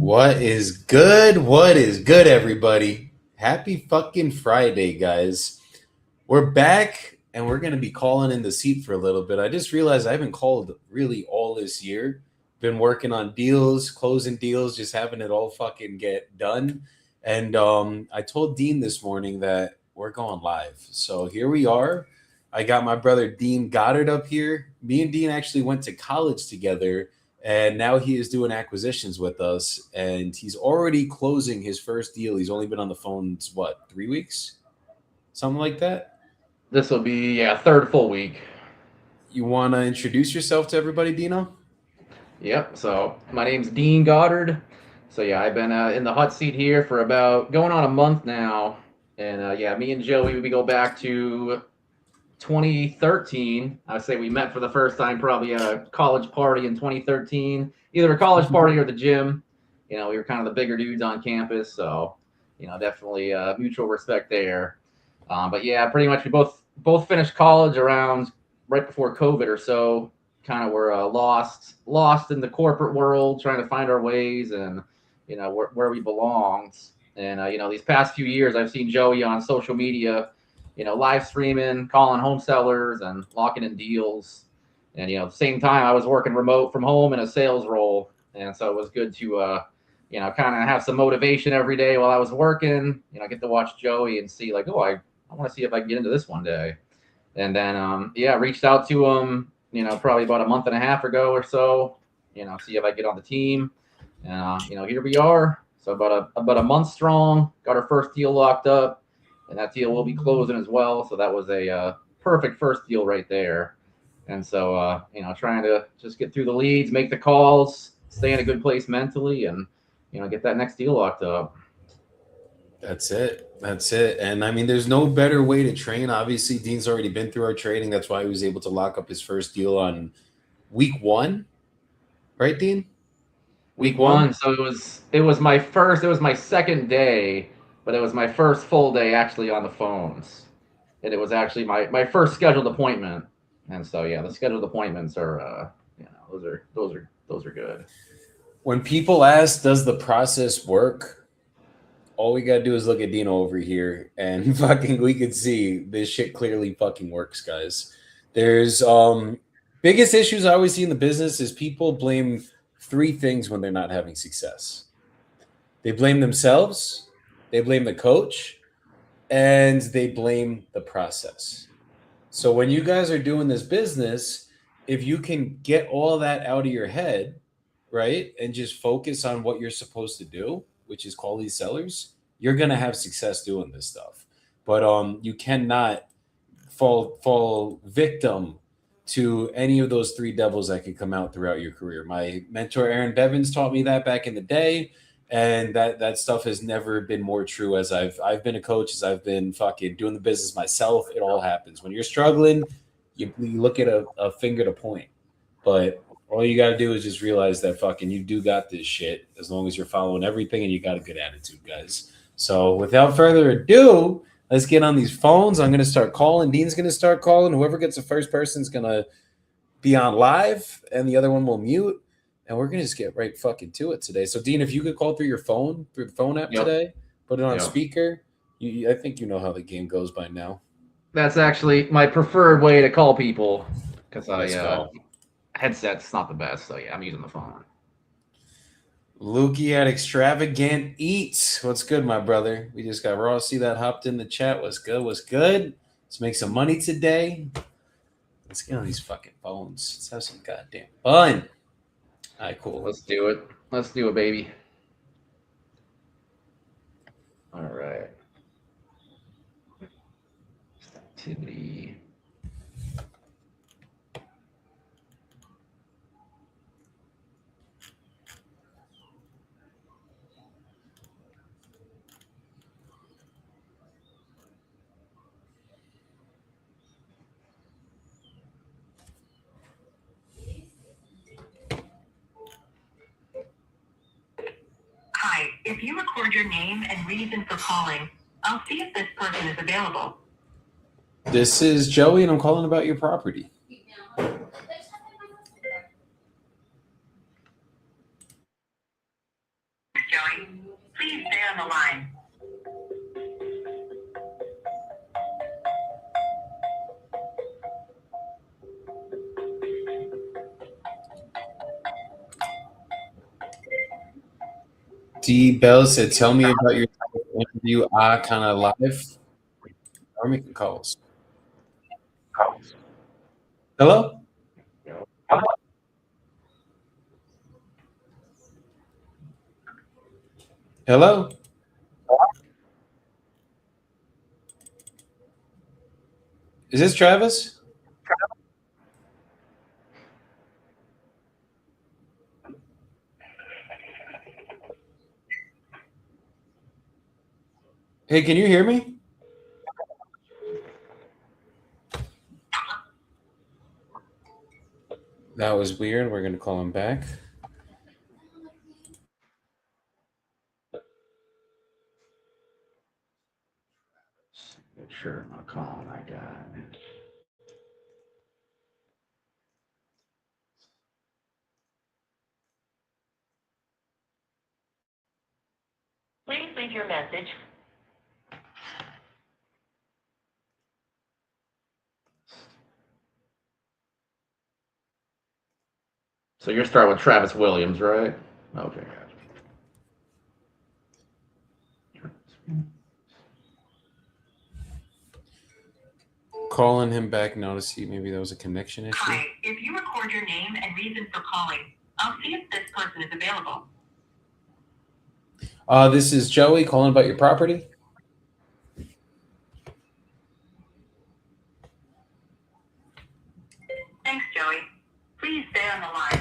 What is good? What is good, everybody? Happy fucking Friday, guys. We're back and we're going to be calling in the seat for a little bit. I just realized I haven't called really all this year. Been working on deals, closing deals, just having it all fucking get done. And I told Dean this morning that we're going live. So here we are. I got my brother Dean Goddard up here. Me and Dean actually went to college together and now he is doing acquisitions with us and he's already closing his first deal. He's only been on the phones what, 3 weeks, something like that. This will be third full week. You want to introduce yourself to everybody, Dino? Yep. So my name's Dean Goddard. So I've been in the hot seat here for about going on a month now, and me and Joey we go back to 2013. I would say we met for the first time probably at a college party in 2013, either a college party or the gym. We were kind of the bigger dudes on campus, so definitely mutual respect there. But pretty much we both finished college around right before COVID or so. Kind of were lost in the corporate world, trying to find our ways and where we belonged. And these past few years, I've seen Joey on social media, live streaming, calling home sellers, and locking in deals. And at the same time, I was working remote from home in a sales role, and so it was good to kind of have some motivation every day while I was working. Get to watch Joey and see like, oh, I want to see if I can get into this one day. And then reached out to him, probably about a month and a half ago or so, see if I get on the team. And here we are. So about a month strong, got our first deal locked up, and that deal will be closing as well. So that was a perfect first deal right there. And so trying to just get through the leads, make the calls, stay in a good place mentally, and get that next deal locked up. That's it. That's it. And I mean, there's no better way to train. Obviously, Dean's already been through our training. That's why he was able to lock up his first deal on week one, right, Dean? Week Week one? one. So it was my second day, but it was my first full day actually on the phones. And it was actually my first scheduled appointment. And so the scheduled appointments are those are good. When people ask, does the process work? All we gotta do is look at Dino over here, and fucking we could see this shit clearly fucking works, guys. There's biggest issues I always see in the business is people blame three things when they're not having success. They blame themselves, they blame the coach, and they blame the process. So when you guys are doing this business, if you can get all that out of your head, right, and just focus on what you're supposed to do, which is call these sellers, you're gonna have success doing this stuff. But you cannot fall victim to any of those three devils that could come out throughout your career. My mentor Aaron Bevins taught me that back in the day, and that stuff has never been more true as I've been a coach, as I've been fucking doing the business myself. It all happens when you're struggling. You look at a finger to point, but all you got to do is just realize that fucking you do got this shit as long as you're following everything and you got a good attitude, guys. So without further ado, let's get on these phones. I'm going to start calling. Dean's going to start calling. Whoever gets the first person is going to be on live and the other one will mute. And we're going to just get right fucking to it today. So Dean, if you could call through your phone, through the phone app Yep. today, put it on Yep. speaker. I think you know how the game goes by now. That's actually my preferred way to call people because Let's go. headset's not the best. So I'm using the phone. Lukey at Extravagant Eats. What's good, my brother? We just got Raw. See that hopped in the chat. What's good? What's good? Let's make some money today. Let's get on these fucking phones. Let's have some goddamn fun. All right, cool. Let's do it. Let's do it, baby. All right. Activity. Hi, if you record your name and reason for calling, I'll see if this person is available. This is Joey, and I'm calling about your property. on the line. D Bell said, "Tell me about your interview. I kind of live or making calls." Hello. Hello. Is this Travis? Hey, can you hear me? That was weird. We're going to call him back. Make sure I'm not calling that guy. Please leave your message. So you're starting with Travis Williams, right? Okay, gotcha. Calling him back now to see maybe there was a connection issue. Hi, if you record your name and reason for calling, I'll see if this person is available. This is Joey calling about your property. Thanks, Joey. Please stay on the line.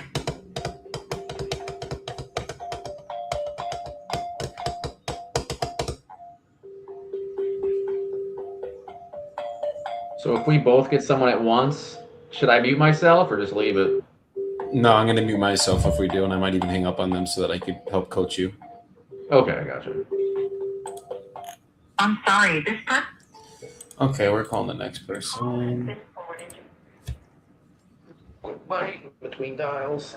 So if we both get someone at once, should I mute myself or just leave it? No, I'm going to mute myself if we do, and I might even hang up on them so that I could help coach you. Okay, I gotcha. I'm sorry, this person. Okay, we're calling the next person. Quick bite between dials.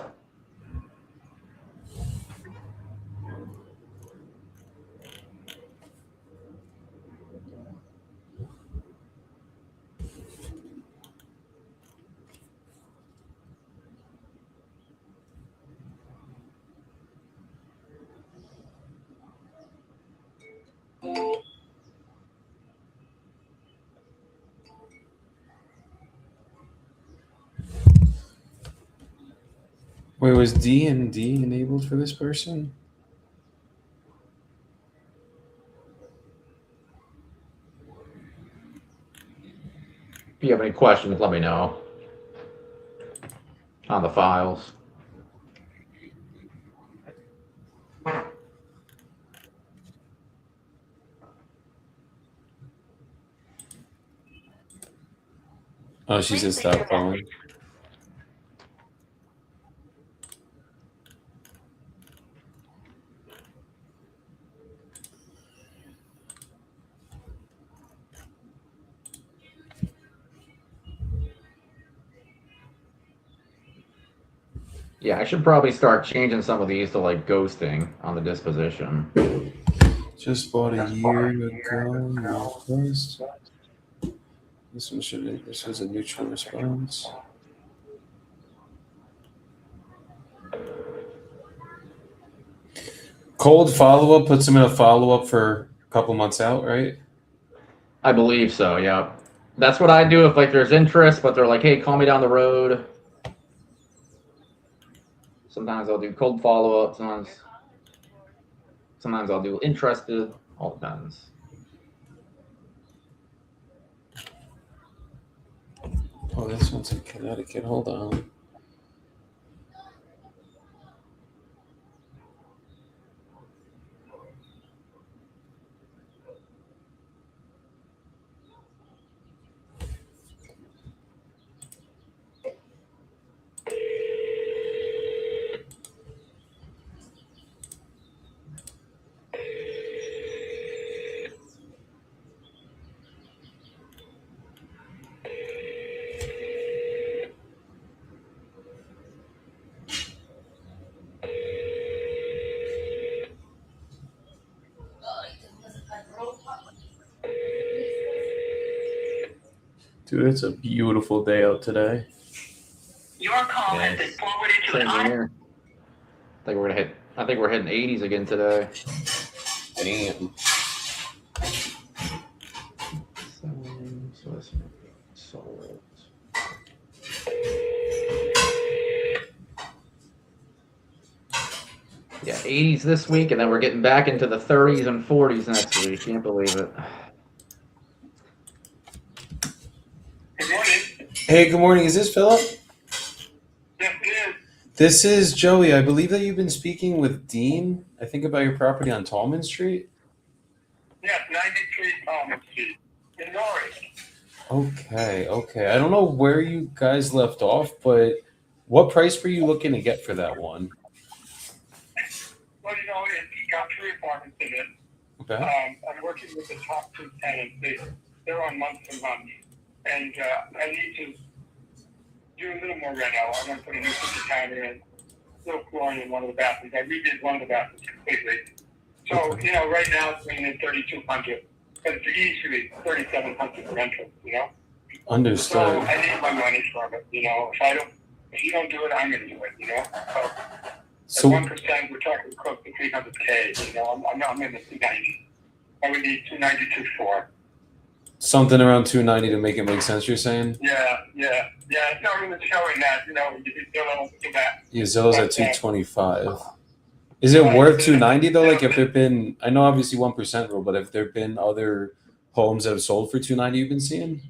Wait, was D and D enabled for this person? If you have any questions, let me know. On the files. Oh, she said stop calling. Yeah, I should probably start changing some of these to like ghosting on the disposition. Just bought a year ago. No request. This one should. This was a neutral response. Cold follow up puts him in a follow up for a couple months out, right? I believe so, yeah. That's what I do if like there's interest, but they're like, hey, call me down the road. Sometimes I'll do cold follow up, sometimes I'll do interested. All depends. Oh, this one's in Connecticut. Hold on. Dude, it's a beautiful day out today. Your call has been forwarded to Same an here. I think we're hitting 80s again today. Damn. So let's sold. Yeah, 80s this week, and then we're getting back into the 30s and 40s next week. Can't believe it. Good morning. Hey, good morning. Is this Philip? Yes, it is. This is Joey. I believe that you've been speaking with Dean, I think, about your property on Tallman Street. Yes, 93 Palmer Street in Norwich. Okay. I don't know where you guys left off, but what price were you looking to get for that one? Well, it's got 3 apartments in it. Okay. I'm working with the top 2 tenants. They're on month to month. And I need to do a little more reno. I'm going to put a new kitchen counter in, little flooring in one of the bathrooms. I redid one of the bathrooms completely. So, right now it's bringing in $3,200. But it's usually $3,700 rental, So Understood. I need my money from it, If you don't do it, I'm going to do it, So So, at 1%, we're talking close to $300K. I'm in the 290. I would need 292.4. something around 290 to make it make sense, you're saying? Yeah. It's not even showing that. You don't know to that. Yeah, Zillow's at 225. Is it worth 290 though? Like, if there've been, I know obviously 1% rule, but if there've been other homes that have sold for 290 you've been seeing?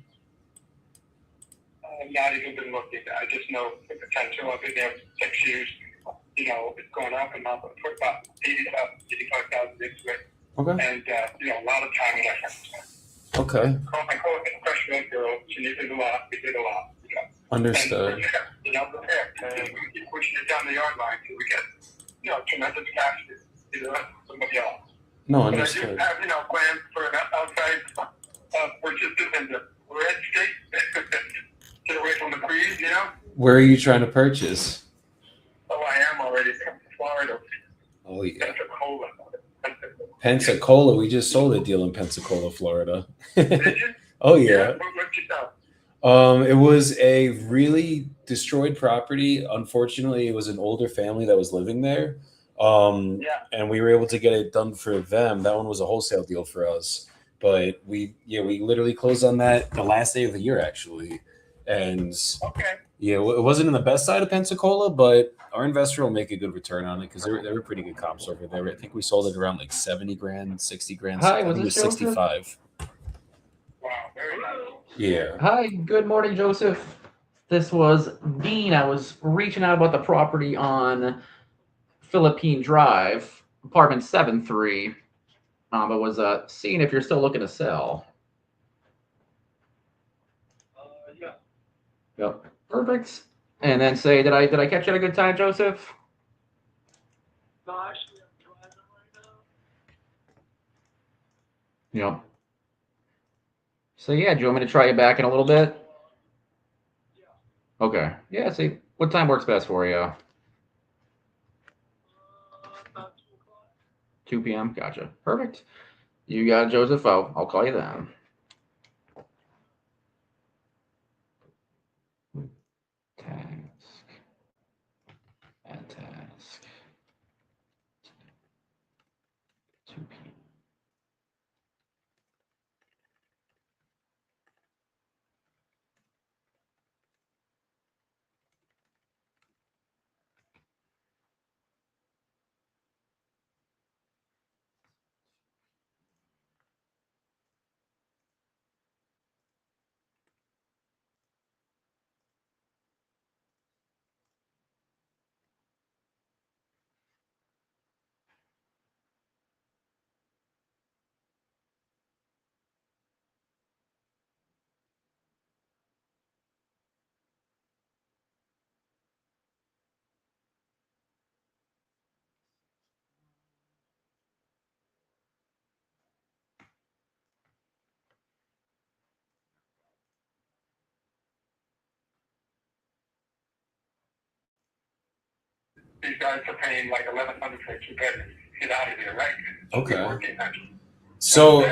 I've not even been looking. I just know the potential of it. They have 6 years. It's going up and up. I put about 85,000 into it. Okay. And, a lot of time and effort. Okay. I call it a freshman girl. She did a lot. We did a lot. Understood. And, prepare. And we keep pushing it down the yard line until we get, tremendous cash to somebody else. No, But I do understood. have, plans for an outside purchases in the red state. Get away from the breeze, Where are you trying to purchase? Oh, I am already from Florida. Oh, yeah. Pensacola. Pensacola. We just sold a deal in Pensacola, Florida. Did you? Oh, yeah. What'd you sell? It was a really destroyed property. Unfortunately, it was an older family that was living there. Yeah. And we were able to get it done for them. That one was a wholesale deal for us. But we literally closed on that the last day of the year, actually. And Okay. yeah, it wasn't in the best side of Pensacola, but our investor will make a good return on it because they were pretty good comps over there. I think we sold it around like 70 grand, 60 grand. Hi, I was think it this was Joseph? 65. Wow. Very nice. Yeah. Hi, good morning, Joseph. This was Dean. I was reaching out about the property on Philippine Drive, apartment 7-3. But was seeing if you're still looking to sell. Yeah. Yep. Perfect. And then say, did I catch you at a good time, Joseph? No, actually, I'm driving right now. Yep. So yeah, do you want me to try you back in a little bit? Yeah. Okay. Yeah, see, what time works best for you? About 2 o'clock. 2 p.m. Gotcha. Perfect. You got it, Joseph. I'll call you then. Task. Add task. 2 p.m. These guys are paying like $1,100 for a 2-bedroom. Get out of here, right? Okay. $1,400. So I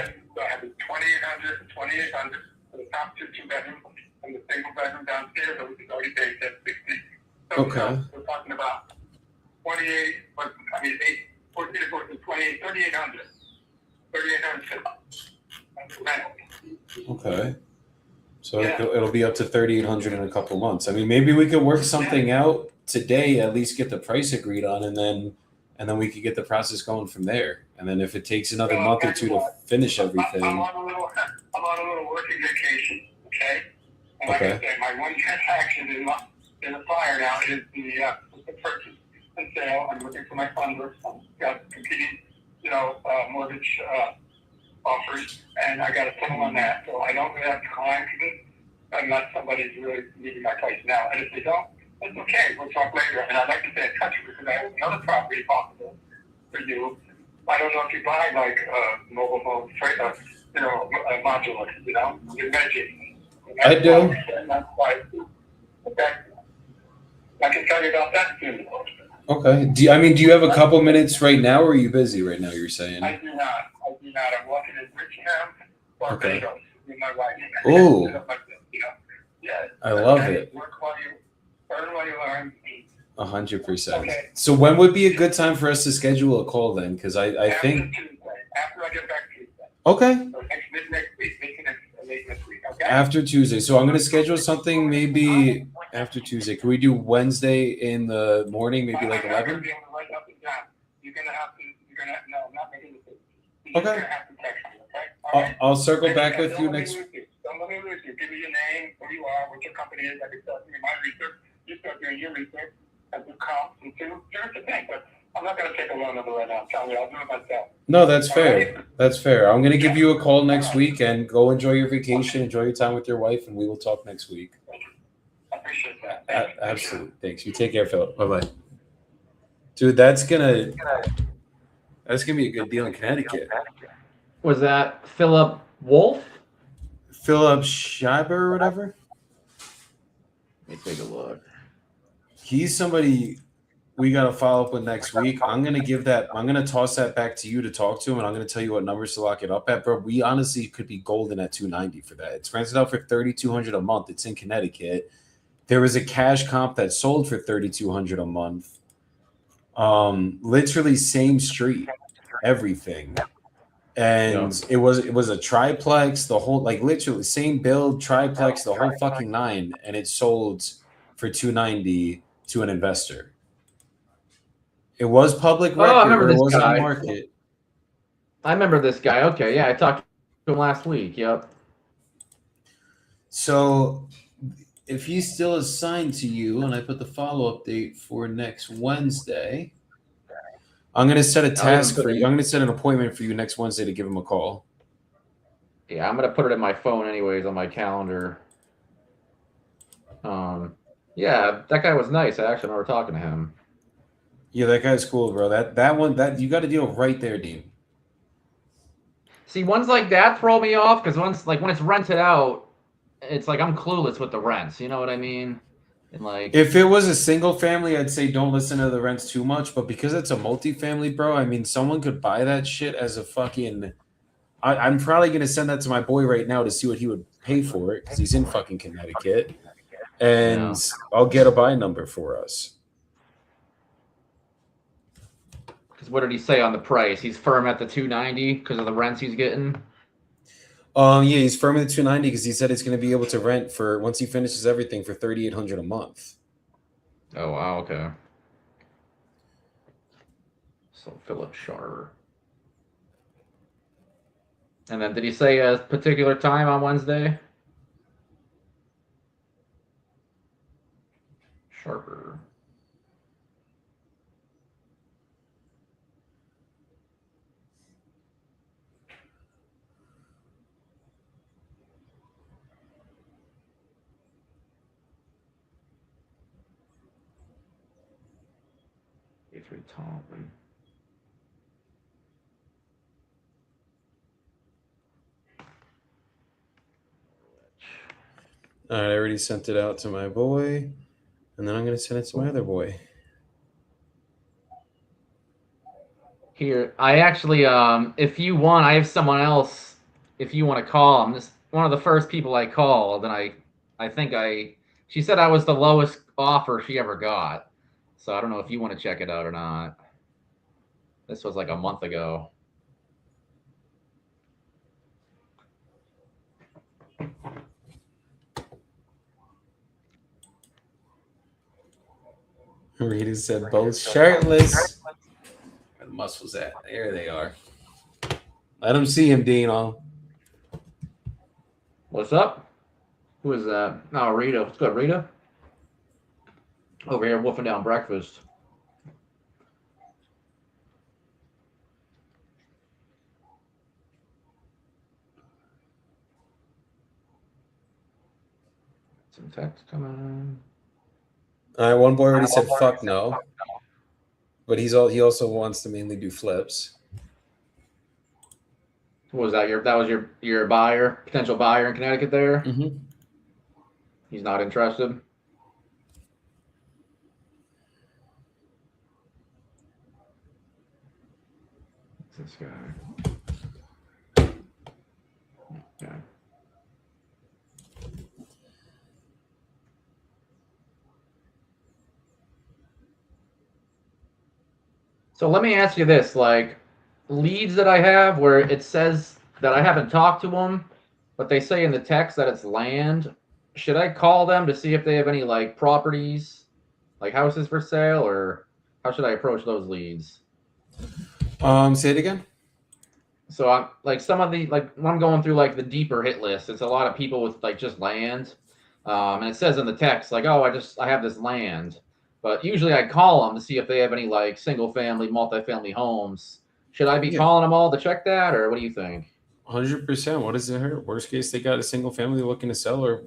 have 2,800 for the top 2 2-bedroom. and the single bedroom downstairs, which is already paid at 60. So, Okay. we're talking about 28, but I mean, 8, 14 to 14, 28, 3,800. 3,800. That's the rental. Okay. So Yeah. it'll be up to 3,800 in a couple months. I mean, maybe we could work something out today, at least get the price agreed on, and then we could get the process going from there. And then if it takes another month or two to finish everything. I'm on a little working vacation, okay? And like Okay. I said, my one transaction in the fire now is the purchase and sale. I'm looking for my funders. I've got competing, mortgage offers, and I got to put them on that. So I don't really have time for this unless somebody's really needing my place now. And if they don't, it's okay. We'll talk later. And I'd like to stay in touch with you because I have another property possible for you. I don't know if you buy like mobile home modular, your magic. I do. And that's why. Okay. I can tell you about that soon. Okay. Do you have a couple minutes right now, or are you busy right now? You're saying. I do not. I'm walking in Richmond, Barbados, with my wife. Ooh. Yeah. I love it. Work while you earn while you learn. 100%. Okay. So when would be a good time for us to schedule a call then? Because I think. Tuesday, after I get back Tuesday. Okay. So next week, late next week. Okay. After Tuesday. So I'm gonna schedule something maybe after Tuesday. Can we do Wednesday in the morning, maybe like I'm not gonna 11? be able to write nothing down. You're gonna have to. No, I'm not making it. You're Okay. gonna have to text me. Okay. All right? I'll circle And back with don't you let me next. lose you. Don't let me lose you. Give me your name, who you are, what your company is. I can start doing my research. You start doing your research. And do comps and do the thing. But I'm not going to take a loan number right now. I'm telling you, I'll do it myself. No, that's All fair. right? That's fair. I'm gonna give you a call next week and go enjoy your vacation, enjoy your time with your wife, and we will talk next week. I appreciate that. Thank you. Absolutely. Thanks. You take care, Philip. Bye bye. Dude, that's gonna be a good deal in Connecticut. Was that Philip Wolf? Philip Schreiber or whatever. Let me take a look. He's somebody we got to follow up with next week. I'm going to toss that back to you to talk to him, and I'm going to tell you what numbers to lock it up at, bro. We honestly could be golden at 290 for that. It's rented out for $3,200 a month. It's in Connecticut. There was a cash comp that sold for $3,200 a month. Literally same street, everything. And it was a triplex, the whole, like literally same build, triplex, the whole fucking nine, and it sold for $290 to an investor. It was public record. I remember It this was on guy. the market. I remember this guy. Okay, yeah, I talked to him last week. Yep. So if he's still assigned to you, and I put the follow-up date for next Wednesday, I'm going to set a task for you. I'm going to set an appointment for you next Wednesday to give him a call. Yeah, I'm gonna put it in my phone anyways on my calendar. Yeah, that guy was nice. I actually remember talking to him. Yeah, that guy's cool, bro. That one you got a deal right there, Dean. See, ones like that throw me off because when it's rented out, it's like I'm clueless with the rents. You know what I mean? And like, If it was a single family, I'd say don't listen to the rents too much. But because it's a multifamily, bro, I mean, someone could buy that shit as a fucking. I'm probably gonna send that to my boy right now to see what he would pay for it because he's in fucking Connecticut, and I'll get a buy number for us. because what did he say on the price? He's firm at the 290 because of the rents he's getting. Yeah, he's firm at the 290 because he said it's gonna be able to rent for once he finishes everything for $3,800 a month. Oh wow, okay. So Philip Schreiber. And then did he say a particular time on Wednesday? Sharper. A3 Tomlin. All right, I already sent it out to my boy, and then I'm gonna send it to my other boy. Here, I actually, if you want, I have someone else. If you want to call, I'm just one of the first people I call. Then I She said I was the lowest offer she ever got. So I don't know if you want to check it out or not. This was like a month ago. Rita said both shirtless. Where the muscles at? There they are. Let them see him, Dino. What's up? Who is that? Oh, Rita. What's good, Rita? Over here wolfing down breakfast. Some text coming in. All right, one boy already said fuck no, but he also wants to mainly do flips. What was that? That was your buyer, potential buyer in Connecticut there? Mm-hmm. He's not interested. What's this guy? Okay. So let me ask you this, like leads that I have where it says that I haven't talked to them, but they say in the text that it's land. Should I call them to see if they have any like properties, like houses for sale, or how should I approach those leads? Say it again. So I'm like some of the like when I'm going through like the deeper hit list, it's a lot of people with like just land, and it says in the text like, oh, I have this land, but usually I call them to see if they have any like single family, multifamily homes. Should I be calling them all to check that, or what do you think? 100%. What does it hurt? Worst case, they got a single family looking to sell, or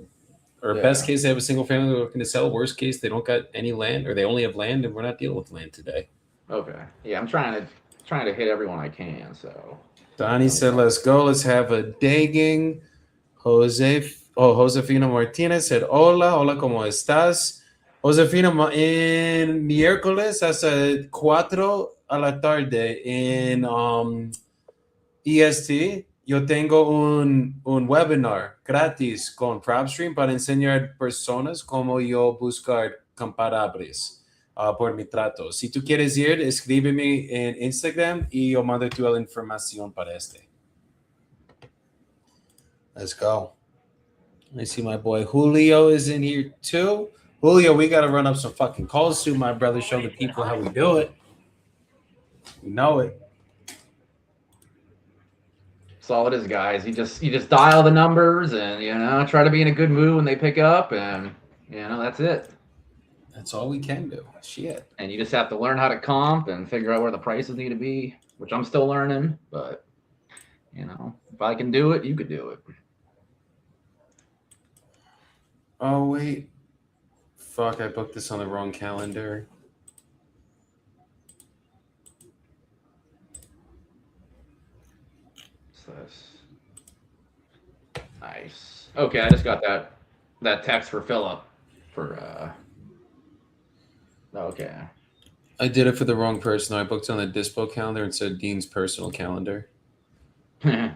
Yeah. best case, they have a single family looking to sell. Worst case, they don't got any land, or they only have land, and we're not dealing with land today. Okay, yeah, I'm trying to hit everyone I can. So Donnie said, "Let's go. Let's have a dating." Josefina Martinez said, "Hola, hola, ¿cómo estás?" Josefina, en miércoles hasta 4 a la tarde en EST, yo tengo un webinar gratis con PropStream para enseñar personas cómo yo buscar comparables por mi trato. Si tú quieres ir, escríbeme en Instagram y yo mando toda la información para este. Let's go. I see my boy Julio is in here too. Julio, we got to run up some fucking calls soon, my brother. Show the people how we do it. We know it. that's all it is, guys. You just dial the numbers and try to be in a good mood when they pick up, and that's it. That's all we can do. Shit. And you just have to learn how to comp and figure out where the prices need to be, which I'm still learning. But if I can do it, you could do it. Oh, wait. Fuck, I booked this on the wrong calendar. Nice. Okay, I just got that text for Philip for okay. I did it for the wrong person. I booked on the Dispo calendar instead of Dean's personal calendar. Yeah,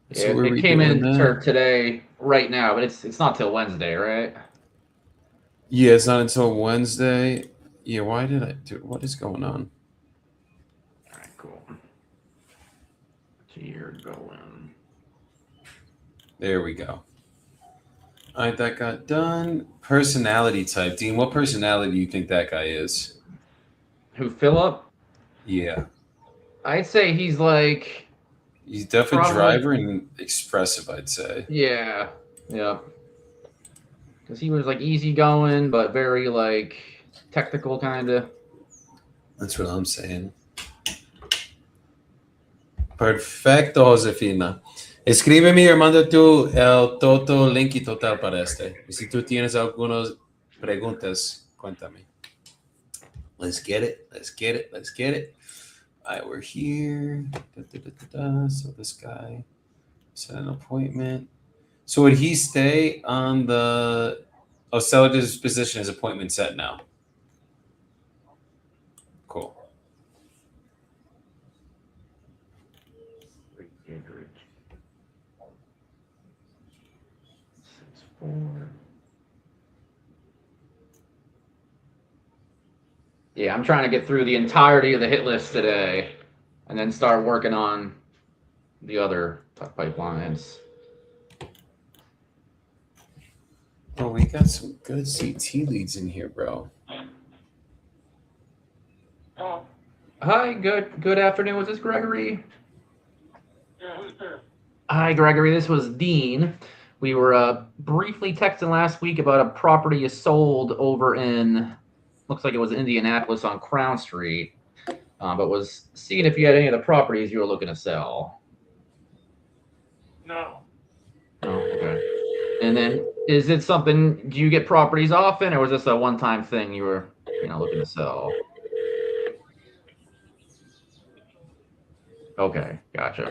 it came in for today, right now, but it's not till Wednesday, right? Yeah, it's not until Wednesday. Yeah, why did I do it? What is going on? All right, cool. So you're going. There we go. All right, that got done. Personality type. Dean, what personality do you think that guy is? Who, Philip? Yeah. I'd say he's like... He's definitely driver and expressive, I'd say. Yeah. Yeah. Because he was like easygoing, but very like technical kind of. That's what I'm saying. Perfecto, Josefina. Escríbeme y manda tú el toto link y total para este. Y si tú tienes algunas preguntas, cuéntame. Let's get it. Let's get it. Let's get it. All right, we're here. So this guy set an appointment. So would he stay on the... Oh, seller disposition is appointment set now. Cool. Yeah, I'm trying to get through the entirety of the hit list today, and then start working on the other pipelines. Oh, we got some good CT leads in here, bro. Oh, Hi, good afternoon. Was this Gregory? yeah, who's there? Hi, Gregory. This was Dean. We were briefly texting last week about a property you sold over in, looks like it was Indianapolis on Crown Street, but was seeing if you had any of the properties you were looking to sell. No. Oh, okay. And then, is it something? Do you get properties often, or was this a one-time thing you were, looking to sell? Okay, gotcha.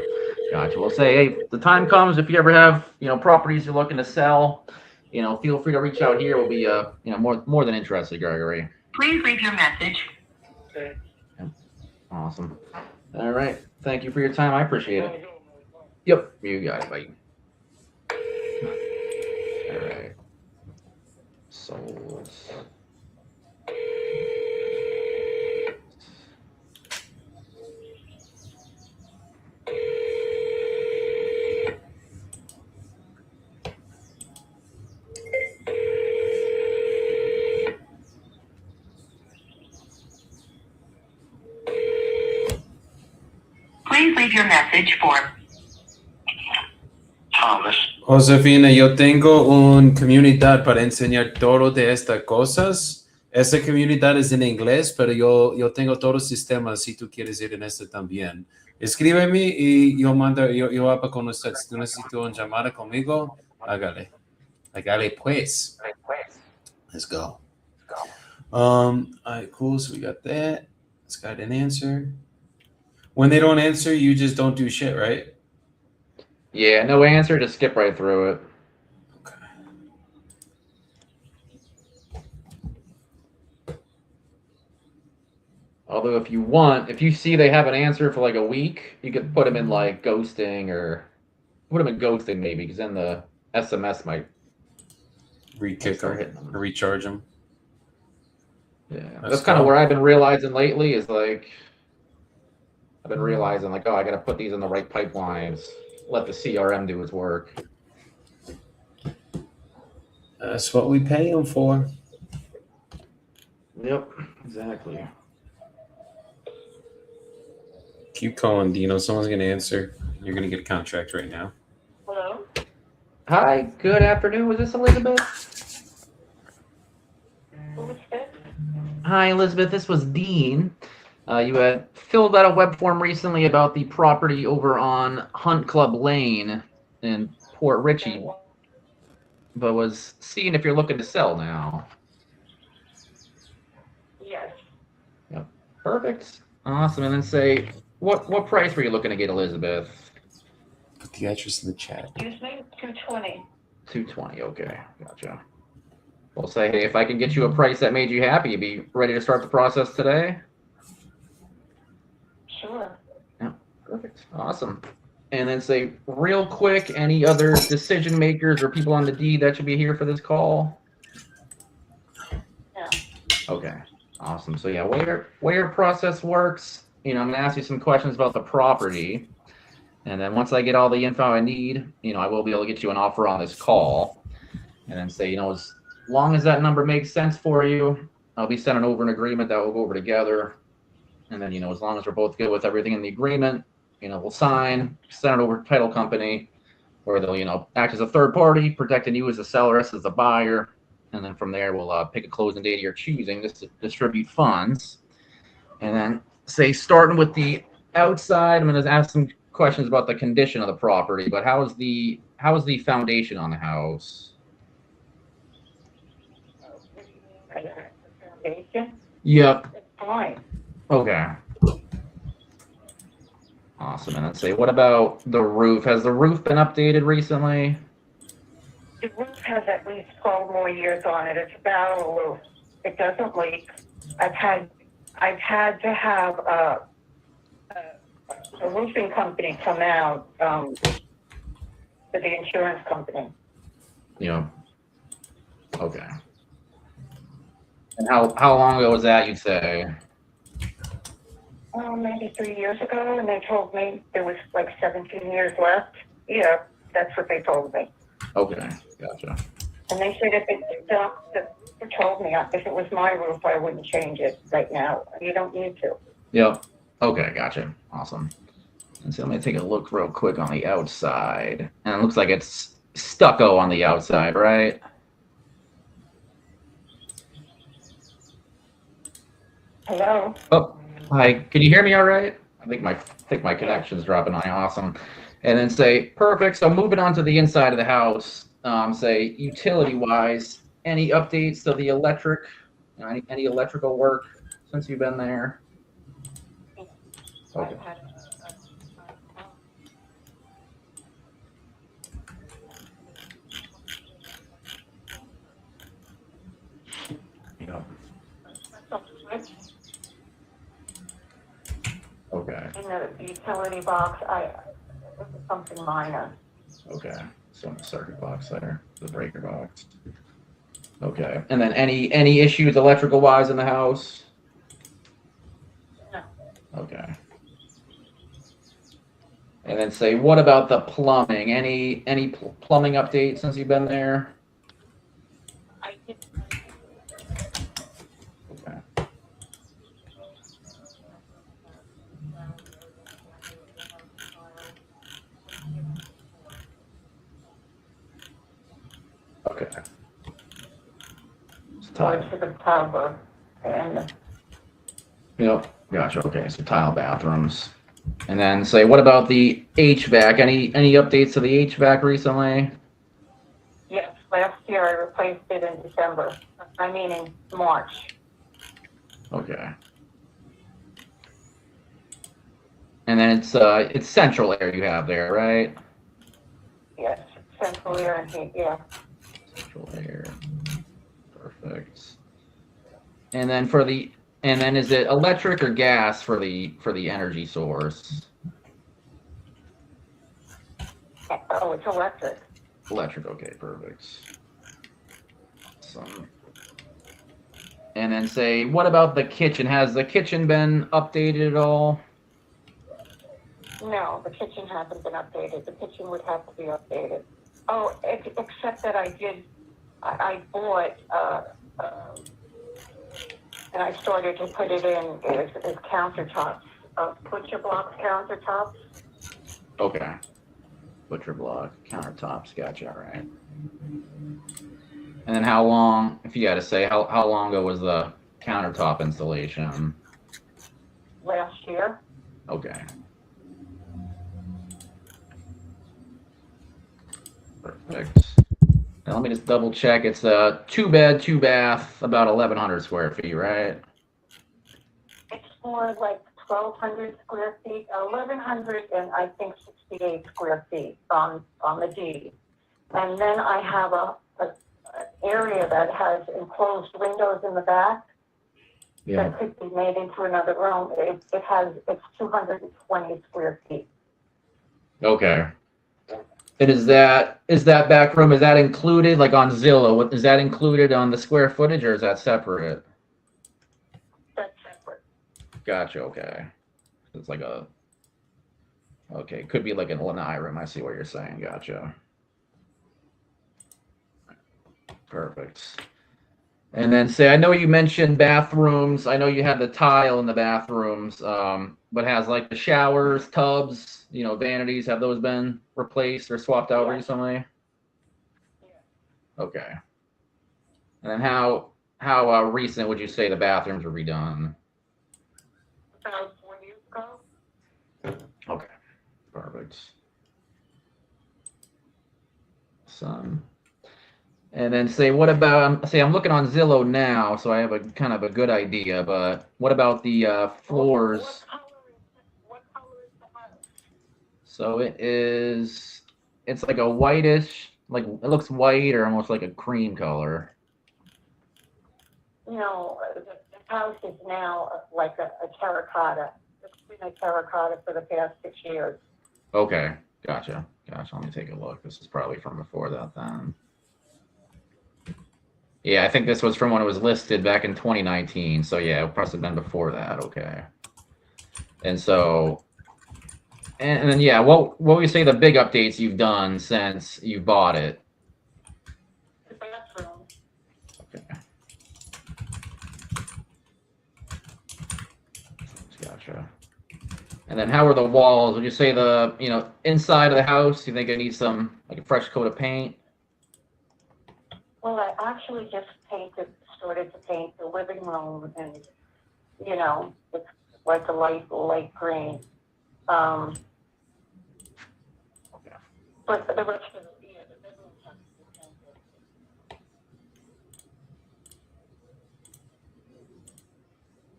Well, say, hey, the time comes if you ever have, properties you're looking to sell, feel free to reach out here. We'll be, more than interested, Gregory. Please leave your message. Okay. Awesome. All right. Thank you for your time. I appreciate it. Yep, you got it, buddy. All right. Sold. Please leave your message for Thomas. Josefina, yo tengo una comunidad para enseñar todo de estas cosas. Esa comunidad es en inglés, pero yo tengo todos los sistemas si tú quieres ir en este también. Escríbeme y yo hablo con usted. Si tú necesitas una llamada conmigo, hágale pues. Let's go. All right, cool. So we got that. This guy didn't answer. When they don't answer, you just don't do shit, right? Yeah, no answer. Just skip right through it. Okay. Although, if you see they have an answer for like a week, you could put them in like ghosting or put them in ghosting maybe, because then the SMS might Re-kick start them, hitting them. recharge them. Yeah, That's that's kind of cool. where I've been realizing lately is like, I've been realizing like, oh, I got to put these in the right pipelines. Let the CRM do its work. That's what we pay them for. Yep, exactly. Keep calling, Dino. Someone's going to answer. You're going to get a contract right now. Hello? Hi, good afternoon. Was this Elizabeth? Who was this? Hi, Elizabeth. This was Dean. You had filled out a web form recently about the property over on Hunt Club Lane in Port Richey, but was seeing if you're looking to sell now. Yes. Perfect. Awesome. And then say, what price were you looking to get, Elizabeth? Put the address in the chat. Excuse me? 220. 220. Okay, gotcha. We'll say, hey, if I can get you a price that made you happy, you'd be ready to start the process today. Sure. Perfect. Awesome. And then say, real quick, any other decision makers or people on the deed that should be here for this call? No. Okay. Awesome. So yeah, way your process works. I'm gonna ask you some questions about the property, and then once I get all the info I need, I will be able to get you an offer on this call. And then say, as long as that number makes sense for you, I'll be sending over an agreement that we'll go over together. And then, as long as we're both good with everything in the agreement, we'll sign, send it over to title company, where they'll, act as a third party, protecting you as a seller, us as a buyer. And then from there, we'll pick a closing date of your choosing to distribute funds. And then say, starting with the outside, I'm going to ask some questions about the condition of the property, but how is the foundation on the house? Foundation? Yep. It's fine. Okay. Awesome. And then say, what about the roof? Has the roof been updated recently? The roof has at least 12 more years on it. It's a barrel roof. It doesn't leak. I've had to have a roofing company come out for the insurance company. Yeah. Okay. And how long ago was that, you'd say? Maybe 3 years ago, and they told me there was like 17 years left. Yeah, that's what they told me. Okay, gotcha. And they said if it stopped, they told me if it was my roof, I wouldn't change it right now. You don't need to. Yep. Okay, gotcha. Awesome. And so let me take a look real quick on the outside. And it looks like it's stucco on the outside, right? Hello? Oh, hi. Can you hear me all right? I think my connection's dropping on you. Awesome. And then say, perfect. So moving on to the inside of the house, say utility wise, any updates to the electric, any electrical work since you've been there? Okay. Yeah. Okay. In the utility box, this is something minor. Okay. So in the circuit box there, the breaker box. Okay. And then any issues electrical wise in the house? No. Okay. And then say, what about the plumbing? Any plumbing updates since you've been there? I did. Okay. Okay. Towards the tub and Yep. Gotcha. Okay. So tile bathrooms. And then say, what about the HVAC? Any updates to the HVAC recently? yes, last year I replaced it in December. I mean in March. Okay. And then it's central air you have there, right? Yes, central air and heat. Yeah. Central air. Perfect. And then is it electric or gas for the energy source? Oh, it's electric. Electric, okay, perfect. Awesome. And then say, what about the kitchen? Has the kitchen been updated at all? No, the kitchen hasn't been updated. The kitchen would have to be updated. Oh, except that I bought, and I started to put it in as countertops, butcher block countertops. Okay. Butcher block, countertops, gotcha, all right. And then how long, if you had to say, how long ago was the countertop installation? Last year. Okay. Perfect. Now let me just double check. It's a 2-bed, 2-bath, about 1,100 square feet, right? It's more like 1,200 square feet, 1,100 and I think 68 square feet on the deed. And then I have an area that has enclosed windows in the back that could be made into another room. It's 220 square feet. Okay. And is that back room, is that included, like on Zillow, is that included on the square footage or is that separate? That's separate. Gotcha, okay. It's like okay, could be like an lanai room. I see what you're saying. Gotcha. Perfect. And then say, I know you mentioned bathrooms. I know you had the tile in the bathrooms, but has like the showers, tubs, vanities, have those been replaced or swapped out recently? Okay. And then how recent would you say the bathrooms were redone? About 4 years ago. Okay. Perfect. Some. And then say, what about, say I'm looking on Zillow now, so I have a kind of a good idea, but what about the floors? What color is the house? So it's like a whitish, like it looks white or almost like a cream color. No, the house is now like a terracotta. It's been a terracotta for the past 6 years. Okay, gotcha. Let me take a look. This is probably from before that then. Yeah, I think this was from when it was listed back in 2019. So yeah, it must have been before that. Okay. And so, and then yeah, what would you say the big updates you've done since you bought it? The bathroom. Okay. Gotcha. And then how are the walls? Would you say the, inside of the house, you think it needs some, like a fresh coat of paint? Well, I actually just started to paint the living room, and it's like a light green. But the rest of the bedroom has to be painted.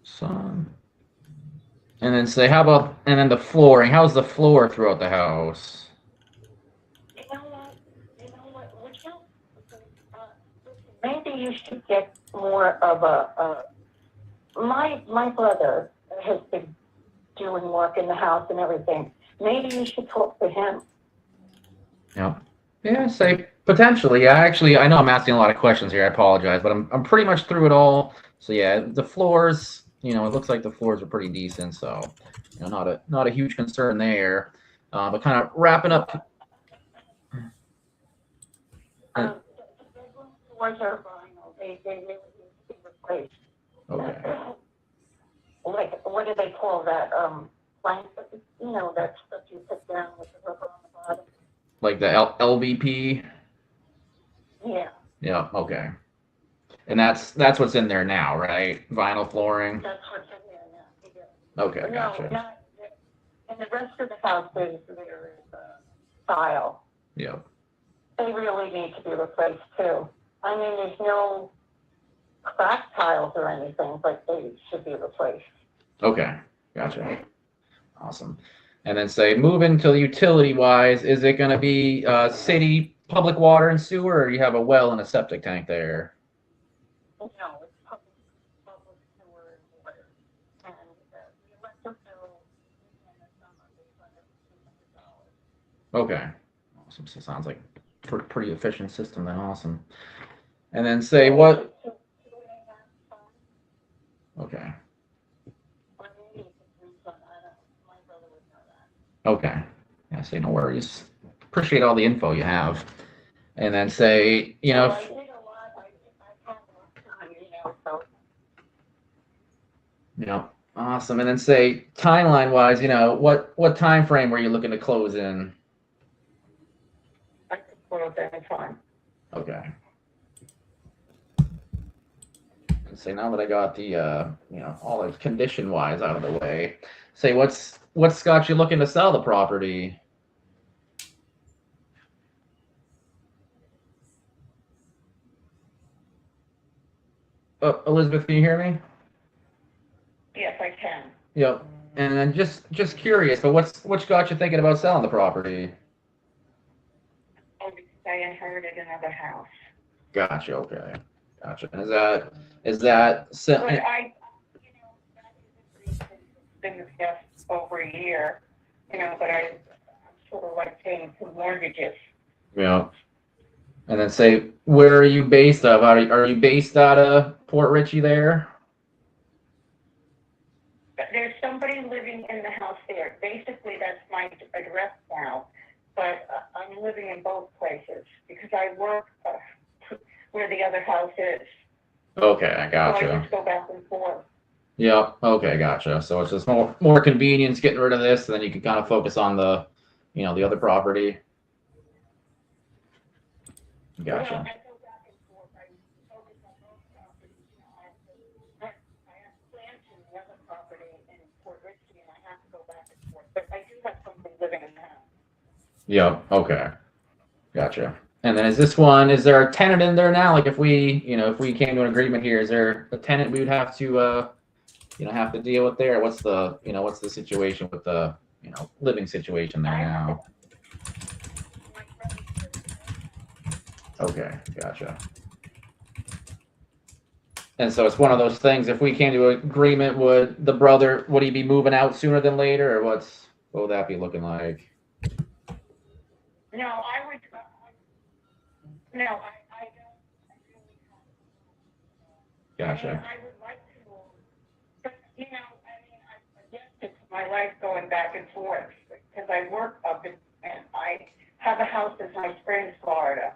Some. And then say, how about, and then the flooring? How's the floor throughout the house? You know what? Would you? Maybe you should get more of a. My brother has been doing work in the house and everything. Maybe you should talk to him. Yeah. Yeah, say potentially. Yeah, actually, I know I'm asking a lot of questions here. I apologize, but I'm pretty much through it all. So yeah, the floors, it looks like the floors are pretty decent. So, not a huge concern there. But kind of wrapping up. The bedroom floors are vinyl. They really need to be replaced. Okay. Like, what do they call that? Plank, that stuff you put down with the rubber on the bottom. Like the LVP. Yeah, Yeah. Okay. And that's what's in there now, right? Vinyl flooring. that's what's in there now. Yeah. Okay, No, gotcha. not, and the rest of the house there is tile. Yeah. They really need to be replaced too. I mean, there's no cracked tiles or anything, but they should be replaced. Okay, gotcha. Awesome. And then say moving to the utility wise, is it going to be city public water and sewer, or you have a well and a septic tank there? No, it's public sewer and water. And the electric bill in the summer is under $200. Okay, awesome. So sounds like pretty efficient system then. Awesome. And then say what? Okay. Okay. Yeah, say no worries. Appreciate all the info you have. And then say, I did a lot. I had more time, so. Yeah, awesome. And then say timeline wise, what time frame were you looking to close in? I could close anytime. Okay. And say now that I got the all the condition wise out of the way, say what's got you looking to sell the property? Oh, Elizabeth, can you hear me? Yes, I can. Yep. And then just curious, but what's got you thinking about selling the property? Oh, because I inherited another house. Gotcha. Okay. Gotcha. And is that But that is been discussed over a year, but I'm sort of like paying two mortgages. Yeah. And then say, where are you based out of? Are you based out of Port Richey there? There's somebody living in the house there. Basically, that's my address now. But I'm living in both places because I work where the other house is. Okay, I So I gotcha. just go back and forth. Yeah. Okay, gotcha. So it's just more convenience getting rid of this, and then you can kind of focus on the, the other property. Well, Gotcha. I go back and forth. I focus on both properties. I have plants in the other property in Port Richey, and I have to go back and forth. But I do have somebody living in the house. Yeah. Okay. Gotcha. And then is there a tenant in there now? Like if we came to an agreement here, is there a tenant we would have to, have to deal with there? What's the situation with the, living situation there now? Okay, gotcha. And so it's one of those things, if we came to an agreement, would he be moving out sooner than later, or what would that be looking like? No, I would. No, I don't. I really Gotcha. And I would like to, but, you know, I mean, I adjusted to my life going back and forth because I work up in, and I have a house in High Springs, Florida.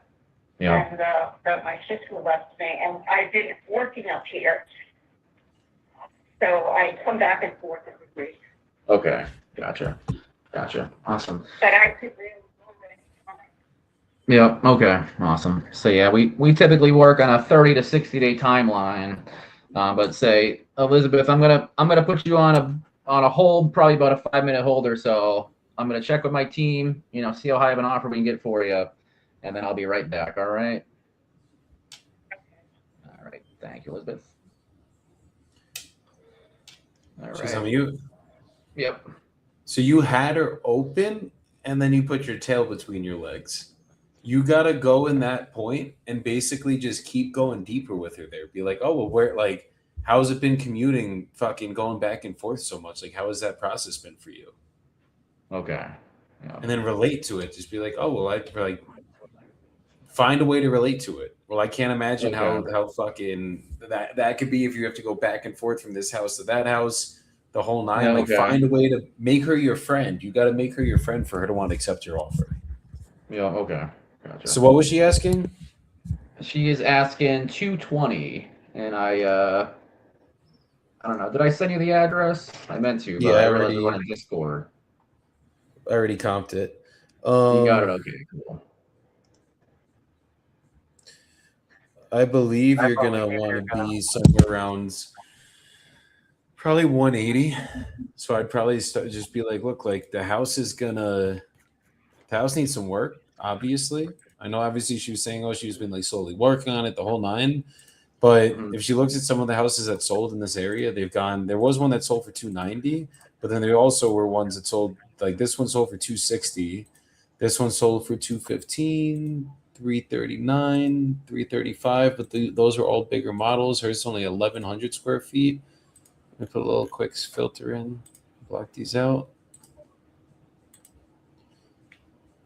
Yeah. And that my sister left me, and I've been working up here. So I come back and forth every week. Okay. Gotcha. Awesome. But I could really go anytime. Yep. Okay. Awesome. So yeah, we typically work on a 30 to 60-day timeline. But say, Elizabeth, I'm gonna put you on a hold, probably about a 5-minute hold or so. I'm gonna check with my team, see how high of an offer we can get for you, and then I'll be right back. All right. All right. Thank you, Elizabeth. All She's right. on you. Yep. So you had her open, and then you put your tail between your legs. You gotta go in that point and basically just keep going deeper with her there. Be like, oh well, where like, how's it been commuting, fucking going back and forth so much? Like, how has that process been for you? Okay. Yeah. And then relate to it. Just be like, oh well, I like find a way to relate to it. Well, I can't imagine Okay. how fucking that could be if you have to go back and forth from this house to that house, the whole nine. Yeah, Like, okay. find a way to make her your friend. You got to make her your friend for her to want to accept your offer. Yeah. Okay. Gotcha. So what was she asking? She is asking 220, and I don't know. Did I send you the address? I meant to, but Yeah, I I realized it was already on Discord. I already comped it. You got it. Okay. Cool. I believe you're gonna want to be somewhere around probably 180. So I'd probably just be like, look, like the house needs some work. Obviously, I know. Obviously, she was saying, oh, she's been like slowly working on it, the whole nine. But Mhm. if she looks at some of the houses that sold in this area, they've gone. There was one that sold for 290, but then there also were ones that sold, like this one sold for 260. This one sold for 215, 339, 335. But those are all bigger models. Hers is only 1,100 square feet. Let me put a little quick filter in, block these out.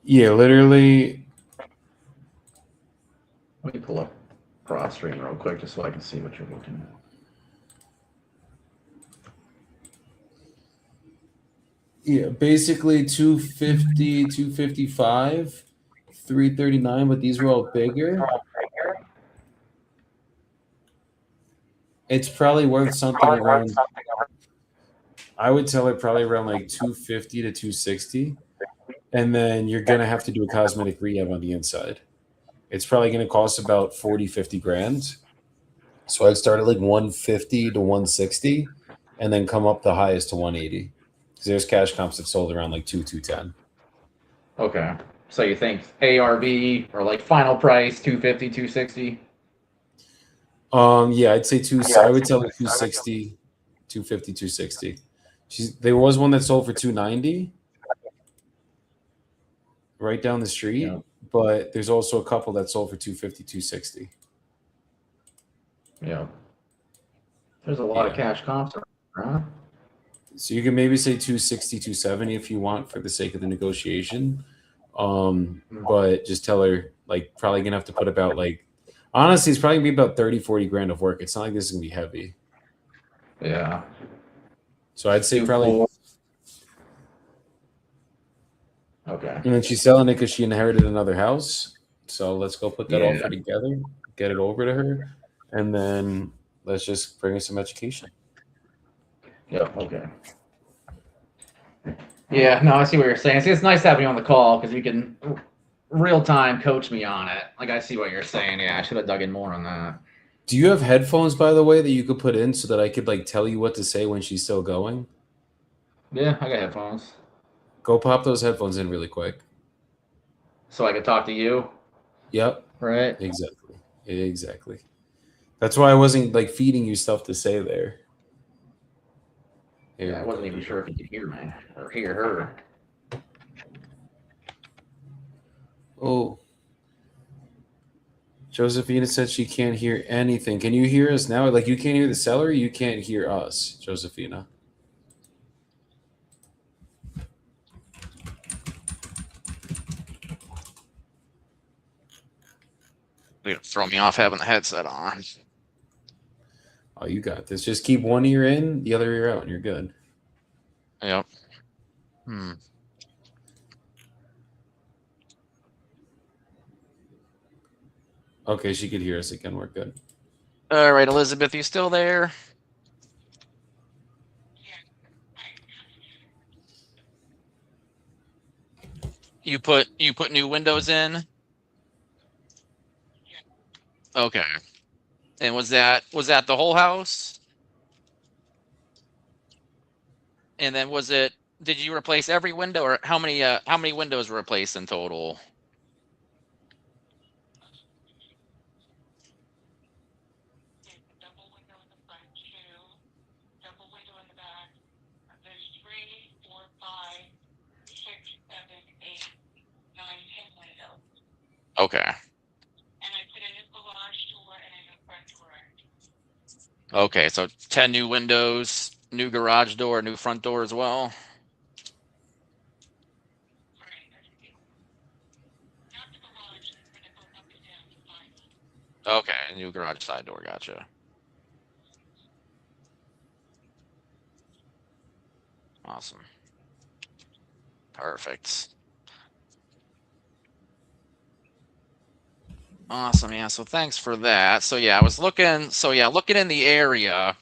Yeah, literally. Let me pull up cross stream real quick just so I can see what you're looking at. Yeah, basically 250, 255, 339, but these were all bigger. It's probably worth something around, I would tell it probably around like 250 to 260. And then you're going to have to do a cosmetic rehab on the inside. It's probably going to cost about 40, 50 grand. So I'd start at like 150 to 160 and then come up the highest to 180. Because there's cash comps that sold around like 210. Okay. So you think ARV or like final price 250, 260? Yeah, I'd say I would tell her 260, 250, 260. There was one that sold for 290 right down the street, Yeah. but there's also a couple that sold for 250, 260. Yeah. There's a lot of cash comps, huh? So you can maybe say 260, 270 if you want for the sake of the negotiation. But just tell her, like, probably gonna have to put about like, honestly, it's probably gonna be about 30, 40 grand of work. It's not like this is gonna be heavy. Yeah. So I'd say probably. Okay. And then she's selling it because she inherited another house. So let's go put that offer together, get it over to her, and then let's just bring her some education. Yeah. Okay. Yeah. No, I see what you're saying. See, it's nice having you on the call because you can real time coach me on it. Like, I see what you're saying. Yeah, I should have dug in more on that. Do you have headphones, by the way, that you could put in so that I could like tell you what to say when she's still going? Yeah, I got headphones. Go pop those headphones in really quick. So I could talk to you? Yep. Right? Exactly. That's why I wasn't like feeding you stuff to say there. Yeah, I wasn't even sure if you could hear me or hear her. Oh. Josephina said she can't hear anything. Can you hear us now? Like, you can't hear the seller, you can't hear us, Josephina. They're gonna throw me off having the headset on. Oh, you got this. Just keep one ear in, the other ear out, and you're good. Yep. Okay, she could hear us again. We're good. All right, Elizabeth, you still there? You put new windows in? Okay. And was that the whole house? And then did you replace every window, or how many windows were replaced in total? Double window in the front, 2. Double window in the back. There's 3, 4, 5, 6, 7, 8, 9, 10 windows. Okay. And I put in a garage door and a front door. Okay, so 10 new windows, new garage door, new front door as well. Not the garage, it's gonna go up and down the side. Okay, new garage side door, gotcha. Awesome. Perfect. Awesome, yeah. So thanks for that. So yeah, I was looking. So yeah, looking in the area,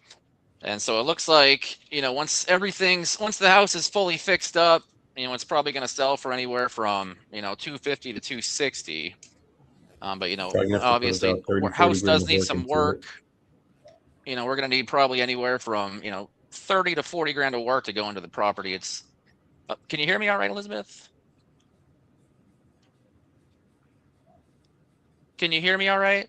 and so it looks like once the house is fully fixed up, it's probably going to sell for anywhere from $250 to $260. But Probably gonna have to put obviously, about 30, 40 house grand does of need work some into work. it. We're going to need probably anywhere from 30 to 40 grand of work to go into the property. It's can you hear me all right, Elizabeth? Can you hear me all right?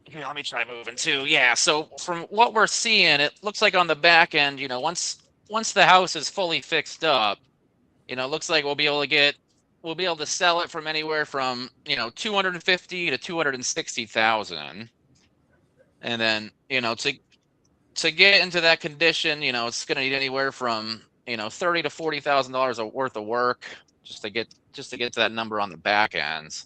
Here, let me try moving too. Yeah, so from what we're seeing, it looks like on the back end, once the house is fully fixed up, it looks like we'll be able to sell it from anywhere from 250 to 260,000. And then, to get into that condition, it's going to need anywhere from $30,000 to $40,000 worth of work just to get to that number on the back end.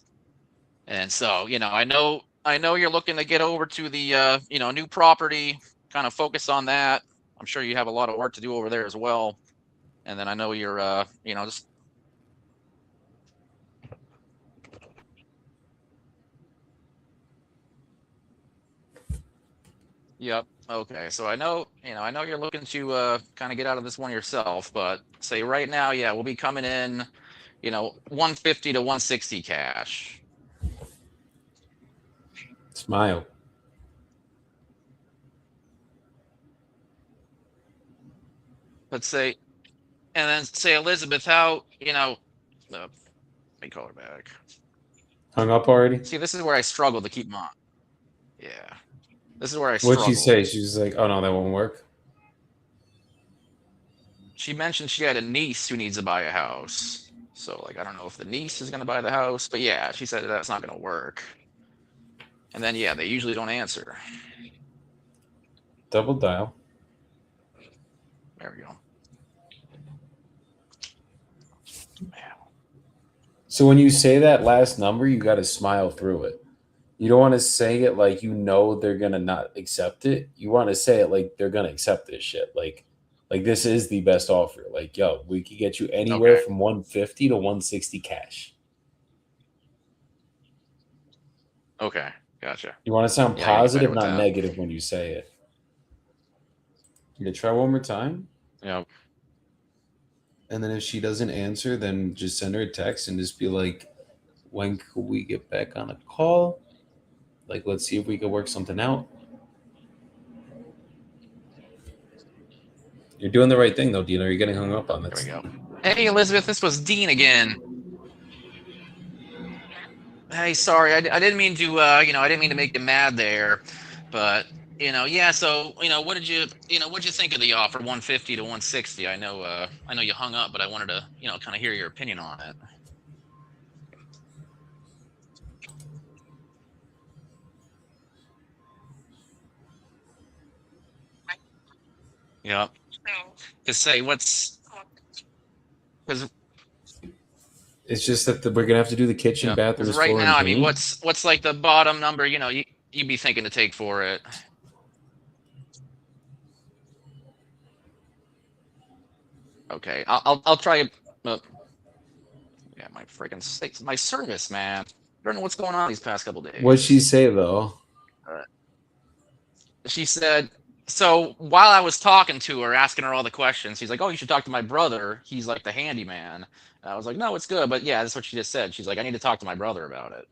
And so, I know you're looking to get over to the new property, kind of focus on that. I'm sure you have a lot of work to do over there as well. And then I know you're just Yep. Okay. So I know you're looking to kind of get out of this one yourself, but say right now, yeah, we'll be coming in, 150 to 160 cash. Smile. Let's say, and then say Elizabeth, how let me call her back. Hung up already? See, this is where I struggle to keep them on. Yeah. This is where I struggle. What'd she say? She's like, oh no, that won't work. She mentioned she had a niece who needs to buy a house. So like, I don't know if the niece is going to buy the house, but yeah, she said that's not going to work. And then, yeah, they usually don't answer. Double dial. There we go. So when you say that last number, you got to smile through it. You don't want to say it like they're gonna not accept it. You want to say it like they're gonna accept this shit. Like this is the best offer. Like, yo, we could get you anywhere from 150 to 160 cash. Okay, gotcha. You want to sound Yeah, I can get positive, better with not that. negative when you say it. You try one more time. Yep. And then if she doesn't answer, then just send her a text and just be like, when could we get back on a call? Like, let's see if we could work something out. You're doing the right thing, though, Dino. You're getting hung up on this. There we go. Hey, Elizabeth, this was Dean again. Hey, sorry, I didn't mean to, I didn't mean to make you mad there, but yeah. So, what did you think of the offer, 150 to 160? I know you hung up, but I wanted to, kind of hear your opinion on it. Yeah. To say because It's just that we're gonna have to do the kitchen, Yeah. bathrooms, Because right floor, now, and I mean, paint. what's like the bottom number? You know, you'd be thinking to take for it. Okay, I'll try. Yeah, my freaking sakes, my service, man. I don't know what's going on these past couple days. What'd she say though? She said, so while I was talking to her, asking her all the questions, she's like, "Oh, you should talk to my brother. He's like the handyman." And I was like, "No, it's good." But yeah, that's what she just said. She's like, "I need to talk to my brother about it."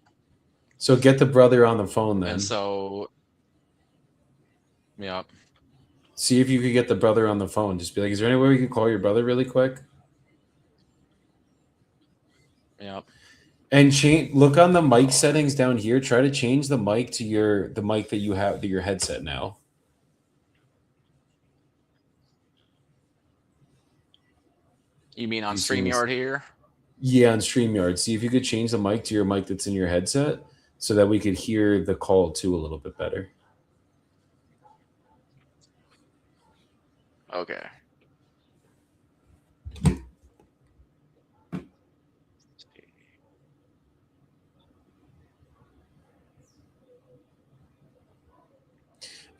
So get the brother on the phone then. And so, yeah. See if you could get the brother on the phone. Just be like, is there any way we could call your brother really quick? Yep. And look on the mic settings down here. Try to change the mic to the mic that you have to your headset now. You mean on You see this? StreamYard here? Yeah, on StreamYard. See if you could change the mic to your mic that's in your headset so that we could hear the call too a little bit better. Okay.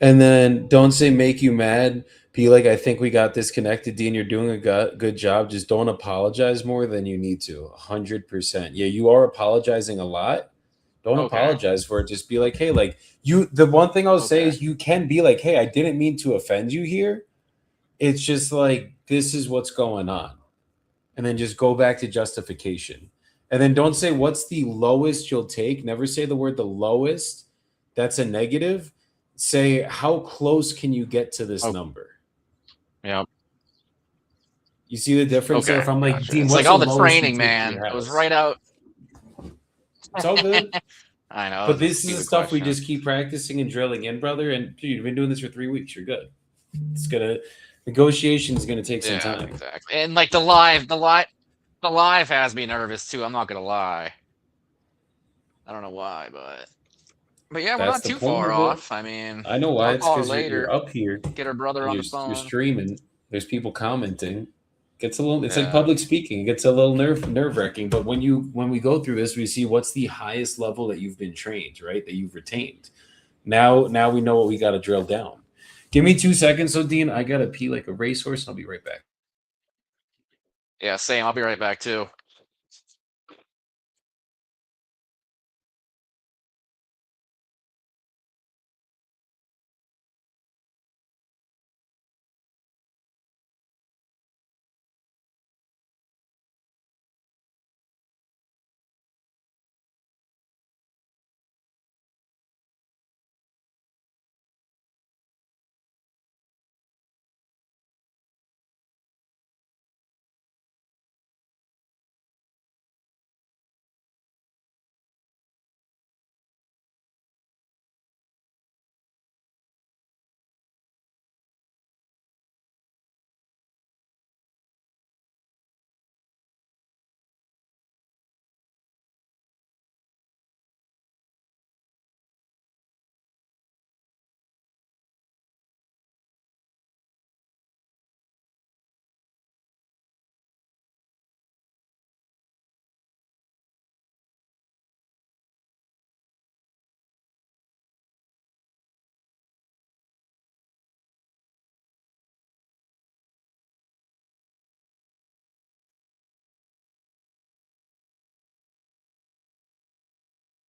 And then don't say make you mad. Be like, I think we got disconnected, Dean. You're doing a good job. Just don't apologize more than you need to. 100%. Yeah, you are apologizing a lot. Don't apologize for it. Just be like, hey, like the one thing I'll say is you can be like, hey, I didn't mean to offend you here. It's just like, this is what's going on. And then just go back to justification. And then don't say what's the lowest you'll take. Never say the word the lowest. That's a negative. Say how close can you get to this number? Yep. You see the difference there? If I'm like, gotcha. Dean, It's what's like all the the lowest you training, take to man. your It was house? right out. It's all good. I know. But this is the stupid stuff we question. just keep practicing and drilling in, brother. And dude, you've been doing this for 3 weeks. You're good. It's gonna negotiation is gonna take some time. Exactly. And like the live has me nervous too. I'm not gonna lie. I don't know why, but yeah, we're That's not the too point far of it. off. I mean, I know why. I'll It's call her because later. you're up here. Get her brother on the phone. You're streaming. There's people commenting. Gets a little. It's like Yeah. public speaking. It gets a little nerve wracking. But when we go through this, we see what's the highest level that you've been trained, right? That you've retained. Now we know what we got to drill down. Give me 2 seconds, so Dean. I gotta pee like a racehorse. And I'll be right back. Yeah, same. I'll be right back too.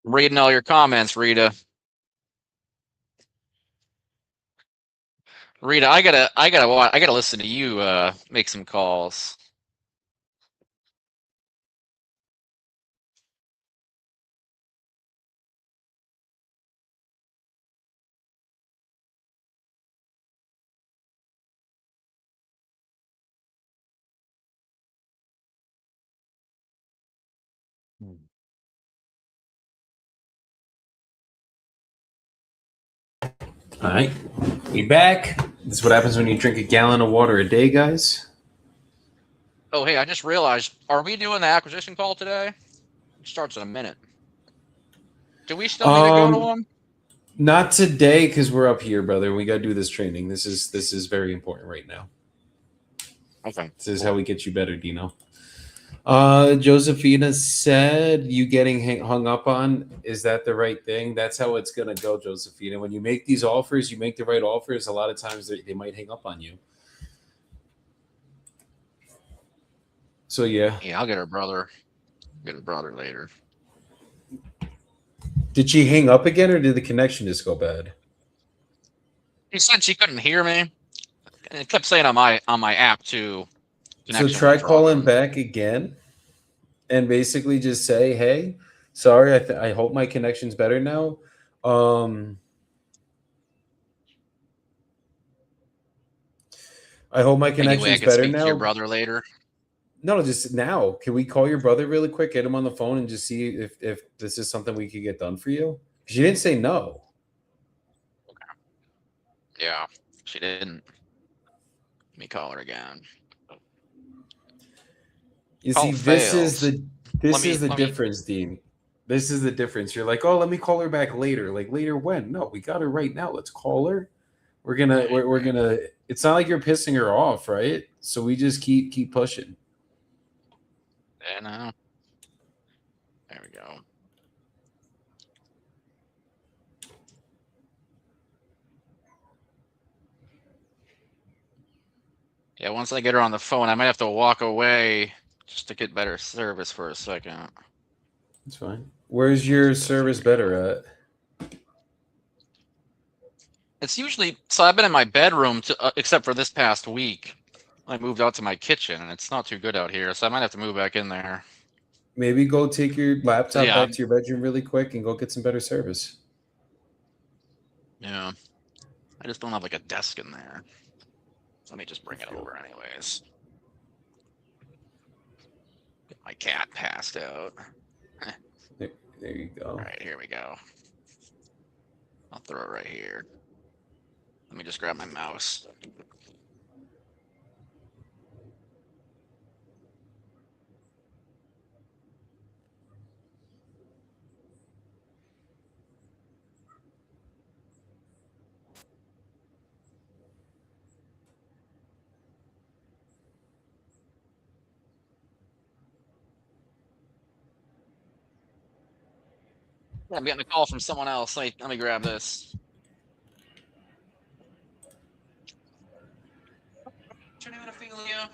I'm reading all your comments, Rita. Rita, I gotta listen to you make some calls. All right, we back. This is what happens when you drink a gallon of water a day, guys. Oh, hey, I just realized, are we doing the acquisition call today? It starts in a minute. Do we still need to go to one? Not today, because we're up here, brother. We got to do this training. This is very important right now. Okay. This is how we get you better, Dino. Josephina said you getting hung up on, is that the right thing? That's how it's gonna go, Josephina. When you make these offers, you make the right offers. A lot of times they might hang up on you. So yeah. Yeah, I'll get her brother. Get her brother later. Did she hang up again, or did the connection just go bad? She said she couldn't hear me, and it kept saying on my app too. So try calling back again, and basically just say, "Hey, sorry, I hope my connection's better now." I hope my connection's better now. To your brother later. No, just now. Can we call your brother really quick? Get him on the phone and just see if this is something we could get done for you. Because you didn't say no. Okay. Yeah, she didn't. Let me call her again. You see, this is the difference, Dean. This is the difference. You're like, oh, let me call her back later. Like later when? No, we got her right now. Let's call her. We're gonna. It's not like you're pissing her off, right? So we just keep pushing. I know. There we go. Yeah, once I get her on the phone, I might have to walk away just to get better service for a second. That's fine. Where's your service better at? It's usually so. I've been in my bedroom except for this past week. I moved out to my kitchen, and it's not too good out here, so I might have to move back in there. Maybe go take your laptop back to your bedroom really quick and go get some better service. Yeah, I just don't have like a desk in there. Let me just bring it over anyways. Get my cat passed out. There you go. All right, here we go. I'll throw it right here. Let me just grab my mouse. Yeah, I'm getting a call from someone else. Let me grab this. Afternoon, Ophelia.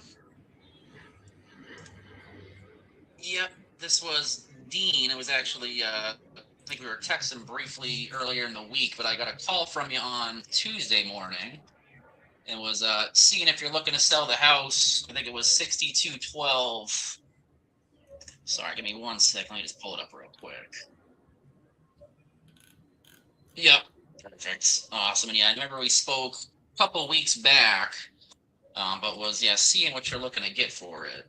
Yep, this was Dean. It was actually, I think we were texting briefly earlier in the week, but I got a call from you on Tuesday morning. And was seeing if you're looking to sell the house. I think it was 6212. Sorry, give me 1 second. Let me just pull it up real quick. Yep, perfect, awesome. And yeah, I remember we spoke a couple weeks back, but was seeing what you're looking to get for it.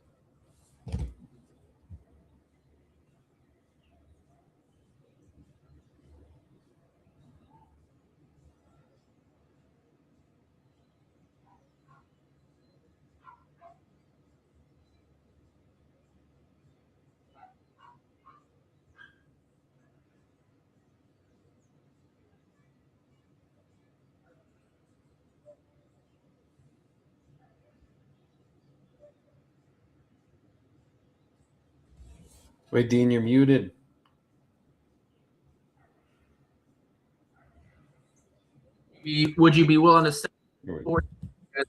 Wait, Dean, you're muted. Would you be willing to sell You're-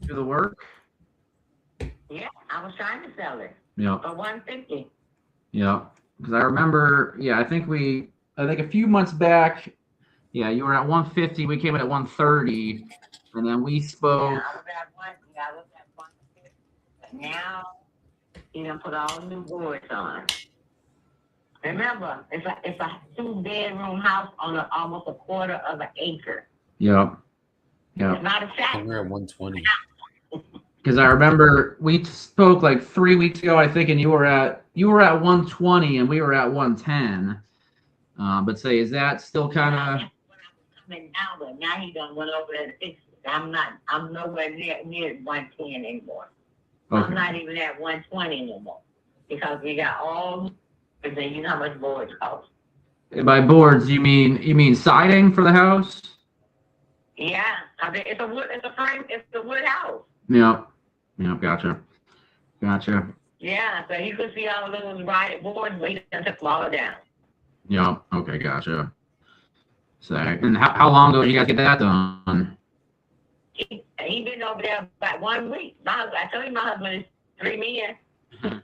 do the work? Yeah, I was trying to sell it Yeah. for $150. Yeah, because I remember, I think a few months back, you were at 150. We came in at 130, and then we spoke. Yeah, I was at 150. But now, you done put all new boards on. Remember, it's a 2-bedroom house on almost a quarter of an acre. Yep. It's not a shack. We're at 120. Because I remember we spoke like 3 weeks ago, I think, and you were at 120 and we were at 110. But say, is that still kind of? Coming down, but now he done went over there to fix it. I'm nowhere near 110 anymore. Okay. I'm not even at 120 no more because we got all. And then you know how much boards cost. By boards, you mean siding for the house? Yeah, I mean it's a wood house. Yep. Gotcha. Yeah, so you could see all of those riot boards waiting to fall down. Yeah. Okay. Gotcha. So, and how long ago did you guys get that done? He been over there about 1 week. I told him my husband is 3 men. You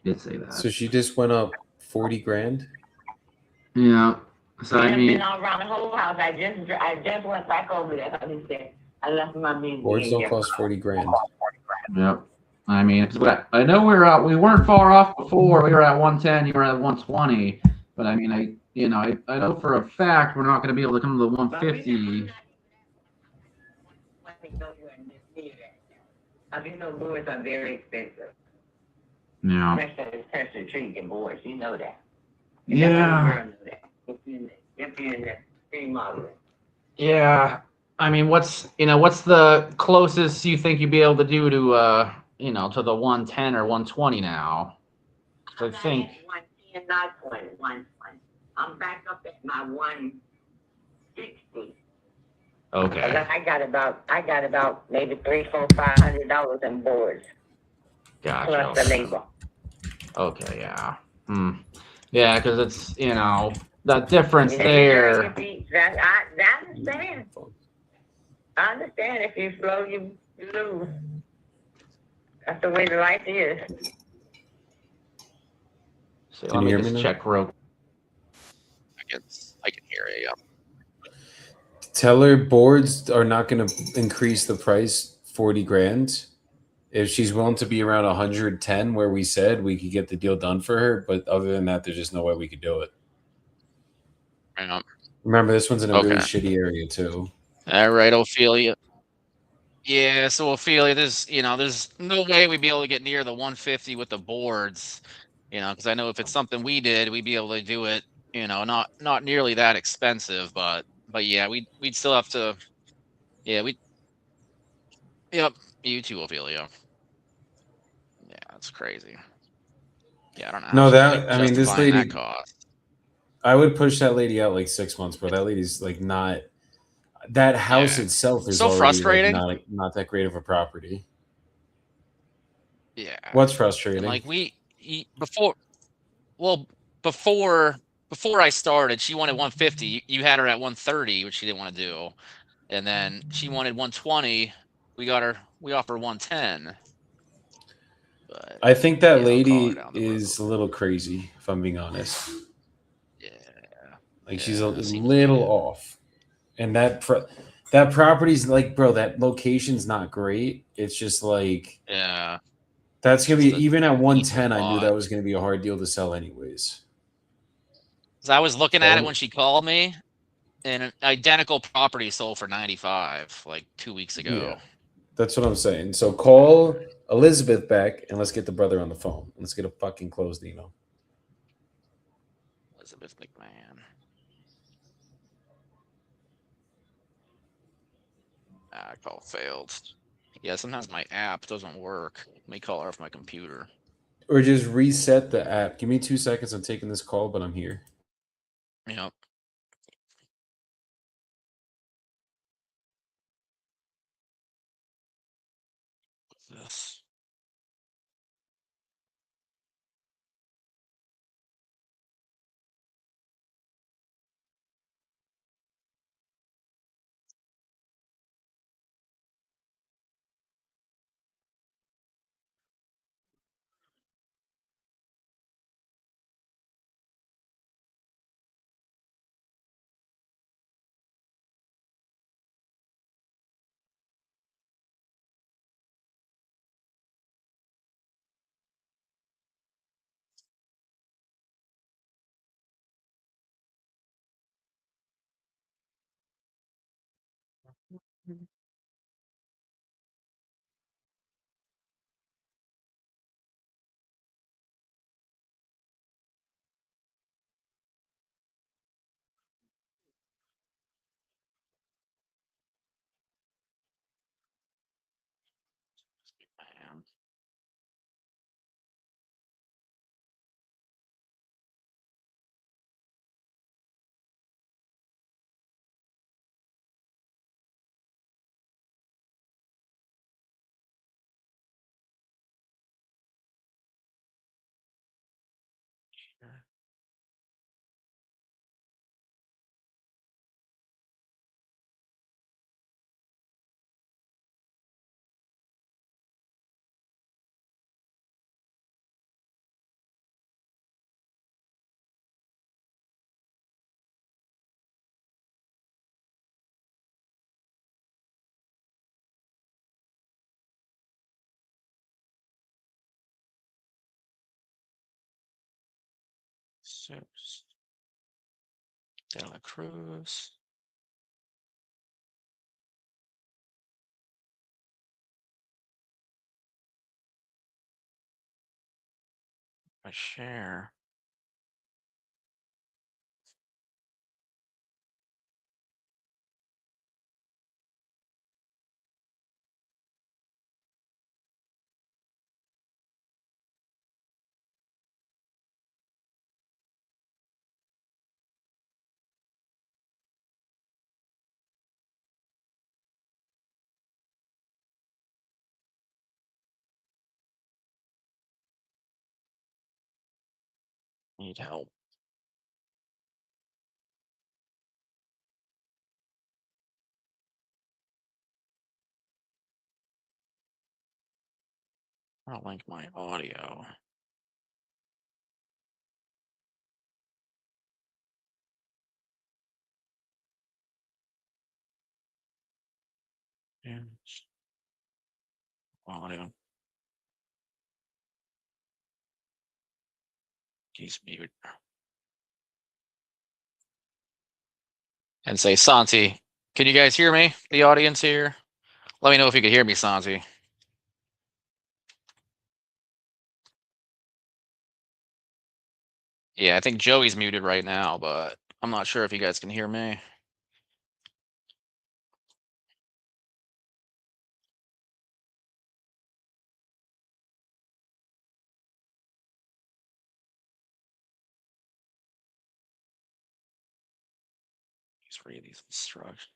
did say that. So she just went up 40 grand. Yeah. So I I've mean, been all around the whole house. I just went back over there. Like he said, I left my men. Boards don't cost 40 grand. yep. I mean, I know we weren't far off before. We were at 110. You were at 120. But I mean, I know for a fact we're not going to be able to come to the 150. I mean, those boards are very expensive. Yeah. Especially pressure treating boards. You know that. Yeah. If you're in the remodeling. Yeah. I mean, what's the closest you think you'd be able to do to to the 110 or 120 now? I think. 110, not 20, 120. I'm back up at my 160. Okay. I got about maybe $300-$500 in boards Gotcha. plus the labor. Okay. Yeah. Yeah, because it's that difference there. I understand. I understand if you slow, you lose. That's the way the life is. So Can let you me hear just me now? check real. I can hear it. Yeah. Tell her boards are not going to increase the price 40 grand. If she's willing to be around 110, where we said we could get the deal done for her, but other than that, there's just no way we could do it. Yeah. Remember, this one's in a really Okay. shitty area too. All right, Ophelia. Yeah, so Ophelia, there's no way we'd be able to get near the 150 with the boards, because I know if it's something we did, we'd be able to do it, not nearly that expensive, but yeah, we'd still have to, yeah, yep, you too, Ophelia. Yeah, that's crazy. Yeah, I don't know how No, she's like I mean, this justifying that lady, cost. I would push that lady out like 6 months, bro. That lady's like not. That house Yeah. itself is So already like frustrating. not that great of a property. Yeah. What's And frustrating? like before, well, before before I started, she wanted 150. You had her at 130, which she didn't want to do. And then she wanted 120. We offer 110. But I think that yeah, I'll call her lady down the road. is a little crazy, if I'm being honest. Yeah. Like she's a Yeah, seems to be little it. off, and that property's like, bro, that location's not great. It's just like Yeah. that's gonna Just be a even at decent 110. I knew lot. that was gonna be a hard deal to sell, anyways. 'Cause I was looking at it So when she called me, and an identical property sold for 95 like 2 weeks yeah, ago. that's what I'm saying. So call Elizabeth back and let's get the brother on the phone. Let's get a fucking closed email. Elizabeth McMahon. Call failed. Yeah, sometimes my app doesn't work. Let me call her off my computer. Or just reset the app. Give me 2 seconds. I'm taking this call, but I'm here. Yep. What's this? Jesus De La Cruz. My share. Need help. I'll link my audio. And audio. He's mute. And say, Santi, can you guys hear me? The audience here? Let me know if you can hear me, Santi. Yeah, I think Joey's muted right now, but I'm not sure if you guys can hear me. Just read these instructions.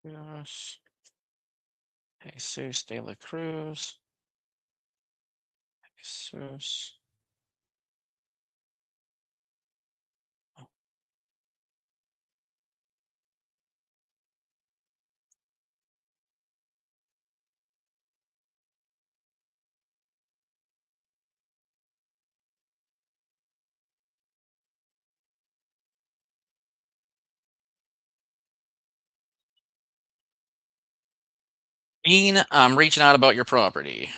Yes. Jesus De La Cruz. Jesus. Bean, I'm reaching out about your property.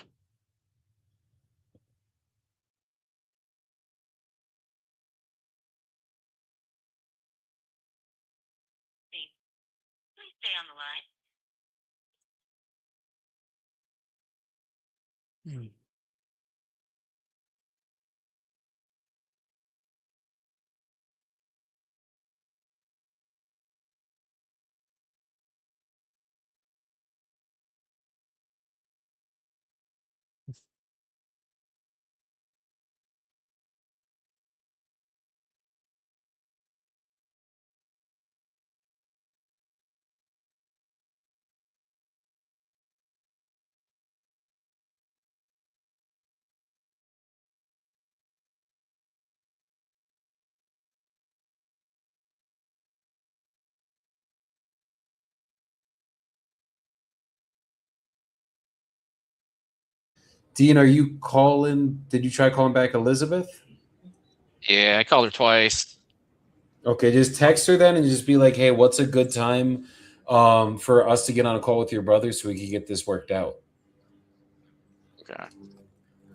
Please stay on the line. Hmm. Dean, are you calling? Did you try calling back Elizabeth? Yeah, I called her twice. Okay, just text her then and just be like, hey, what's a good time for us to get on a call with your brother so we can get this worked out? Okay.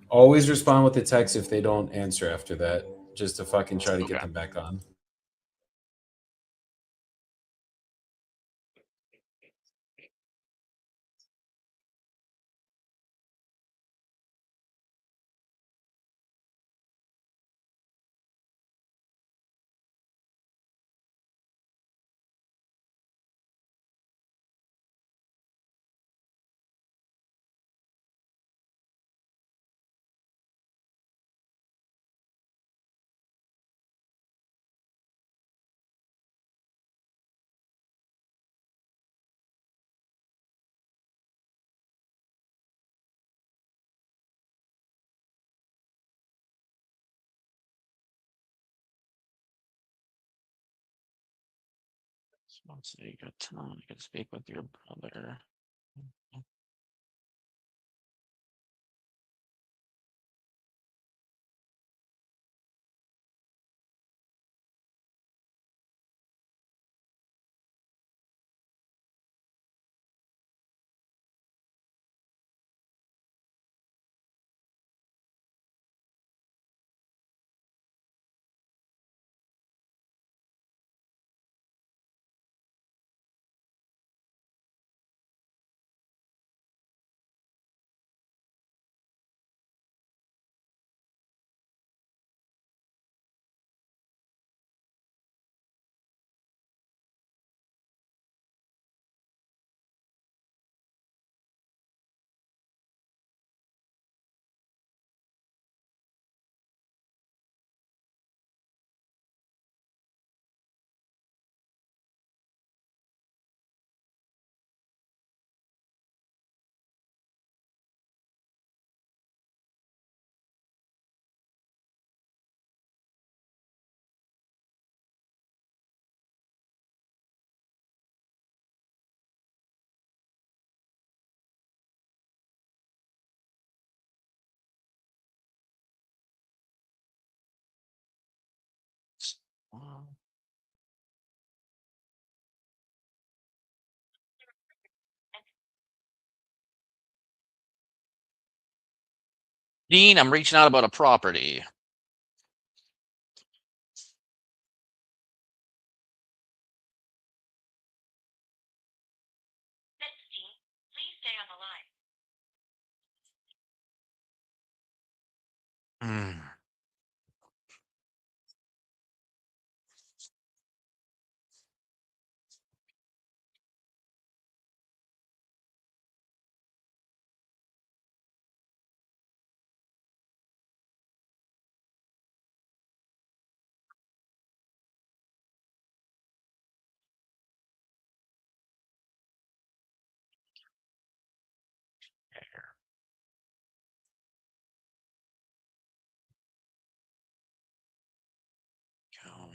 Always respond with a text if they don't answer after that, just to fucking try to get Okay. them back on. So you got time. You can speak with your brother. Wow. Dean, I'm reaching out about a property. Hmm. Go.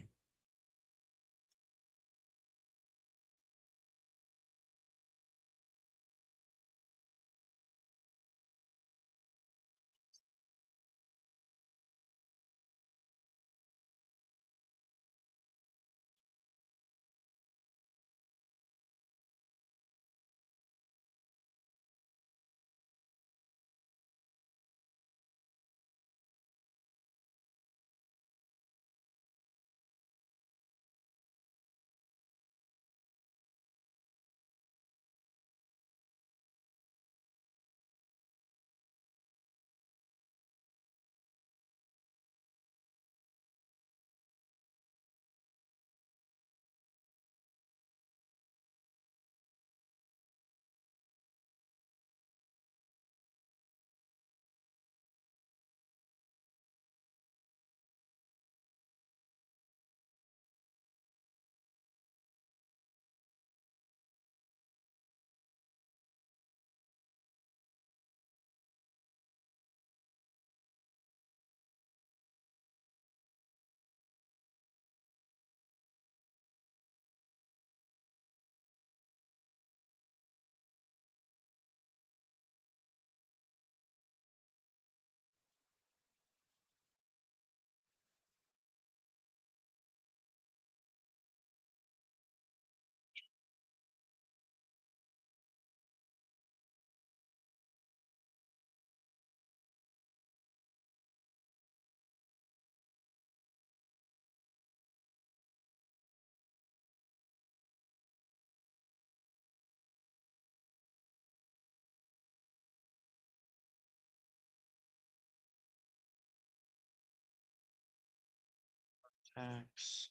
Tax.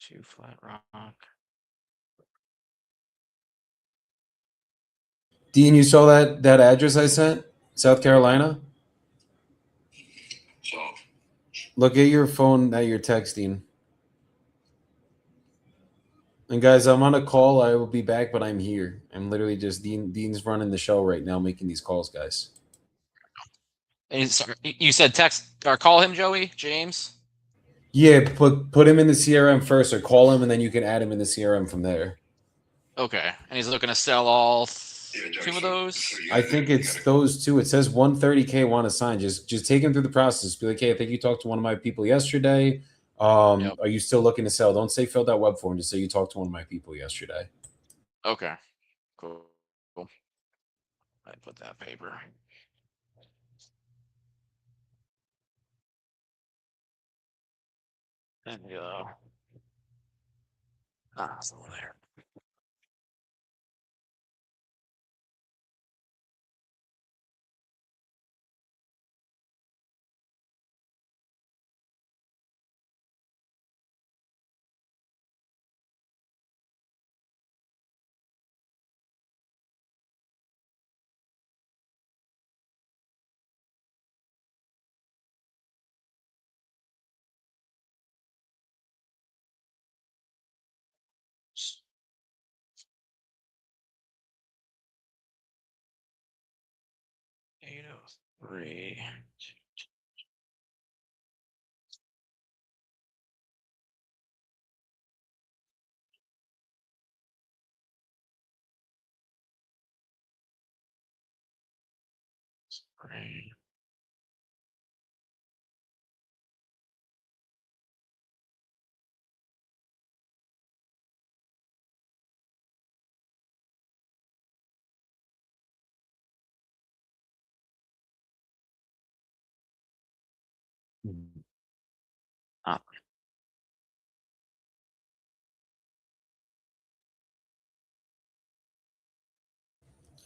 2 Flat Rock. Dean, you saw that address I sent? South Carolina? So, Look at your phone that you're texting. And guys, I'm on a call. I will be back, but I'm here. I'm literally just Dean's running the show right now, making these calls, guys. And you said text or call him, Joey James. Yeah, put him in the CRM first, or call him, and then you can add him in the CRM from there. Okay, and he's looking to sell all yeah, Joe, two of so- those. so you I gotta- think you it's gotta- those two. It says 130K want to sign. Just take him through the process. Be like, hey, I think you talked to one of my people yesterday. Yep. Are you still looking to sell? Don't say filled out web form. Just say you talked to one of my people yesterday. Okay, cool. I put that paper. There you go. Ah, it's over there. Eight oh three. Three. Ah,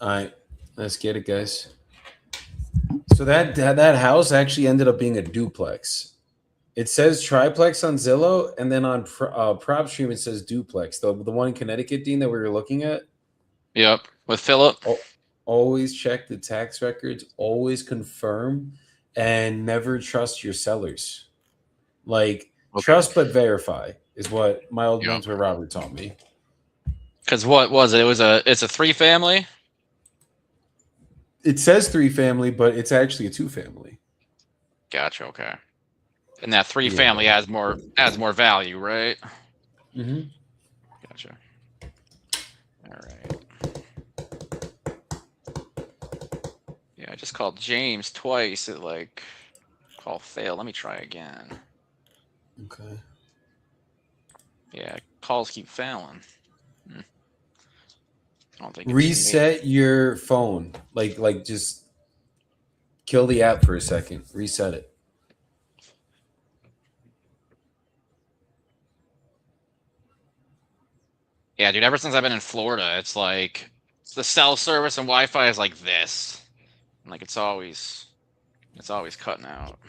All right, let's get it, guys. So that house actually ended up being a duplex. It says triplex on Zillow, and then on PropStream it says duplex. The one in Connecticut, Dean, that we were looking at. yep, with Philip. Always check the tax records. Always confirm, and never trust your sellers. Like Okay. trust but verify is what my old Yep. mentor Robert taught me. Because what was it? It's a 3-family. It says 3-family, but it's actually a 2-family. Gotcha. Okay. And that 3-family adds more value, right? Mm-hmm. Gotcha. All right. Yeah, I just called James twice. It call failed. Let me try again. Okay. Yeah, calls keep failing. I don't think it's me. Reset your phone. Like just kill the app for a second. Reset it. Yeah, dude. Ever since I've been in Florida, it's like the cell service and Wi-Fi is like this. Like it's always cutting out.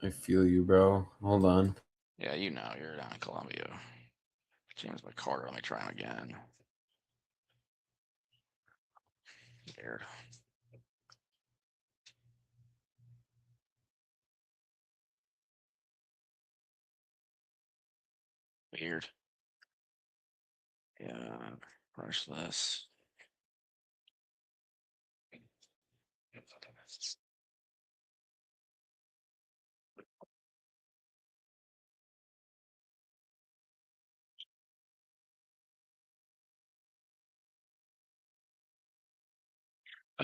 I feel you, bro. Hold on. Yeah, you know, you're down in Columbia. James McCarter. Let me try him again. Weird. Weird. Yeah, brush this.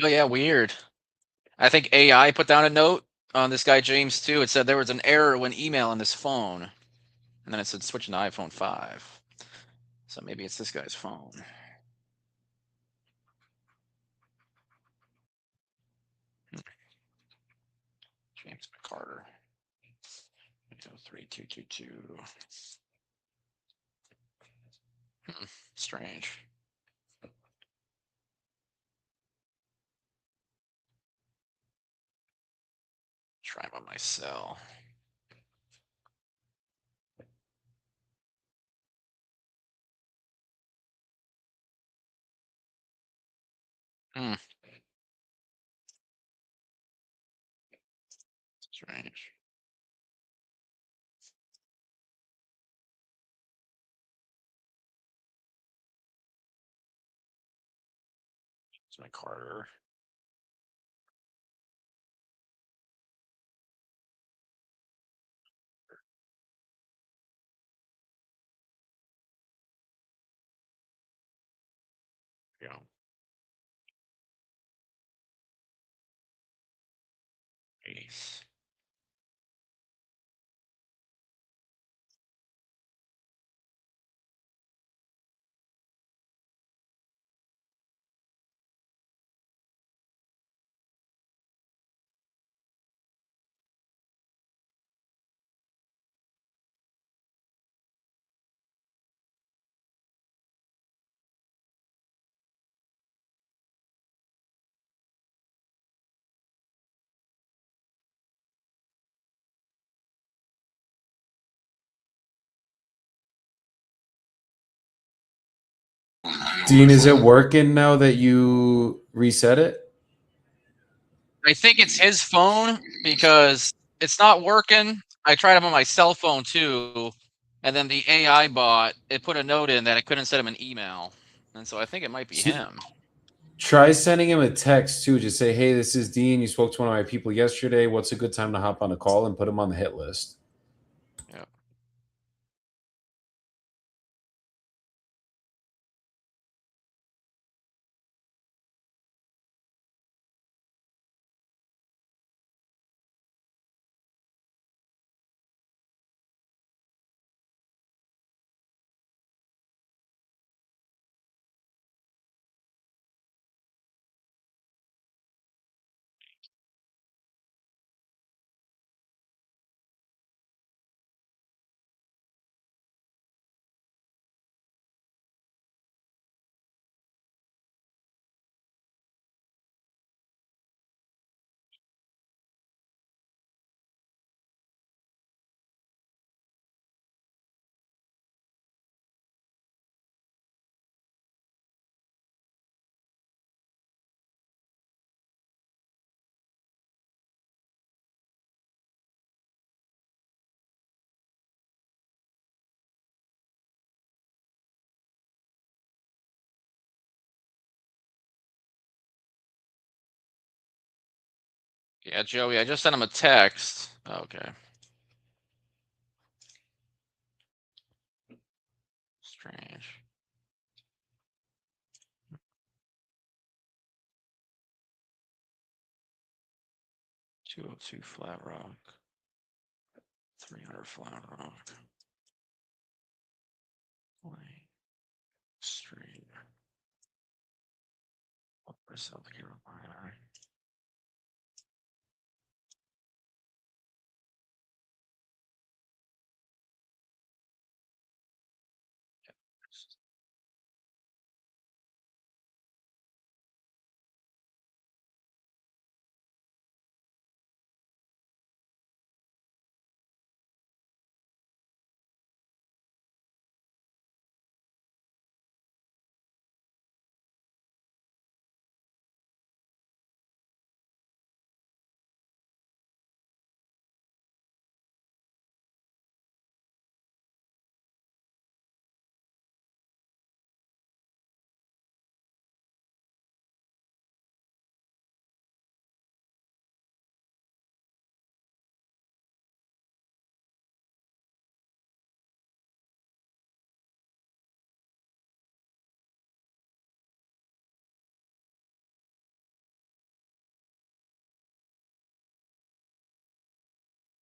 Oh yeah, weird. I think AI put down a note on this guy James too. It said there was an error when emailing this phone, and then it said switching to iPhone 5. So maybe it's this guy's phone. James McCarter. 3222. Strange. Try him on my cell. Strange. It's my Carter. Yeah. Ace. Dean, is it working now that you reset it? I think it's his phone because it's not working. I tried him on my cell phone too, and then the AI bot, it put a note in that I couldn't send him an email, and so I think it might be him. Try sending him a text too. Just say, "Hey, this is Dean. You spoke to one of my people yesterday. What's a good time to hop on a call?" And put him on the hit list. Yeah. Yeah, Joey, I just sent him a text. Okay. Strange. $202 Flat Rock. 300 Flat Rock. Street. Upper South Carolina.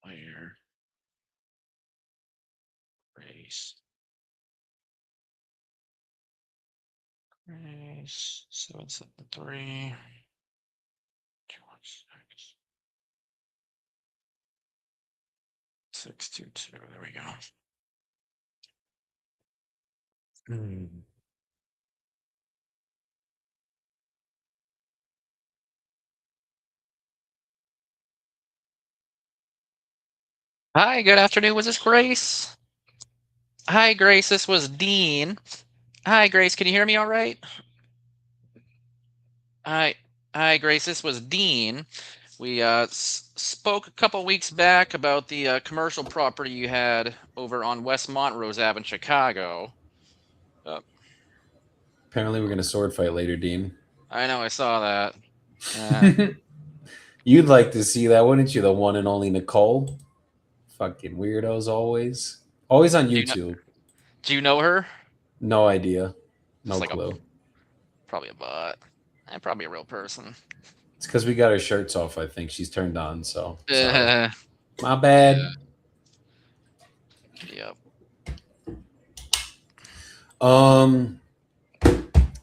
Player. Race. Race. 773. 216. 622. There we go. Hi, good afternoon. Was this Grace? Hi, Grace. This was Dean. Hi, Grace. Can you hear me all right? Hi, Grace. This was Dean. We spoke a couple weeks back about the commercial property you had over on West Montrose Ave in Chicago. Apparently, we're gonna sword fight later, Dean. I know, I saw that. You'd like to see that, wouldn't you? The one and only Nicole. Fucking weirdos, always. Always on Do you know- YouTube. Do you know her? No idea. No It's like clue. Probably a bot. And probably a real person. It's because we got our shirts off. I think she's turned on. So sorry. Uh, My bad. yep.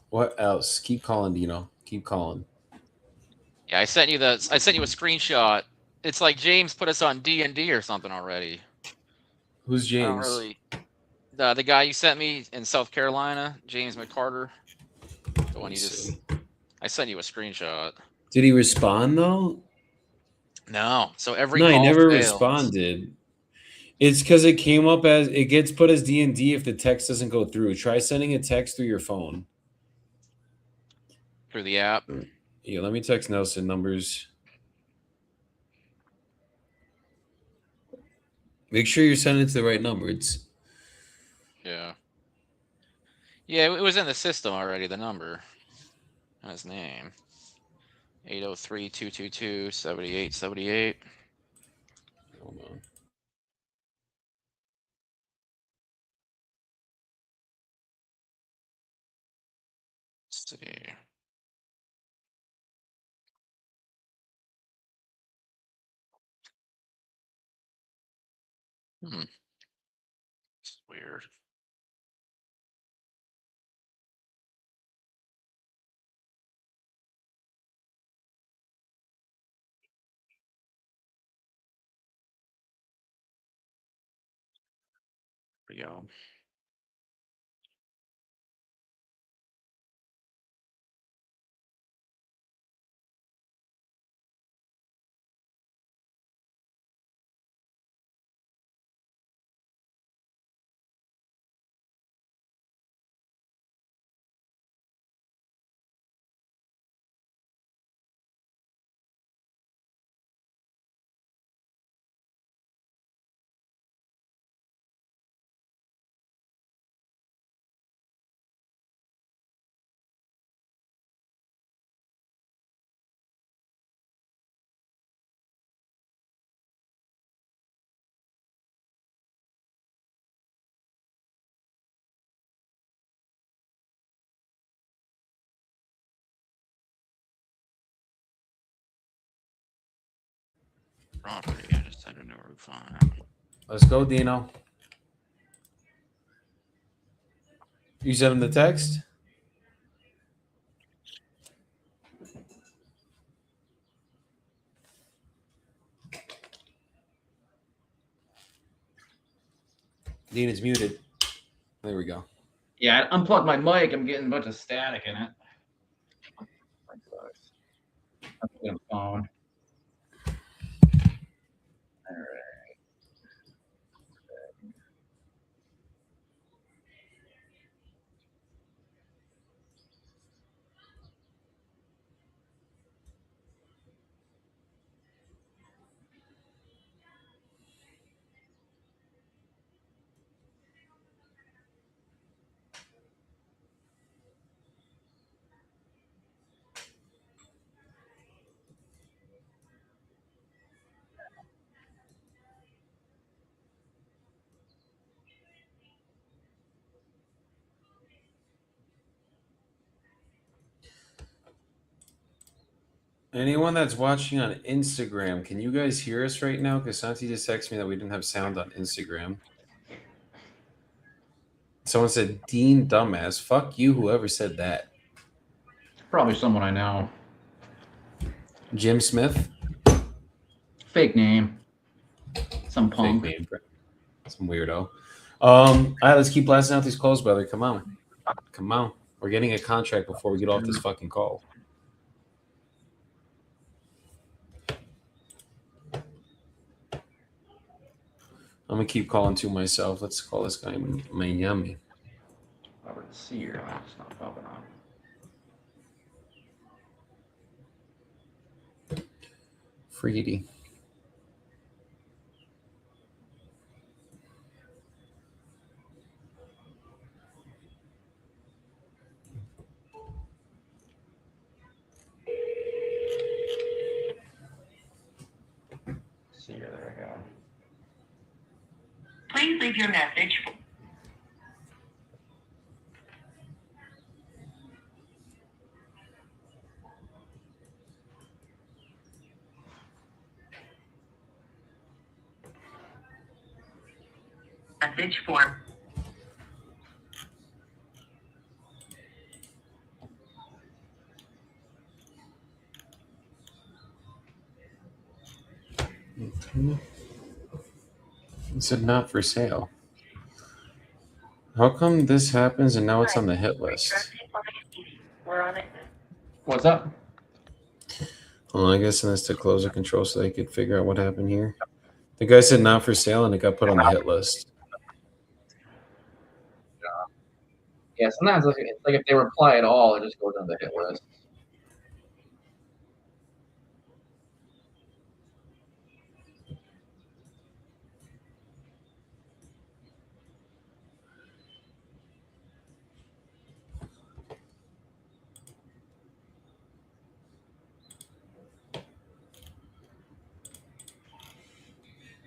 What else? Keep calling, Dino. Keep calling. Yeah, I sent you a screenshot. It's like James put us on D&D or something already. Who's I don't James? really. The guy you sent me in South Carolina, James McCarter. The one you just. I sent you a screenshot. Did he respond though? No. So every No, he call never fails. responded. It's because it came up as it gets put as D&D if the text doesn't go through. Try sending a text through your phone. Through the app. Yeah, let me text Nelson numbers. Make sure you're sending it to the right number. It's Yeah. Yeah, it was in the system already, the number. And his name. 803-222-7878. hold on. Let's see. It's weird. There we go. Property. I just had a new roof on it. Let's go, Dino. You sent him the text? Dean is muted. There we go. Yeah, I unplugged my mic. I'm getting a bunch of static in it. I'm on the phone. All right. Anyone that's watching on Instagram, can you guys hear us right now? Because Santi just texted me that we didn't have sound on Instagram. Someone said, Dean dumbass. Fuck you, whoever said that. Probably someone I know. Jim Smith? Fake name. Some punk. Fake name. Some weirdo. All right, let's keep blasting out these calls, brother. Come on. Come on. We're getting a contract before we get off this fucking call. I'm gonna keep calling to myself. Let's call this guy Miami. Robert Sear. It's not popping on. Freedy. See here, there we go. Please leave your message. Message for It said not for sale. How come this happens and now it's on the hit list? We're on it. What's up? Well, I guess that's to close the control so they could figure out what happened here. The guy said not for sale and it got put on the hit list. Yeah, sometimes it's like if they reply at all, it just goes on the hit list.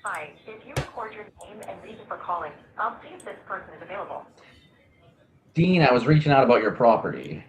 Hi, if you record your name and reason for calling, I'll see if this person is available. Dean, I was reaching out about your property.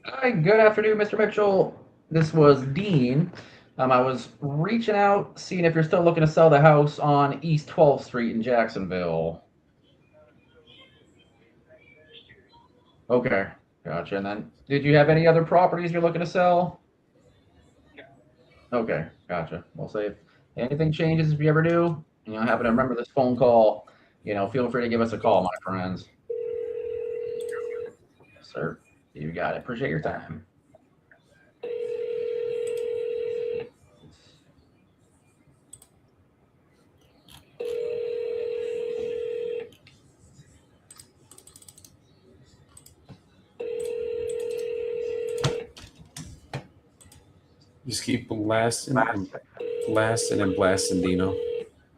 Hi, good afternoon, Mr. Mitchell. This was Dean. I was reaching out, seeing if you're still looking to sell the house on East 12th Street in Jacksonville. Okay, gotcha. And then, did you have any other properties you're looking to sell? Okay, gotcha. We'll say if anything changes, if you ever do, happen to remember this phone call, feel free to give us a call, my friends. Yes, sir. You got it. Appreciate your time. Just keep blasting and blasting and blasting, Dino.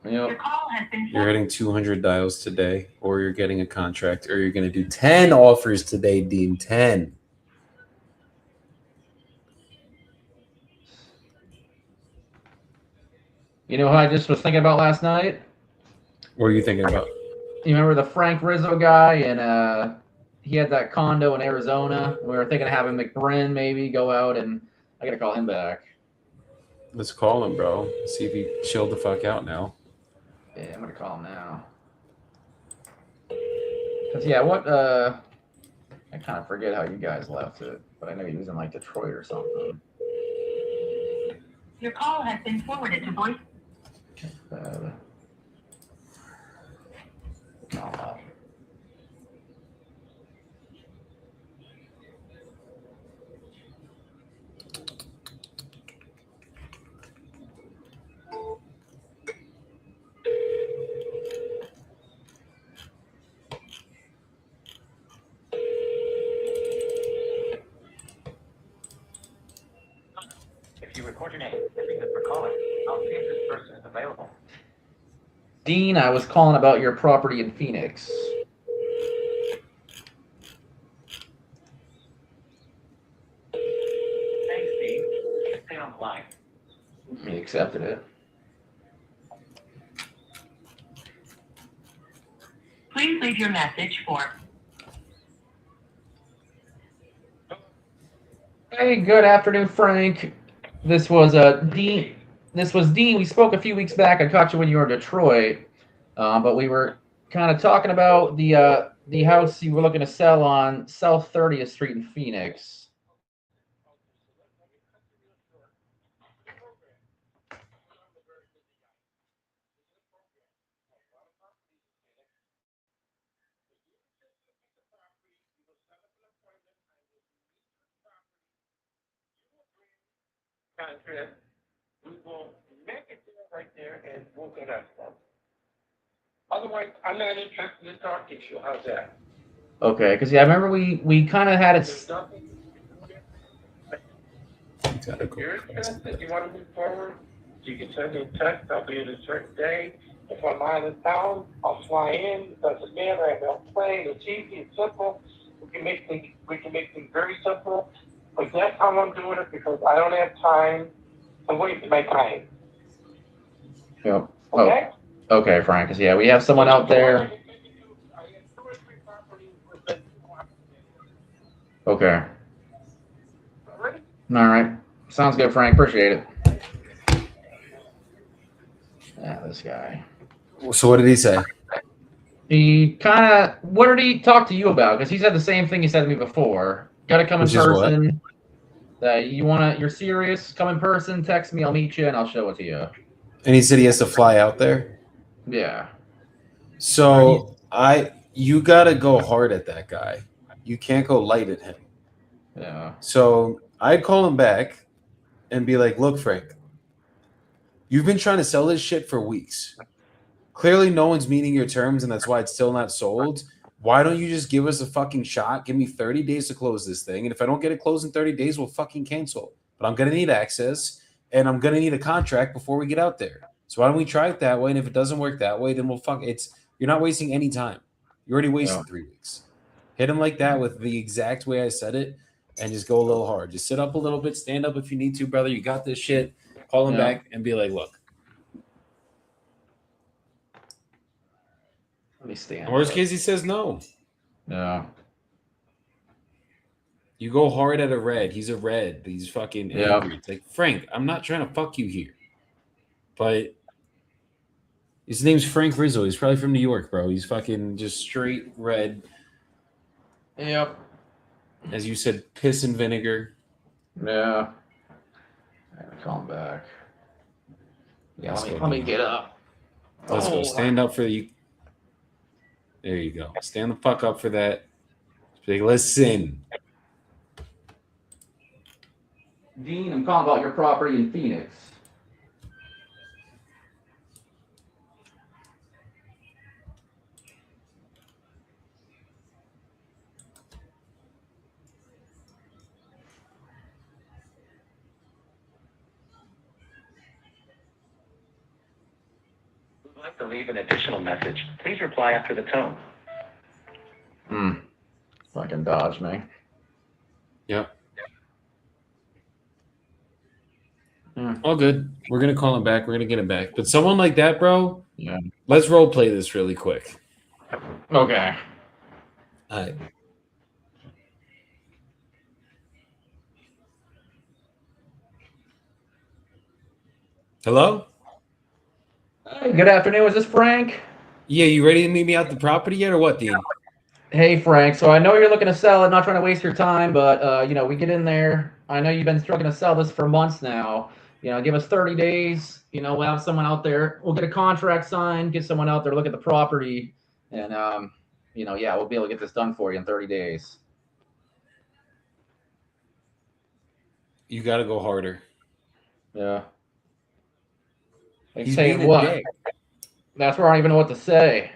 Yep. call has been You're hitting 200 dials today, or you're getting a contract, or you're going to do 10 offers today, Dean. 10. You know who I just was thinking about last night? What are you thinking about? You remember the Frank Rizzo guy, and he had that condo in Arizona. We were thinking of having McBrin maybe go out, and I gotta call him back. Let's call him, bro. See if he chilled the fuck out now. Yeah, I'm gonna call him now. Cause yeah, I kind of forget how you guys left it, but I know he was in like Detroit or something. Your call has been forwarded to voice. Oh, If you record your name and reason for calling, I'll see if this person is available. Dean, I was calling about your property in Phoenix. Thanks, Steve. Stay on the line. He accepted it. Please leave your message for. Hey, good afternoon, Frank. This was Dean. This was Dean. We spoke a few weeks back. I caught you when you were in Detroit, but we were kind of talking about the house you were looking to sell on South 30th Street in Phoenix. address, we will make it there right there and we'll get that stuff. Otherwise, I'm not interested in talking to you. How's that? Okay, because yeah, I remember we kind of had it. There's nothing you can do there. Gotta If go. you're interested, you want to move forward, you can send me a text. I'll be at a certain day. If I'm out of town, I'll fly in. It doesn't matter. I have no plane. It's easy. It's simple. We can make things very simple. But that's how I'm doing it because I don't have time to waste my time. Yep. Okay? Oh, okay, Frank. 'Cause yeah, we have someone out there. I have 2 or 3 properties within 200 days. Okay. All right? All right. Sounds good, Frank. Appreciate it. Yeah, this guy. So what did he say? He kind of. What did he talk to you about? Because he said the same thing he said to me before. Got to come in Which is what? person. That you're serious. Come in person. Text me. I'll meet you and I'll show it to you. And he said he has to fly out there. Yeah. So you gotta go hard at that guy. You can't go light at him. Yeah. So I'd call him back and be like, look, Frank, you've been trying to sell this shit for weeks. Clearly no one's meeting your terms, and that's why it's still not sold. Why don't you just give us a fucking shot? Give me 30 days to close this thing. And if I don't get it closed in 30 days, we'll fucking cancel. But I'm gonna need access and I'm gonna need a contract before we get out there. So why don't we try it that way? And if it doesn't work that way, then we'll you're not wasting any time. You already wasted 3 weeks. Hit him like that with the exact way I said it, and just go a little hard. Just sit up a little bit, stand up if you need to, brother. You got this shit. Call him back and be like, look. Let me stand. Worst case, he says no. Yeah. You go hard at a red. He's a red. He's fucking angry. It's like, Frank, I'm not trying to fuck you here. But his name's Frank Rizzo. He's probably from New York, bro. He's fucking just straight red. Yep. As you said, piss and vinegar. Yeah. I gotta call him back. Yeah, let me get up. Let's go. Stand up for you. There you go. Stand the fuck up for that. Like, listen. Dean, I'm calling about your property in Phoenix. If you'd like to leave an additional message, please reply after the tone. Fucking dodge me. Yep. All good. We're gonna call him back. We're gonna get him back. But someone like that, bro. Yeah. Let's role play this really quick. Okay. All right. Hello? Hey, good afternoon. Is this Frank? Yeah, you ready to meet me out the property yet or what, Dean? Hey, Frank. So I know you're looking to sell it, not trying to waste your time, but, we get in there. I know you've been struggling to sell this for months now. Give us 30 days. We'll have someone out there. We'll get a contract signed, get someone out there, look at the property. And, we'll be able to get this done for you in 30 days. You got to go harder. Yeah. Like He's saying being a what? dick. That's where I don't even know what to say.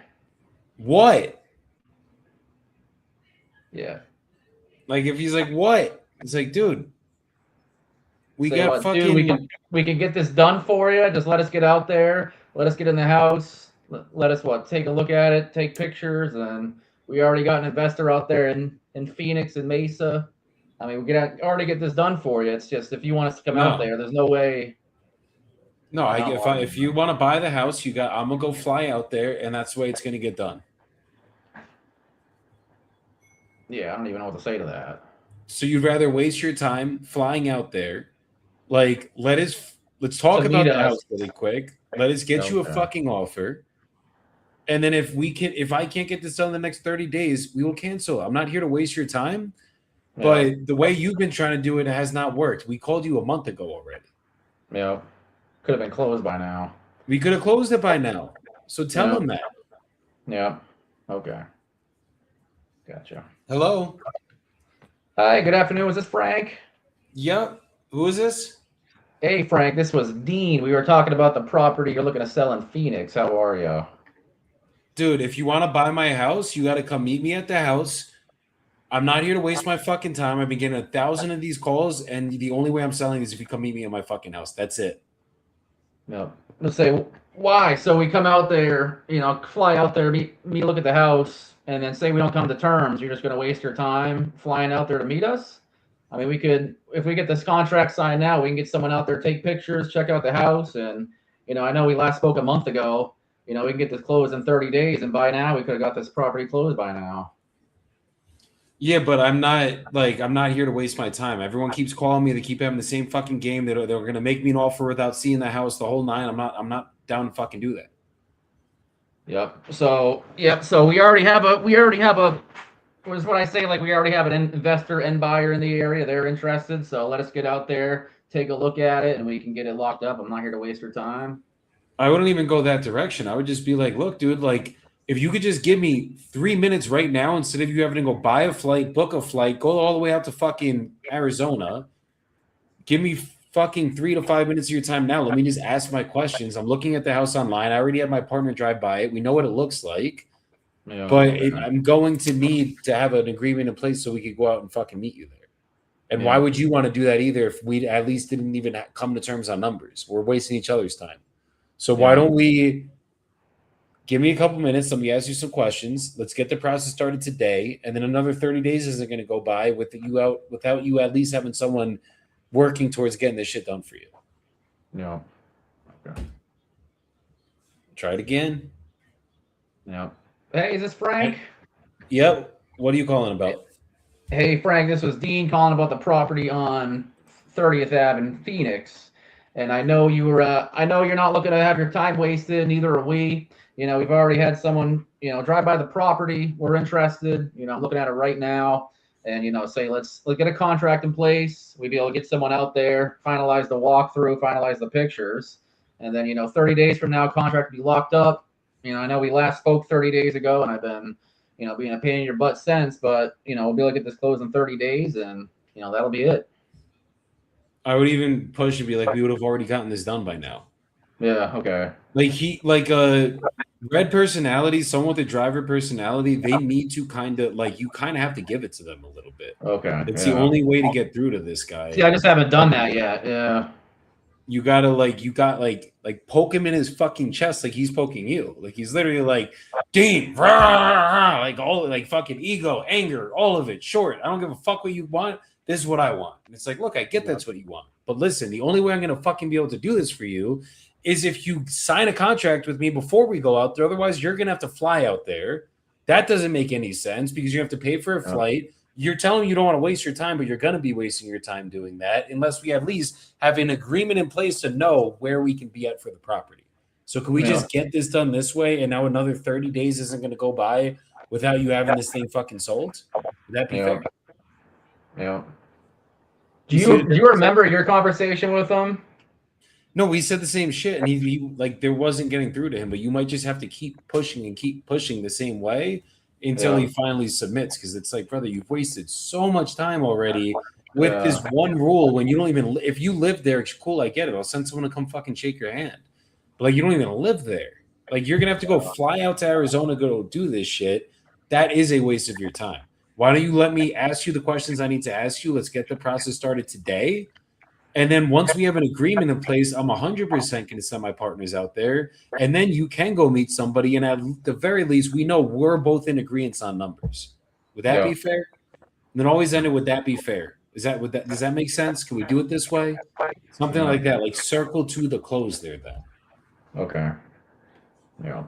What? Yeah. Like, if he's like, what? It's like, dude, we Say got what, fucking. dude, we can get this done for you. Just let us get out there. Let us get in the house. Let us take a look at it, take pictures, and we already got an investor out there in Phoenix and Mesa. I mean, we can already get this done for you. It's just if you want us to come out there, there's no way. No, if you want to buy the house, I'm gonna go fly out there, and that's the way it's gonna get done. Yeah, I don't even know what to say to that. So you'd rather waste your time flying out there? Like, let's talk To about meet the us. house really quick. Let us get you a Okay. fucking offer, and then if I can't get this done in the next 30 days, we will cancel. I'm not here to waste your time, but the way you've been trying to do it has not worked. We called you a month ago already. Yeah, could have been closed by now. We could have closed it by now. So tell Yeah. them that. Yeah. Okay. Gotcha. Hello. Hi. Good afternoon. Is this Frank? Yep. Who is this? Hey Frank, this was Dean. We were talking about the property you're looking to sell in Phoenix. How are you? Dude, if you want to buy my house, you got to come meet me at the house. I'm not here to waste my fucking time. I've been getting 1,000 of these calls, and the only way I'm selling is if you come meet me at my fucking house. That's it. No. Let's say why. So we come out there, fly out there, meet look at the house, and then say we don't come to terms. You're just going to waste your time flying out there to meet us. I mean, we could, if we get this contract signed now, we can get someone out there, take pictures, check out the house, and I know we last spoke a month ago. We can get this closed in 30 days, and by now we could have got this property closed by now. Yeah, but I'm not here to waste my time. Everyone keeps calling me. They keep having the same fucking game. They're going to make me an offer without seeing the house, the whole nine. I'm not down to fucking do that. Yep. So we already have a was what I say, like we already have an investor and buyer in the area. They're interested. So let us get out there, take a look at it, and we can get it locked up. I'm not here to waste your time. I wouldn't even go that direction. I would just be like, look, dude, like if you could just give me 3 minutes right now instead of you having to go buy a flight, book a flight, go all the way out to fucking Arizona, give me fucking 3 to 5 minutes of your time now. Let me just ask my questions. I'm looking at the house online. I already have my partner drive by it. We know what it looks like. Yeah, But I'm going to need to have an agreement in place so we could go out and fucking meet you there. And why would you want to do that either if we at least didn't even come to terms on numbers? We're wasting each other's time. So why don't we give me a couple minutes? Let me ask you some questions. Let's get the process started today. And then another 30 days isn't going to go by without you at least having someone working towards getting this shit done for you. Yeah. Okay. Try it again. Yeah. Hey, is this Frank? Yep. What are you calling about? Hey, Frank, this was Dean calling about the property on 30th Ave in Phoenix. And I know you're not looking to have your time wasted, neither are we. We've already had someone, drive by the property. We're interested. I'm looking at it right now and, say, let's get a contract in place. We'd be able to get someone out there, finalize the walkthrough, finalize the pictures. And then, 30 days from now, contract will be locked up. I know we last spoke 30 days ago, and I've been, being a pain in your butt since, but, we'll be able to get this closed in 30 days, and, that'll be it. I would even push and be like, we would have already gotten this done by now. Yeah, okay. Red personality, someone with a driver personality, they need to you kind of have to give it to them a little bit. Okay. It's the only way to get through to this guy. See, I just haven't done that yet. Yeah. You gotta poke him in his fucking chest like he's poking you. Like he's literally like, Dean, rah, rah, like all like fucking ego, anger, all of it. Short. I don't give a fuck what you want. This is what I want. And it's like, look, I get that's what you want. But listen, the only way I'm gonna fucking be able to do this for you is if you sign a contract with me before we go out there. Otherwise, you're gonna have to fly out there. That doesn't make any sense because you have to pay for a flight. You're telling me you don't want to waste your time, but you're going to be wasting your time doing that unless we at least have an agreement in place to know where we can be at for the property. So can we just get this done this way? And now another 30 days isn't going to go by without you having this thing fucking sold? Would that be fair? Yeah. Do you remember your conversation with him? No, we said the same shit, and he there wasn't getting through to him. But you might just have to keep pushing the same way until he finally submits, because it's like, brother, you've wasted so much time already with this one rule when you don't even, if you live there, it's cool, I get it. I'll send someone to come fucking shake your hand. But you don't even live there. You're going to have to go fly out to Arizona, go do this shit. That is a waste of your time. Why don't you let me ask you the questions I need to ask you? Let's get the process started today. And then once we have an agreement in place, I'm 100% going to send my partners out there. And then you can go meet somebody. And at the very least, we know we're both in agreement on numbers. Would that be fair? And then always end it, would that be fair? Does that make sense? Can we do it this way? Something like that, like circle to the close there then. Okay. Yeah.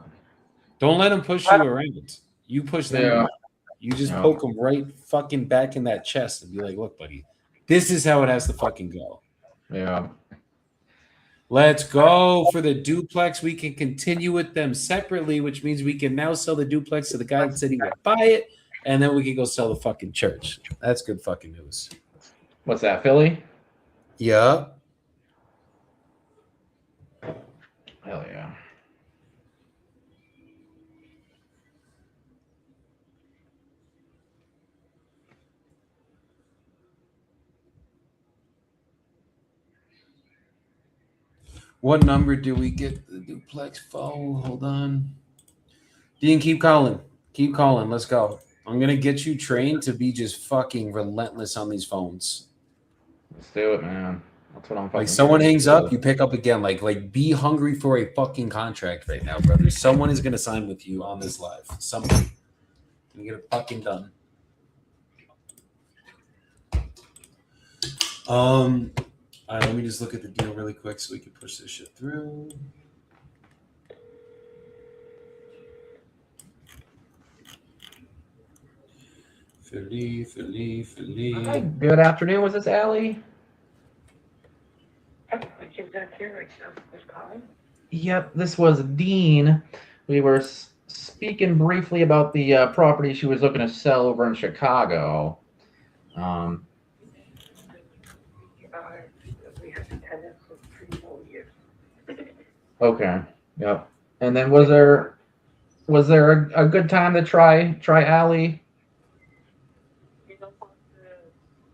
Don't let them push you around. You push them around. You just poke them right fucking back in that chest and be like, look, buddy, this is how it has to fucking go. Yeah. Let's go for the duplex. We can continue with them separately, which means we can now sell the duplex to the guy that said he would buy it, and then we can go sell the fucking church. That's good fucking news. What's that, Philly? Yeah. Hell yeah. What number do we get the duplex for? Hold on. Dean, keep calling. Keep calling. Let's go. I'm gonna get you trained to be just fucking relentless on these phones. Let's do it, man. That's what I'm fucking. Like someone hangs up, you pick up again. Like be hungry for a fucking contract right now, brother. Someone is gonna sign with you on this live. Somebody. And get it fucking done. All right, let me just look at the deal really quick so we can push this shit through. Philly. Hi, good afternoon. Was this Allie? She's not here right now. Who's calling? Yep, this was Dean. We were speaking briefly about the property she was looking to sell over in Chicago. We have tenants for 3 more years. Okay. Yep. And then was there a good time to try Allie? You know what?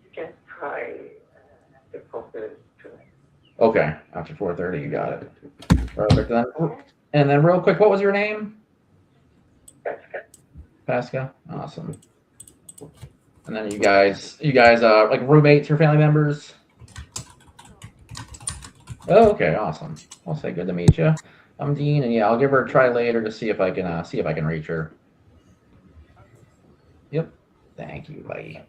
You can try the focus tonight. Okay, after 4:30, you got it. Perfect. And then real quick, what was your name? Pascal. Awesome. And then you guys like roommates or family members? Oh, okay, awesome. I'll say good to meet you. I'm Dean, and yeah, I'll give her a try later to see if I can reach her. Yep. Thank you, buddy.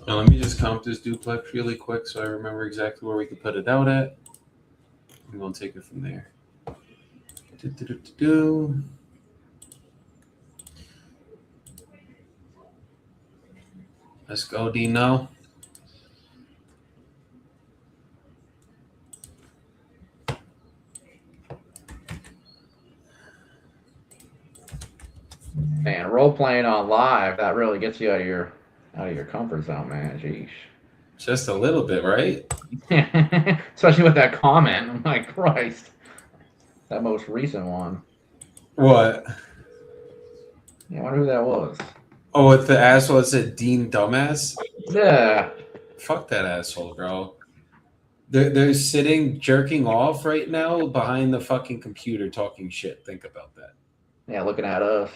Now let me just count this duplex really quick so I remember exactly where we can put it out at. And we'll take it from there. Let's go, Dino. Man, role playing on live, that really gets you out of your comfort zone, man. Jeez. Just a little bit, right? Especially with that comment. I'm like, Christ. That most recent one. What? Yeah, I wonder who that was. Oh, with the asshole that said Dean Dumbass? Yeah. Fuck that asshole, bro. They're sitting jerking off right now behind the fucking computer talking shit. Think about that. Yeah, looking at us.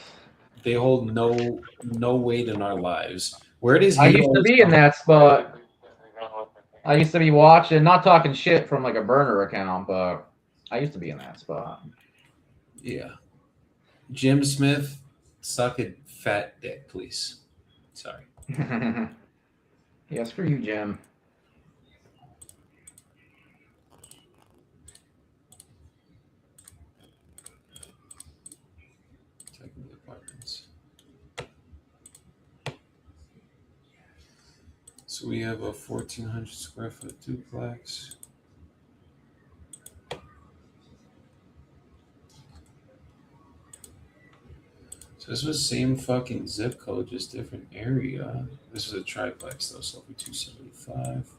They hold no weight in our lives. Where does I used to be in that spot. I used to be watching, not talking shit from like a burner account, but I used to be in that spot. Yeah. Jim Smith, suck a fat dick, please. Sorry. Yeah, screw you, Jim. Taking the apartments. So we have a 1,400 square foot duplex. So this was same fucking zip code, just different area. This is a triplex though, so it'll be 275.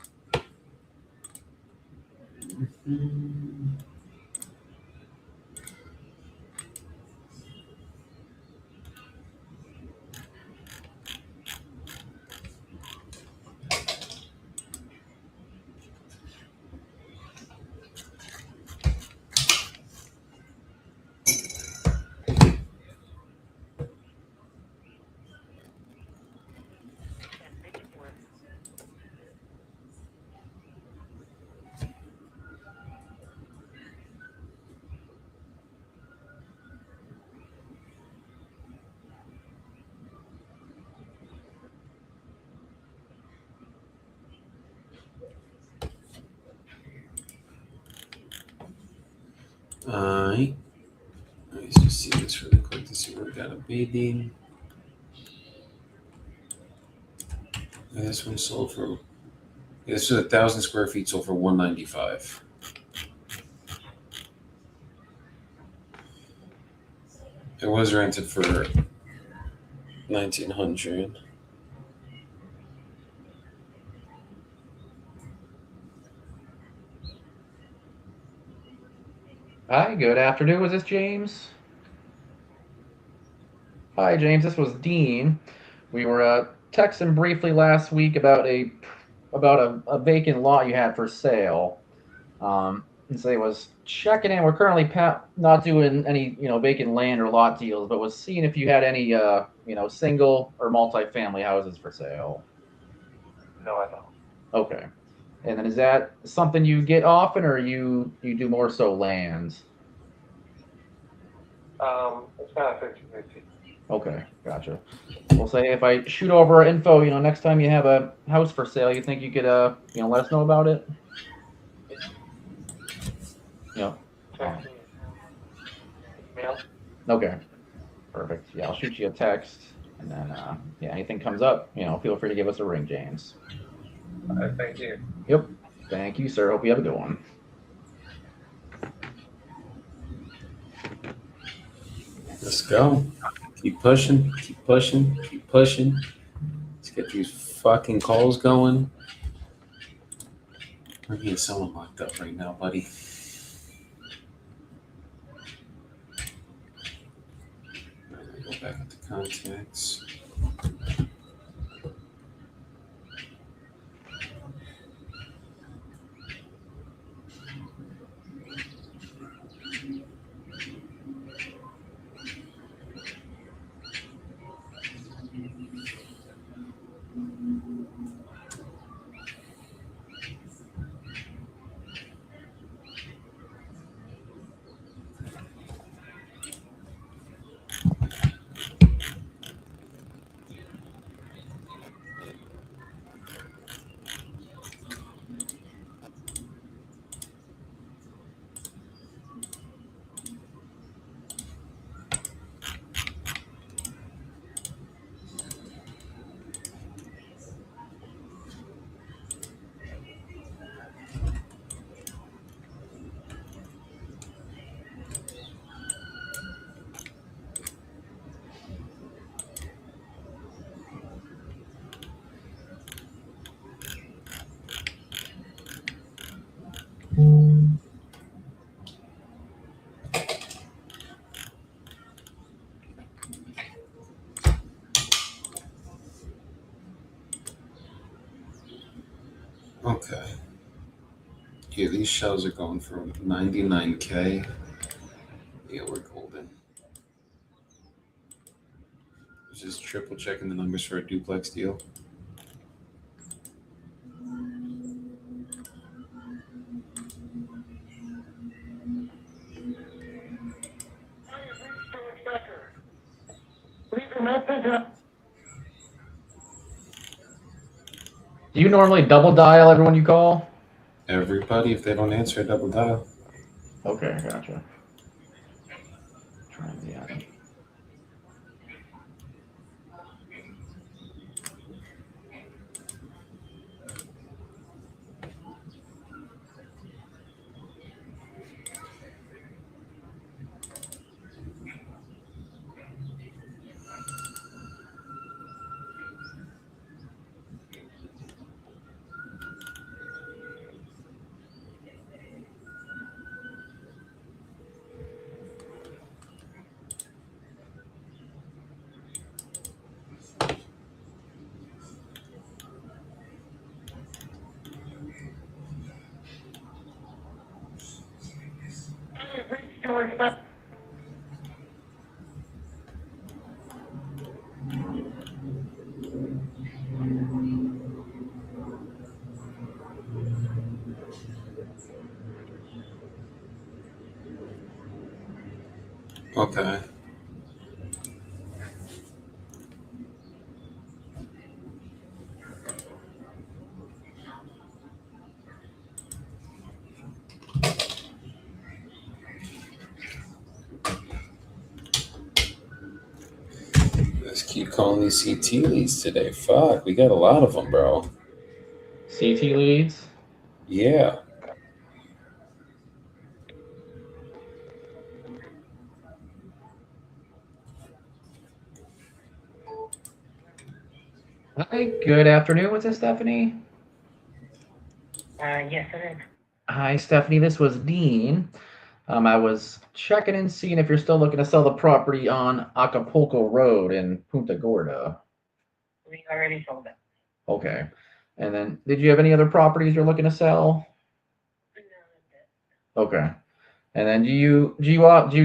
Alright. Let's just see this really quick to see where we got a bidding. This one sold for This is 1,000 square feet, sold for $195. It was rented for $1,900. Hi, good afternoon. Was this James? Hi, James. This was Dean. We were texting briefly last week about a vacant lot you had for sale. And so I was checking in. We're currently not doing any vacant land or lot deals, but was seeing if you had any single or multi-family houses for sale. No, I don't. Okay. And then is that something you get often, or you do more so land? It's kind of 50-50. Okay, gotcha. We'll say if I shoot over info, next time you have a house for sale, you think you could let us know about it? Yeah. Text me. Email. Okay. Perfect. Yeah, I'll shoot you a text, and then anything comes up, feel free to give us a ring, James. Thank you. Yep. Thank you, sir. Hope you have a good one. Let's go. Keep pushing. Keep pushing. Keep pushing. Let's get these fucking calls going. We're getting someone locked up right now, buddy. Go back into contacts. Okay. Yeah, these shells are going for $99K. Yeah, we're golden. Just triple checking the numbers for a duplex deal. Leave a message. Do you normally double dial everyone you call? Everybody, if they don't answer, double dial. Okay, gotcha. Yeah. Okay. Let's keep calling these CT leads today. Fuck, we got a lot of them, bro. CT leads. Yeah. Hi, good afternoon. What's this, Stephanie? Yes, it is. Hi, Stephanie. This was Dean. I was checking and seeing if you're still looking to sell the property on Acapulco Road in Punta Gorda. We already sold it. Okay. And then, did you have any other properties you're looking to sell? Okay. And then, do you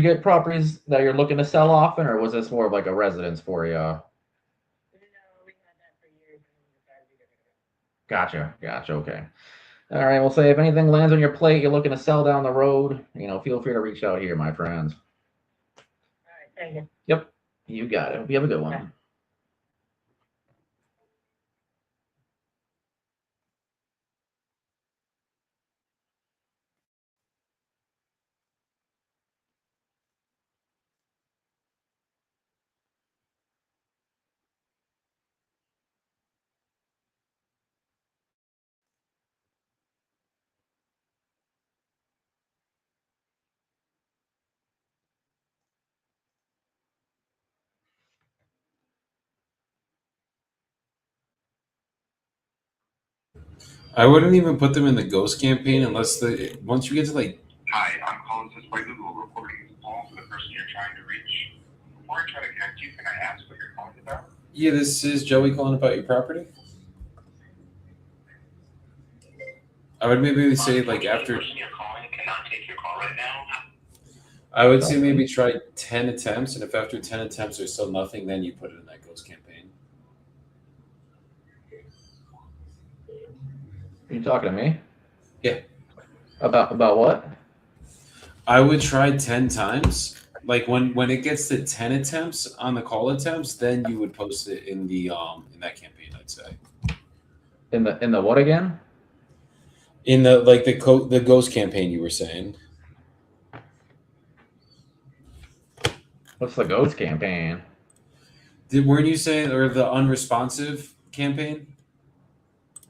get properties that you're looking to sell often, or was this more of like a residence for you? No, we had that for years and we decided to get rid of it. Gotcha. Okay. All right. We'll say if anything lands on your plate, you're looking to sell down the road, feel free to reach out here, my friends. All right, thank you. Yep. You got it. Hope you have a good one. I wouldn't even put them in the ghost campaign unless once you get to like. Hi, I'm calling this by Google, recording this call for the person you're trying to reach. Before I try to connect you, can I ask what you're calling about? Yeah, this is Joey calling about your property. I would maybe say like after. The person you're calling cannot take your call right now. I would say maybe try 10 attempts, and if after 10 attempts there's still nothing, then you put it in that ghost campaign. Are you talking to me? Yeah. About what? I would try 10 times. Like when it gets to 10 attempts on the call attempts, then you would post it in the in that campaign, I'd say. In the what again? In the ghost campaign you were saying. What's the ghost campaign? Weren't you saying or the unresponsive campaign?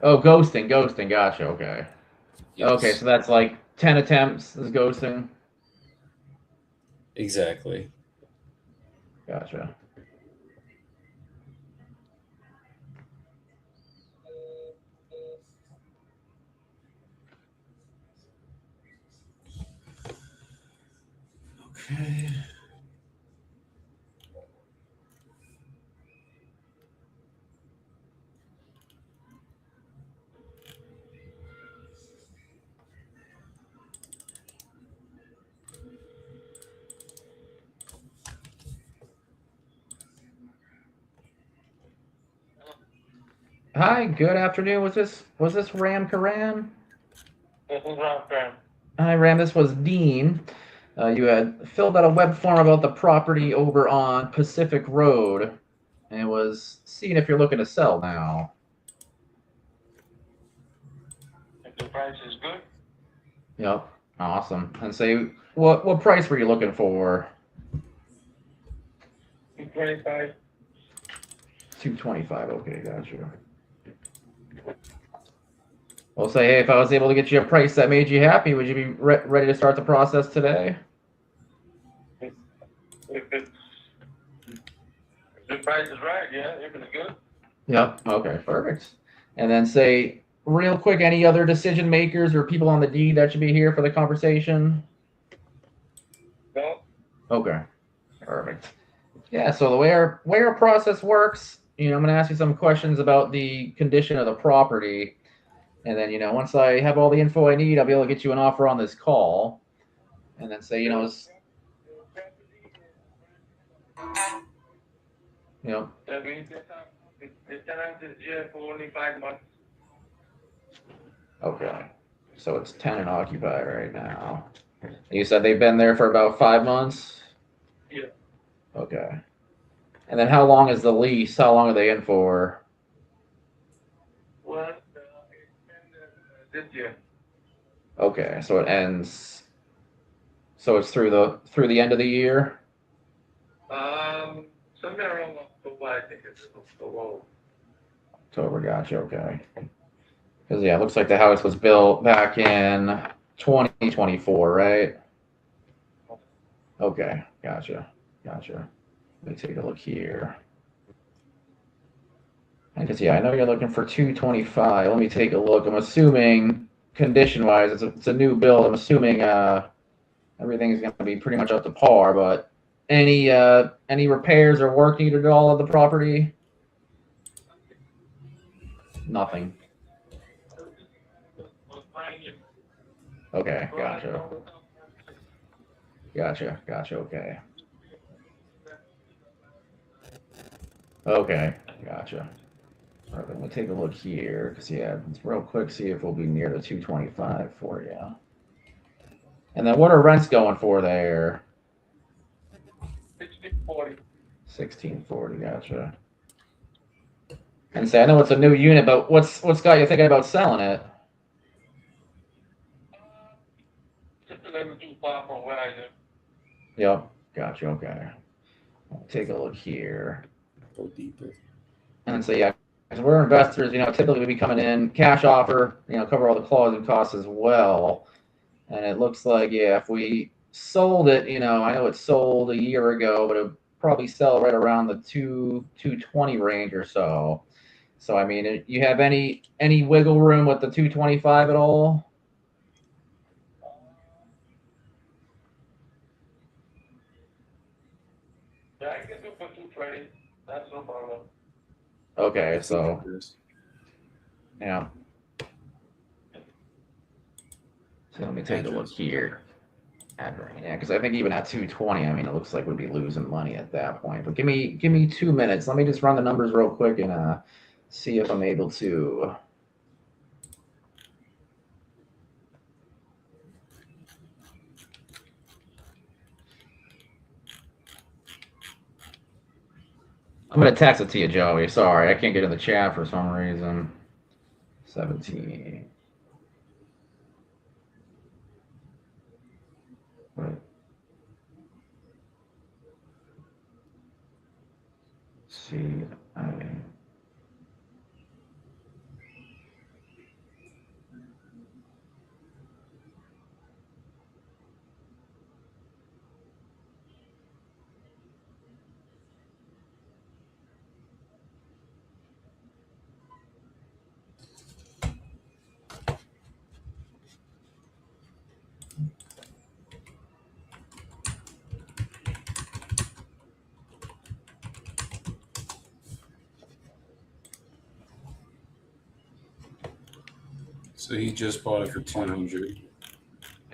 Oh, ghosting. Gotcha. Okay. Yes. Okay, so that's like 10 attempts is ghosting. Exactly. Gotcha. Okay. Hi, good afternoon. Was this Ram Karan? This is Ron Graham. Hi, Ram. This was Dean. You had filled out a web form about the property over on Pacific Road, and was seeing if you're looking to sell now. If the price is good, Yep. Awesome. And say, what price were you looking for? 225. 225. Okay, gotcha. Well, say, hey, if I was able to get you a price that made you happy, would you be ready to start the process today? If the price is right, yeah, if it's good. Yep. Okay, perfect. And then say, real quick, any other decision makers or people on the deed that should be here for the conversation? No, Okay, perfect. Yeah, so the way our process works, I'm going to ask you some questions about the condition of the property. And then, once I have all the info I need, I'll be able to get you an offer on this call. And then say, that means the tenant is here for only 5 months. okay. So it's tenant occupied right now. You said they've been there for about 5 months? Yeah. Okay. And then how long is the lease? How long are they in for? Well, this year. Okay, so it ends. So it's through the end of the year? Somewhere around October, I think it's October. October, gotcha, okay. Because Because yeah, it looks like the house was built back in 2024, right? Okay, gotcha. Let me take a look here. Because yeah, I know you're looking for 225. Let me take a look. I'm assuming condition-wise, it's a new build. I'm assuming everything's going to be pretty much up to par. But any repairs or work needed at all of the property? Nothing. Okay, gotcha. Okay. Okay, gotcha. All right, let me take a look here, because yeah, let's real quick see if we'll be near the 225 for you. And then what are rents going for there? 1640. 1640, gotcha. And say I know it's a new unit, but what's got you thinking about selling it? Just to live too far from where I live. Yep, gotcha. Okay, I'll take a look here. Go deeper. And so yeah, because we're investors, typically we be coming in cash offer, cover all the closing costs as well. And it looks like if we sold it, I know it sold a year ago, but it would probably sell right around the 220 range or so. So I mean, you have any wiggle room with the 225 at all? Yeah, I can do for 220. That's no problem. Okay, so yeah. So let me take a look here. Yeah, because I think even at 220, I mean, it looks like we'd be losing money at that point. But give me 2 minutes. Let me just run the numbers real quick and see if I'm able to. I'm gonna text it to you, Joey. Sorry, I can't get in the chat for some reason. 17. Right. See, So he just bought it for 200.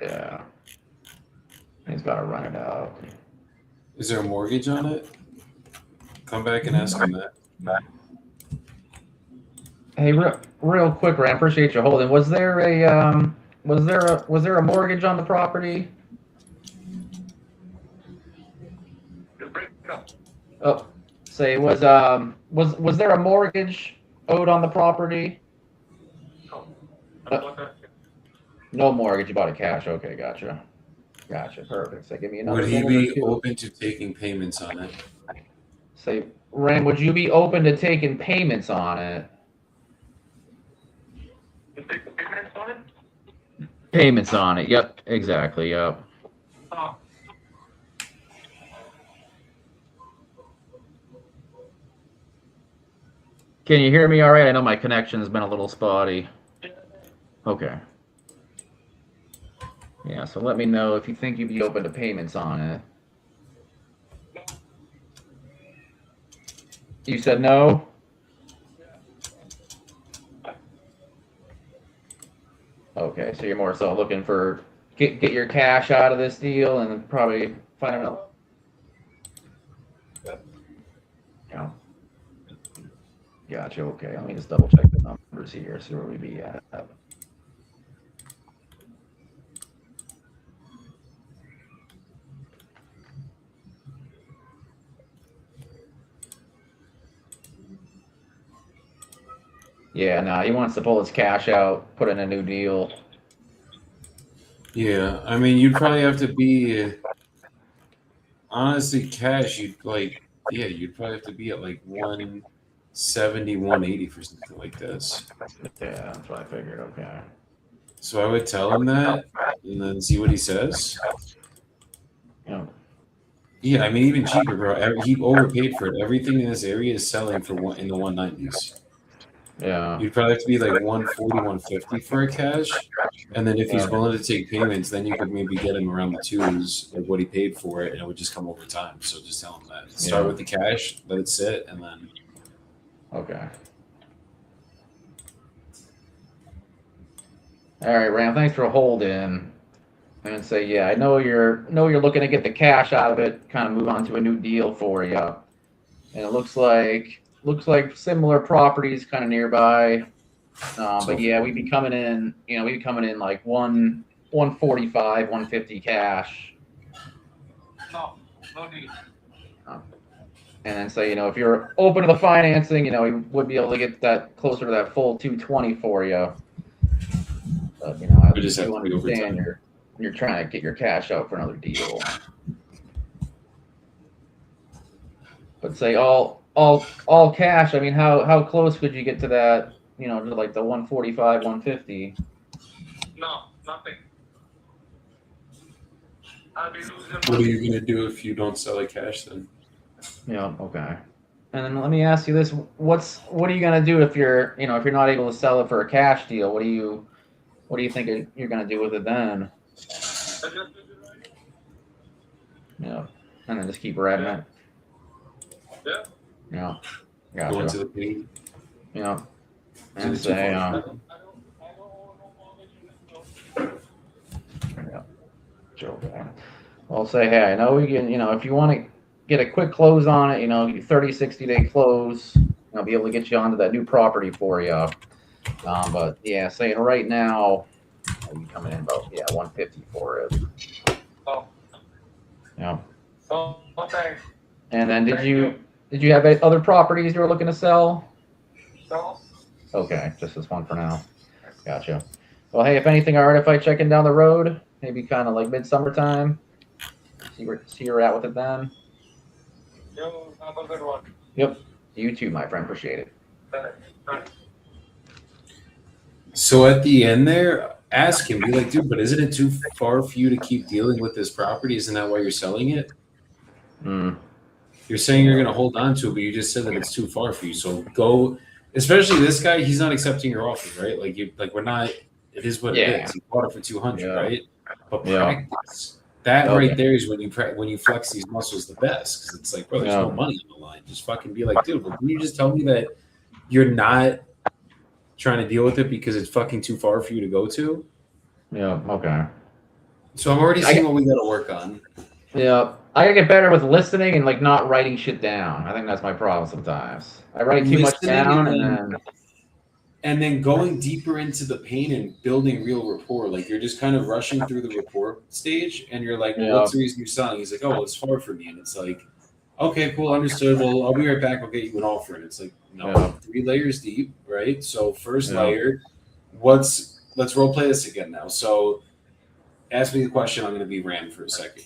yeah. He's got to run it out. Is there a mortgage on it? Come back and ask him that. Hey, real quick, Ram. Appreciate you holding. Was there a mortgage on the property? The breakup. Oh, say was there a mortgage owed on the property? No mortgage. You bought it cash. Okay, gotcha. Perfect. So give me another. Would he be open to taking payments on it? Say, Ram, would you be open to taking payments on it? You take the payments on it? Payments on it. Yep. Exactly. Yep. Can you hear me all right? I know my connection's been a little spotty. Okay. Yeah, so let me know if you think you'd be open to payments on it. You said no? Okay, so you're more so looking for get your cash out of this deal and then probably find out. Yeah. Gotcha. Okay, let me just double check the numbers here, see where we be at. Yeah, no, he wants to pull his cash out, put in a new deal. Yeah, I mean, you'd probably have to be honestly cash. You'd probably have to be at like 1 $71.80 for something like this. Yeah, that's what I figured. Okay. So I would tell him that and then see what he says. Yeah. Yeah, I mean, even cheaper, bro. He overpaid for it. Everything in this area is selling for one in the 190s. Yeah. You'd probably have to be like 140, 150 for a cash. And then if he's willing to take payments, then you could maybe get him around the twos, like what he paid for it, and it would just come over time. So just tell him that. Start with the cash, let it sit, and then. Okay. All right, Ram. Thanks for holding. And say, yeah, I know you're looking to get the cash out of it, kind of move on to a new deal for you. And it looks like similar properties kind of nearby. But yeah, we'd be coming in, like 145, 150 cash. No need. And then say, if you're open to the financing, we would be able to get that closer to that full 220 for you. But I We just have do to be over understand time. you're trying to get your cash out for another deal. But say all cash. I mean, how close could you get to that? To like the 145, 150. No, nothing. I'll be losing What are money. you gonna do if you don't sell it cash then? Yeah. Okay. And then let me ask you this: what are you gonna do if you're not able to sell it for a cash deal? What do you think you're gonna do with it then? Yeah. And then just keep riding it. Yeah. Yeah. Go into Gotcha. the paint. Yeah. Is And it too say, far? I don't know okay. Well, say, hey, I know we can, if you want to get a quick close on it, 30, 60-day close, I'll be able to get you onto that new property for you. But yeah, saying right now, you coming in about 150 for it. Oh. Yeah. Oh, thanks. And then did you have any other properties you were looking to sell? No. Okay, just this one for now. Gotcha. Well, hey, if anything, all right, if I check in down the road, maybe kind of like midsummer time, see where you're at with it then. You have a good one. Yep. You too, my friend. Appreciate it. Thanks. So at the end there, ask him, be like, dude, but isn't it too far for you to keep dealing with this property? Isn't that why you're selling it? Mm. You're saying you're going to hold on to it, but you just said that it's too far for you. So go, especially this guy, he's not accepting your offer, right? We're not, it is what it is. He bought it for 200, right? But practice. That right there is when you flex these muscles the best. Because it's like, bro, there's no money on the line. Just fucking be like, dude, well, can you just tell me that you're not trying to deal with it because it's fucking too far for you to go to? Yeah. Okay. So I'm already seeing what we got to work on. Yeah. I gotta get better with listening and like not writing shit down. I think that's my problem sometimes. I write too much down and then going deeper into the pain and building real rapport. Like you're just kind of rushing through the rapport stage and you're like, well, what's the reason you're selling? He's like, oh, well, it's far for me. And it's like, okay, cool, understood. Well, I'll be right back. I'll get you an offer. And it's like, no, 3 layers deep, right? So first layer, let's role play this again now. So ask me the question. I'm going to be Ram for a second.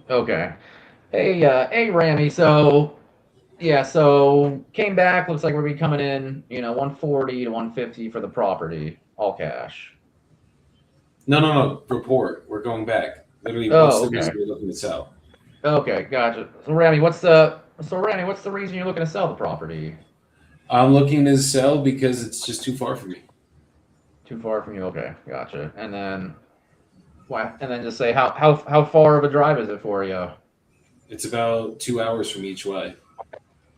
Okay. Hey, Rammy. So came back. Looks like we're be coming in, 140 to 150 for the property, all cash. No. Report. We're going back. Literally, what's the reason you're looking to sell? Okay, gotcha. So, Rammy, what's the reason you're looking to sell the property? I'm looking to sell because it's just too far for me. Too far from you. Okay, gotcha. And then, why? And then just say how far of a drive is it for you? It's about 2 hours from each way.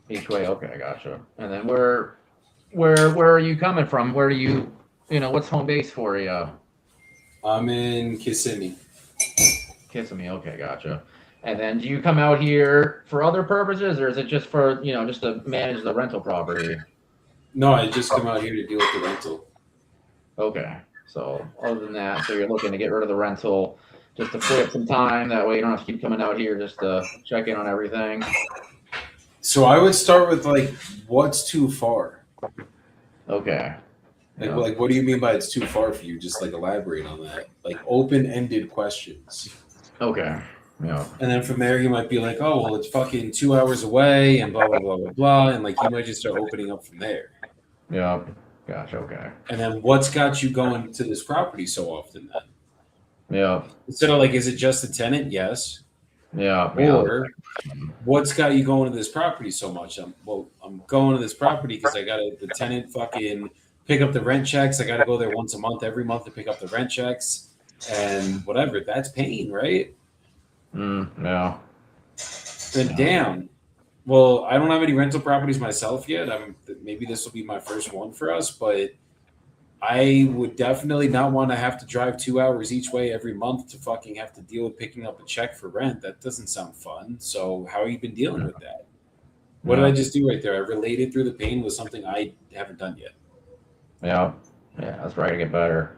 Each way. Okay, gotcha. And then where are you coming from? Where do you, what's home base for you? I'm in Kissimmee. Kissimmee. Okay, gotcha. And then do you come out here for other purposes, or is it just for, just to manage the rental property? No, I just come out here to deal with the rental. Okay. So other than that, so you're looking to get rid of the rental just to free up some time. That way you don't have to keep coming out here just to check in on everything. So I would start with what's too far? Okay. Like what do you mean by it's too far for you? Just elaborate on that. Open-ended questions. Okay. Yeah. And then from there, he might be like, oh, well, it's fucking 2 hours away and blah, blah, blah, blah, blah. And like, he might just start opening up from there. Yeah. Gotcha. Okay. And then what's got you going to this property so often then? Yeah. So, like, is it just the tenant? Yes. Yeah. Or what's got you going to this property so much? I'm going to this property because I got the tenant fucking pick up the rent checks. I got to go there once a month, every month to pick up the rent checks and whatever. That's paying, right? Yeah. Then damn. Well, I don't have any rental properties myself yet. Maybe this will be my first one for us, but I would definitely not want to have to drive 2 hours each way every month to fucking have to deal with picking up a check for rent. That doesn't sound fun. So how have you been dealing with that? What did I just do right there? I related through the pain with something I haven't done yet. Yeah. Yeah. That's right. To get better.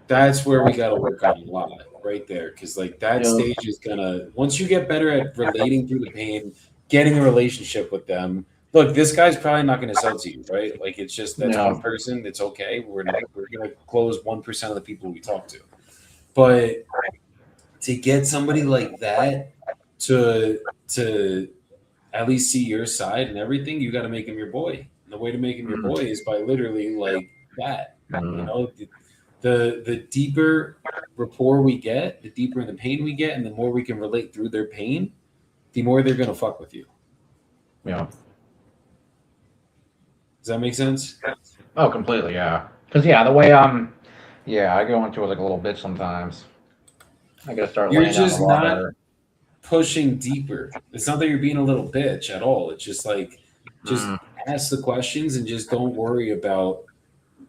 That's where we got to work on a lot right there. Cause like that stage is once you get better at relating through the pain, getting a relationship with them. Look, this guy's probably not going to sell to you, right? Like it's just that's one person. It's okay. We're going to close 1% of the people we talk to, but to get somebody like that to at least see your side and everything, you got to make him your boy. And the way to make him your boy is by literally like that. You know, the deeper rapport we get, the deeper in the pain we get, and the more we can relate through their pain, the more they're going to fuck with you. Yeah. Does that make sense? Oh, completely. Yeah. Because the way I go into it like a little bitch sometimes. I gotta start. You're laying down just a lot not better. pushing deeper. It's not that you're being a little bitch at all. It's just like ask the questions and just don't worry about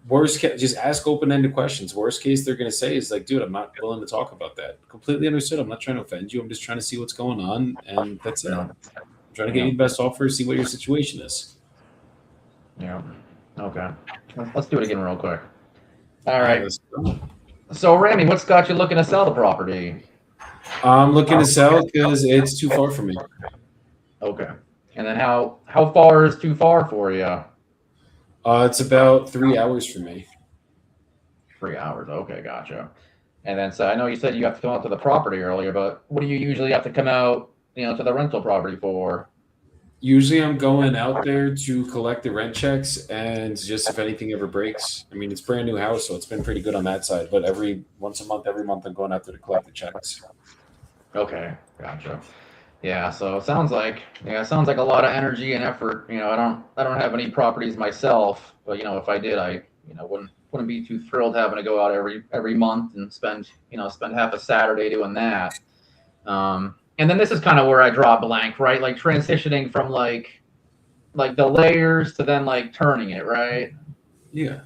worst case. Just ask open-ended questions. Worst case they're going to say is like, dude, I'm not willing to talk about that. Completely understood. I'm not trying to offend you. I'm just trying to see what's going on, and that's it. I'm trying to get you the best offer, see what your situation is. Yeah. Okay. Let's do it again real quick. All right. So, Rami, what's got you looking to sell the property? I'm looking to sell because it's too far from me. Okay. And then how far is too far for you? It's about 3 hours for me. 3 hours. Okay, gotcha. And then, so I know you said you have to come out to the property earlier, but what do you usually have to come out, to the rental property for? Usually I'm going out there to collect the rent checks and just if anything ever breaks. I mean, it's a brand new house, so it's been pretty good on that side. But every month I'm going out there to collect the checks. Okay, gotcha. Yeah, so it sounds like a lot of energy and effort. I don't have any properties myself, but if I did, I wouldn't be too thrilled having to go out every month and spend half a Saturday doing that. And then this is kind of where I draw a blank, right? Like transitioning from like the layers to then like turning it, right? Yeah.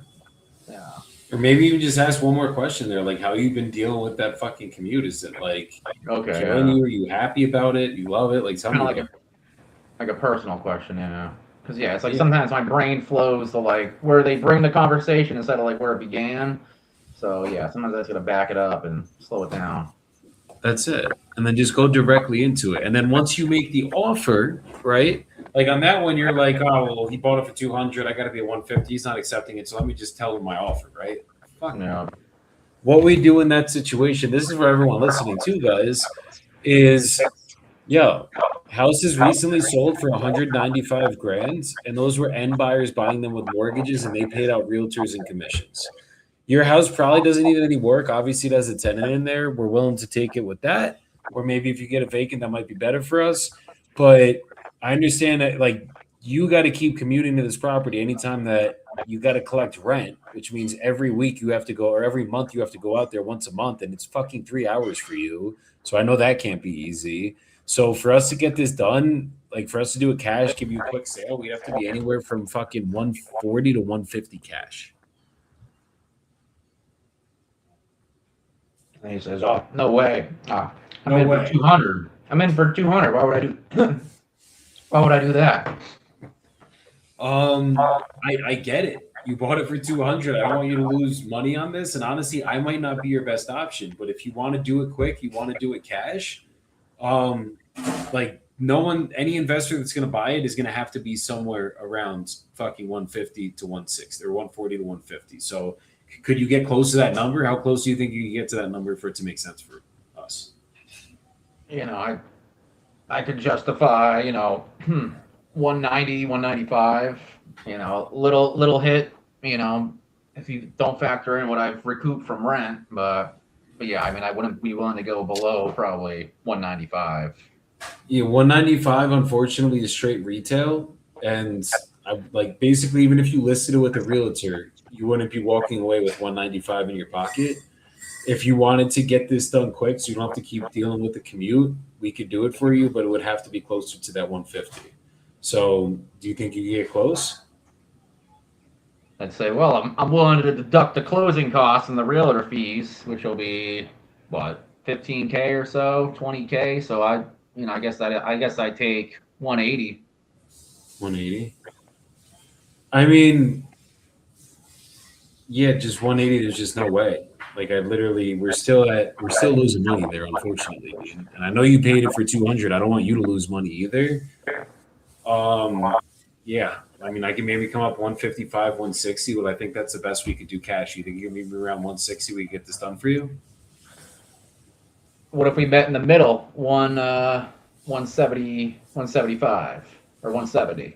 Yeah. Or maybe you just ask one more question there, like how you've been dealing with that fucking commute. Is it like killing you? Are you happy about it? You love it? Like something like a personal question, Because it's like sometimes my brain flows to like where they bring the conversation instead of like where it began. So sometimes I just gotta back it up and slow it down. That's it. And then just go directly into it. And then once you make the offer, right? Like on that one, you're like, oh, well, he bought it for 200. I got to be at 150. He's not accepting it. So let me just tell him my offer, right? Fuck yeah. What we do in that situation, this is for everyone listening too, guys, is, houses recently sold for 195 grand. And those were end buyers buying them with mortgages and they paid out realtors and commissions. Your house probably doesn't need any work. Obviously, it has a tenant in there. We're willing to take it with that. Or maybe if you get a vacant, that might be better for us. But I understand that, like, you got to keep commuting to this property anytime that you got to collect rent, which means every week you have to go, or every month you have to go out there once a month, and it's fucking 3 hours for you. So I know that can't be easy. So for us to get this done, like for us to do a cash, give you a quick sale, we'd have to be anywhere from fucking 140 to 150 cash. And he says, "Oh, no way! I'm No in way. for 200. I'm in for 200. Why would I do? Why would I do that?" I get it. You bought it for 200. I don't want you to lose money on this. And honestly, I might not be your best option. But if you want to do it quick, you want to do it cash. Like any investor that's going to buy it is going to have to be somewhere around fucking 150 to 160 or 140 to 150. So. Could you get close to that number? How close do you think you can get to that number for it to make sense for us? I could justify, 190, 195, little hit, if you don't factor in what I've recouped from rent, but yeah, I mean, I wouldn't be willing to go below probably 195. Yeah, 195 unfortunately is straight retail, and like basically even if you listed it with a realtor, you wouldn't be walking away with 195 in your pocket. If you wanted to get this done quick, so you don't have to keep dealing with the commute, we could do it for you, but it would have to be closer to that 150. So, do you think you can get close? I'd say, well, I'm willing to deduct the closing costs and the realtor fees, which will be what, 15K or so, 20K. So I guess I take 180. 180. I mean, yeah, just 180. There's just no way. Like we're still losing money there, unfortunately. And I know you paid it for 200. I don't want you to lose money either. Yeah. I mean, I can maybe come up 155, 160, but I think that's the best we could do cash. You think you can maybe around 160 we can get this done for you? What if we met in the middle, 170, 175, or 170?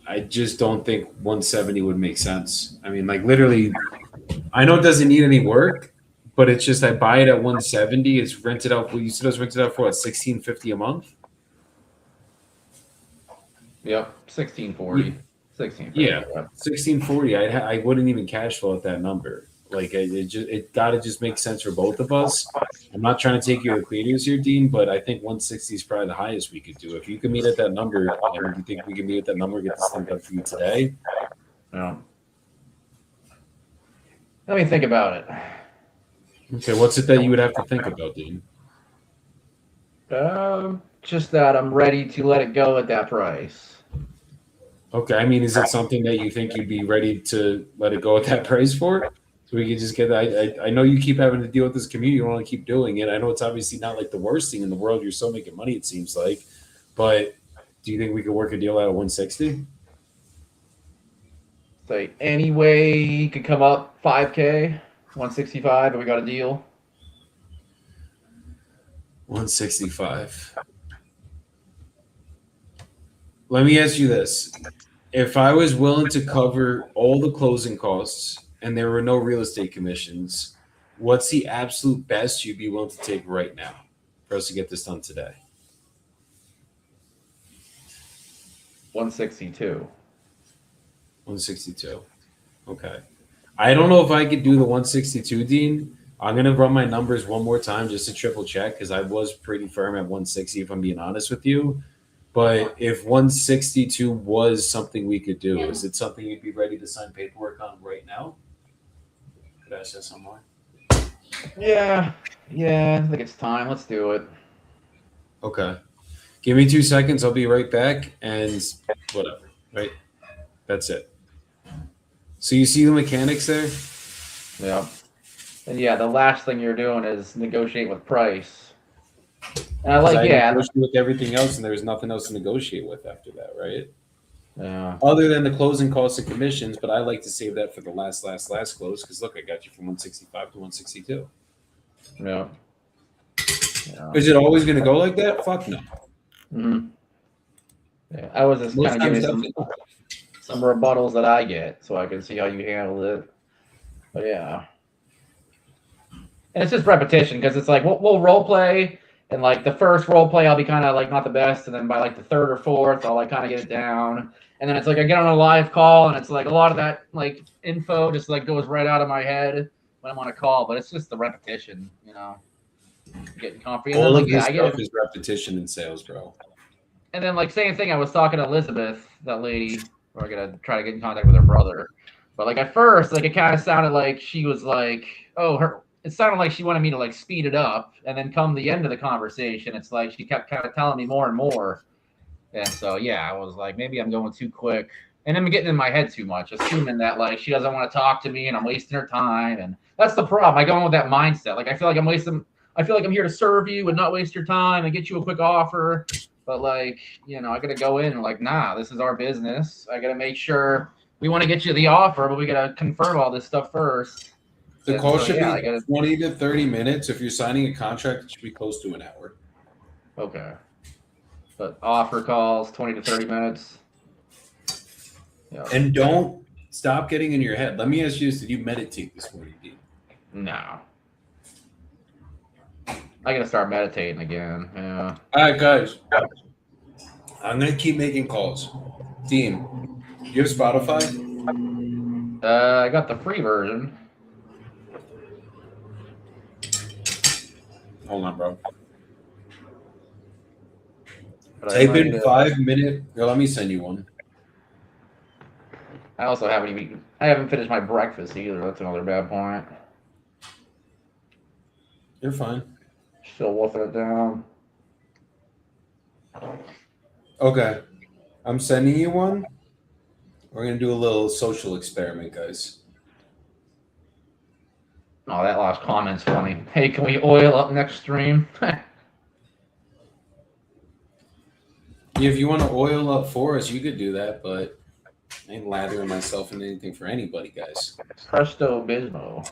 I just don't think 170 would make sense. I mean, like literally, I know it doesn't need any work, but it's just I buy it at 170. It's rented out. You said it was rented out for what, $1,650 a month? Yep, 1640. 1640. Yeah, 1640. I wouldn't even cash flow at that number. Like it gotta just make sense for both of us. I'm not trying to take your equators here, Dean, but I think 160 is probably the highest we could do. If you can meet at that number, and you think we can meet at that number, get this thing done for you today? Yeah. Let me think about it. Okay, what's it that you would have to think about, Dean? Just that I'm ready to let it go at that price. Okay, I mean, is it something that you think you'd be ready to let it go at that price for? So we can just get that. I know you keep having to deal with this community. You want to keep doing it. I know it's obviously not like the worst thing in the world. You're still making money, it seems like. But do you think we could work a deal out of 160? Say any way you could come up 5K, 165, and we got a deal. 165. Let me ask you this. If I was willing to cover all the closing costs and there were no real estate commissions, what's the absolute best you'd be willing to take right now for us to get this done today? 162. 162. Okay. I don't know if I could do the 162, Dean. I'm going to run my numbers one more time just to triple check because I was pretty firm at 160, if I'm being honest with you. But if 162 was something we could do, is it something you'd be ready to sign paperwork on right now? Could I say something more? Yeah, I think it's time. Let's do it. Okay. Give me 2 seconds. I'll be right back. And whatever, right? That's it. So you see the mechanics there? Yeah. And yeah, the last thing you're doing is negotiate with price. And I negotiate with everything else, and there was nothing else to negotiate with after that, right? Yeah. Other than the closing costs and commissions, but I like to save that for the last close because look, I got you from 165 to 162. Yeah. Is it always going to go like that? Fuck no. Mm-hmm. Yeah, I was just kind of giving some rebuttals that I get, so I can see how you handle it. But yeah. And it's just repetition because it's like we'll role play, and like the first role play I'll be kind of like not the best, and then by like the third or fourth I'll like kind of get it down, and then it's like I get on a live call and it's like a lot of that like info just like goes right out of my head when I'm on a call, but it's just the repetition, getting confident. All of this stuff is repetition in sales, bro. And then like same thing, I was talking to Elizabeth, that lady. We're gonna try to get in contact with her brother, but like at first, like it kind of sounded like she was like, it sounded like she wanted me to like speed it up, and then come the end of the conversation, it's like she kept kind of telling me more and more. And so yeah, I was like, maybe I'm going too quick, and I'm getting in my head too much, assuming that like she doesn't want to talk to me and I'm wasting her time, and that's the problem. I go in with that mindset, like I feel like I'm here to serve you and not waste your time and get you a quick offer. But like, I gotta go in and like, nah, this is our business. I gotta make sure we want to get you the offer, but we gotta confirm all this stuff first. The call should I be gotta, 20 to 30 minutes. If you're signing a contract, it should be close to an hour. okay. But offer calls 20 to 30 minutes. Yeah. And don't stop getting in your head. Let me ask you this: did you meditate this morning, Dean? No. I gotta start meditating again. Yeah. All right, guys. I'm gonna keep making calls. Dean, you have Spotify? I got the free version. Hold on, bro. But Type in 5 minute. Here, let me send you one. I also haven't finished my breakfast either. That's another bad point. You're fine. Still wolfing it down. Okay. I'm sending you one. We're gonna do a little social experiment, guys. Oh, that last comment's funny. Hey, can we oil up next stream? If you want to oil up for us, you could do that, but I ain't lathering myself in anything for anybody, guys. Presto Bismo.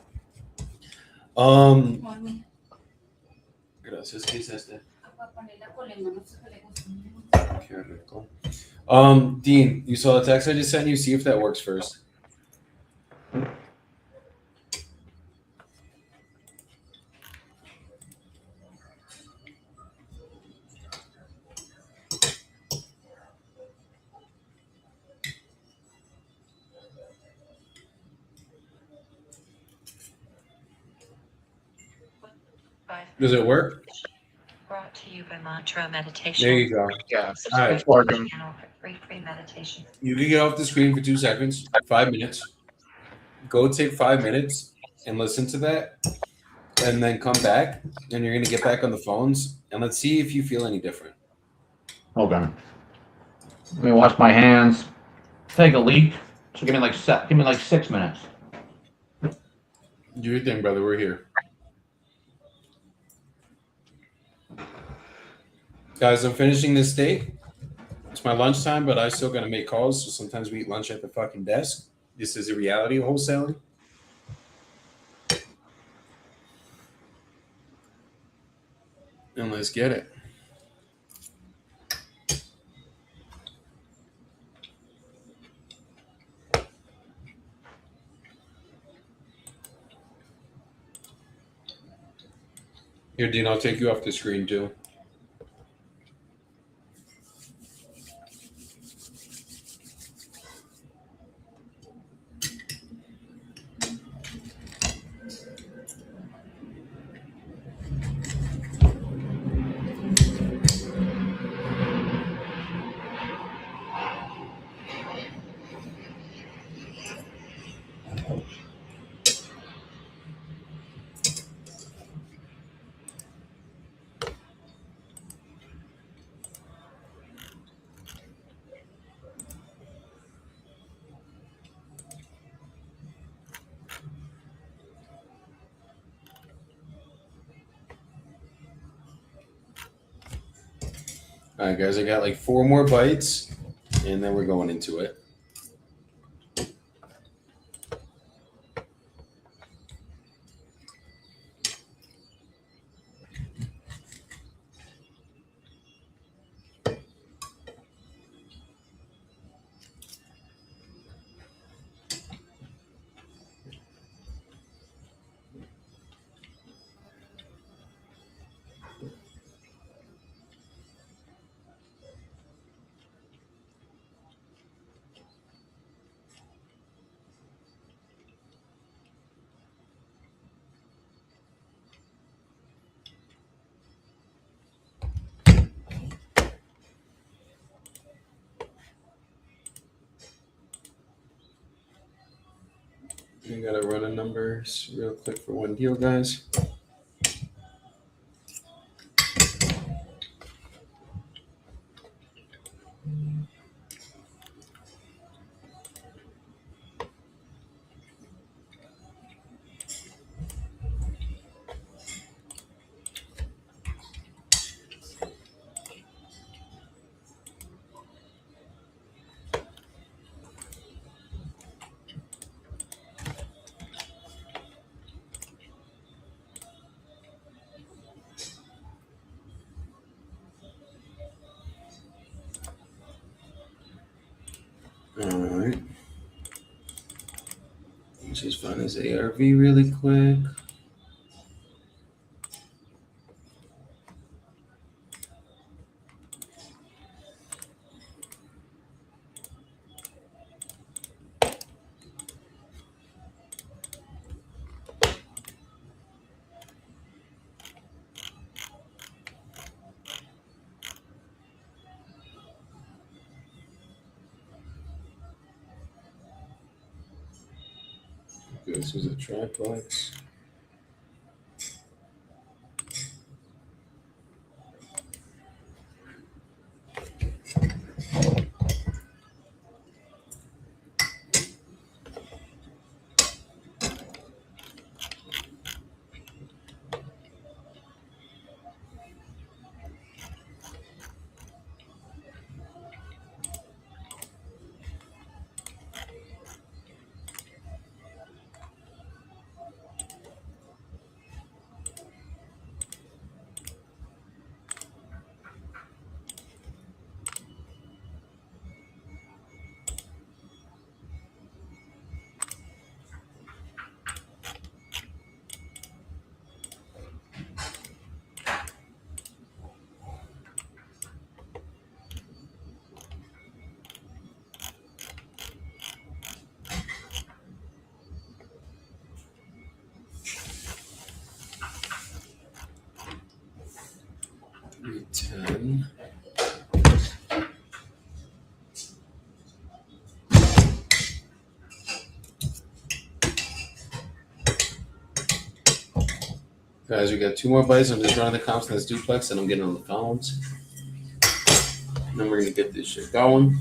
Gracias, ¿qué es este? Qué rico. Dean, you saw the text I just sent you? See if that works first. Does it work? Brought to you by Mantra Meditation. There you go. Yeah, All right. it's working. Channel for free meditation. You can get off the screen for 2 seconds, 5 minutes. Go take 5 minutes and listen to that, and then come back, and you're gonna get back on the phones, and let's see if you feel any different. Okay. Let me wash my hands. Take a leak. So give me like 6 minutes. Do your thing, brother. We're here. Guys, I'm finishing this steak. It's my lunchtime, but I still gotta make calls, so sometimes we eat lunch at the fucking desk. This is a reality of wholesaling. And let's get it. Here, Dean, I'll take you off the screen too. All right, guys, I got like 4 more bites, and then we're going into it. I gotta run a numbers real quick for one deal, guys. There's ARV really quick. This is a triplex. Ten. Guys, we got 2 more bites. I'm just running the comps in this duplex and I'm getting on the phones. And then we're going to get this shit going.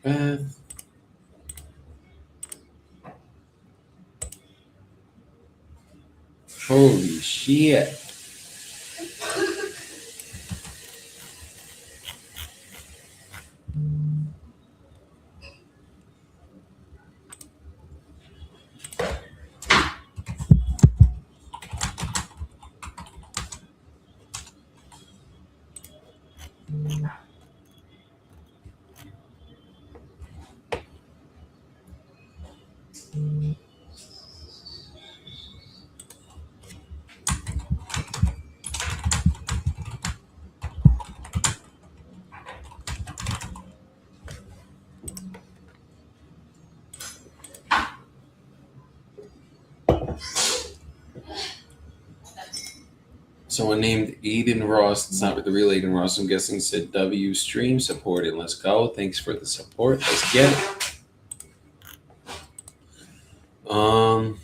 Bath. Holy shit. Someone named Aiden Ross. It's not the real Aiden Ross. I'm guessing said W stream supported. Let's go. Thanks for the support. Let's get it. All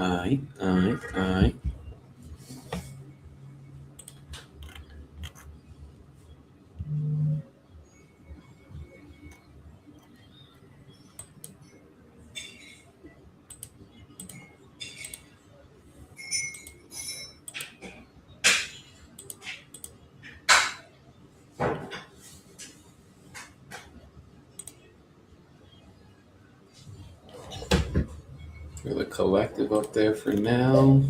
right. For the collective up there for now.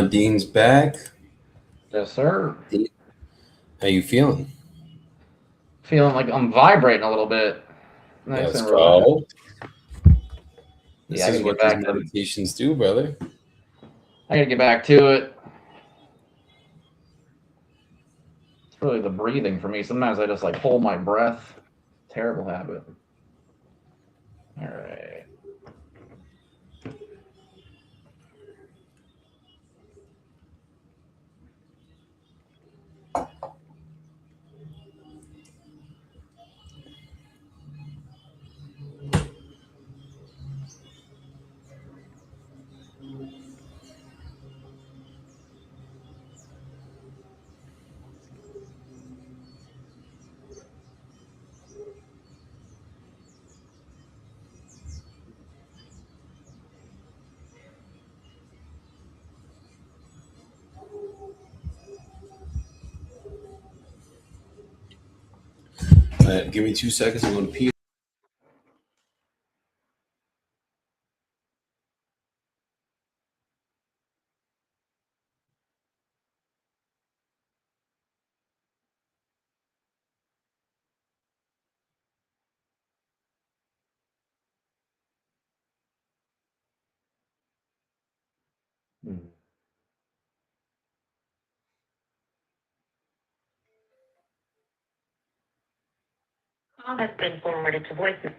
Dean's back. Yes, sir. How you feeling? Feeling like I'm vibrating a little bit. Nice Let's and relaxed. go. This Yeah, I is gotta what get these back to. meditations do, brother. I gotta get back to it. It's really the breathing for me. Sometimes I just like hold my breath. Terrible habit. All right. Give me 2 seconds. I'm going to pee. Call has been forwarded to voicemail.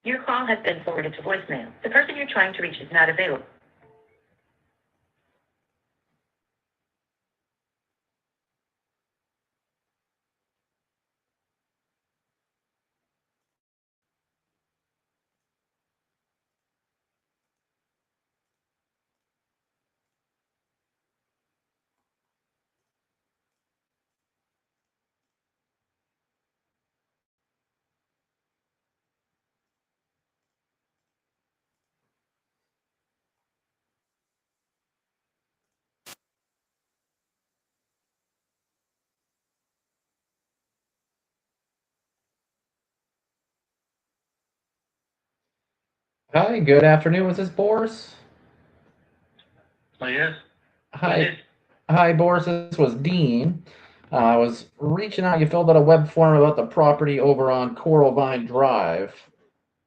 Your call has been forwarded to voicemail. The person you're trying to reach is not available. Hi, good afternoon. Was this Boris? Oh, yes. Hi. Hi, Boris. This was Dean. I was reaching out. You filled out a web form about the property over on Coral Vine Drive,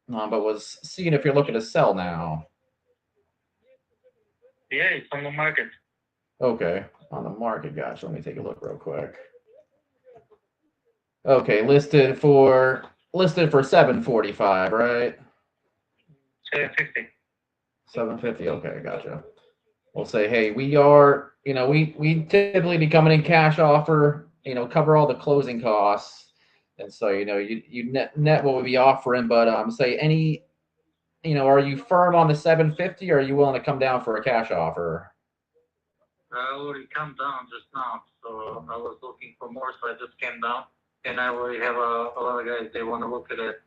but was seeing if you're looking to sell now. Yeah, it's on the market. Okay, on the market. Gotcha. Let me take a look real quick. Okay, listed for 745, right? 750. 750. Okay, gotcha. We'll say, hey, we are, we typically be coming in cash offer, cover all the closing costs, and so you net what we'll be offering, but say any, are you firm on the 750, or are you willing to come down for a cash offer? I already come down just now, so I was looking for more, so I just came down, and I already have a lot of guys, they want to look at it.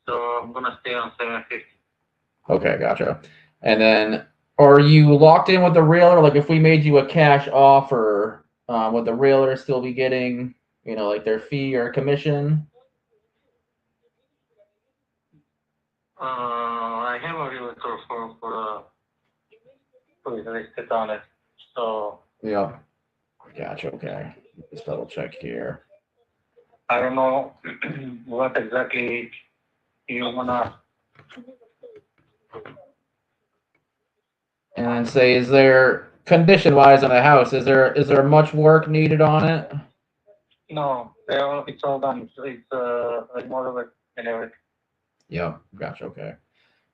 So I'm gonna stay on 750. Okay, gotcha. And then, are you locked in with the realtor? Like, if we made you a cash offer, would the realtor still be getting, like their fee or commission? I have a realtor for listed on it, so Yeah. Gotcha. Okay. Just double check here. I don't know what exactly you wanna. And say, is there condition wise on the house? Is there much work needed on it? No, it's all done. It's like more of it and everything. Yep. Gotcha. Okay.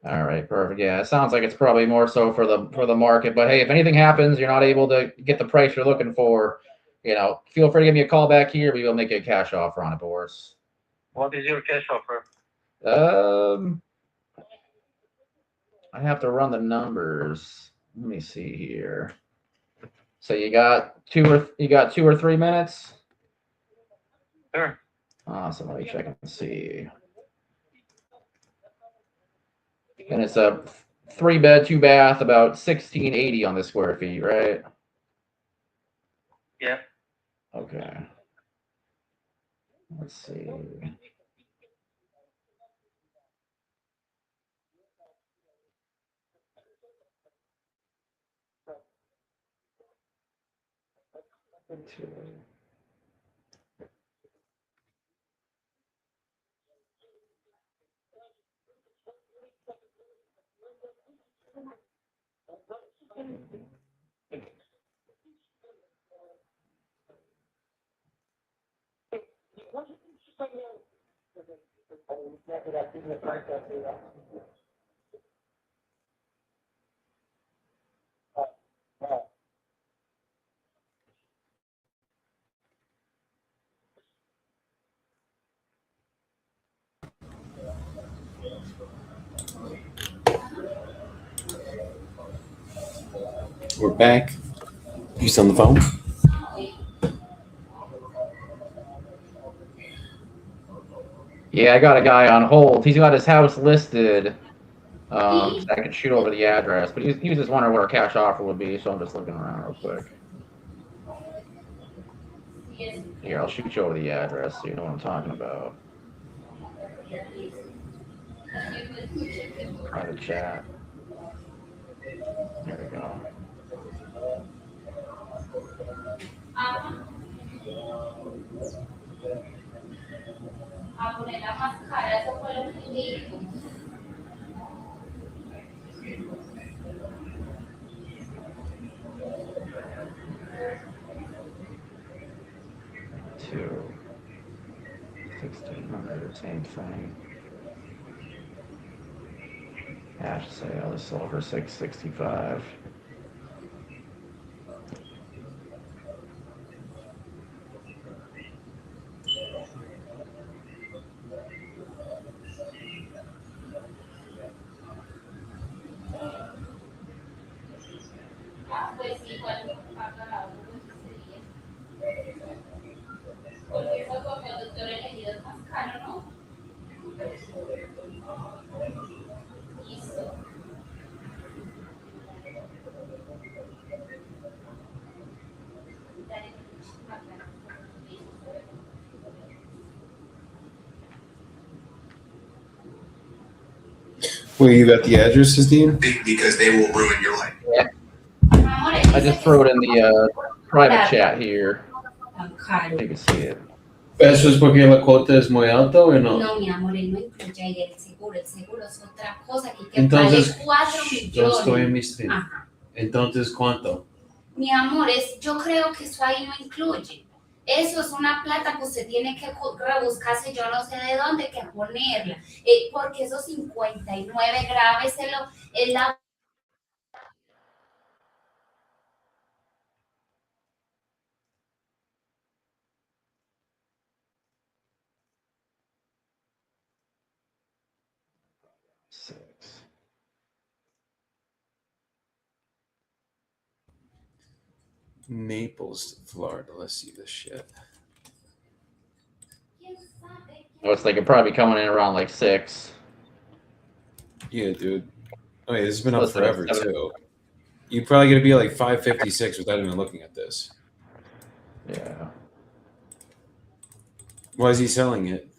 All right. Perfect. Yeah. It sounds like it's probably more so for the market. But hey, if anything happens, you're not able to get the price you're looking for, feel free to give me a call back here. We will make you a cash offer on it, Boris. What is your cash offer? I have to run the numbers. Let me see here. So you got 2 or 3 minutes? Sure. Awesome. Let me check and see. And it's a 3-bed, 2-bath, about 1680 on the square feet, right? Yeah. Okay. Let's see. We're back. You still on the phone? Yeah, I got a guy on hold. He's got his house listed. So I can shoot over the address, but he was just wondering what our cash offer would be, so I'm just looking around real quick. Here, I'll shoot you over the address so you know what I'm talking about. Private chat. There we go. Two. 1600, same thing. Hash sale is sold for 665. Where you got the addresses, Dean? Because they will ruin your life. I just threw it in the private chat here. You can see it. ¿Eso es porque la cuota es muy alta o no? No, mi amor, él no incluye ahí el seguro. El seguro es otra cosa que Entonces, vale 4 millones. Yo estoy en mi stream. Ajá. Entonces, ¿cuánto? Mi amor, yo creo que eso ahí no incluye. Eso es una plata que usted tiene que rebuscarse, yo no sé de dónde, que ponerla. Porque esos 59 graves es la... Naples, Florida. Let's see this shit. Looks like it'd probably be coming in around like 6. Yeah, dude. Oh, yeah, this has been up Listed at forever 7. too. You're probably gonna be like 556 without even looking at this. Yeah. Why is he selling it?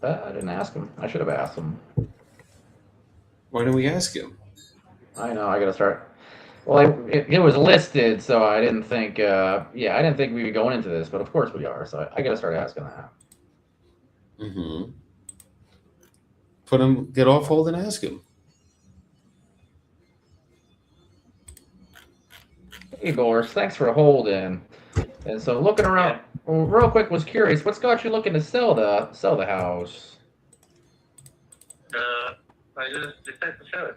I didn't ask him. I should have asked him. Why didn't we ask him? I know. I gotta start. Well, it was listed, so I didn't think. I didn't think we'd be going into this, but of course we are. So I gotta start asking that. Mm-hmm. Put him. Get off hold and ask him. Hey, Boris, thanks for holding. And so looking around, real quick, was curious, what's got you looking to sell the house? I just decided to sell it.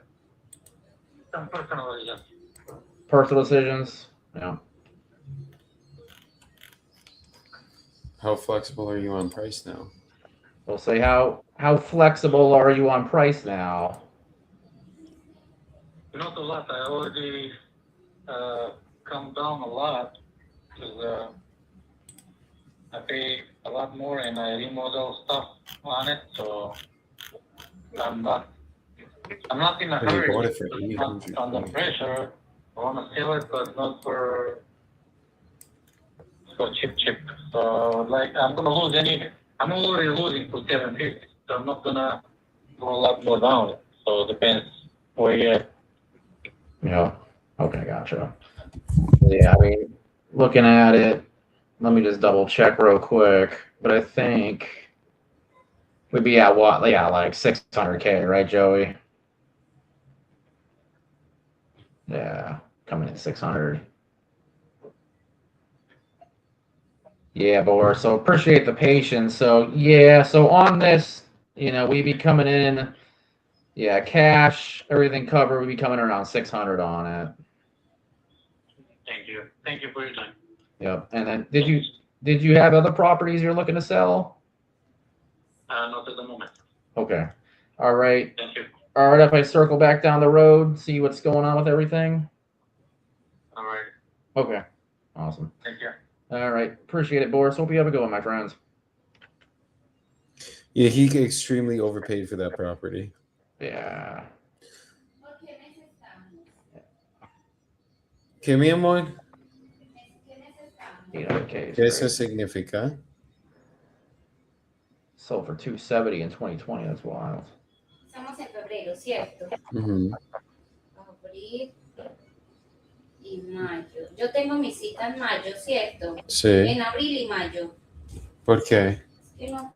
Some personal reasons. Personal decisions. Yeah. How flexible are you on price now? We'll say how flexible are you on price now? Not a lot. I already come down a lot because I pay a lot more and I remodel stuff on it, so I'm not in a And you hurry. bought it for I'm not 800. under pressure. I want to sell it, but not for cheap. So like I'm gonna lose I'm already losing to 750. So I'm not gonna go a lot more down. So it depends where you're at. Yeah. Okay, gotcha. Yeah, I mean, looking at it, let me just double check real quick. But I think we'd be at what? Yeah, like 600K, right, Joey? Yeah, coming in 600. Yeah, Boris. So appreciate the patience. So yeah, so on this, we'd be coming in, yeah, cash, everything covered, we'd be coming around 600 on it. Thank you. Thank you for your time. Yep. And then did you have other properties you're looking to sell? Not at the moment. Okay. All right. Thank you. All right, if I circle back down the road, see what's going on with everything. All right. Okay. Awesome. Thank you. All right. Appreciate it, Boris. Hope you have a good one, my friends. Yeah, he extremely overpaid for that property. Yeah. ¿Qué, mi amor? 800K. ¿Qué eso significa? Sold for 270 in 2020. That's wild. Estamos en febrero, ¿cierto? Mm-hmm. Abril y mayo. Yo tengo mi cita en mayo, ¿cierto? Sí. En abril y mayo. ¿Por qué? Es que no.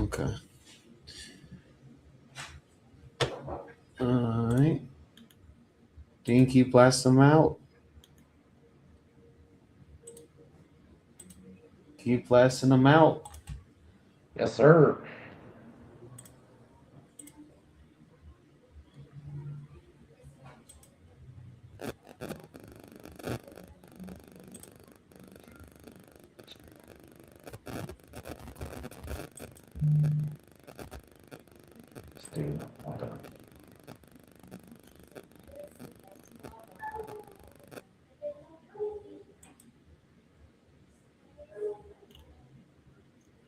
Okay. All right. Dean, keep blasting them out. Keep blasting them out. Yes, sir. Let's do okay.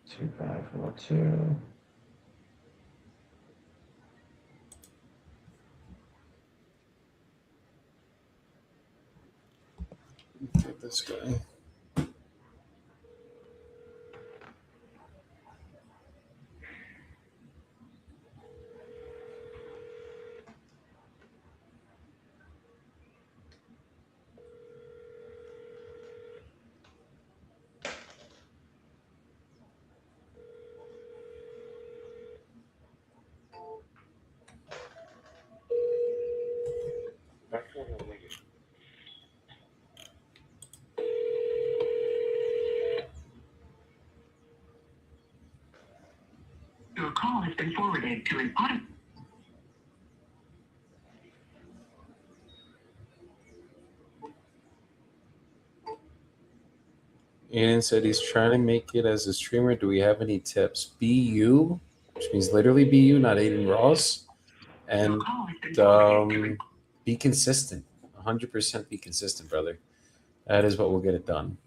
Two, 5, 4, 2. Get this guy. Your call has been forwarded to an auto. Aiden said he's trying to make it as a streamer. Do we have any tips? BU, which means literally BU, not Aiden Ross. And be consistent. 100% be consistent, brother. That is what will get it done.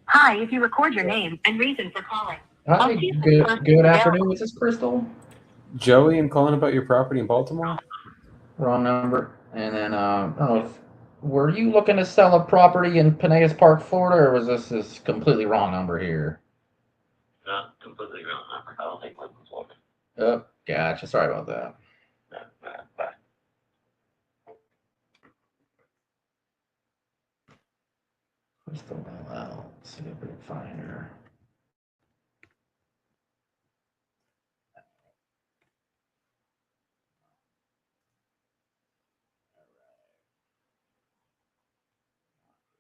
Hi, if you record your name and reason for calling. Hi, good afternoon. Is this Crystal? Joey, I'm calling about your property in Baltimore. Wrong number. And then I don't know if were you looking to sell a property in Pinellas Park, Florida, or was this completely wrong number here? Not completely wrong number. I don't think Lincoln's looking. Oh, gotcha. Sorry about that. Bye. Crystal LL. Let's see if we can find her.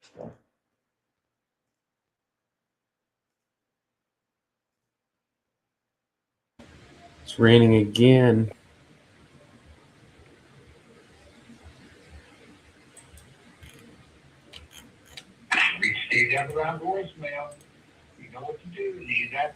Crystal. It's raining again. Reach Steve down around voicemail. You know what to do. Need that.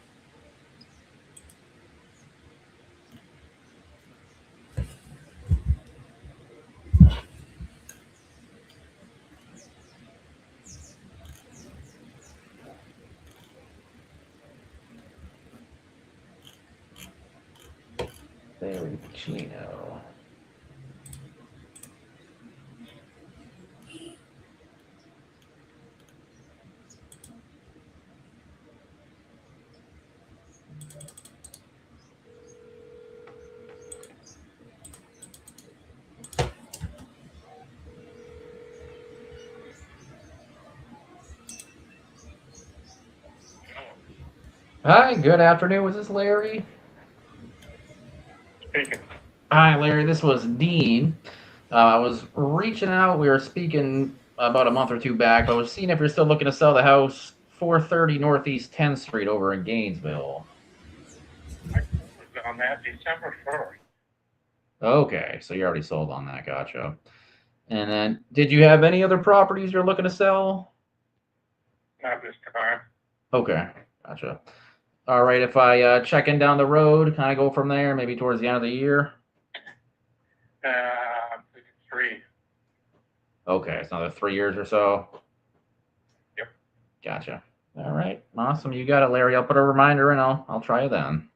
Barry Pacino. Hi, good afternoon. Was this Larry? Speaking. Hi, Larry. This was Dean. I was reaching out. We were speaking about a month or two back, but I was seeing if you're still looking to sell the house 430 Northeast 10th Street over in Gainesville. On that December 1st. Okay, so you already sold on that. Gotcha. And then, did you have any other properties you're looking to sell? Not this time. Okay, gotcha. All right, if I check in down the road, kind of go from there, maybe towards the end of the year? I'm thinking 3. Okay, it's another 3 years or so. Gotcha. All right. Awesome. You got it, Larry. I'll put a reminder and I'll try it then.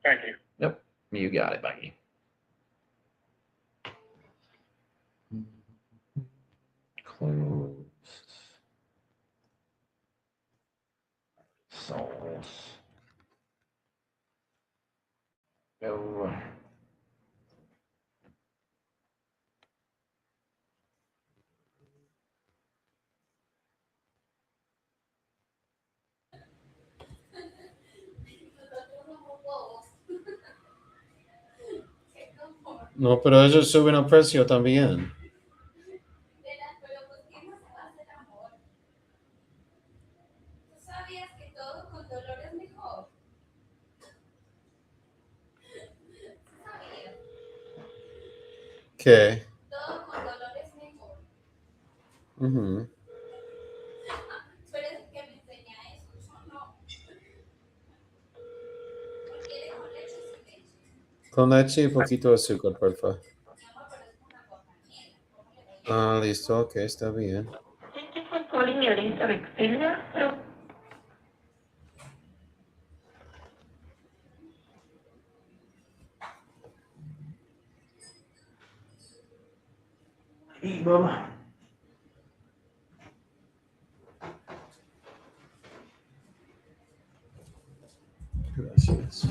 Thank you. Yep. You got it, Becky. Closed. Souls. Go. No, pero ellos suben el precio también. ¿Qué? Todo con dolor es mejor. Ujú. Tú eres el que me enseña eso, yo no. ¿Quieres con leche o sin leche? Con leche y poquito de azúcar, porfa. Mi amor, pero es una compañera. ¿Cómo le voy a Ah, listo, ok, está bien. Thank you for calling Elizabeth Silvia. Eat, Bubba. Gracias.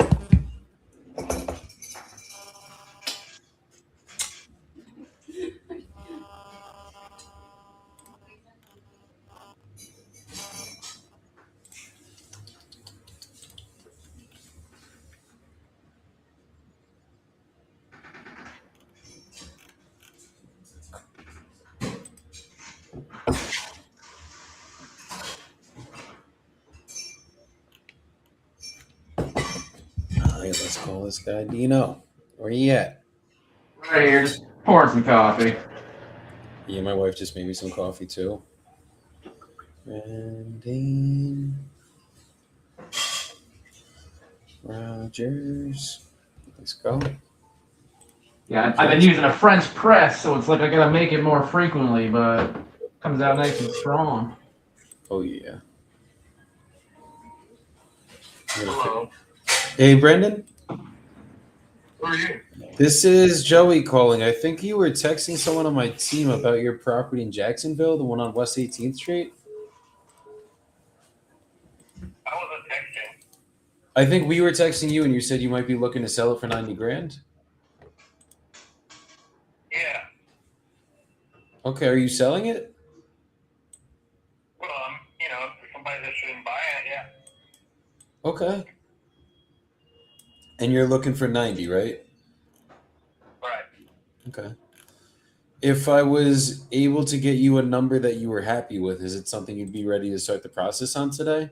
All right, let's call this guy Dino. Where you at? Right here, just pouring some coffee. Yeah, my wife just made me some coffee too. Brandon Rogers. Let's go. Yeah, I've been using a French press, so it's like I gotta make it more frequently, but it comes out nice and strong. Oh yeah. Hello. Hey, Brendan. Who are you? This is Joey calling. I think you were texting someone on my team about your property in Jacksonville, the one on West 18th Street. I wasn't texting. I think we were texting you, and you said you might be looking to sell it for 90 grand. Yeah. Okay, are you selling it? Well, if somebody's interested in buying it, yeah. Okay. And you're looking for 90, right? Right. Okay. If I was able to get you a number that you were happy with, is it something you'd be ready to start the process on today?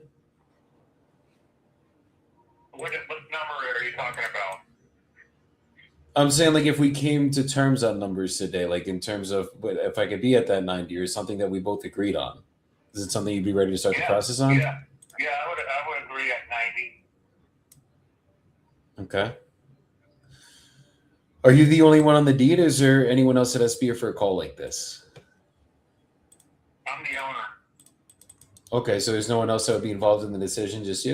What number are you talking about? I'm saying, like, if we came to terms on numbers today, like in terms of if I could be at that 90 or something that we both agreed on, is it something you'd be ready to start the process on? Yeah, I would agree at 90. Okay. Are you the only one on the deed, or is there anyone else that has to be here for a call like this? I'm the owner. Okay, so there's no one else that would be involved in the decision, just you?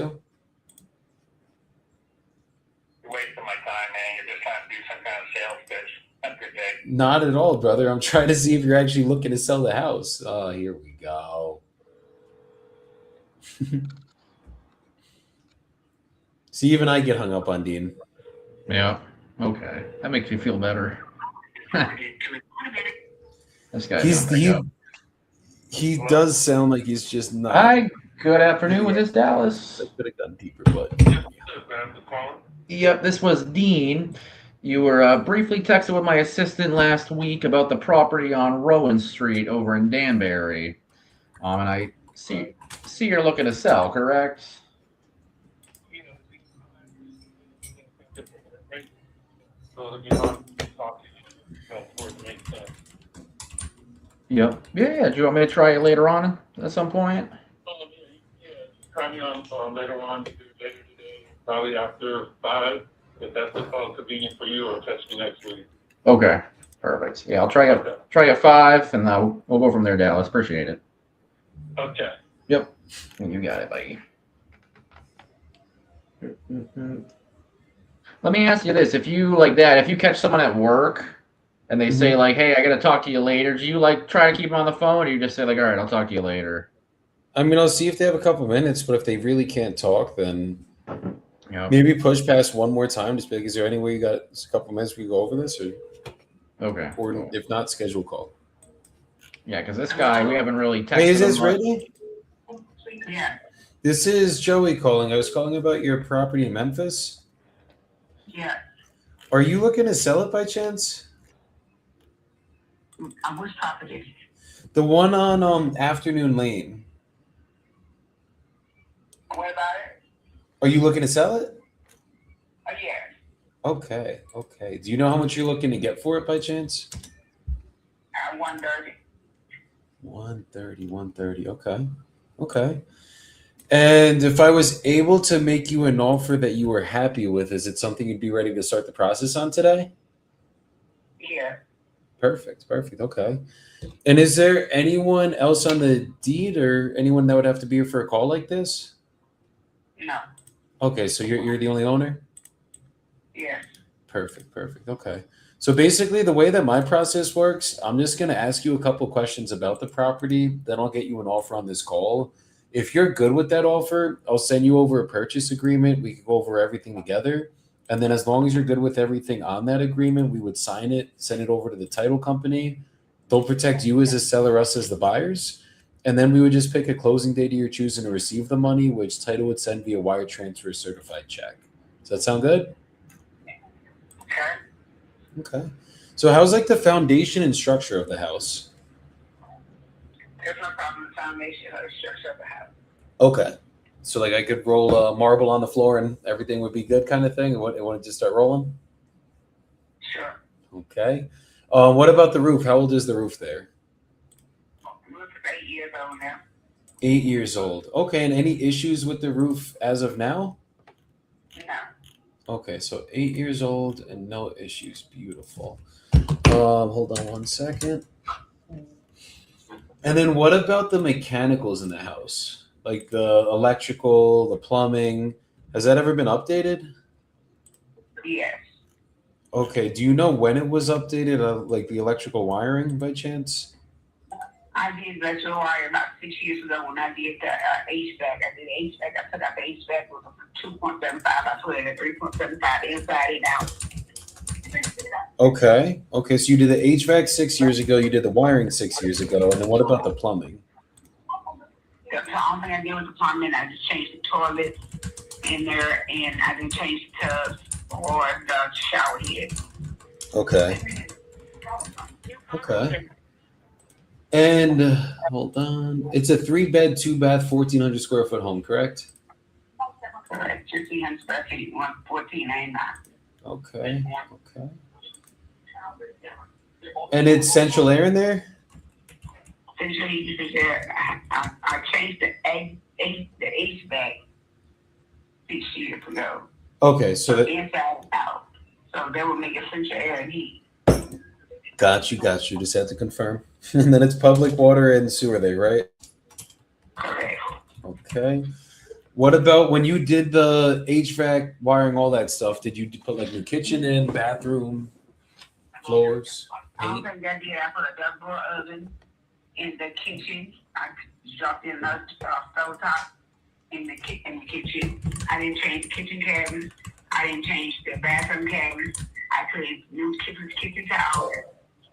You're wasting my time, man. You're just trying to do some kind of sales pitch. Have a good day. Not at all, brother. I'm trying to see if you're actually looking to sell the house. Oh, here we go. See, even I get hung up on Dean. Yeah. Okay. That makes me feel better. This guy. He does sound like he's just not. Hi. Good afternoon. Was this Dallas? I could have gone deeper, but Yep. This was Dean. You were briefly texted with my assistant last week about the property on Rowan Street over in Danbury. And I see you're looking to sell, correct? Yep. Yeah. Do you want me to try it later on at some point? Try me on later on, later today, probably after 5, if that's convenient for you, or text me next week. Okay. Perfect. Yeah, I'll try a 5, and we'll go from there, Dallas. Appreciate it. Okay. Yep. You got it, buddy. Let me ask you this: if you like that, if you catch someone at work and they say like, "Hey, I gotta talk to you later," do you like try to keep them on the phone, or you just say like, "All right, I'll talk to you later"? I mean, I'll see if they have a couple minutes, but if they really can't talk, then Yeah. maybe push past one more time. Just be like, is there any way you got a couple minutes we go over this, Okay. or if not, schedule a call. Yeah, because this guy we haven't really texted Hey, is this him much. ready? Yeah, This is Joey calling. I was calling about your property in Memphis. yeah. Are you looking to sell it by chance? Which property? The one on Afternoon Lane. What about it? Are you looking to sell it? Yeah. Okay, okay. Do you know how much you're looking to get for it by chance? 130. 130. Okay. Okay. And if I was able to make you an offer that you were happy with, is it something you'd be ready to start the process on today? Yeah. Perfect. Okay. And is there anyone else on the deed or anyone that would have to be here for a call like this? No. Okay, so you're the only owner? Yeah. Perfect. Okay. So basically, the way that my process works, I'm just going to ask you a couple questions about the property. Then I'll get you an offer on this call. If you're good with that offer, I'll send you over a purchase agreement. We can go over everything together. And then as long as you're good with everything on that agreement, we would sign it, send it over to the title company. They'll protect you as a seller, us as the buyers. And then we would just pick a closing date of your choosing to receive the money, which title would send via wire transfer certified check. Does that sound good? Okay. Okay. So how's like the foundation and structure of the house? There's no problem with the foundation or the structure of the house. Okay. So like I could roll marble on the floor and everything would be good kind of thing? And want to just start rolling? Sure. Okay. What about the roof? How old is the roof there? Roof is 8 years old now. 8 years old. Okay. And any issues with the roof as of now? No. Okay. So 8 years old and no issues. Beautiful. Hold on one second. And then what about the mechanicals in the house? Like the electrical, the plumbing, has that ever been updated? Yes. Okay, do you know when it was updated, like the electrical wiring by chance? I did electrical wire about 6 years ago when I did the HVAC. I did HVAC. I took out the HVAC with a 2.75. I put it at 3.75 inside and out. Okay, so you did the HVAC 6 years ago, you did the wiring 6 years ago, and then what about the plumbing? The only thing I did with the plumbing, I just changed the toilet in there, and I didn't change the tubs or the shower head. Okay. And hold on, it's a 3-bed, 2-bath, 1,400 square foot home, correct? Correct. 1,500 square feet, 114.99. Okay. And it's central air in there? Central heat is there. I changed the HVAC 6 years ago. Okay, so that, Inside and out. So that would make it central air and heat. got you. Just had to confirm. And then it's public water and sewer there, right? Correct. Okay. What about when you did the HVAC wiring, all that stuff? Did you put like new kitchen in, bathroom, floors, All paint? I did, I put a double oven in the kitchen. I dropped in another stove top in the kitchen. I didn't change the kitchen cabinets. I didn't change the bathroom cabinets. I put in new kitchen towels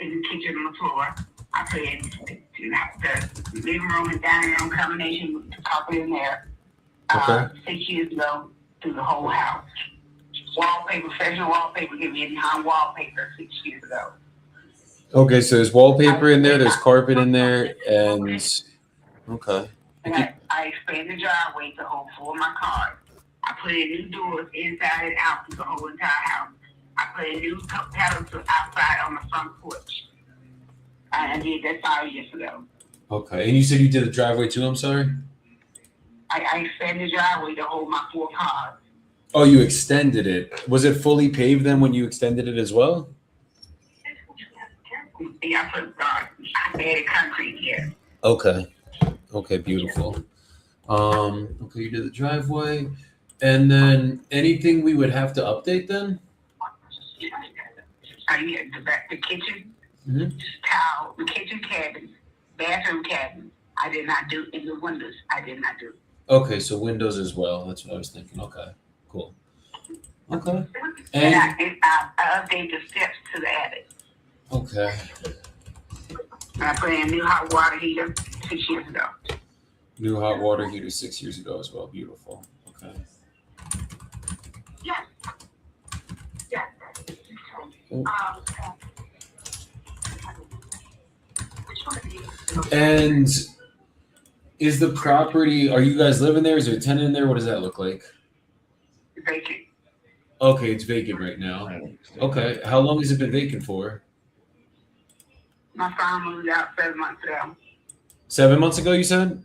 in the kitchen on the floor. I put in the living room and dining room combination with the carpet in there. Okay. 6 years ago, through the whole house. Wallpaper, professional wallpaper, give me hung wallpaper 6 years ago. Okay, so there's wallpaper in there, there's carpet in there, and okay. And I expanded the driveway to hold 4 of my cars. I put in new doors inside and out through the whole entire house. I put in new pedestals outside on the front porch. I did that 5 years ago. Okay, and you said you did the driveway too, I'm sorry? I expanded the driveway to hold my 4 cars. Oh, you extended it. Was it fully paved then when you extended it as well? Yeah, I added concrete here. Okay. Okay, beautiful. Okay, you did the driveway, and then anything we would have to update then? The kitchen, Mhm. tile, the kitchen cabin, bathroom cabin. I did not do in the windows. I did not do. Okay, so windows as well. That's what I was thinking. Okay, cool. Okay, And and I updated the steps to the attic. okay, And I put in a new hot water heater 6 years ago. new hot water heater 6 years ago as well. Beautiful. Okay. Yes. Yes. Cool. Which one of these? And is the property? Are you guys living there? Is there a tenant in there? What does that look like? Vacant. Okay, it's vacant right now. Okay, how long has it been vacant for? My son moved out 7 months ago. 7 months ago, you said?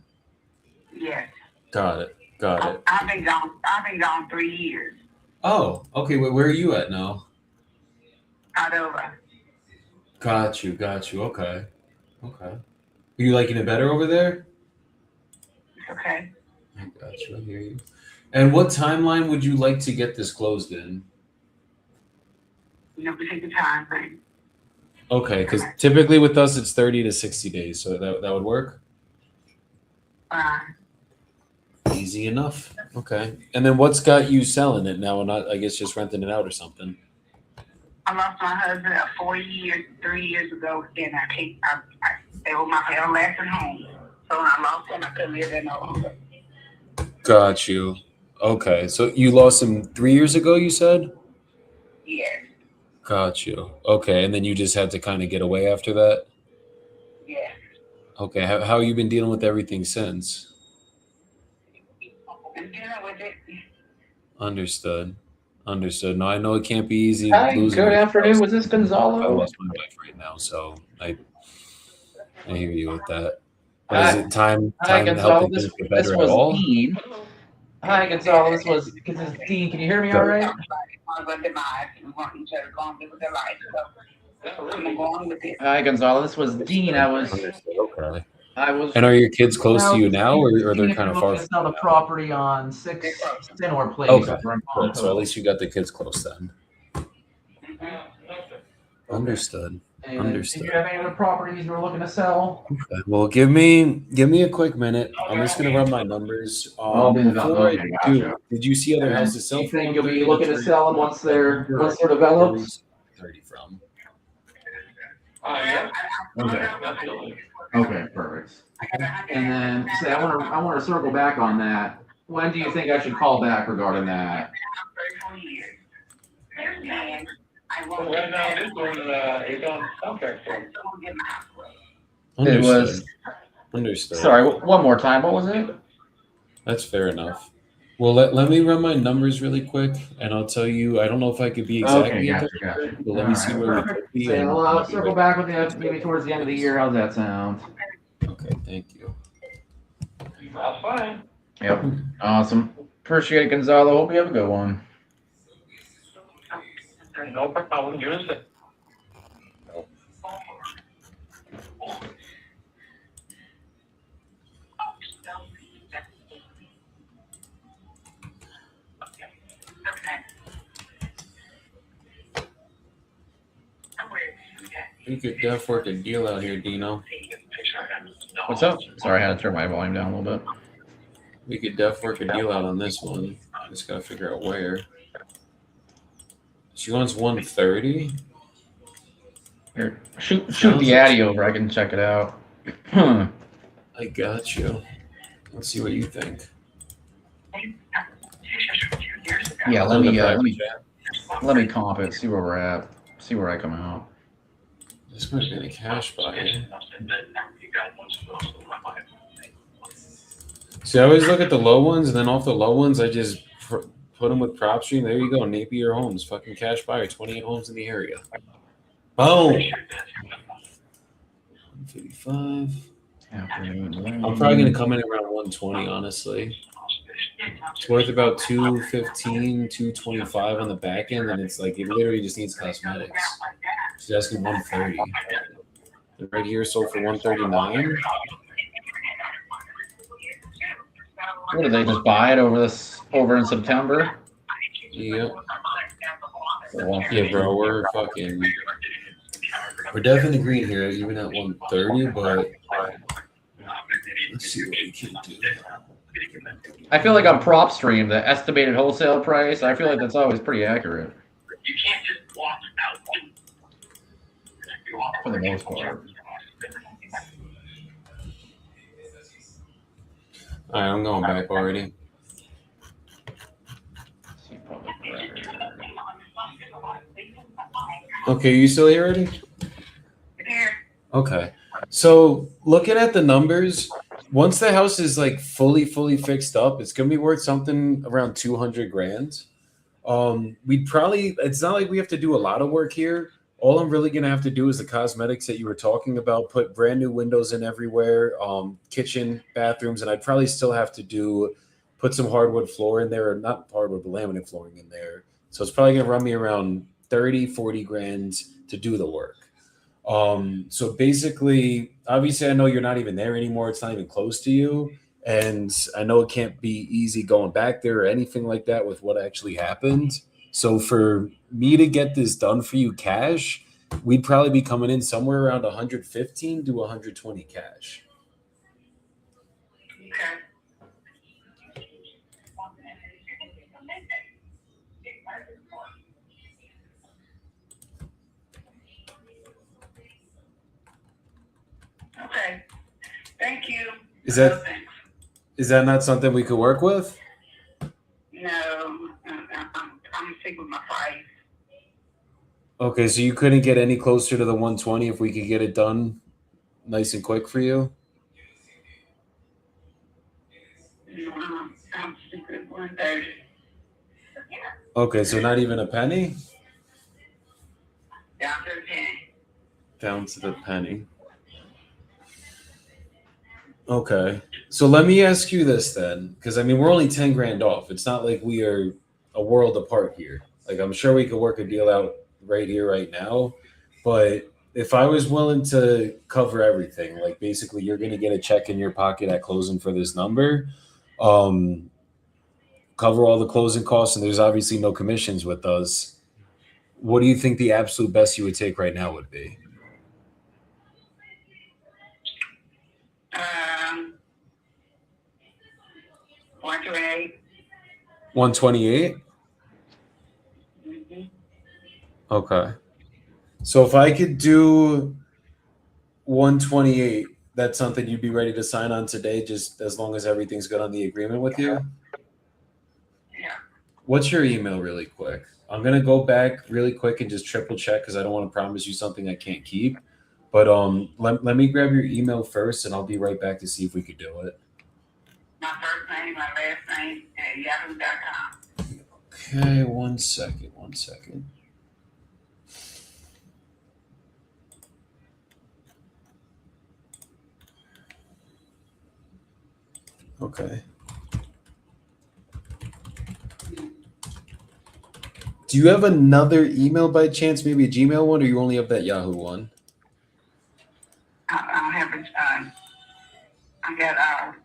Yes. Got it. Got it. I've been gone 3 years. Oh, okay. Where are you at now? Out over. Got you. Got you. Okay. Okay. Are you liking it better over there? Okay. I got you. I hear you. And what timeline would you like to get this closed in? You know, we take the time frame. Okay, because typically with us it's 30 to 60 days, so that would work. Easy enough. Okay. And then what's got you selling it now and not, I guess, just renting it out or something? I lost my husband 4 years, 3 years ago, and they were my everlasting home. So when I lost him, I couldn't live there no longer. Got you. Okay, so you lost him 3 years ago, you said? Yes. Got you. Okay, and then you just had to kind of get away after that? Yes. Okay, how you been dealing with everything since? I'm dealing with it. Understood. Understood. No, I know it can't be easy. Hi, losing good your afternoon. spouse. Was this I Gonzalo? lost my wife right now, so I hear you with that. But is it time Hi, Gonzalo. helping This things get better at was all? Dean. Hi, Gonzalo. This is Dean. Can you hear me all right? We want each other going with their life. So I'm going with it. Hi, Gonzalo. This was Dean. Understood. Okay. I was. And are your kids close to you now, or they're kind of far looking to sell the property on 6 Stenor Place. Okay. over in Good. So at Ponto. least you got the kids close then. Understood. And Understood. did you have any other properties you were looking to sell? Okay. Well, give me a quick minute. I'm just gonna run my numbers. Before I do, did you see other houses sell? You think you'll be looking to sell them once they're developed? 30 from. Yeah. Okay, perfect. And then say I want to circle back on that. When do you think I should call back regarding that? And I Well, won't right now, this one is on contract for him. It was. Understood. Sorry, one more time. What was it? That's fair enough. Well, let me run my numbers really quick, and I'll tell you. I don't know if I could be exactly, Okay, gotcha. but let me see where we could be. Say, and well, I'll I'll be circle right back with you maybe towards the end of the year. How's that sound? back. Okay, thank you. That's fine. Yep. Awesome. Appreciate it, Gonzalo. Hope you have a good one. No problem, use it. You could def work a deal out here, Dino. What's up? Sorry, I had to turn my volume down a little bit. We could def work a deal out on this one. Just gotta figure out where. She wants 130. Here, shoot the Addy over. I can check it out. I got you. Let's see what you think. Yeah, Let me let me comp it. See where we're at. See where I come out. This might be a cash buyer. See, I always look at the low ones, and then off the low ones, I just put them with prop stream. There you go, Napier Homes, fucking cash buyer, 28 homes in the area. Boom. 155. I'm probably gonna come in around 120, honestly. It's worth about 215, 225 on the back end, and it's like it literally just needs cosmetics. She's asking 130. And right here sold for 139. What did they just buy it over in September? Yeah. Well, Yeah, bro, we're definitely green here, even at 130, but let's see what we can do. I feel like on prop stream, the estimated wholesale price, I feel like that's always pretty accurate. You can't just walk out. For the most part. All right, I'm going back already. Okay, you still here already? Okay. So looking at the numbers, once the house is like fully fixed up, it's gonna be worth something around 200 grand. We'd probably, it's not like we have to do a lot of work here. All I'm really gonna have to do is the cosmetics that you were talking about, put brand new windows in everywhere, kitchen, bathrooms, and I'd probably still have to put some hardwood floor in there, or not hardwood, but laminate flooring in there. So it's probably gonna run me around 30, 40 grand to do the work. So basically, obviously I know you're not even there anymore. It's not even close to you. And I know it can't be easy going back there or anything like that with what actually happened. So for me to get this done for you cash, we'd probably be coming in somewhere around 115 to 120 cash. Okay. Okay. Thank you. Is that- Thanks. Is that not something we could work with? No, I'm sick with my price. Okay, so you couldn't get any closer to the 120 if we could get it done nice and quick for you? No, I'm sick with 130. Okay, so not even a penny? Down to the penny. Down to the penny. Okay. So let me ask you this then, because I mean, we're only 10 grand off. It's not like we are a world apart here. Like, I'm sure we could work a deal out right here, right now. But if I was willing to cover everything, like basically you're going to get a check in your pocket at closing for this number, cover all the closing costs, and there's obviously no commissions with us. What do you think the absolute best you would take right now would be? 128. 128? Mm-hmm. Okay. So if I could do 128, that's something you'd be ready to sign on today, just as long as everything's good on the agreement with you? Yeah. What's your email really quick? I'm going to go back really quick and just triple check because I don't want to promise you something I can't keep. But let me grab your email first and I'll be right back to see if we could do it. My first name, my last name at yahoo.com. Okay, one second. Okay. Do you have another email by chance, maybe a Gmail one, or you only have that Yahoo one? I don't have it. I got that.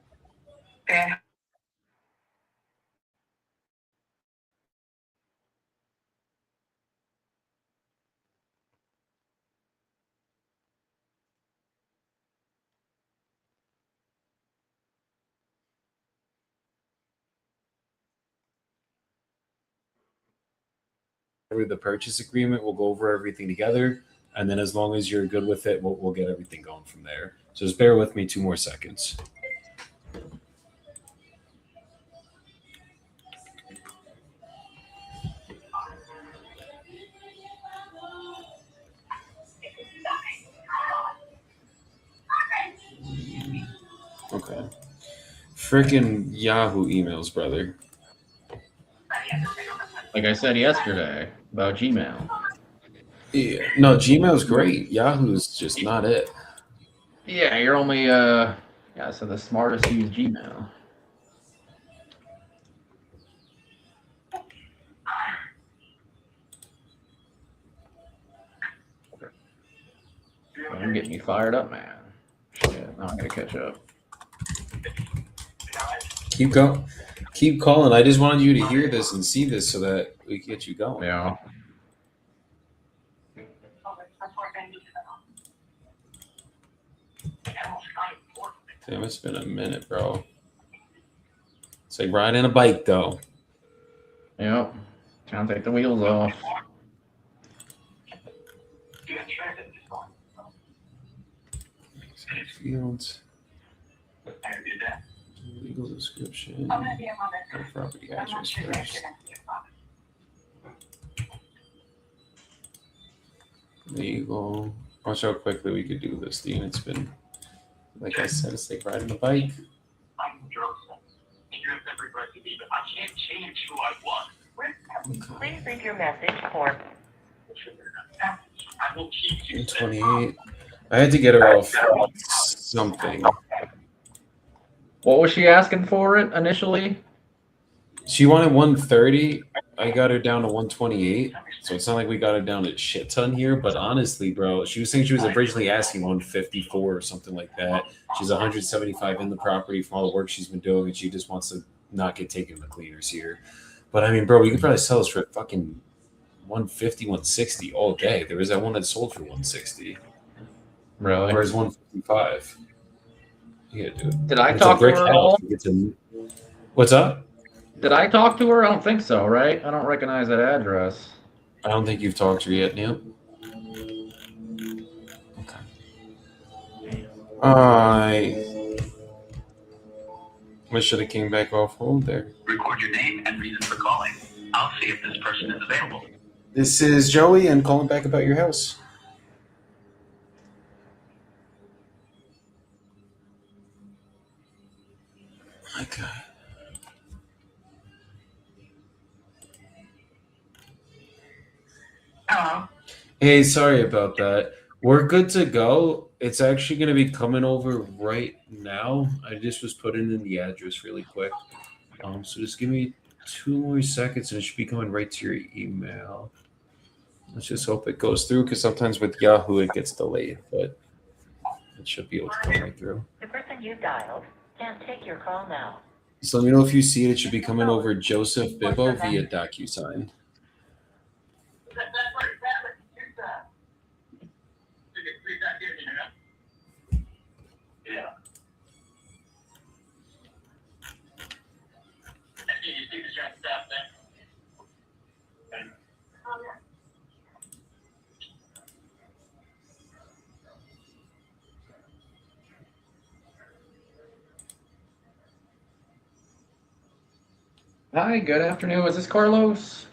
The purchase agreement, we'll go over everything together, and then as long as you're good with it, we'll get everything going from there. So just bear with me 2 more seconds. Okay. Freaking Yahoo emails, brother. Like I said yesterday about Gmail. Yeah. No, Gmail's great. Yahoo's just not it. Yeah, you're only so the smartest use Gmail. Don't get me fired up, man. Shit, now I gotta catch up. Keep going. Keep calling. I just wanted you to hear this and see this so that we can get you going. Yeah. Damn, it's been a minute, bro. It's like riding a bike, though. Yep. Trying to take the wheels off. Fields. Legal description. Property address first. Legal. Watch how quickly we could do this, Dean. It's been, like I said, it's like riding a bike. Please leave your message for 28. I had to get her off something. What was she asking for it initially? She wanted 130. I got her down to 128. So it's not like we got her down a shit ton here. But honestly, bro, she was saying she was originally asking 154 or something like that. She's 175 in the property from all the work she's been doing, and she just wants to not get taken to the cleaners here. But I mean, bro, we could probably sell this for fucking 150, 160 all day. There was that one that sold for 160. Really? Whereas 155. Yeah, dude. Did I It's a talk to brick her at all? house. What's up? Did I talk to her? I don't think so, right? I don't recognize that address. I don't think you've talked to her yet, Neil. Okay. I should have came back off hold there. Record your name and reason for calling. I'll see if this person is available. This is Joey and calling back about your house. My God. Hello. Hey, sorry about that. We're good to go. It's actually going to be coming over right now. I just was putting in the address really quick. So just give me 2 more seconds and it should be coming right to your email. Let's just hope it goes through because sometimes with Yahoo it gets delayed, but it should be able to come right through. the person you dialed. Can't take your call now. So let me know if you see it. It should be coming over Joseph Bibbo via DocuSign. Hi, good afternoon. Is this Carlos?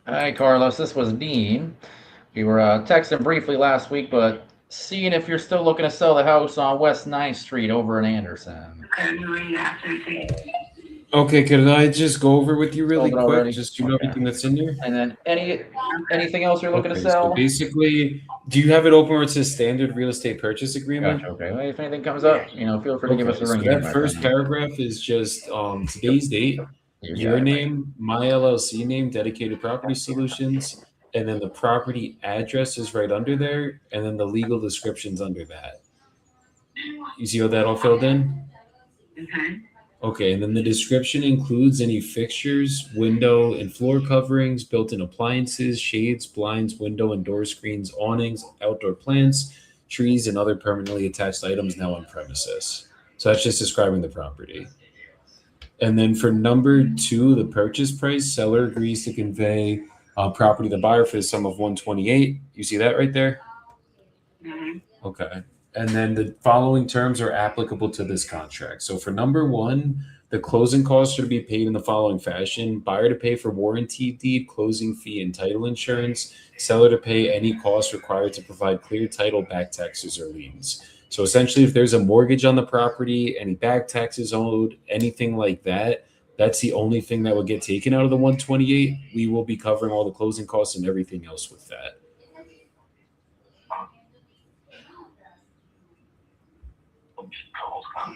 Hi, Carlos. This was Dean. We were texting briefly last week, but seeing if you're still looking to sell the house on West 9th Street over in Anderson. Can you read after the Okay, could I just go over with you really Sold it quick? already? Just you know everything that's in there? And then anything else you're looking to Okay, sell? so basically, do you have it open where it says standard real estate purchase agreement? Gotcha, okay. Well, if anything comes up, feel free to give us a So ring. that first paragraph is just today's date, your name, my LLC name, Dedicated Property Solutions, and then the property address is right under there, and then the legal description's under that. You see how that all filled in? Okay. Okay, and then the description includes any fixtures, window and floor coverings, built-in appliances, shades, blinds, window and door screens, awnings, outdoor plants, trees, and other permanently attached items now on premises. So that's just describing the property. And then for number 2, the purchase price, seller agrees to convey property to the buyer for the sum of $128. You see that right there? Mm-hmm. Okay. And then the following terms are applicable to this contract. So for number 1, the closing costs should be paid in the following fashion: buyer to pay for warranty deed, closing fee, and title insurance; seller to pay any costs required to provide clear title, back taxes, or liens. So essentially, if there's a mortgage on the property, any back taxes owed, anything like that, that's the only thing that would get taken out of the 128. We will be covering all the closing costs and everything else with that.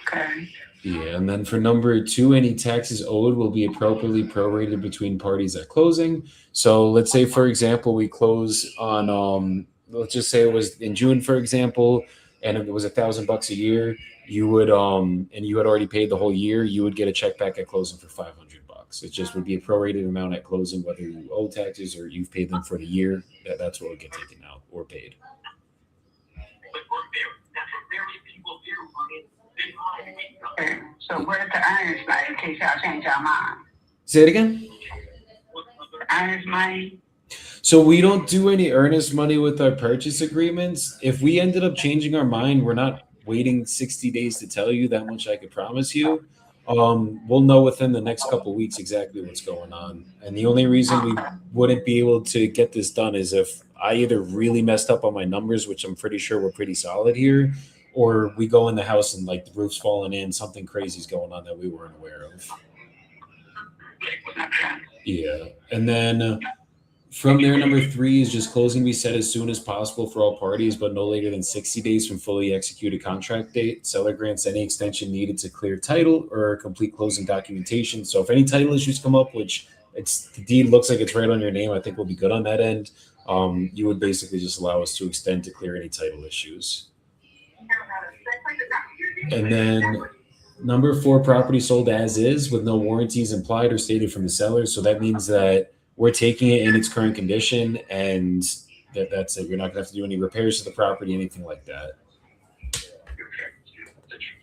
Okay. Yeah, and then for number 2, any taxes owed will be appropriately prorated between parties at closing. So let's say, for example, we close on, let's just say it was in June, for example, and if it was $1,000 a year, you would and you had already paid the whole year, you would get a check back at closing for $500. It just would be a prorated amount at closing, whether you owe taxes or you've paid them for the year. That's what would get taken out or paid. Okay, so where's the earnest money in case y'all change your mind? Say it again. Earnest money? So we don't do any earnest money with our purchase agreements. If we ended up changing our mind, we're not waiting 60 days to tell you. That much I could promise you. We'll know within the next couple of weeks exactly what's going on. And the only reason we wouldn't be able to get this done is if I either really messed up on my numbers, which I'm pretty sure we're pretty solid here, or we go in the house and like the roof's falling in, something crazy's going on that we weren't aware of. Yeah. And then from there, number 3 is just closing be set as soon as possible for all parties, but no later than 60 days from fully executed contract date. Seller grants any extension needed to clear title or complete closing documentation. So if any title issues come up, which the deed looks like it's right on your name, I think we'll be good on that end. You would basically just allow us to extend to clear any title issues. And then number 4, property sold as is with no warranties implied or stated from the seller. So that means that we're taking it in its current condition, and that's it. You're not going to have to do any repairs to the property, anything like that.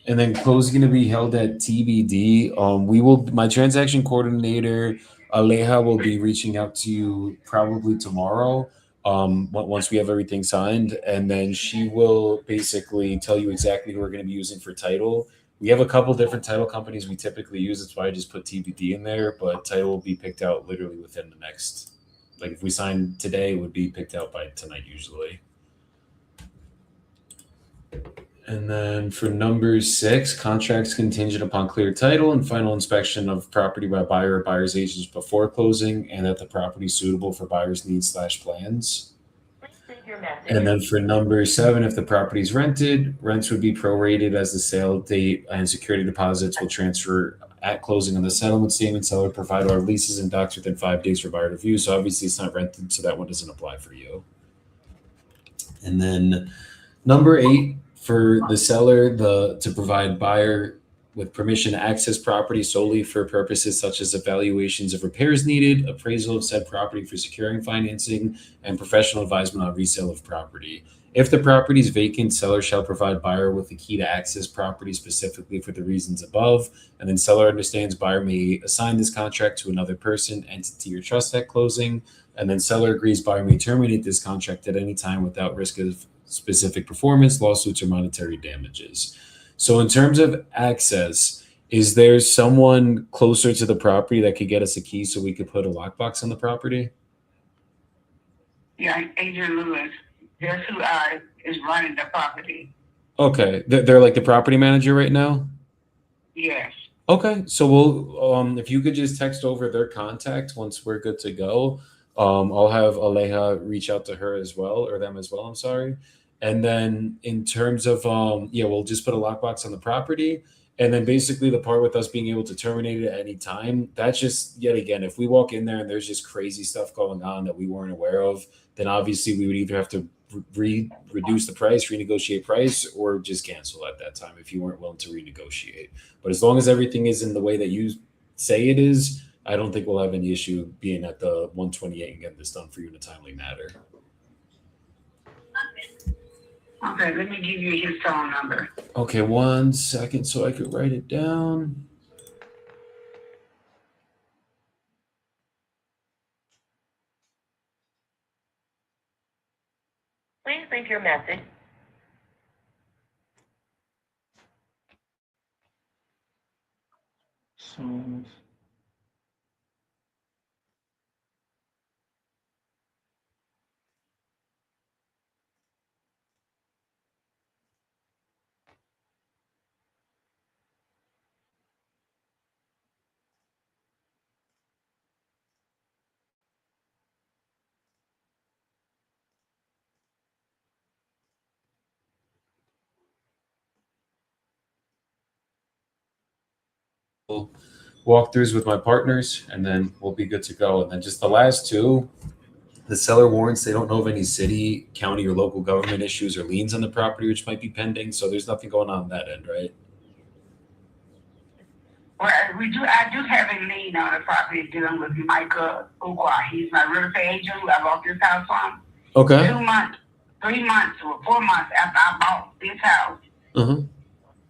And then closing going to be held at TBD. My transaction coordinator, Aleja, will be reaching out to you probably tomorrow. Once we have everything signed, and then she will basically tell you exactly who we're going to be using for title. We have a couple different title companies we typically use. That's why I just put TBD in there, but title will be picked out literally within the next, like if we sign today, it would be picked out by tonight usually. And then for number 6, contracts contingent upon clear title and final inspection of property by buyer or buyer's agents before closing, and that the property is suitable for buyer's needs / plans. And then for number 7, if the property is rented, rents would be prorated as the sale date, and security deposits will transfer at closing on the settlement statement. Seller provide our leases and docs within 5 days for buyer review. So obviously it's not rented, so that one doesn't apply for you. And then number 8, for the seller to provide buyer with permission to access property solely for purposes such as evaluations of repairs needed, appraisal of said property for securing financing, and professional advisement on resale of property. If the property is vacant, seller shall provide buyer with the key to access property specifically for the reasons above, and then seller understands buyer may assign this contract to another person, entity, or trust at closing, and then seller agrees buyer may terminate this contract at any time without risk of specific performance, lawsuits, or monetary damages. So in terms of access, is there someone closer to the property that could get us a key so we could put a lockbox on the property? Yeah, Adrian Lewis. That's who is running the property. Okay, they're like the property manager right now? Yes. Okay, so we'll if you could just text over their contact once we're good to go. I'll have Aleja reach out to her as well, or them as well, I'm sorry. And then in terms of we'll just put a lockbox on the property. And then basically the part with us being able to terminate it at any time, that's just, yet again, if we walk in there and there's just crazy stuff going on that we weren't aware of, then obviously we would either have to reduce the price, renegotiate price, or just cancel at that time if you weren't willing to renegotiate. But as long as everything is in the way that you say it is, I don't think we'll have any issue being at the 128 and getting this done for you in a timely manner. Okay, let me give you his phone number. Okay, 1 second so I could write it down. Please leave your message. Walkthroughs with my partners, and then we'll be good to go. And then just the last 2, The seller warrants they don't know of any city, county, or local government issues or liens on the property which might be pending. So there's nothing going on that end, right? Well, I do have a lien on the property dealing with Michael Ukwa. He's my real estate agent who I bought this house from. Okay. 2 months, 3 months, or 4 months after I bought this house,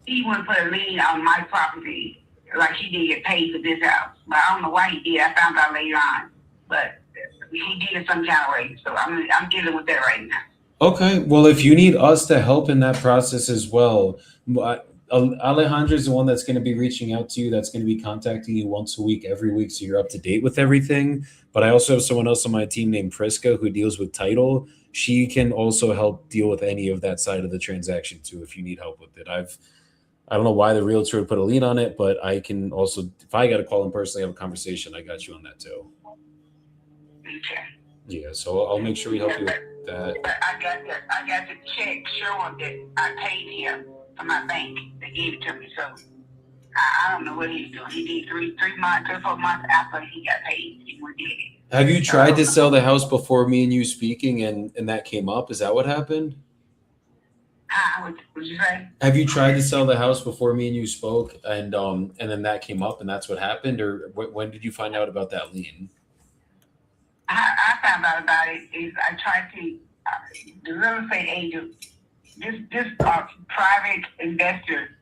he went put a lien on my property, like he didn't get paid for this house. But I don't know why he did. I found out later on. But he did it some kind of way. So I'm dealing with that right now. Okay. Well, if you need us to help in that process as well, Alejandra is the one that's going to be reaching out to you. That's going to be contacting you once a week, every week, so you're up to date with everything. But I also have someone else on my team named Priska who deals with title. She can also help deal with any of that side of the transaction too, if you need help with it. I don't know why the realtor would put a lien on it, but I can also, if I got to call him personally, have a conversation, I got you on that too. Okay. Yeah, so I'll make sure we help you with that. But I got the check showing that I paid him from my bank. They gave it to me. So I don't know what he's doing. He did 3 months, 3 or 4 months after he got paid. He did it. Have you tried to sell the house before me and you speaking and that came up? Is that what happened? What you say? Have you tried to sell the house before me and you spoke and then that came up and that's what happened? Or when did you find out about that lien? I found out about it is I tried to, the real estate agent, this private investor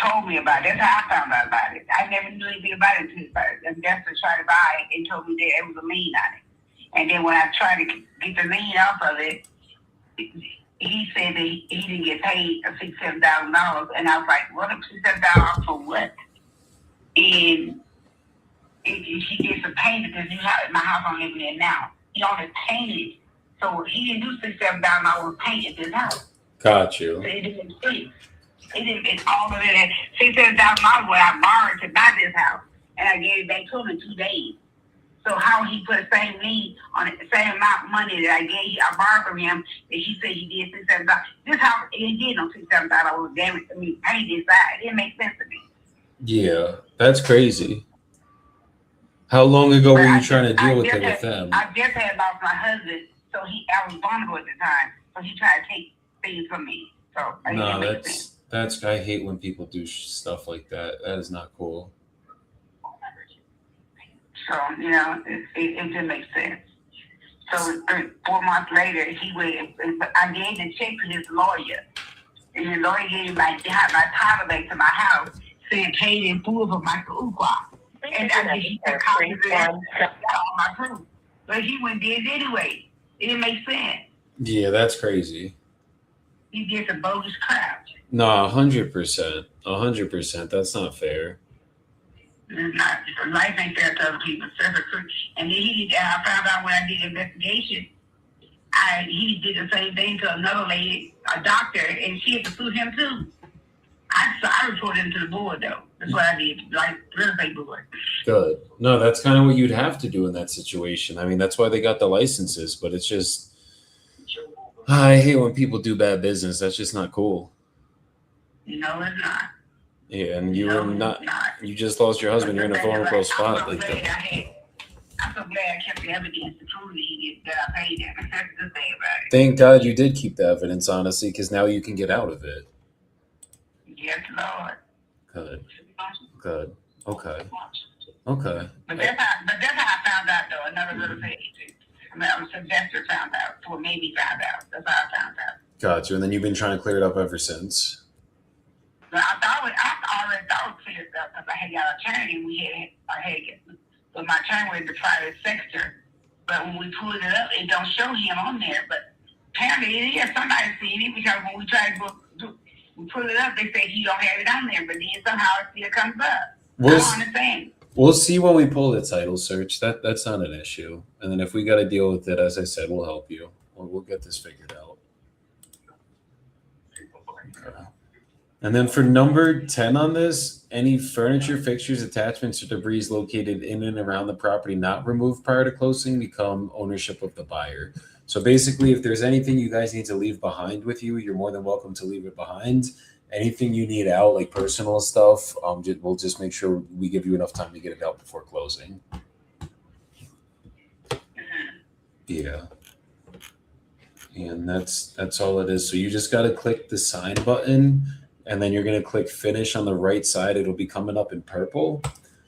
told me about it. That's how I found out about it. I never knew anything about it until the investor tried to buy it and told me that it was a lien on it. And then when I tried to get the lien off of it, he said that he didn't get paid $6,000-$7,000. And I was like, what, $6,000 for what? And he gets a payment this new house, my house I'm living in now. He only painted. So he didn't do $6,000-$7,000 paint at this house. Got you. So it didn't see. It didn't get all of it. $6,000 what I borrowed to buy this house. And I gave it back to him in 2 days. So how he put the same lien on it, the same amount of money that I borrowed from him, that he said he did $6,000. This house, it did no $6,000 was damaged. I mean, paint inside. It didn't make sense to me. Yeah, that's crazy. How long ago were you trying to deal with it with them? I just had lost my husband, so I was vulnerable at the time. So he tried to take things from me. So no, that's I hate when people do stuff like that. That is not cool. So it didn't make sense. So 4 months later, I gave the check to his lawyer, and the lawyer gave me my title back to my house, saying paid in full for Michael Ukwa. And I gave him copies of that, all my proof. But he went did it anyway. It didn't make sense. Yeah, that's crazy. He did some bogus crap. No, 100%. 100%. That's not fair. It's not. Life ain't fair to other people. And then I found out when I did investigation, he did the same thing to another lady, a doctor, and she had to sue him too. I reported him to the board though. That's what I did, like real estate board. Good. No, that's kind of what you'd have to do in that situation. I mean, that's why they got the licenses, but it's just, I hate when people do bad business. That's just not cool. No, it's not. Yeah, and you you just lost your husband. You're in a vulnerable spot like that. I'm so glad I kept the evidence to prove that I paid him. That's the good thing about it. Thank God you did keep the evidence, honestly, because now you can get out of it. Yes, Lord. Good. Good. Okay. But that's how I found out, though. Another real estate agent. I mean, I was an investor found out, or maybe found out. That's how I found out. Got you. And then you've been trying to clear it up ever since. But I already thought it was cleared up because I had got an attorney. But my attorney was in the private sector. But when we pulled it up, it don't show him on there. But apparently it is. Somebody seen it because when we tried to we pull it up, they say he don't have it on there. But then somehow it still comes up. I don't understand. We'll see when we pull the title search. That's not an issue. And then if we got to deal with it, as I said, we'll help you. We'll get this figured out. Okay. And then for number 10 on this, any furniture, fixtures, attachments, or debris located in and around the property not removed prior to closing become ownership of the buyer. So basically, if there's anything you guys need to leave behind with you, you're more than welcome to leave it behind. Anything you need out, like personal stuff, we'll just make sure we give you enough time to get it out before closing. Yeah. And that's all it is. So you just got to click the sign button, and then you're going to click finish on the right side. It'll be coming up in purple.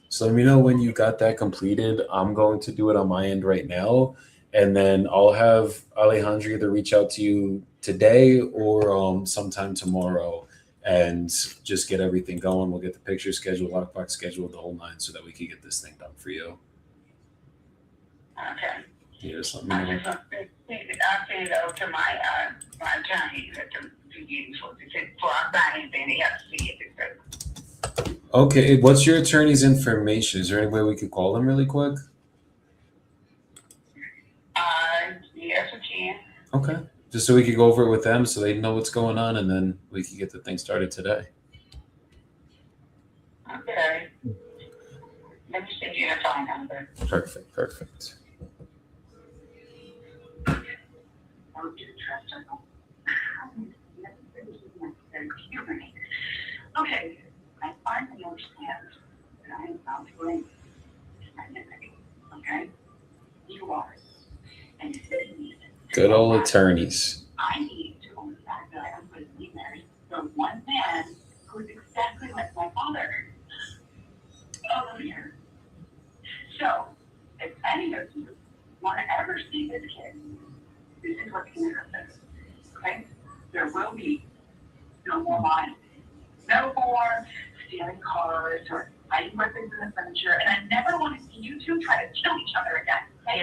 So let me know when you got that completed. I'm going to do it on my end right now, and then I'll have Alejandro either reach out to you today or sometime tomorrow and just get everything going. We'll get the picture scheduled, lockbox scheduled, the whole nine, so that we can get this thing done for you. Okay. Yeah, just let me I know. just want to I'll send it over to my my attorney at the beginning for I sign anything, they have to see it. Okay, what's your attorney's information? Is there any way we could call him really quick? Yes, we can. Okay. Just so we could go over it with them so they know what's going on, and then we can get the thing started today. Okay. Let me send you the phone number. Perfect. Okay, I finally understand that I am not doing anything. Okay? You are. And Good old attorneys. I need to own the fact that I am going to be married to one man who is exactly like my father. Over here. So, if any of you want to ever see this kid, this is what's going to happen. Okay? There will be no more lying. No more stealing cars or hiding weapons in the furniture. And I never want to see you two try to kill each other again. Okay?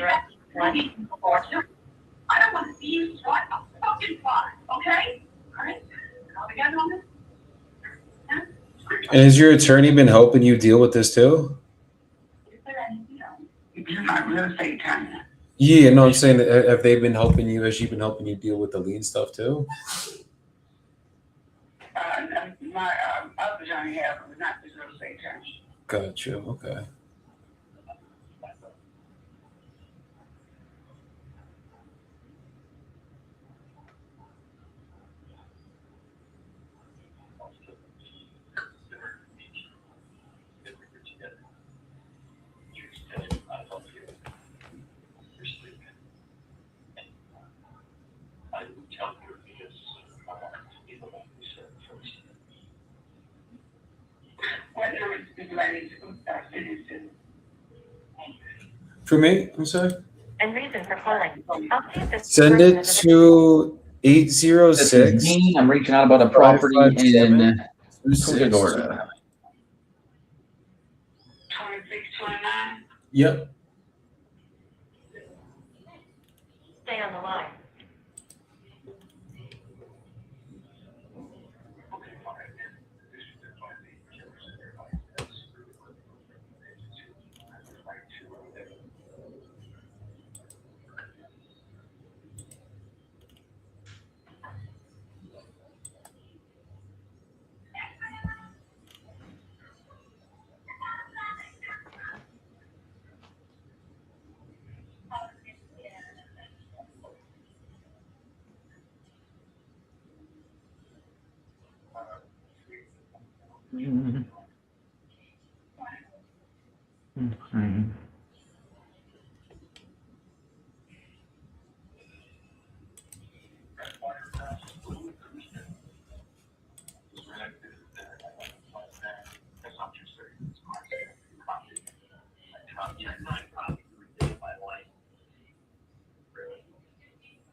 I don't want to see you swat a fucking fly. Okay? All right? Are we together on this? Yeah? And has your attorney been helping you deal with this too? Is there anything else? You're my real estate attorney. Yeah, no, I'm saying, have they been helping you? Has she been helping you deal with the lien stuff too? My other attorney has, but not this real estate attorney. Gotcha. Okay. What number do I need to send it to? For me, I'm sorry. And reason for calling. I'll see if this Send person it is to This is 806. me. I'm reaching out about a property in 557. Punta Gorda. 2629? Yep. Stay on the line.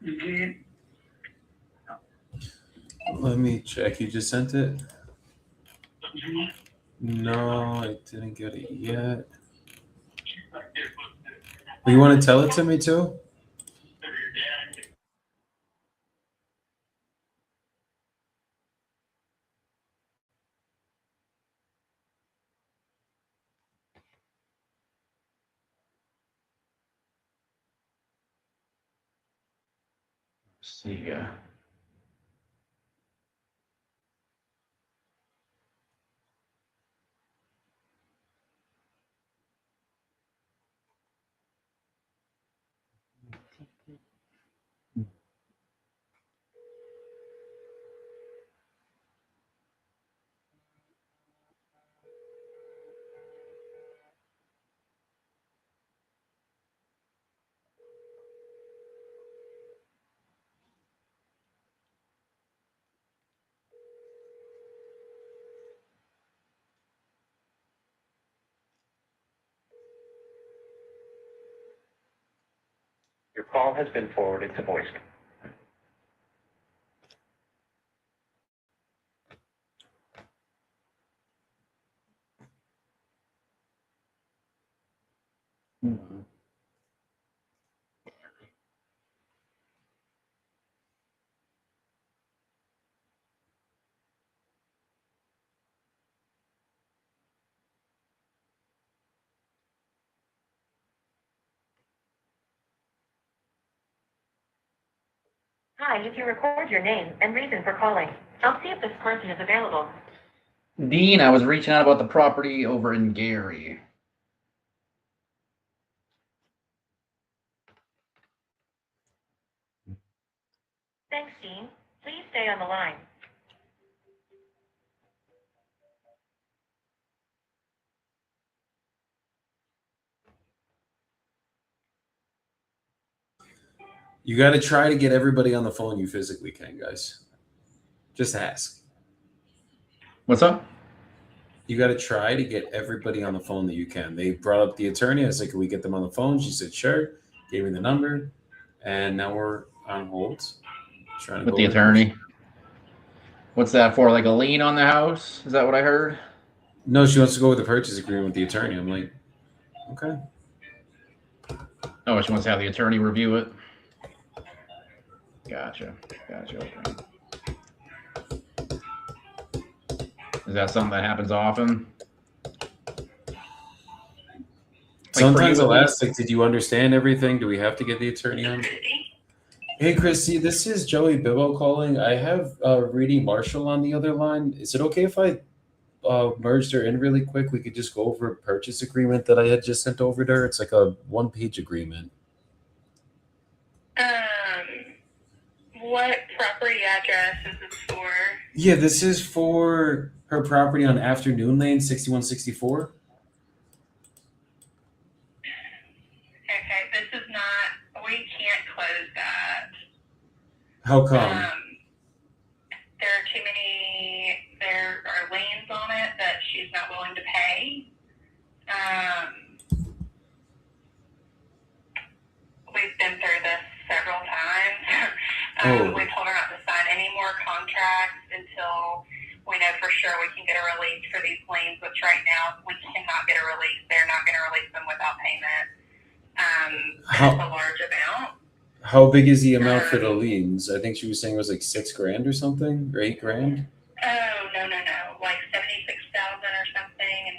You did? Let me check. You just sent it? No, I didn't get it yet. You want to tell it to me too? See. Your call has been forwarded to voicemail. Hi, if you record your name and reason for calling, I'll see if this person is available. Dean, I was reaching out about the property over in Gary. Thanks, Dean. Please stay on the line. You got to try to get everybody on the phone you physically can, guys. Just ask. What's up? You got to try to get everybody on the phone that you can. They brought up the attorney. I said, can we get them on the phone? She said, sure. Gave me the number. And now we're on hold. Trying to With go the with attorney. What's that for? Like a lien on the house? Is that what I heard? No, she wants to go with the purchase agreement with the attorney. I'm like, okay. Oh, she wants to have the attorney review it. Gotcha. Okay. Is that something that happens often? Sometimes I'll ask, like, did you understand everything? Do we have to get the attorney on? Hey, Christy, this is Joey Bibbo calling. I have Reedy Marshall on the other line. Is it okay if I merged her in really quick? We could just go over a purchase agreement that I had just sent over to her. It's like a one-page agreement. What property address is this for? Yeah, this is for her property on Afternoon Lane, 6164. Okay, this is not, we can't close that. How come? There are too many, there are liens on it that she's not willing to pay. We've been through this several times. We told her not to sign any more contracts until we know for sure we can get a release for these liens, which right now we cannot get a release. They're not going to release them without payment. That's a large amount. How big is the amount for the liens? I think she was saying it was like $6,000 or something, or $8,000. Oh, no. Like 76,000 or something. And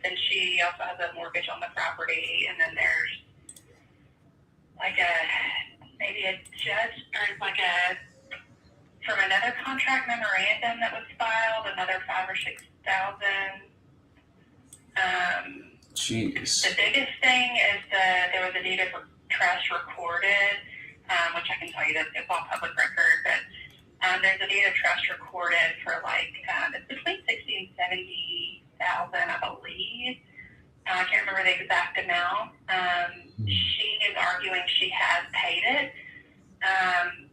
then she also has a mortgage on the property. And then there's like maybe a judge, or like from another contract memorandum that was filed, another 5,000 or 6,000. Jeez. The biggest thing is that there was a deed of trust recorded, which I can tell you that it's on public record, but there's a deed of trust recorded for like it's between 60,000 and 70,000, I believe. I can't remember the exact amount. She is arguing she has paid it.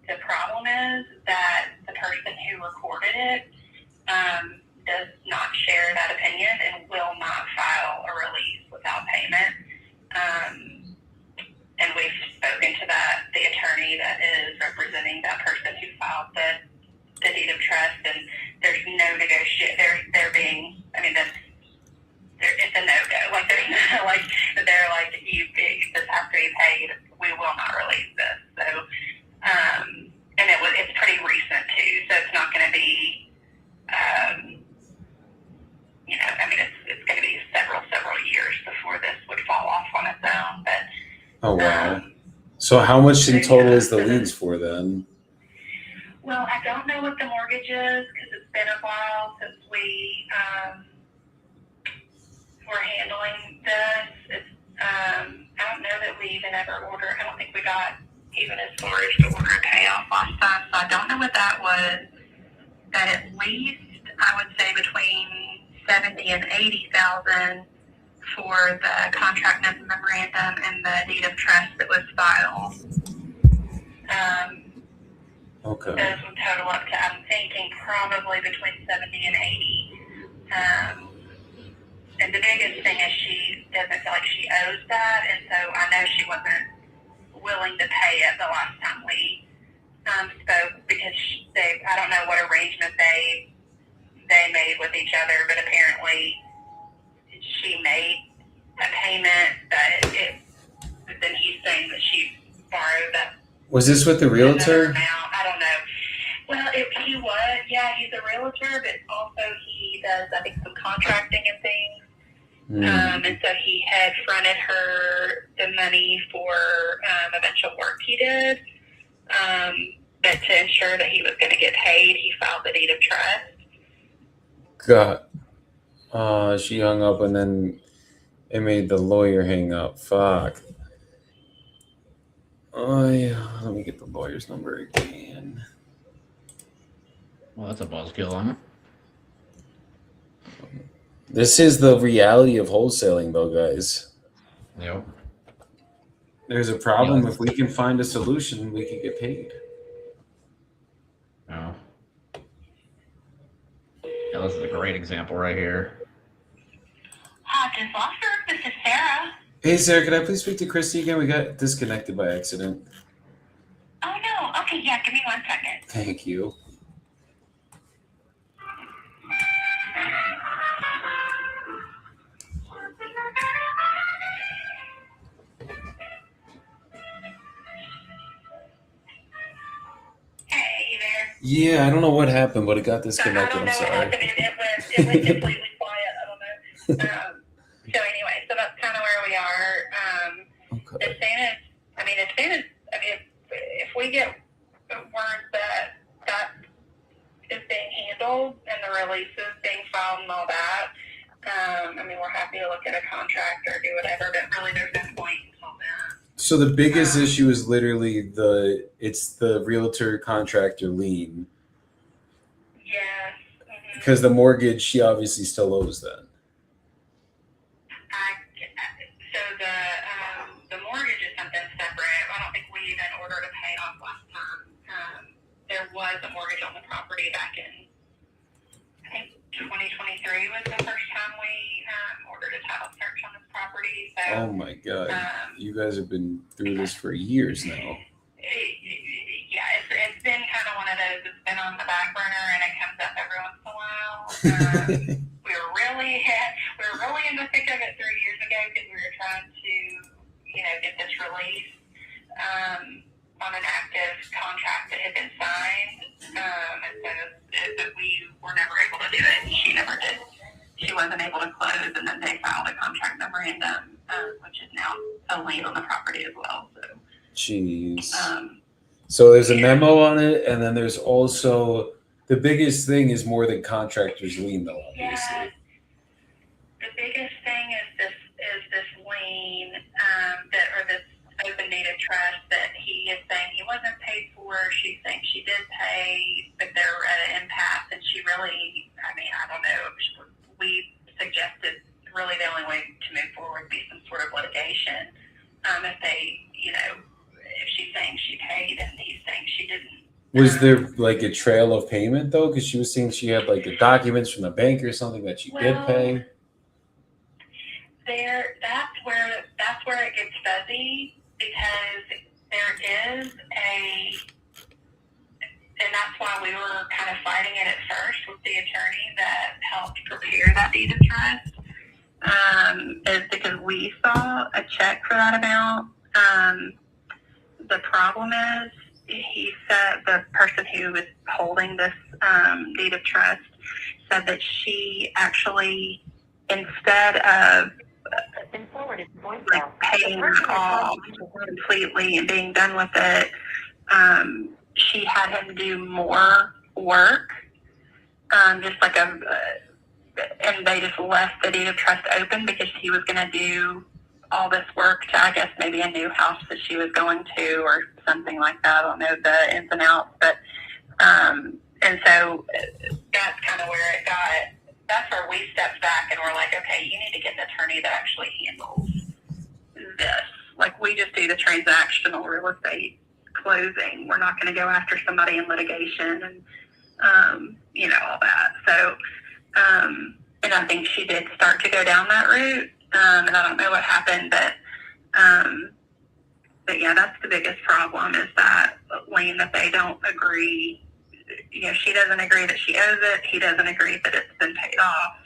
The problem is that the person who recorded it does not share that opinion and will not file a release without payment. And we've spoken to the attorney that is representing that person who filed the deed of trust, and there's no negotiation. They're being, I mean, it's a no-go. Like there's no, like they're like, this has to be paid. We will not release this. So, and it's pretty recent too. So it's not going to be, I mean, it's going to be several years before this would fall off on its own. But Oh, wow. So how much in total is the liens for then? well, I don't know what the mortgage is because it's been a while since we were handling this. I don't know that we even ever ordered. I don't think we got even as far as to order a payoff last time. So I don't know what that was. But at least I would say between 70 and 80,000 for the contract memorandum and the deed of trust that was filed. Okay. Those would total up to, I'm thinking, probably between 70 and 80. And the biggest thing is she doesn't feel like she owes that, and so I know she wasn't willing to pay it the last time we spoke, because I don't know what arrangement they made with each other, but apparently she made a payment, but then he's saying that she borrowed that. Was this with the realtor? Amount. I don't know. Well, he was, yeah, he's a realtor, but also he does, I think, some contracting and things. And so he had fronted her the money for a bunch of work he did. But to ensure that he was going to get paid, he filed the deed of trust. God. She hung up and then it made the lawyer hang up. Fuck. Oh, yeah. Let me get the lawyer's number again. Well, that's a buzzkill, huh? This is the reality of wholesaling, though, guys. Yep. There's a problem. If we can find a solution, we can get paid. Oh. Yeah, this is a great example right here. Hodges Law Firm, this is Sarah. Hey, Sarah, can I please speak to Christy again? We got disconnected by accident. Oh, no. Okay, yeah, give me 1 second. Thank you. Hey, you there? Yeah, I don't know what happened, but it got disconnected. I'm sorry. I don't know what happened. It went completely quiet. I don't know. So anyway, so that's kind of where we are. Okay. As soon as if we get word that is being handled and the release is being filed and all that, we're happy to look at a contract or do whatever, but really there's no point on that. So the biggest issue is literally the realtor contractor lien. Yes. Because the mortgage, she obviously still owes that. So the mortgage is something separate. I don't think we even ordered a pay off last time. There was a mortgage on the property back in, I think 2023 was the first time we ordered a title search on this property. So, Oh my God. You guys have been through this for years now. It's been kind of one of those that's been on the back burner and it comes up every once in a while. We were really in the thick of it 3 years ago because we were trying to, get this release on an active contract that had been signed. And so we were never able to do it. She never did. She wasn't able to close, and then they filed a contract memorandum, which is now a lien on the property as well. So, Jeez. So there's a memo on it, and then there's also the biggest thing is more than contractor's lien, though. Obviously. Yeah, the biggest thing is this lien or this open deed of trust that he is saying he wasn't paid for. She's saying she did pay, but they're at an impasse, and she really, I don't know. We suggested really the only way to move forward would be some sort of litigation. If they, if she's saying she paid and he's saying she didn't. Was there like a trail of payment though? Because she was saying she had like the documents from the bank or something that she did pay. That's where it gets fuzzy, because there is and that's why we were kind of fighting it at first with the attorney that helped prepare that deed of trust, is because we saw a check for that amount. The problem is, he said the person who was holding this deed of trust said that she actually, instead of paying it off completely and being done with it, she had him do more work, just like and they just left the deed of trust open because he was going to do all this work to, I guess, maybe a new house that she was going to or something like that. I don't know the ins and outs, but and so that's kind of where it got. That's where we stepped back and we're like, okay, you need to get an attorney that actually handles this. Like, we just do the transactional real estate closing. We're not going to go after somebody in litigation and all that. So and I think she did start to go down that route. And I don't know what happened, but But yeah, that's the biggest problem is that lien that they don't agree. You know, she doesn't agree that she owes it. He doesn't agree that it's been paid off.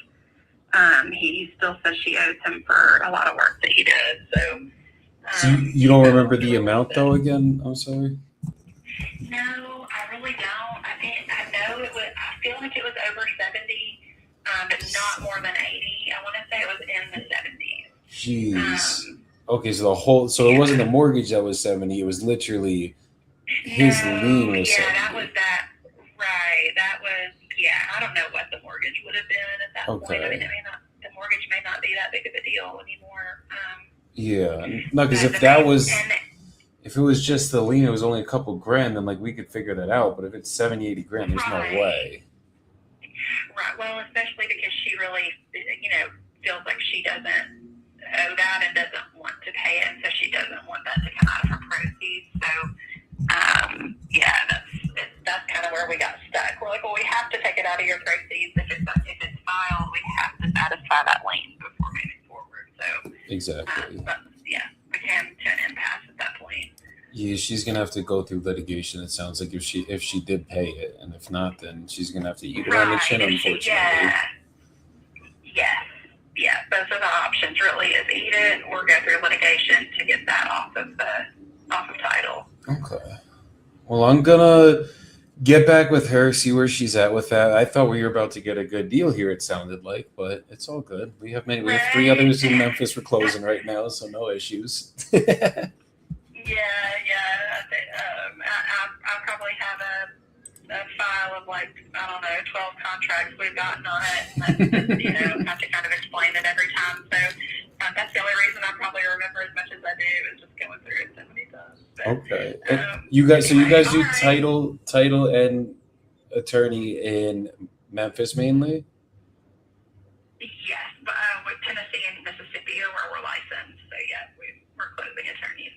He still says she owes him for a lot of work that he did. So you don't remember the amount though? Again, I'm sorry. No, I really don't. I know it was. I feel like it was over 70, but not more than 80. I want to say it was in the 70s. Jeez. Okay, so it wasn't the mortgage that was 70. It was literally his lien was 70. That was that. Right. That was. Yeah. I don't know what the mortgage would have been at that point. I mean, the mortgage may not be that big of a deal anymore. Yeah. No, because if it was just the lien, it was only a couple grand, then like we could figure that out. But if it's 70, 80 grand, there's no way. Right. Well, especially because she really, feels like she doesn't owe that and doesn't want to pay it, and so she doesn't want that to come out of her proceeds. So, that's kind of where we got stuck. We're like, well, we have to take it out of your proceeds. If it's filed, we have to satisfy that lien before moving forward. So Exactly. we came to an impasse at that point. Yeah, she's gonna have to go through litigation. It sounds like if she did pay it, and if not, then she's gonna have to eat it on the chin. Unfortunately. Yeah. Both of the options really is eat it or go through litigation to get that off of title. Okay. Well, I'm gonna get back with her, see where she's at with that. I thought we were about to get a good deal here. It sounded like, but it's all good. We have 3 others in Memphis we're closing right now, so no issues. I probably have a file of 12 contracts we've gotten on it. And have to kind of explain it every time. So that's the only reason I probably remember as much as I do is just going through it so many times. But, okay. You guys do title and attorney in Memphis mainly? Yes, but with Tennessee and Mississippi are where we're licensed. So yeah, we're closing attorneys.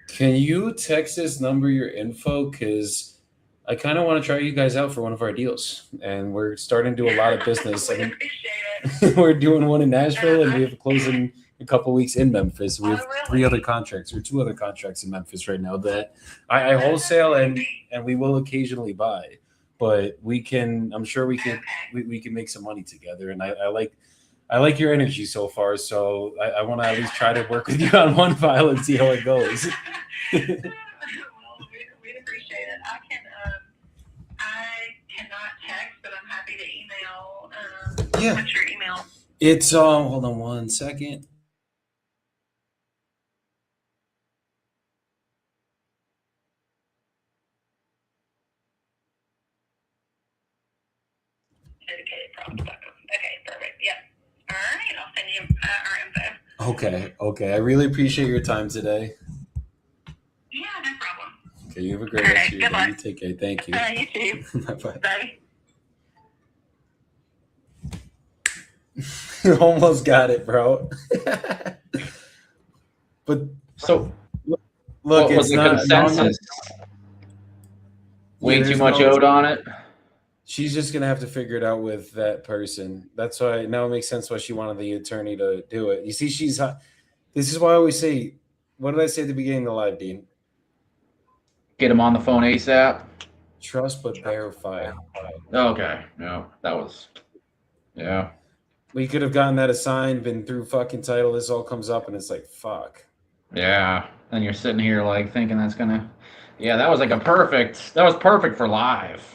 Can you text this number your info? Because I kind of want to try you guys out for one of our deals, and we're starting to do a lot of business. We appreciate it. We're doing one in Nashville, and we have a closing a couple weeks in Memphis. We have 3 other contracts or 2 other contracts in Memphis right now that I wholesale and we will occasionally buy. But I'm sure we can make some money together. And I like your energy so far, so I want to at least try to work with you on one file and see how it goes. Well, we appreciate it. I cannot text, but I'm happy to email. Yeah. What's your email? It's hold on one second. Dedicatedprops.com. Okay, perfect. Yep. All right, I'll send you our info. Okay. I really appreciate your time today. Yeah, no problem. Okay, you have a great rest of your good day. luck. You take care. Thank you. You too. Bye-bye. Bye. You almost got it, bro. But So, look, what it's was the not consensus? Way too much owed on it. She's just gonna have to figure it out with that person. That's why now it makes sense why she wanted the attorney to do it. You see, this is why I always say, what did I say at the beginning of the live, Dean? Get him on the phone ASAP. Trust but verify. Okay, no, that was, yeah. We could have gotten that assigned, been through fucking title. This all comes up, and it's like, fuck. Yeah, and you're sitting here like thinking that's gonna, yeah, that was perfect for live.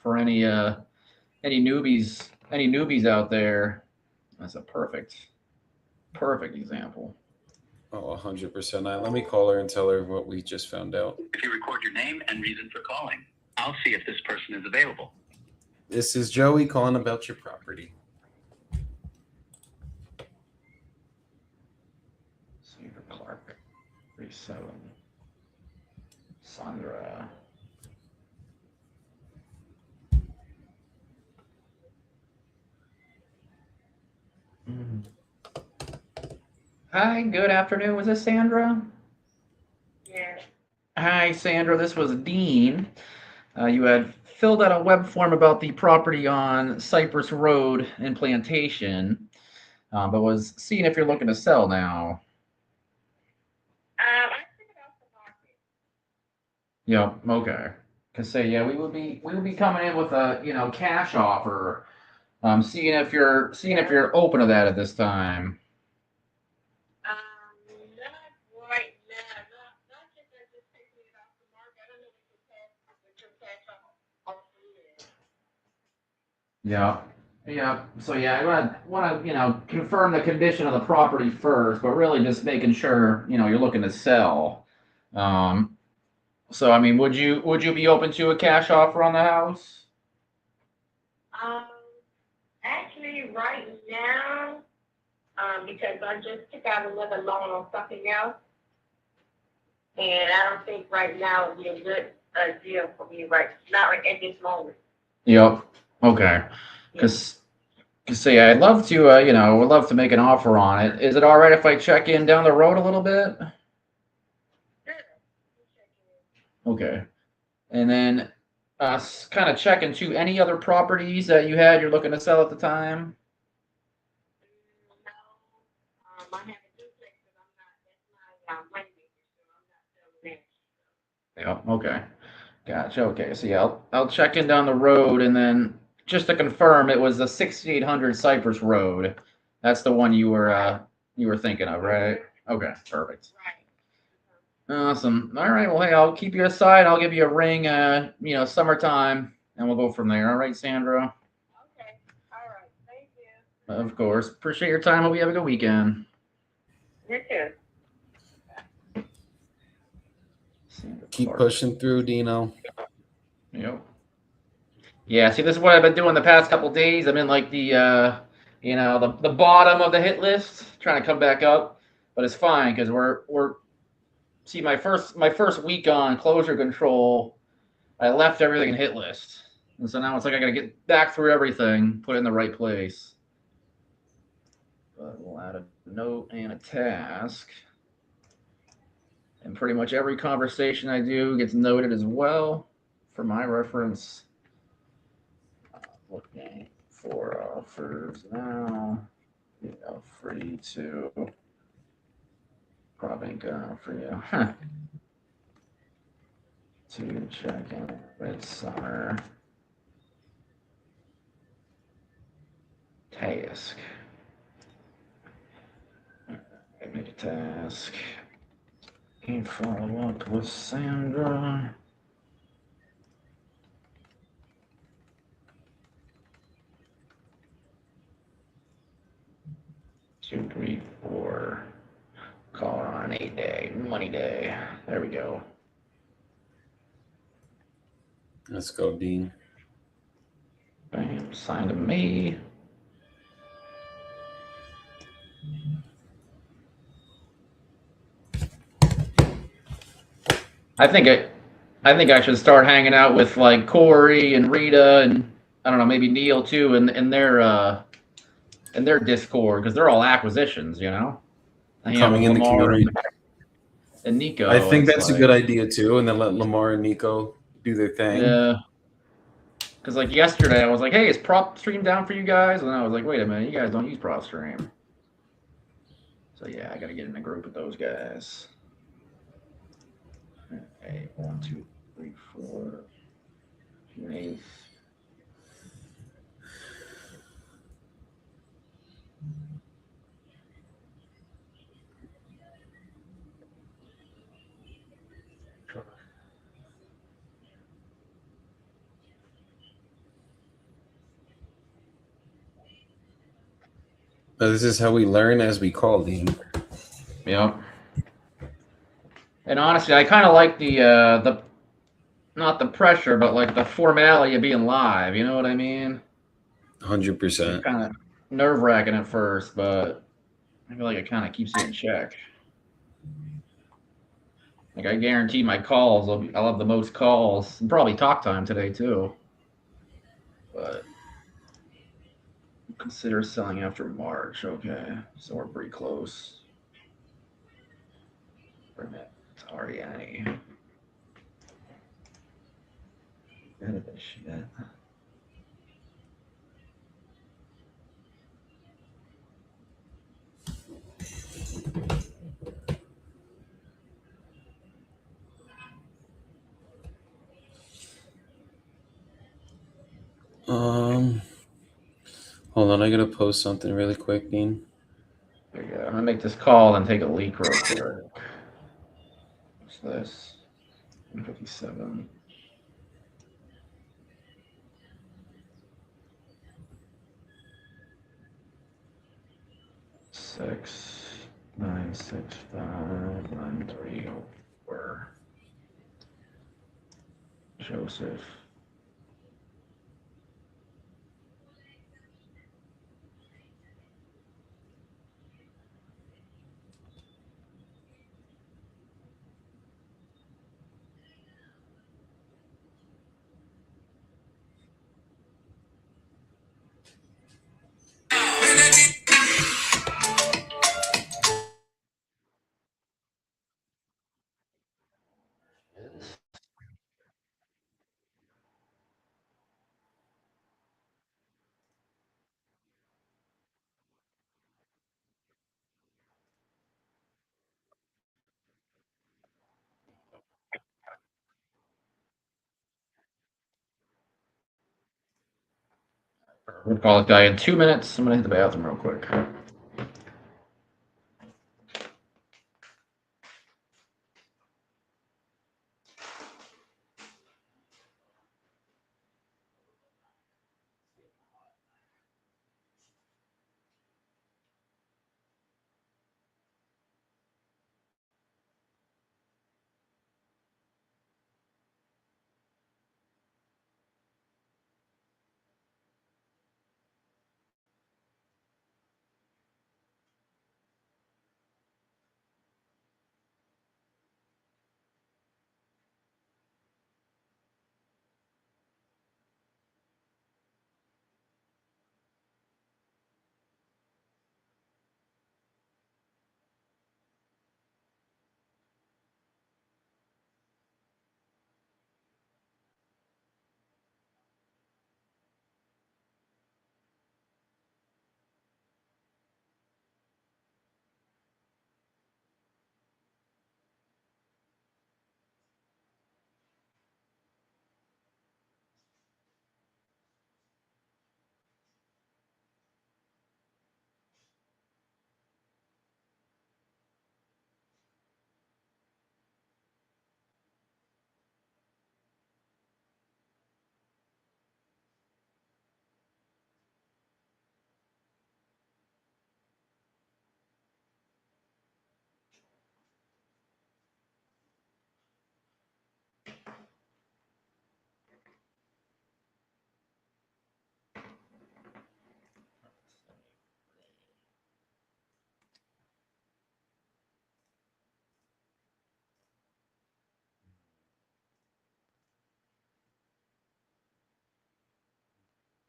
For any newbies out there, that's a perfect example. Oh, 100%. Let me call her and tell her what we just found out. If you record your name and reason for calling, I'll see if this person is available. This is Joey calling about your property. Stephen Clark, 37. Sandra. Hi, good afternoon. Was this Sandra? Yes. Hi, Sandra. This was Dean. You had filled out a web form about the property on Cypress Road in Plantation, but was seeing if you're looking to sell now. I figured out the Yep. Okay. Cause say yeah, we would be coming in with a cash offer. Seeing if you're open to that at this time. Not right now. Not just that just taking it off the market. I don't know what your cash offer is. Yeah. Yeah. So yeah, I want to confirm the condition of the property first, but really just making sure you're looking to sell. So I mean, would you be open to a cash offer on the house? Actually, right now, because I just took out another loan on something else, and I don't think right now would be a good deal for me not right at this moment. Yep. Okay. Because say I'd love to would love to make an offer on it. Is it all right if I check in down the road a little bit? Okay. And then kind of check into any other properties that you're looking to sell at the time. I have a duplex, but that's my money maker, so I'm not selling that. Yeah. Okay. Gotcha. Okay. So yeah, I'll check in down the road, and then just to confirm, it was the 6800 Cypress Road. That's the one you were thinking of, right? Okay. Perfect. Right. Awesome. All right. Well, hey, I'll keep you aside. I'll give you a ring. Summertime, and we'll go from there. All right, Sandra. Okay. All right. Thank you. Of course. Appreciate your time. Hope you have a good weekend. You too. Keep pushing through, Dino. Yep. Yeah, see, this is what I've been doing the past couple days. I'm in like the bottom of the hit list, trying to come back up, but it's fine because we're see my first week on closure control, I left everything in hit list, and so now it's like I got to get back through everything, put it in the right place. But we'll add a note and a task. And pretty much every conversation I do gets noted as well for my reference. Looking for offers now. Free to probably ain't gonna offer you. To check in with summer task. Make a task. And follow up with Sandra. Two, three, four. Call her on 8-day, money day. There we go. Let's go, Dean. Bam, signed to me. I think I should start hanging out with like Corey and Rita and I don't know, maybe Neil too, in their Discord, because they're all acquisitions, Coming in the community. And Nico. I think that's a good idea too, and then let Lamar and Nico do their thing. Yeah. Because like yesterday, I was like, "Hey, is PropStream down for you guys?" And I was like, "Wait a minute, you guys don't use PropStream." So yeah, I got to get in a group with those guys. Okay, 1, 2, 3, 4. Nice. This is how we learn as we call, Dean. Yep. And honestly, I kind of like the not the pressure, but like the formality of being live. You know what I mean? 100%. Kind of nerve-wracking at first, but I feel like it kind of keeps you in check. Like I guarantee my calls, I'll have the most calls, and probably talk time today too. But consider selling after March. Okay, so we're pretty close. Permit Ariani. Out of this shit. Hold on, I gotta post something really quick, Dean. There you go. I'm gonna make this call and take a leak real quick. What's this? 157. Six 965 9304. Joseph. We'll call this guy in 2 minutes. I'm gonna hit the bathroom real quick.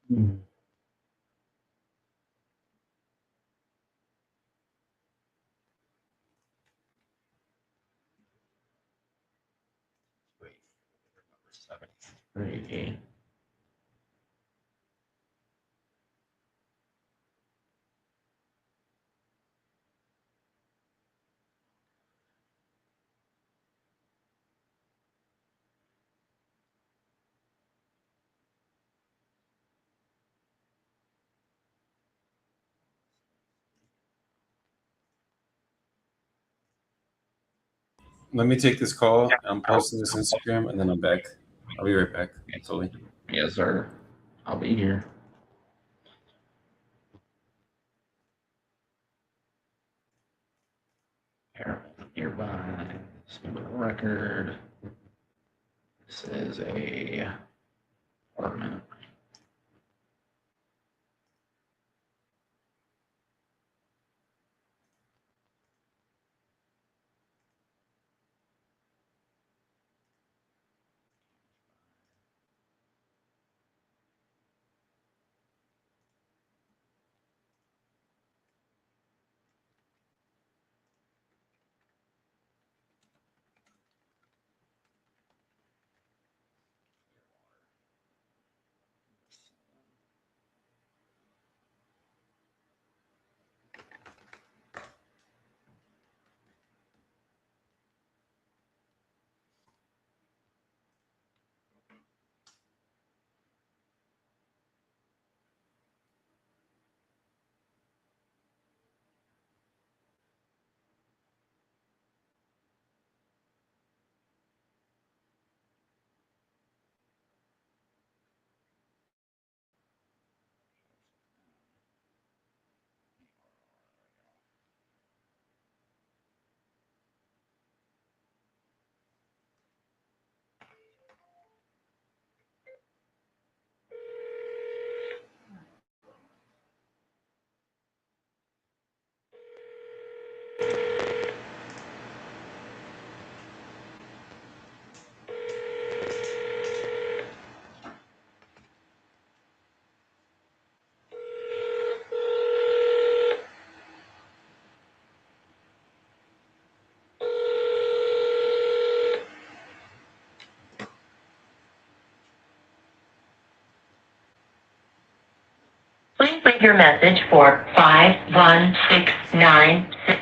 Wait, 73. Let me take this call. I'm posting this Instagram, and then I'm back. I'll be right back. Totally. Yes, sir. I'll be here. Nearby. Record. This is a apartment. leave your message for 51696.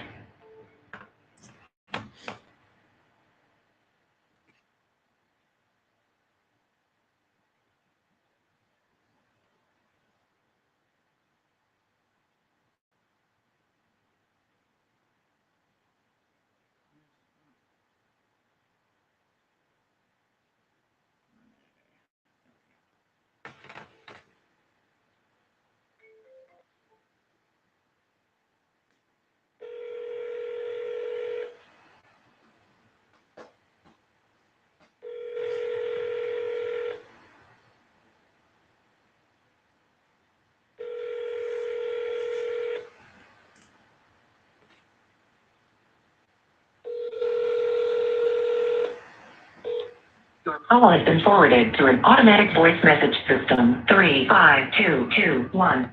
Your call has been forwarded to an automatic voice message system. 35221.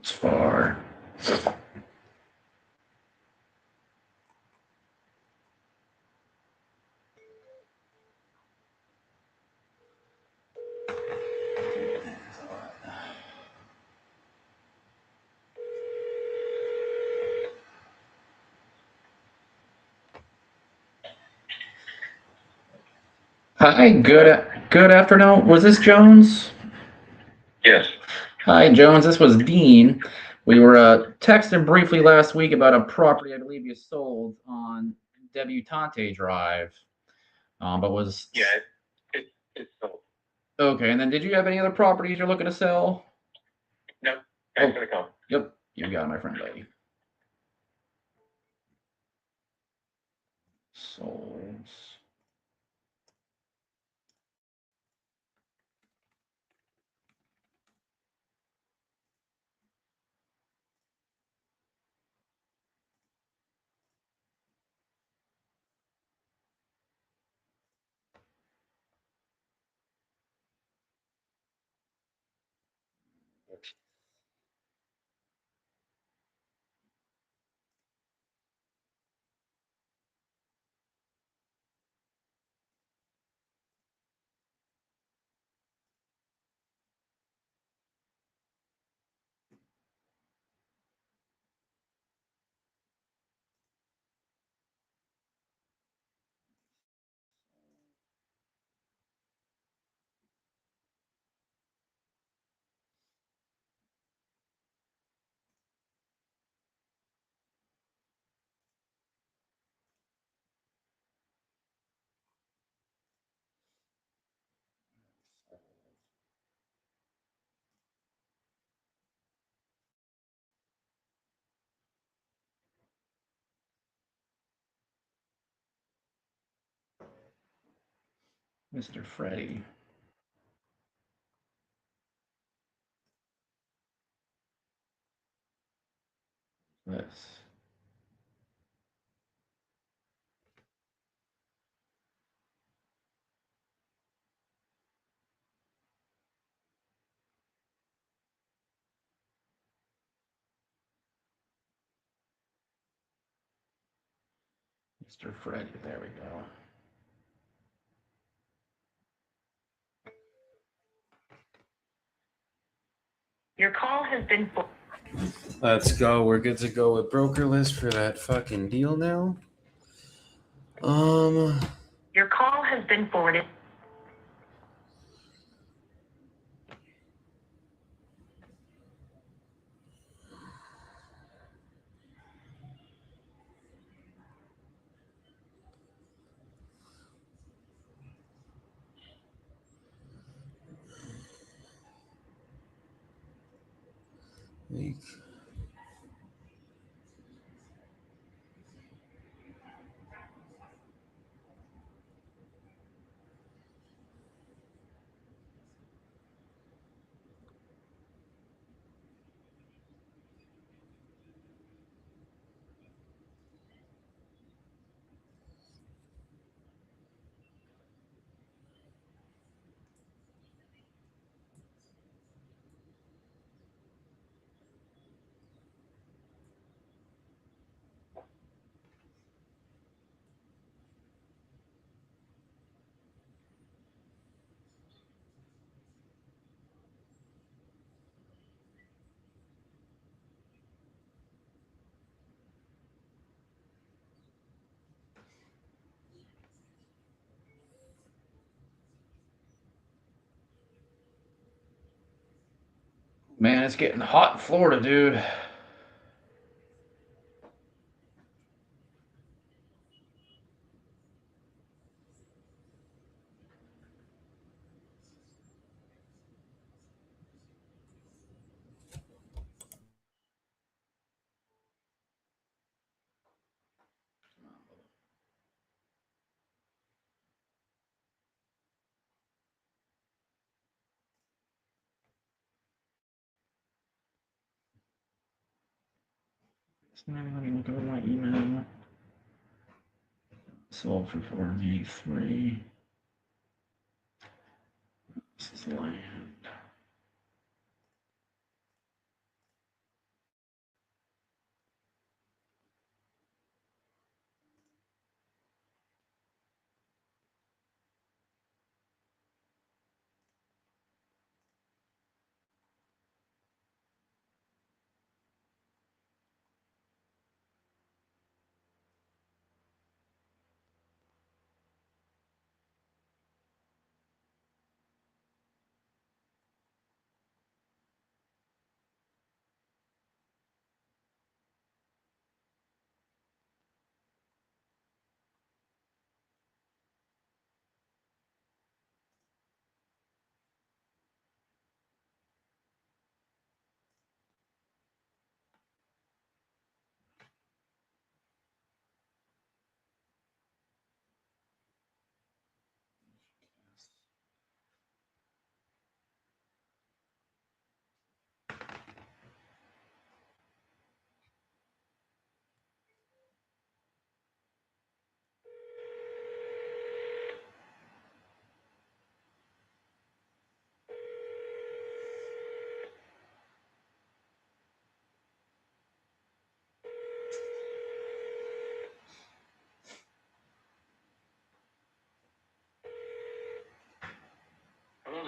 It's far. Hi, good afternoon. Was this Jones? Yes. Hi, Jones. This was Dean. We were texting briefly last week about a property I believe you sold on Debutante Drive. But was Yeah, it's sold. okay. And then, did you have any other properties you're looking to sell? No, thanks for the call. Yep, you got it, my friend, buddy. Sold. Mr. Freddy. This. Mr. Freddy. There we go. Your call has been Let's go. We're good to go with broker list for that fucking deal now. Your call has been forwarded. Man, it's getting hot in Florida, dude. Let me look over my email. Sold for 483. This is land.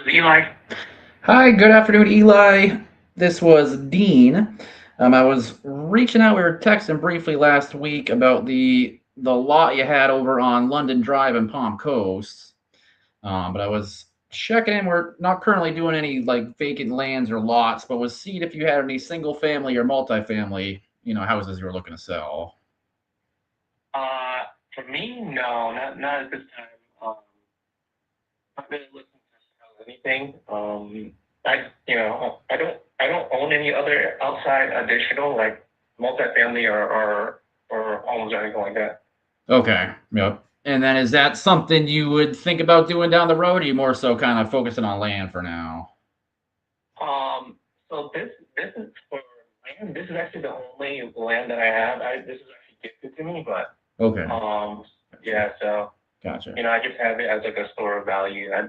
Eli. Hi, good afternoon, Eli. This was Dean. I was reaching out. We were texting briefly last week about the lot you had over on London Drive in Palm Coast. But I was checking in. We're not currently doing any like vacant lands or lots, but was seeing if you had any single family or multifamily, houses you were looking to sell. For me, no, not at this time. I've been looking to sell anything. I don't own any other outside additional like multifamily or homes or anything like that. Okay. Yep. And then is that something you would think about doing down the road, or are you more so kind of focusing on land for now? So this is for land. This is actually the only land that I have. This is actually gifted to me, but Okay. yeah. So Gotcha. I just have it as like a store of value. I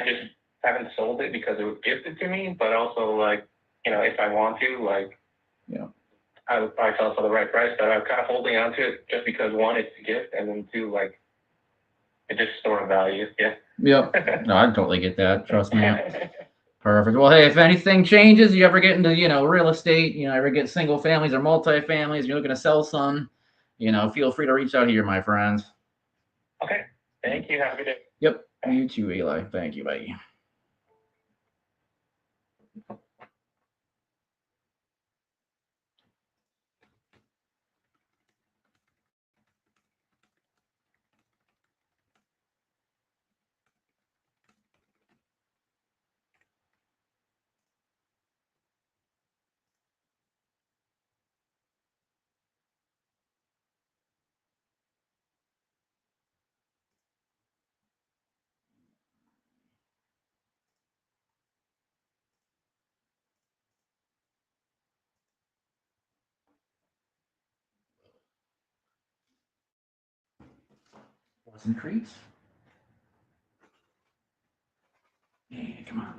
just haven't sold it because it was gifted to me, but also like, if I want to, like, Yeah. I would probably sell it for the right price, but I'm kind of holding on to it just because one, it's a gift, and then two, like, it's just store of value. Yeah. Yep. No, I totally get that. Trust me. Perfect. Well, hey, if anything changes, you ever get into, real estate, ever get single families or multi-families, you're looking to sell some, feel free to reach out here, my friends. Okay. Thank you. Have a good day. Yep. You too, Eli. Thank you. Bye. Some creeps. Hey, come on.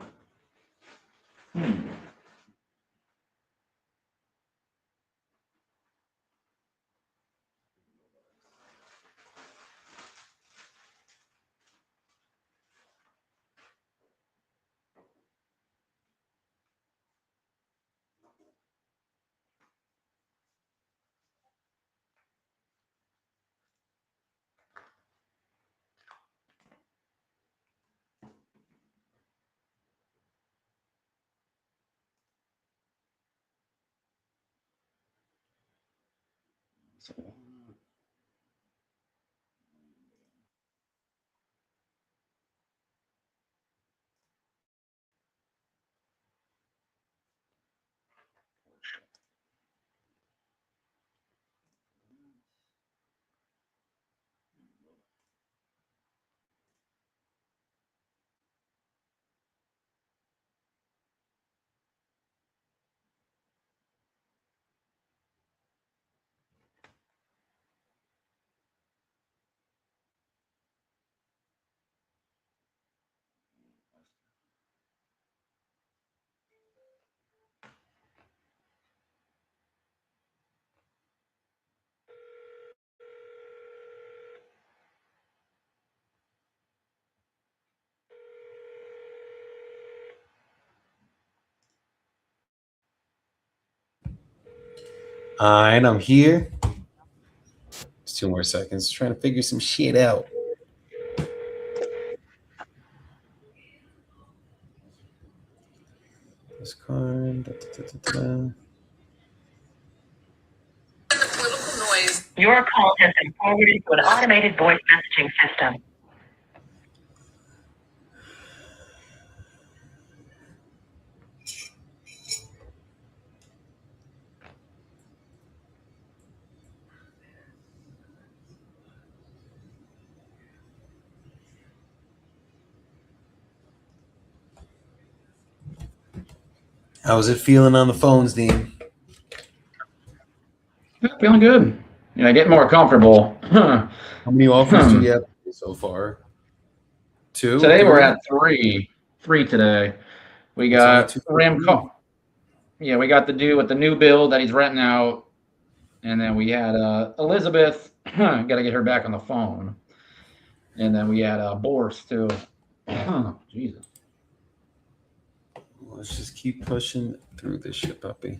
And I'm here. Just 2 more seconds. Trying to figure some shit out. This card. Your call has been forwarded to an automated voice messaging system. How's it feeling on the phones, Dean? Feeling good. Yeah, getting more comfortable. How many offers do you have so far? 2? Today 3? we're at 3. 3 today. We got Ramco. Yeah, we got the dude with the new build that he's renting out. And then we had Elizabeth. Got to get her back on the phone. And then we had Boris too. Jesus. Let's just keep pushing through this shit, puppy.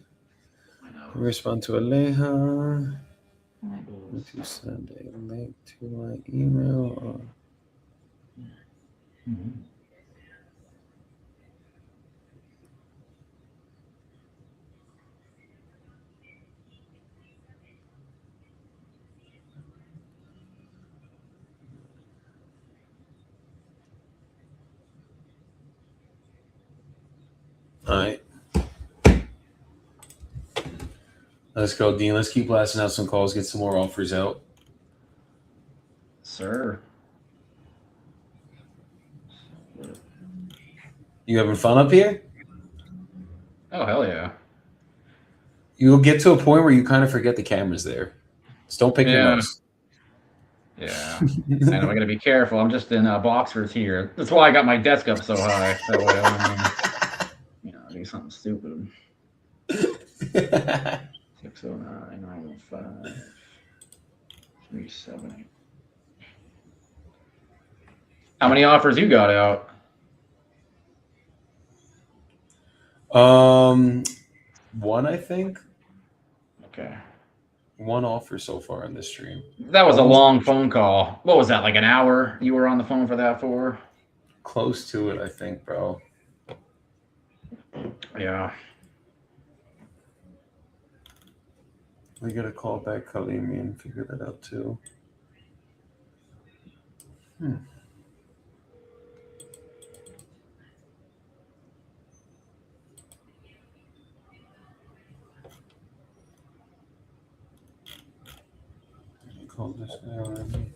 Respond to Aleja. To send a link to my email. All right. Let's go, Dean. Let's keep blasting out some calls, get some more offers out. Sir. You having fun up here? Oh, hell yeah. You'll get to a point where you kind of forget the camera's there. Just don't pick your nose. Yeah. And I got to be careful. I'm just in boxers here. That's why I got my desk up so high. That way I don't do something stupid. 609 905 378. How many offers you got out? 1, I think. Okay. 1 offer so far on this stream. That was a long phone call. What was that, like an hour you were on the phone for that for? Close to it, I think, bro. Yeah. We gotta call back Kalimi and figure that out too. Call this guy already.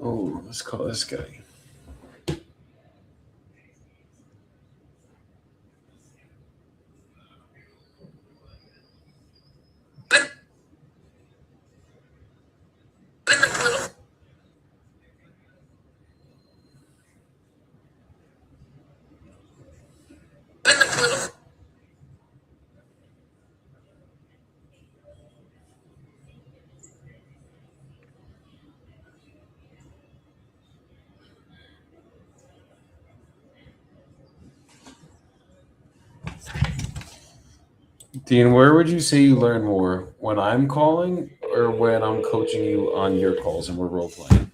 Oh, let's call this guy. Dean, where would you say you learn more? When I'm calling or when I'm coaching you on your calls and we're role playing?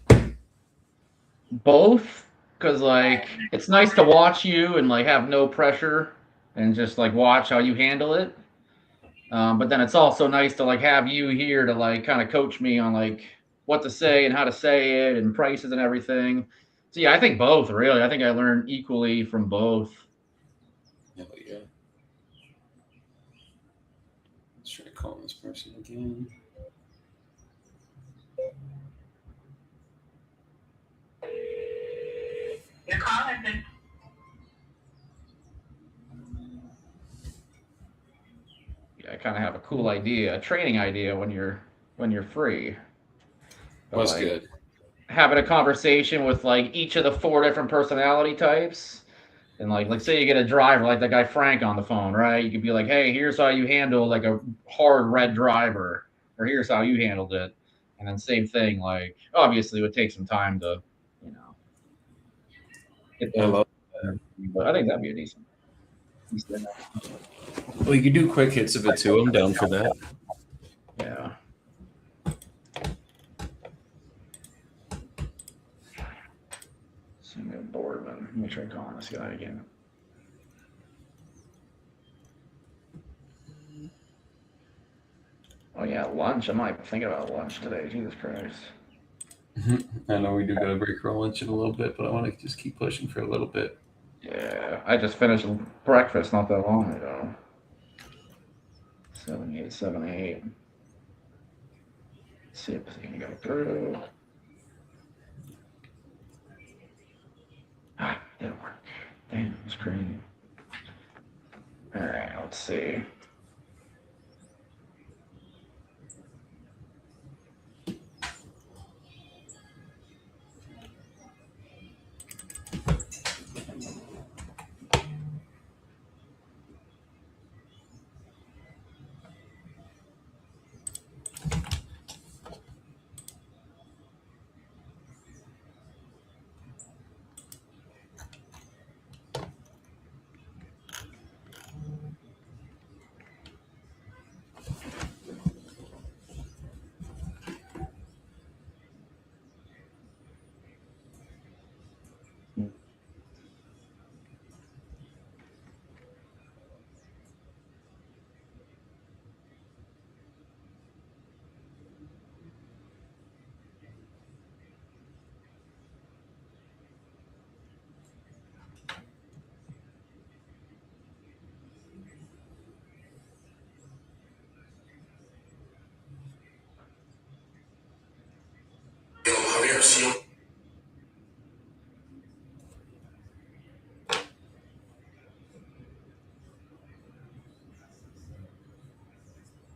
Both, because like it's nice to watch you and like have no pressure and just like watch how you handle it. But then it's also nice to like have you here to like kind of coach me on like what to say and how to say it and prices and everything. So yeah, I think both really. I think I learned equally from both. Hell yeah. Let's try calling this person again. Your call has been. Yeah, I kind of have a cool idea, a training idea when you're free. But, That's like, good. having a conversation with like each of the 4 different personality types. And like say you get a driver like that guy Frank on the phone, right? You could be like, hey, here's how you handle like a hard red driver, or here's how you handled it. And then same thing, like obviously it would take some time to, you know, get I those. love But I think that'd be a decent. Well, you can do quick hits of it too. I'm down for that. Yeah. So I'm getting bored, man. Let me try calling this guy again. Oh yeah, lunch. I'm not even thinking about lunch today. Jesus Christ. I know we do got to break for lunch in a little bit, but I want to just keep pushing for a little bit. Yeah, I just finished breakfast not that long ago. 7878. See if we can go through. Ah, didn't work. Damn, it's crazy. All right, let's see.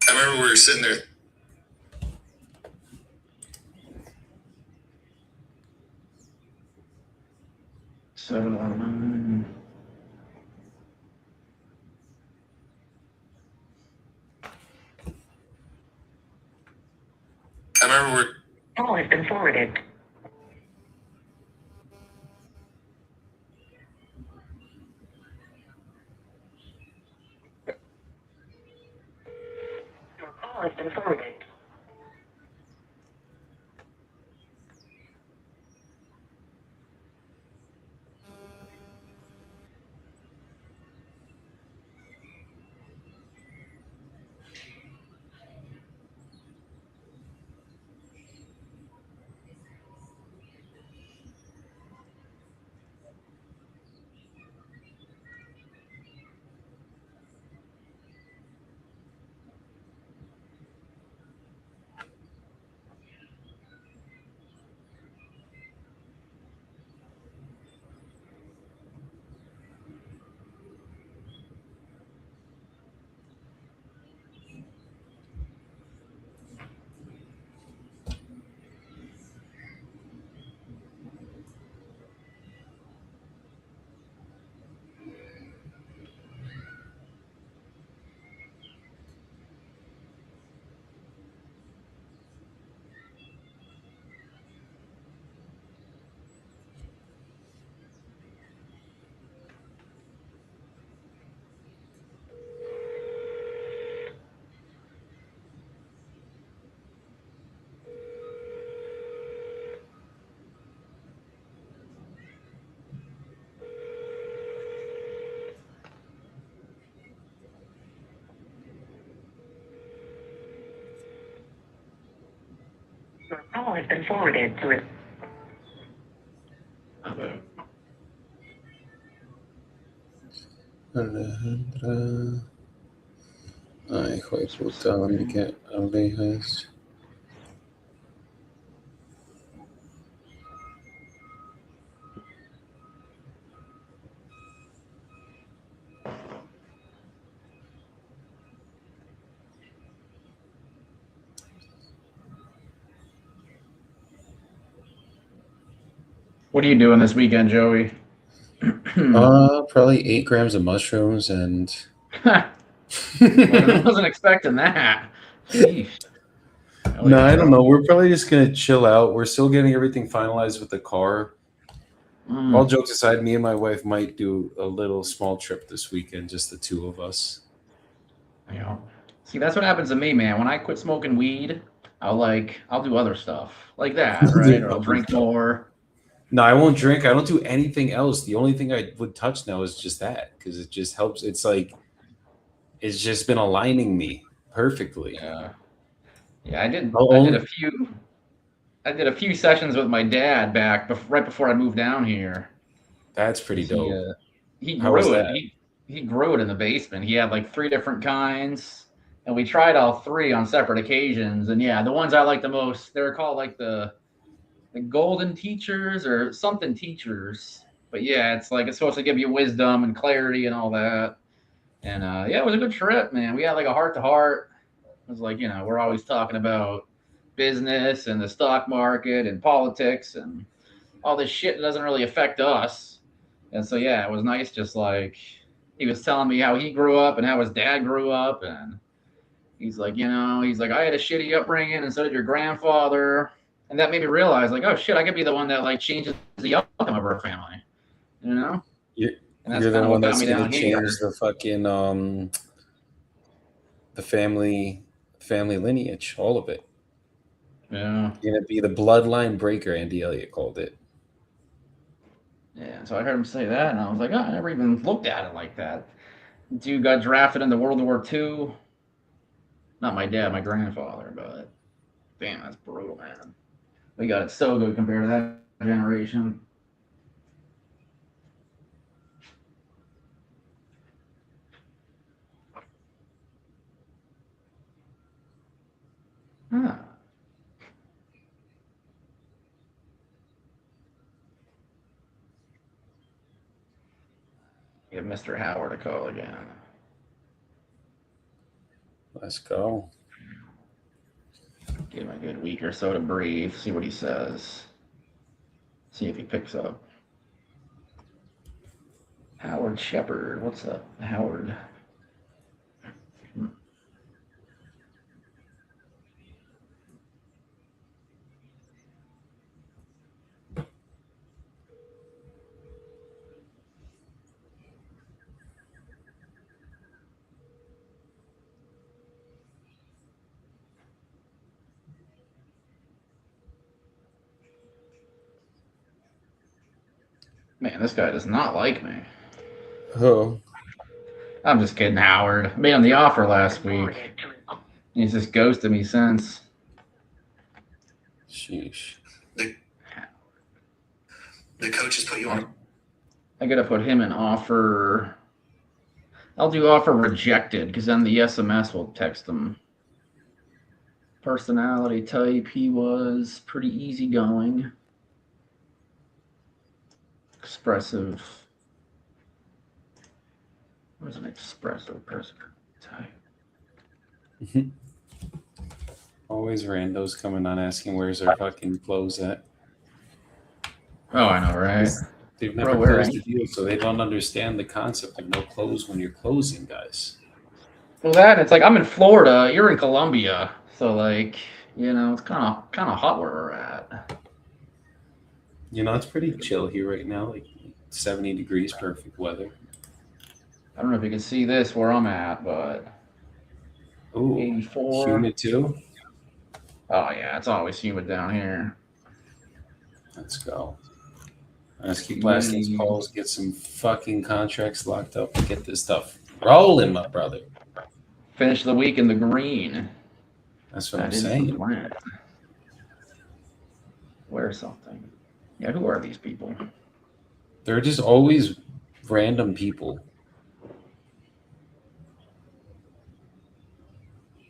I remember we were sitting there. Seven one nine. I remember we're. Call has been forwarded. Your call has been forwarded. call has been forwarded to it. Alejandra. Ay, hijo de puta, let me get Alejas. What are you doing this weekend, Joey? Probably 8 grams of mushrooms and. I wasn't expecting that. Sheesh. No, I don't know. We're probably just gonna chill out. We're still getting everything finalized with the car. All jokes aside, me and my wife might do a little small trip this weekend, just the two of us. You know, see, that's what happens to me, man. When I quit smoking weed, I'll do other stuff like that, right? Or I'll drink more. No, I won't drink. I don't do anything else. The only thing I would touch now is just that because it just helps. It's like it's just been aligning me perfectly. Yeah, I did a few sessions with my dad right before I moved down here. That's pretty dope. He grew it. He grew it in the basement. He had like 3 different kinds, and we tried all 3 on separate occasions. And yeah, the ones I liked the most, they were called like the golden teachers or something teachers. But yeah, it's supposed to give you wisdom and clarity and all that. And yeah, it was a good trip, man. We had like a heart to heart. It was like, we're always talking about business and the stock market and politics and all this shit that doesn't really affect us. And so, yeah, it was nice. Just like he was telling me how he grew up and how his dad grew up. And he's like, I had a shitty upbringing and so did your grandfather. And that made me realize like, oh shit, I could be the one that like changes the outcome of our family, You're the one that's going to change the fucking the family lineage, all of it. Yeah. You're going to be the bloodline breaker, Andy Elliott called it. Yeah, so I heard him say that, and I was like, I never even looked at it like that. Dude got drafted into World War II. Not my dad, my grandfather, but damn, that's brutal, man. We got it so good compared to that generation. Huh. Give Mr. Howard a call again. Let's go. Give him a good week or so to breathe, see what he says. See if he picks up. Howard Shepard, what's up, Howard? Man, this guy does not like me. Oh. I'm just kidding, Howard. I made him the offer last week. He's just ghosted me since. Sheesh. The coach has put you on. I gotta put him in offer. I'll do offer rejected because then the SMS will text him. Personality type, he was pretty easygoing. Expressive. What's an expressive person type? Always randos coming on asking where's our fucking clothes at. Oh, I know, right? They've never closed the deal, so they don't understand the concept of no close when you're closing, guys. Well, it's like I'm in Florida, you're in Colombia, so like, it's kind of hot where we're at. It's pretty chill here right now, like 70 degrees, perfect weather. I don't know if you can see this where I'm at, but ooh, 84. Humid too? Oh yeah, it's always humid down here. Let's go. Let's keep blasting these calls, get some fucking contracts locked up, and get this stuff rolling, my brother. Finish the week in the green. That's what I'm saying. Where's something? Yeah, who are these people? They're just always random people.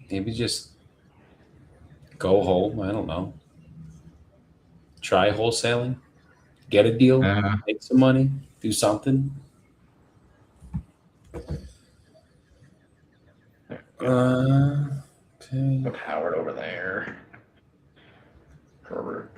Maybe just go home. I don't know. Try wholesaling. Get a deal. Make some money. Do something. Okay. Look, Howard over there. Herbert.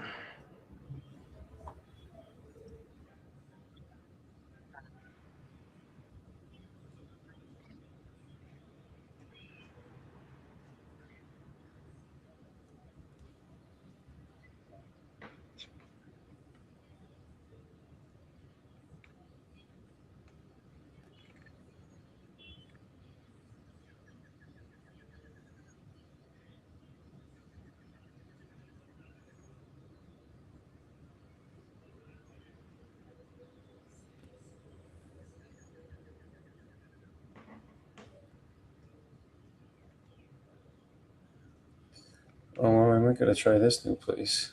Oh, I'm not gonna try this new place.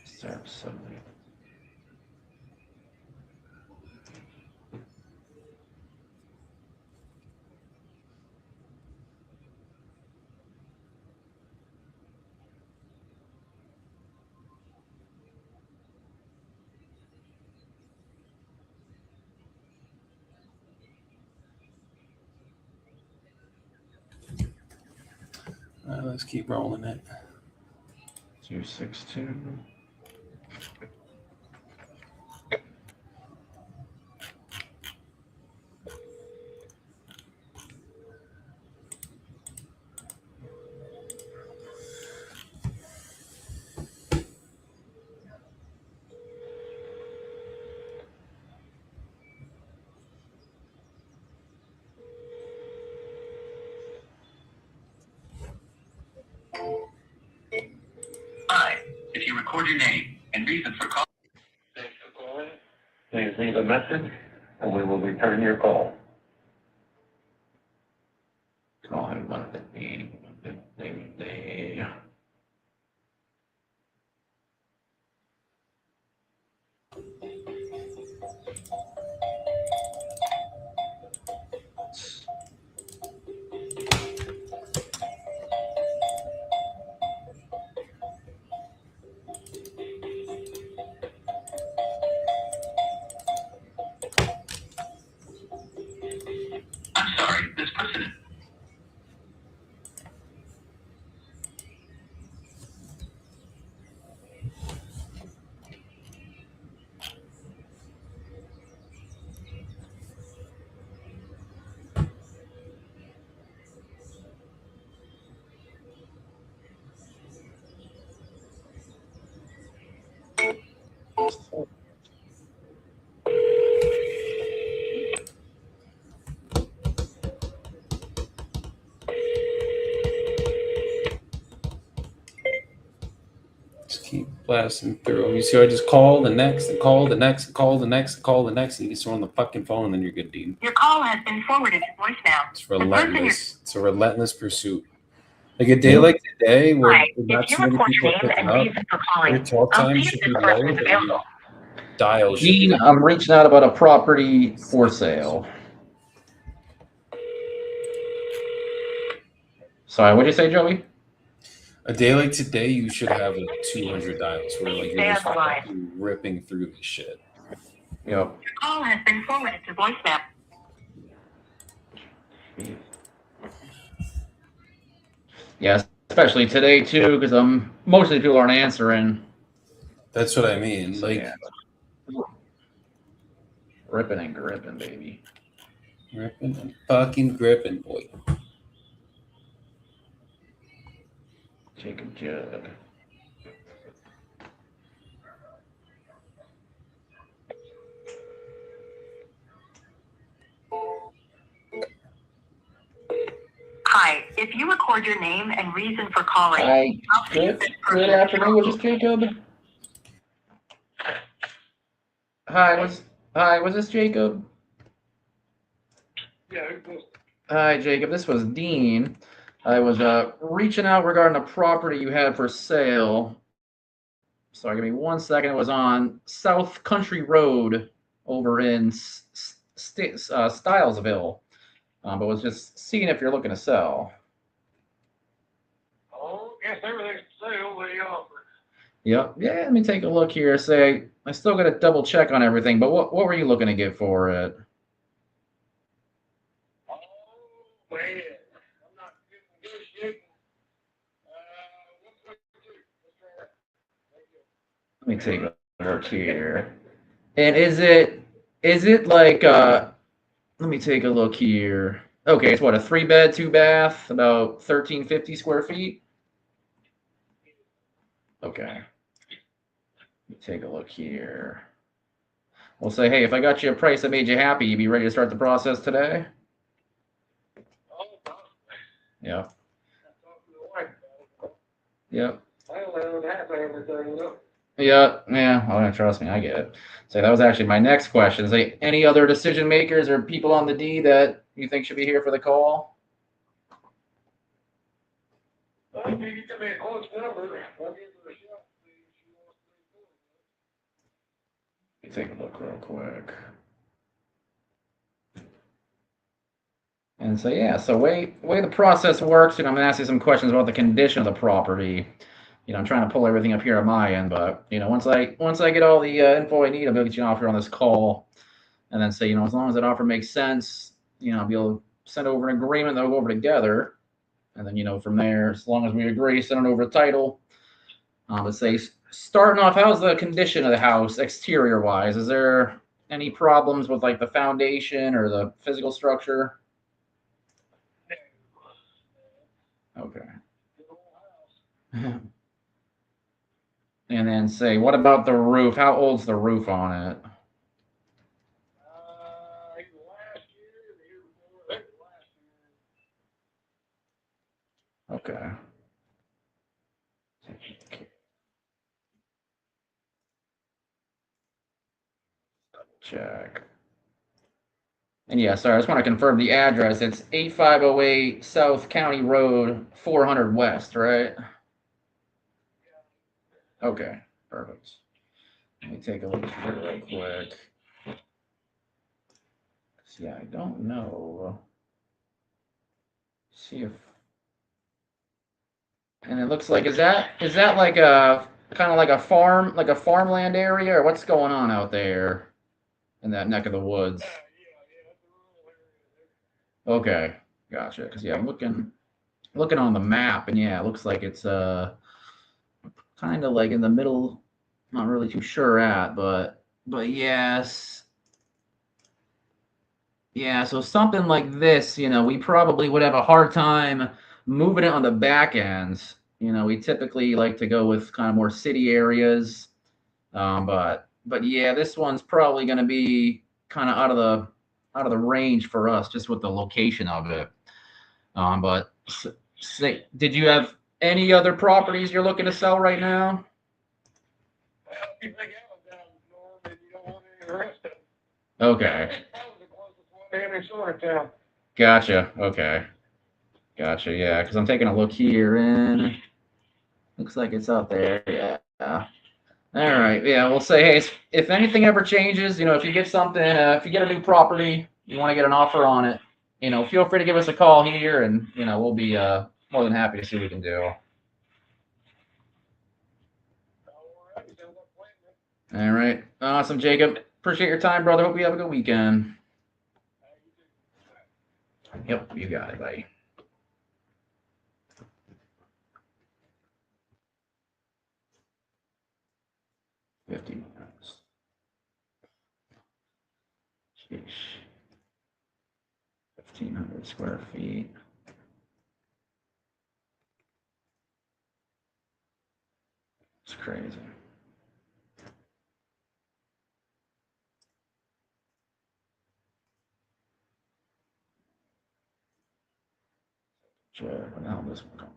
Sarasota. Let's keep rolling it. 262. Hi. If you record your name and reason for calling. Thanks for calling. Please leave a message, and we will return your call. Call him 150. I'm sorry, this person. Just keep blasting through. You see, I just call the next, and call the next, and call the next, and call the next, and you just throw on the fucking phone, and then you're good, Dean. Your call has been forwarded to voicemail. It's relentless. It's a relentless pursuit. Like a day like today, where Hi. not If you too many record people your are name picking and up, reason for calling, your talk I'll time see should if be this low, person is but available. your dial should be Dean, I'm reaching out about a property for sale. Sorry, what'd you say, Joey? a day like today. You should have like 200 dials where like you're just Stay on the line. fucking ripping through this shit. Yep. Your call has been forwarded to voicemail. Yeah, especially today too, because mostly people aren't answering. That's what I mean. So, Like yeah. Ripping and gripping, baby. ripping and fucking gripping, boy. Jacob Judd. Hi. If you record your name and reason for calling, Hi. I'll see if Good, this good person is afternoon. Was available. this Jacob? Hi, was this Jacob? Yeah, it goes. Hi, Jacob. This was Dean. I was reaching out regarding a property you had for sale. Sorry, give me 1 second. It was on South Country Road over in Stylesville. But was just seeing if you're looking to sell. Oh, yes, everything's for sale. What do you offer? Yep. Yeah, let me take a look here. Say, I still got to double check on everything, but what were you looking to get for it? Oh, man. I'm not negotiating. What Let me take a look here. And is it like let me take a look here. Okay, it's what, a 3-bed, 2-bath, about 1,350 square feet? Okay. Let me take a look here. We'll say, hey, if I got you a price that made you happy, you'd be ready to start the process today? Yeah. Yep. I don't own half everything, look. Yeah. Oh, trust me, I get it. So that was actually my next question. Say, any other decision makers or people on the D that you think should be here for the call? I think you give me a close number. I'll give it a shot. Let me take a look real quick. And so yeah, so way the process works, I'm gonna ask you some questions about the condition of the property. I'm trying to pull everything up here on my end, but once I get all the info I need, I'll be able to get you an offer on this call, and then say, as long as that offer makes sense, I'll be able to send over an agreement that we'll go over together, and then from there, as long as we agree, send it over the title. But say, starting off, how's the condition of the house exterior wise? Is there any problems with like the foundation or the physical structure? Okay. And then say, what about the roof? How old's the roof on it? Last year, the year before, I think last year. Okay. Check. And yeah, sorry, I just want to confirm the address. It's 8508 South County Road, 400 West, right? Okay, perfect. Let me take a look here real quick. Yeah, I don't know. See if. And it looks like is that like a kind of like a farmland area, or what's going on out there in that neck of the woods? Okay, gotcha. Because yeah, I'm looking on the map, and yeah, it looks like it's kind of like in the middle. Not really too sure at, but yes, yeah. So something like this, we probably would have a hard time moving it on the back ends. We typically like to go with kind of more city areas, but yeah, this one's probably going to be kind of out of the range for us, just with the location of it. But say, did you have any other properties you're looking to sell right now? Well, if you think out down north and you don't want any of the rest of it. Okay. That was the closest one to any sort of town. Gotcha. Okay. Gotcha. Yeah, because I'm taking a look here, and looks like it's out there. Yeah. All right. Yeah, we'll say, hey, if anything ever changes, if you get something, if you get a new property, you want to get an offer on it, feel free to give us a call here, and we'll be more than happy to see what we can do. All right. Awesome, Jacob. Appreciate your time, brother. Hope you have a good weekend. Yep, you got it, buddy. $15. Sheesh. 1,500 square feet. It's crazy. Sure, now this one comes.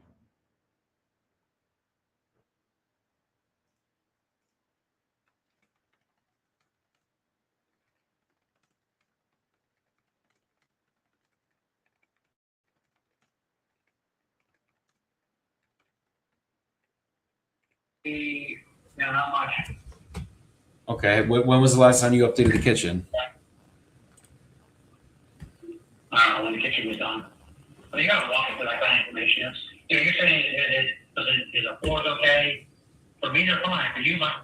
No, not much. Okay. When was the last time you updated the kitchen? When the kitchen was done. Well, you gotta walk into that kind of information. You're saying is a floor okay? For me, they're fine. For you, might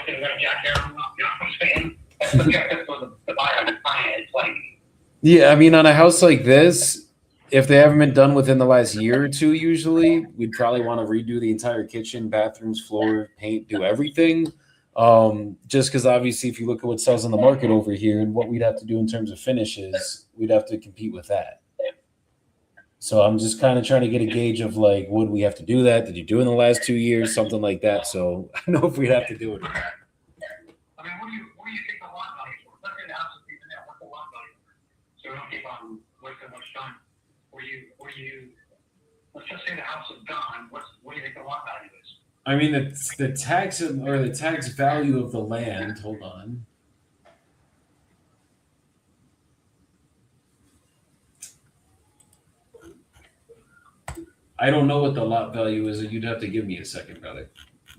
say we got a jackhammer. You know what I'm saying? That's subjective for the buyer. The client. It's like. Yeah, I mean, on a house like this, if they haven't been done within the last year or two, usually we'd probably want to redo the entire kitchen, bathrooms, floor, paint, do everything. Just because obviously, if you look at what sells on the market over here and what we'd have to do in terms of finishes, we'd have to compete with that. So I'm just kind of trying to get a gauge of like, would we have to do that? Did you do in the last 2 years, something like that? So I know if we'd have to do it or not. I mean, what do you think the lot value is? Let's say the house is even there. What's the lot value? So we don't keep on wasting much time. Let's just say the house is done. What do you think the lot value is? I mean, the tax or the tax value of the land. Hold on. I don't know what the lot value is. You'd have to give me a second, brother.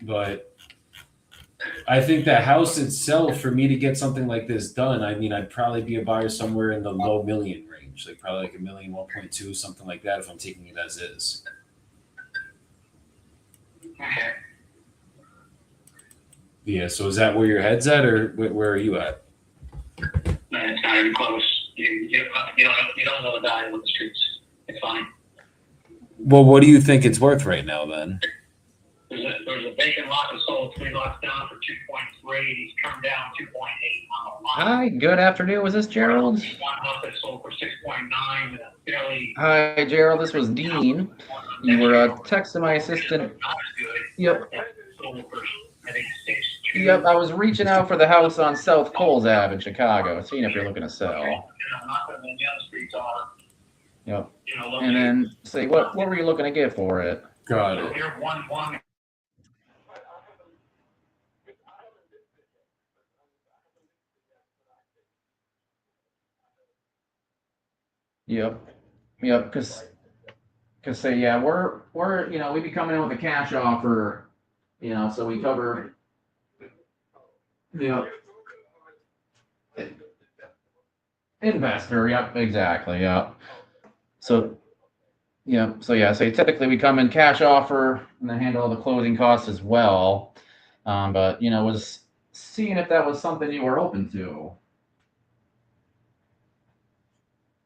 But I think the house itself, for me to get something like this done, I mean, I'd probably be a buyer somewhere in the low million range, like probably like $1 million, 1.2, something like that, if I'm taking it as is. Okay. Yeah. So is that where your head's at, or where are you at? No, it's not even close. You don't know the value of the streets. It's fine. Well, what do you think it's worth right now, then? There's a vacant lot that sold 3 lots down for 2.3. He's turned down 2.8 on the lot. Hi, good afternoon. Was this Gerald? One lot that sold for 6.9 with a fairly. Hi, Gerald. This was Dean. You were texting my assistant. Yep. Yep. I was reaching out for the house on South Coles Ave in Chicago, seeing if you're looking to sell. Yep. And then say, what were you looking to get for it? Got it. Here, one. Yep. Because say, yeah, we're we'd be coming in with a cash offer, so we cover, investor. Yep, exactly. Yep. So typically we come in cash offer and then handle all the closing costs as well. But was seeing if that was something you were open to.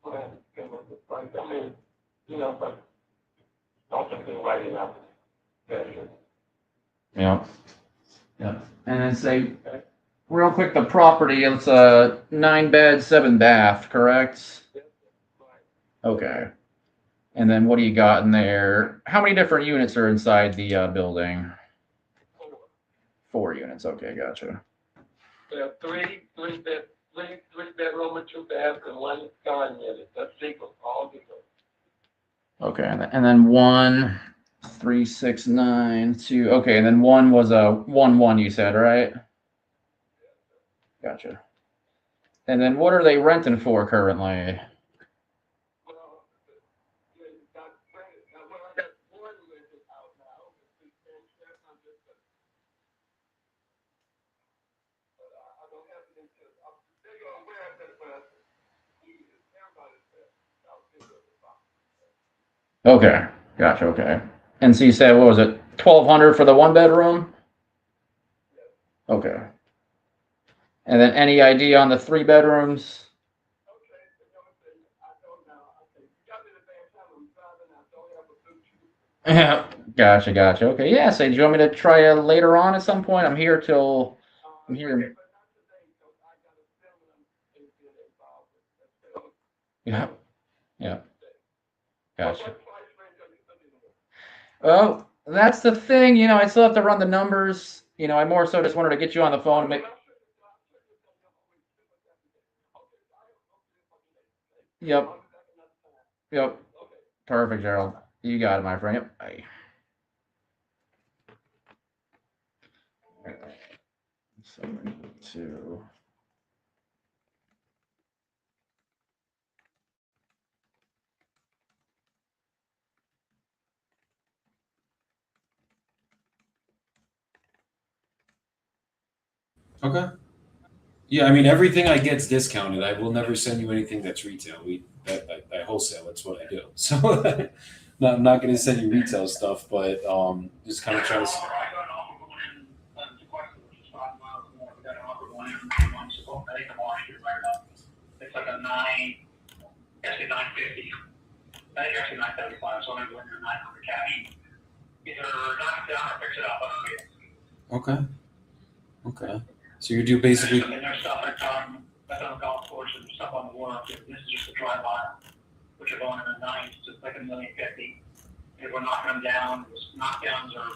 I mean, but don't think they're right enough. Yeah. And then say, real quick, the property, it's a 9-bed, 7-bath, correct? Okay. And then what do you got in there? How many different units are inside the building? 4 units. Okay, gotcha. We have three bedroom and 2 baths and 1 garden unit. That's equal, all equal. Okay, and then 1, 3, 6, 9, 2. Okay, and then 1 was a 1, you said, right? Gotcha. And then what are they renting for currently? Okay, gotcha. Okay, and so you said, what was it, 1,200 for the 1-bedroom? Okay. And then any idea on the 3 bedrooms? Yeah, gotcha. Okay, yeah. So do you want me to try later on at some point? I'm here. Yeah. Gotcha. Well, that's the thing. I still have to run the numbers. I more so just wanted to get you on the phone and make. Yep. Perfect, Gerald. You got it, my friend. Yep. Bye. 72. Okay. Yeah, I mean everything I get's discounted. I will never send you anything that's retail. I wholesale. That's what I do. So I'm not going to send you retail stuff, but just kind of try to. I got an offer going in to Westwood, which is 5 miles more. We got an offer going in on Spoke. I think I'm on it right now. It's like a 950. I think actually 975, so I'm going to 900 cash. Either knock it down or fix it up. Okay. Okay. So you do basically. And there's stuff that's on the golf course and stuff on the work. This is just a dry line, which are going in the 9s to like $1,050,000. If we're knocking them down, knockdowns are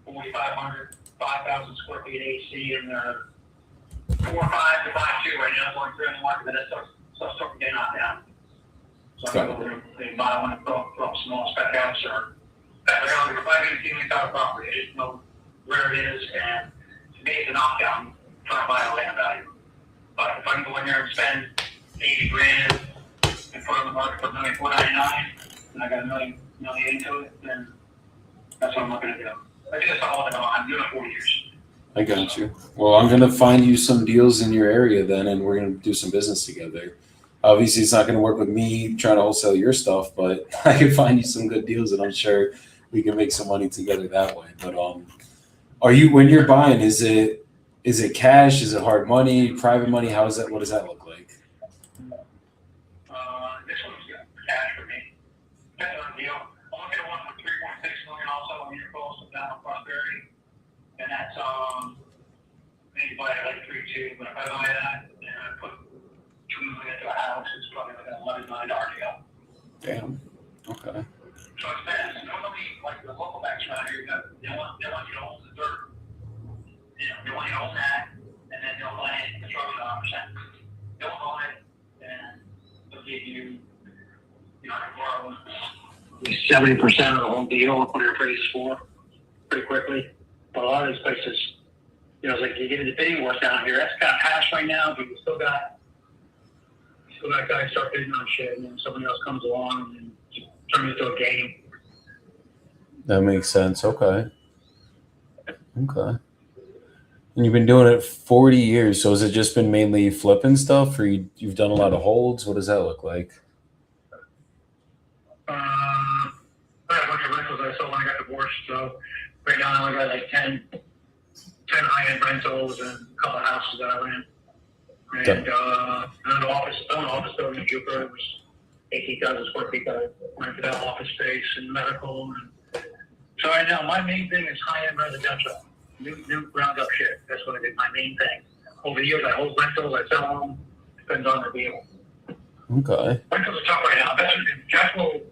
4,500, 5,000 square feet AC, and they're 4.5 to 5.2 right now. Going through in the market, but that stuff's starting to get knocked down. So I'm going to buy one and throw up small spec house or around the 580 million property. I just know where it is, and to me, it's a knockdown trying to buy a land value. But if I can go in there and spend $80,000 and put it on the market for $1,499, and I got a million into it, then that's what I'm looking to do. I do this all the time. I'm doing it 40 years. I got you. Well, I'm going to find you some deals in your area then, and we're going to do some business together. Obviously, it's not going to work with me trying to wholesale your stuff, but I can find you some good deals, and I'm sure we can make some money together that way. But are you, when you're buying, is it cash? Is it hard money, private money? What does that look like? This one's cash for me. That's a deal. I'm looking at one for $3.6 million also on your coast of down Prosperity, and that's maybe buy it like 3.2. But if I buy that and I put $2 million into a house, it's probably like an $11 million deal. Damn. Okay. So it's fast. Normally, like the local banks around here, they want you to own the dirt. They want you to own that, and then they'll buy it construction 100%. They'll own it, and they'll give you, borrow 70% of the whole deal, what your price for, pretty quickly. But a lot of these places, it's like you get into bidding wars down here. That's got hash right now, but you still got guys start bidding on shit, and then somebody else comes along and turn it into a game. That makes sense. Okay. Okay. And you've been doing it 40 years. So has it just been mainly flipping stuff, or you've done a lot of holds? What does that look like? I had a bunch of rentals I sold when I got divorced. So right now I only got like 10 high-end rentals and a couple of houses that I rent. And an office building in Jupiter. It was 18,000 square feet. I rented out office space and medical. So right now my main thing is high-end residential. New ground up shit. That's what I did. My main thing. Over the years, I hold rentals. I sell them. Depends on the deal. Okay. Rentals are tough right now. Cash flow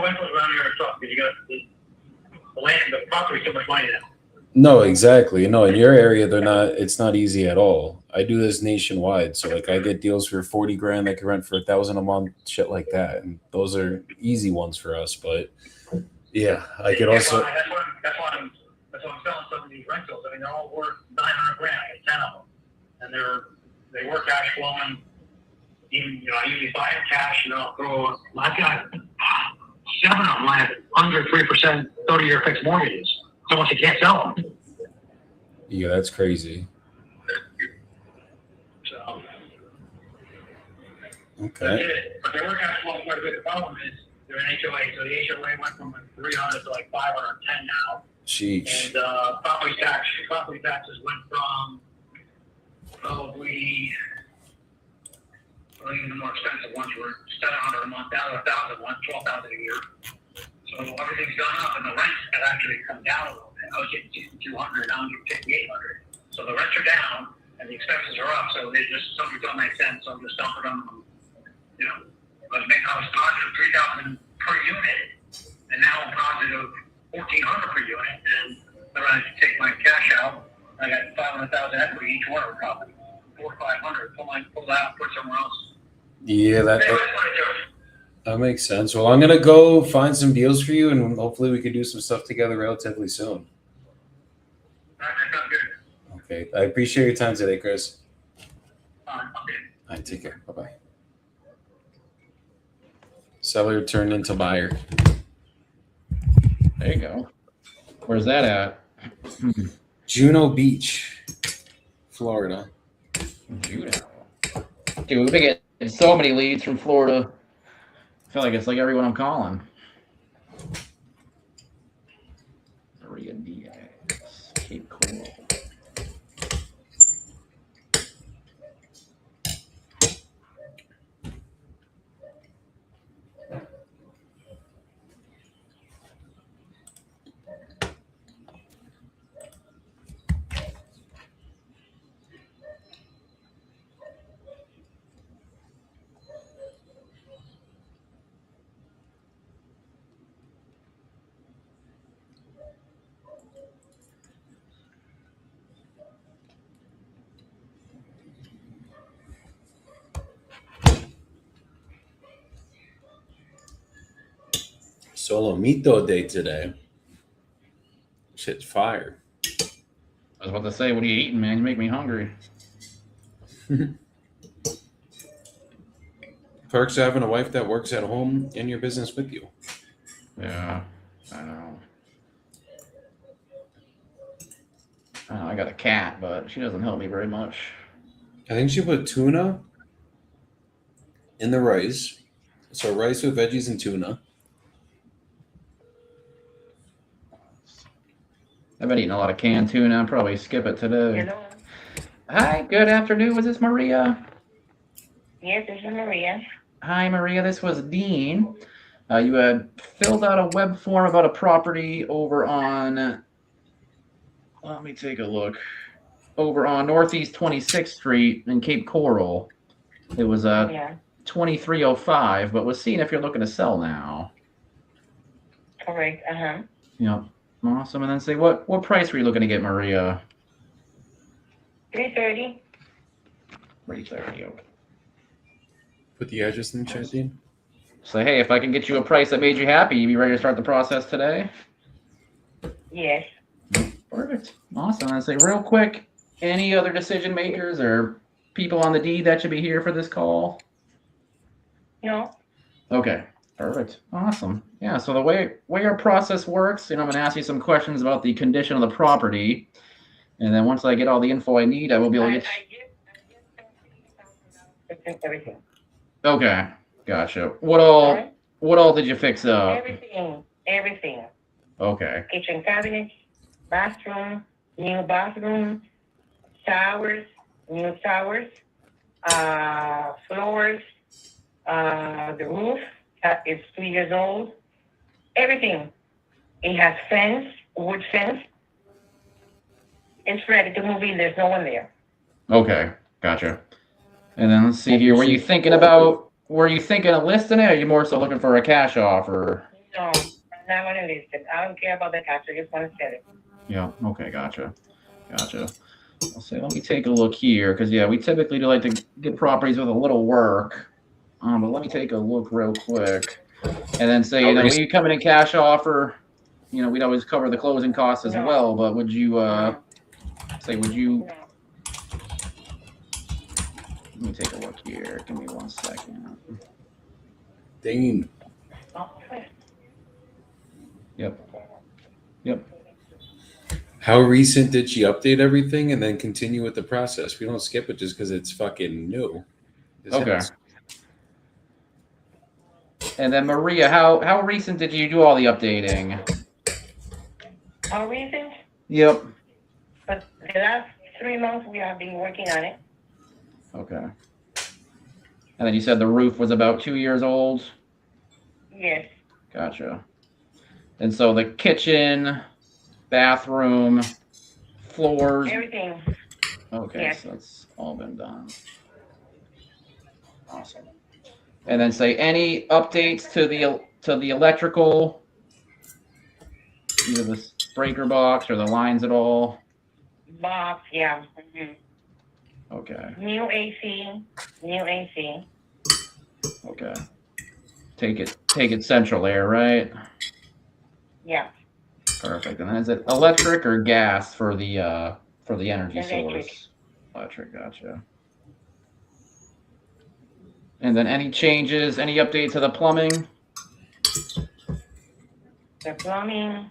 rentals around here are tough because you got the land, the property's so much money now. No, exactly. No, in your area, it's not easy at all. I do this nationwide. So like I get deals for $40,000 I can rent for $1,000 a month, shit like that. And those are easy ones for us. But yeah, I could also. That's why I'm selling some of these rentals. I mean, they're all worth $900,000. I get 10 of them, and they work cash flowing. Even I usually buy them cash, and I'll throw. I've got 7 of them at under 3% 30-year fixed mortgages. So once you can't sell them. Yeah, that's crazy. So. Okay. But they work cash flowing quite a bit. The problem is they're an HOA, so the HOA went from 300 to like 510 now. Sheesh. And property taxes went from probably even the more expensive ones were $700 a month down to $1,000 a month, $12,000 a year. So everything's gone up, and the rents have actually come down a little bit. I was getting $200, now I'm getting $5,800. So the rents are down, and the expenses are up. So something don't make sense. So I'm just dumping them. I was positive $3,000 per unit, and now I'm positive $1,400 per unit, and then I take my cash out. I got $500,000 equity each one of the property, $400 or $500. Pull that out, put somewhere else. Yeah, that makes sense. Well, I'm gonna go find some deals for you, and hopefully we can do some stuff together relatively soon. All right, that sounds good. Okay, I appreciate your time today, Chris. Okay. All right, take care. Bye bye. Seller turned into buyer. There you go. Where's that at? Juno Beach, Florida. Judo. Dude, we've been getting so many leads from Florida. I feel like it's like everyone I'm calling. Maria Diaz, Cape Coral. Solomito Day today. Shit's fire. I was about to say, what are you eating, man? You make me hungry. Perks of having a wife that works at home in your business with you. Yeah, I know. I got a cat, but she doesn't help me very much. I think she put tuna in the rice. So rice with veggies and tuna. I've been eating a lot of canned tuna. I'll probably skip it today. Hello. Hi, good afternoon. Was this Maria? Yes, this is Maria. Hi, Maria. This was Dean. You had filled out a web form about a property over on, let me take a look, over on Northeast 26th Street in Cape Coral. It was 2305, but was seeing if you're looking to sell now. Correct. Yep. Awesome. And then say, what price were you looking to get, Maria? 330. 330. Okay. Put the address in the chat, Dean. Say, hey, if I can get you a price that made you happy, you be ready to start the process today? Yes. Perfect. Awesome. And say, real quick, any other decision makers or people on the deed that should be here for this call? No. Okay. Perfect. Awesome. Yeah. So the way our process works, I'm going to ask you some questions about the condition of the property, and then once I get all the info I need, I will be able to get. Everything. Okay. Gotcha. What all did you fix up? Everything. Okay. Kitchen cabinets, bathroom, new bathroom, showers, new showers, floors, the roof. It's 2 years old. Everything. It has fence, wood fence. It's ready to move in. There's no one there. Okay, gotcha. And then let's see here. Were you thinking of listing it, or are you more so looking for a cash offer? No, I'm not going to list it. I don't care about the cash. I just want to sell it. Yeah. Okay. Gotcha. I'll say, let me take a look here, because we typically do like to get properties with a little work. But let me take a look real quick, and then say, when you come in cash offer, we'd always cover the closing costs as well. But would you say, would you? Let me take a look here. Give me 1 second. Dean. Yep. How recent did she update everything and then continue with the process? We don't skip it just because it's fucking new. Okay. And then Maria, how recent did you do all the updating? How recent? Yep. But the last 3 months we have been working on it. Okay. And then you said the roof was about 2 years old? Yes. Gotcha. And so the kitchen, bathroom, floors. Everything. Okay, yes. So that's all been done. Awesome. And then say any updates to the electrical, either the breaker box or the lines at all? Box, yeah. Okay. New AC. Okay. Take it central air, right? Yeah. Perfect. And then is it electric or gas for the energy source? Electric, gotcha. And then any changes, any updates to the plumbing? The plumbing,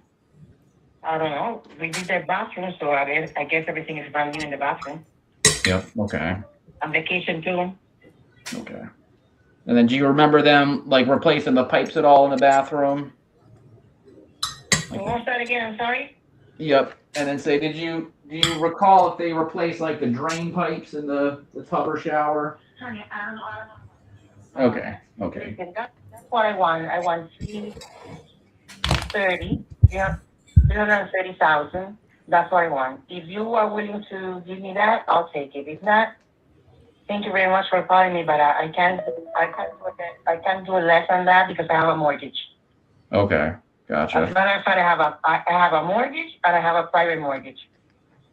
I don't know. We did the bathroom, so I guess everything is brand new in the bathroom. Yep. Okay. on vacation too. Okay. And then do you remember them like replacing the pipes at all in the bathroom? What's that again? I'm sorry. Yep. And then say, do you recall if they replaced like the drain pipes in the tub or shower? Honey, I don't know. Okay. Okay. That's what I want. I want 330. Yeah, 330,000. That's what I want. If you are willing to give me that, I'll take it. If not, thank you very much for calling me, but I can't do less than that because I have a mortgage. Okay. Gotcha. As a matter of fact, I have a mortgage and I have a private mortgage.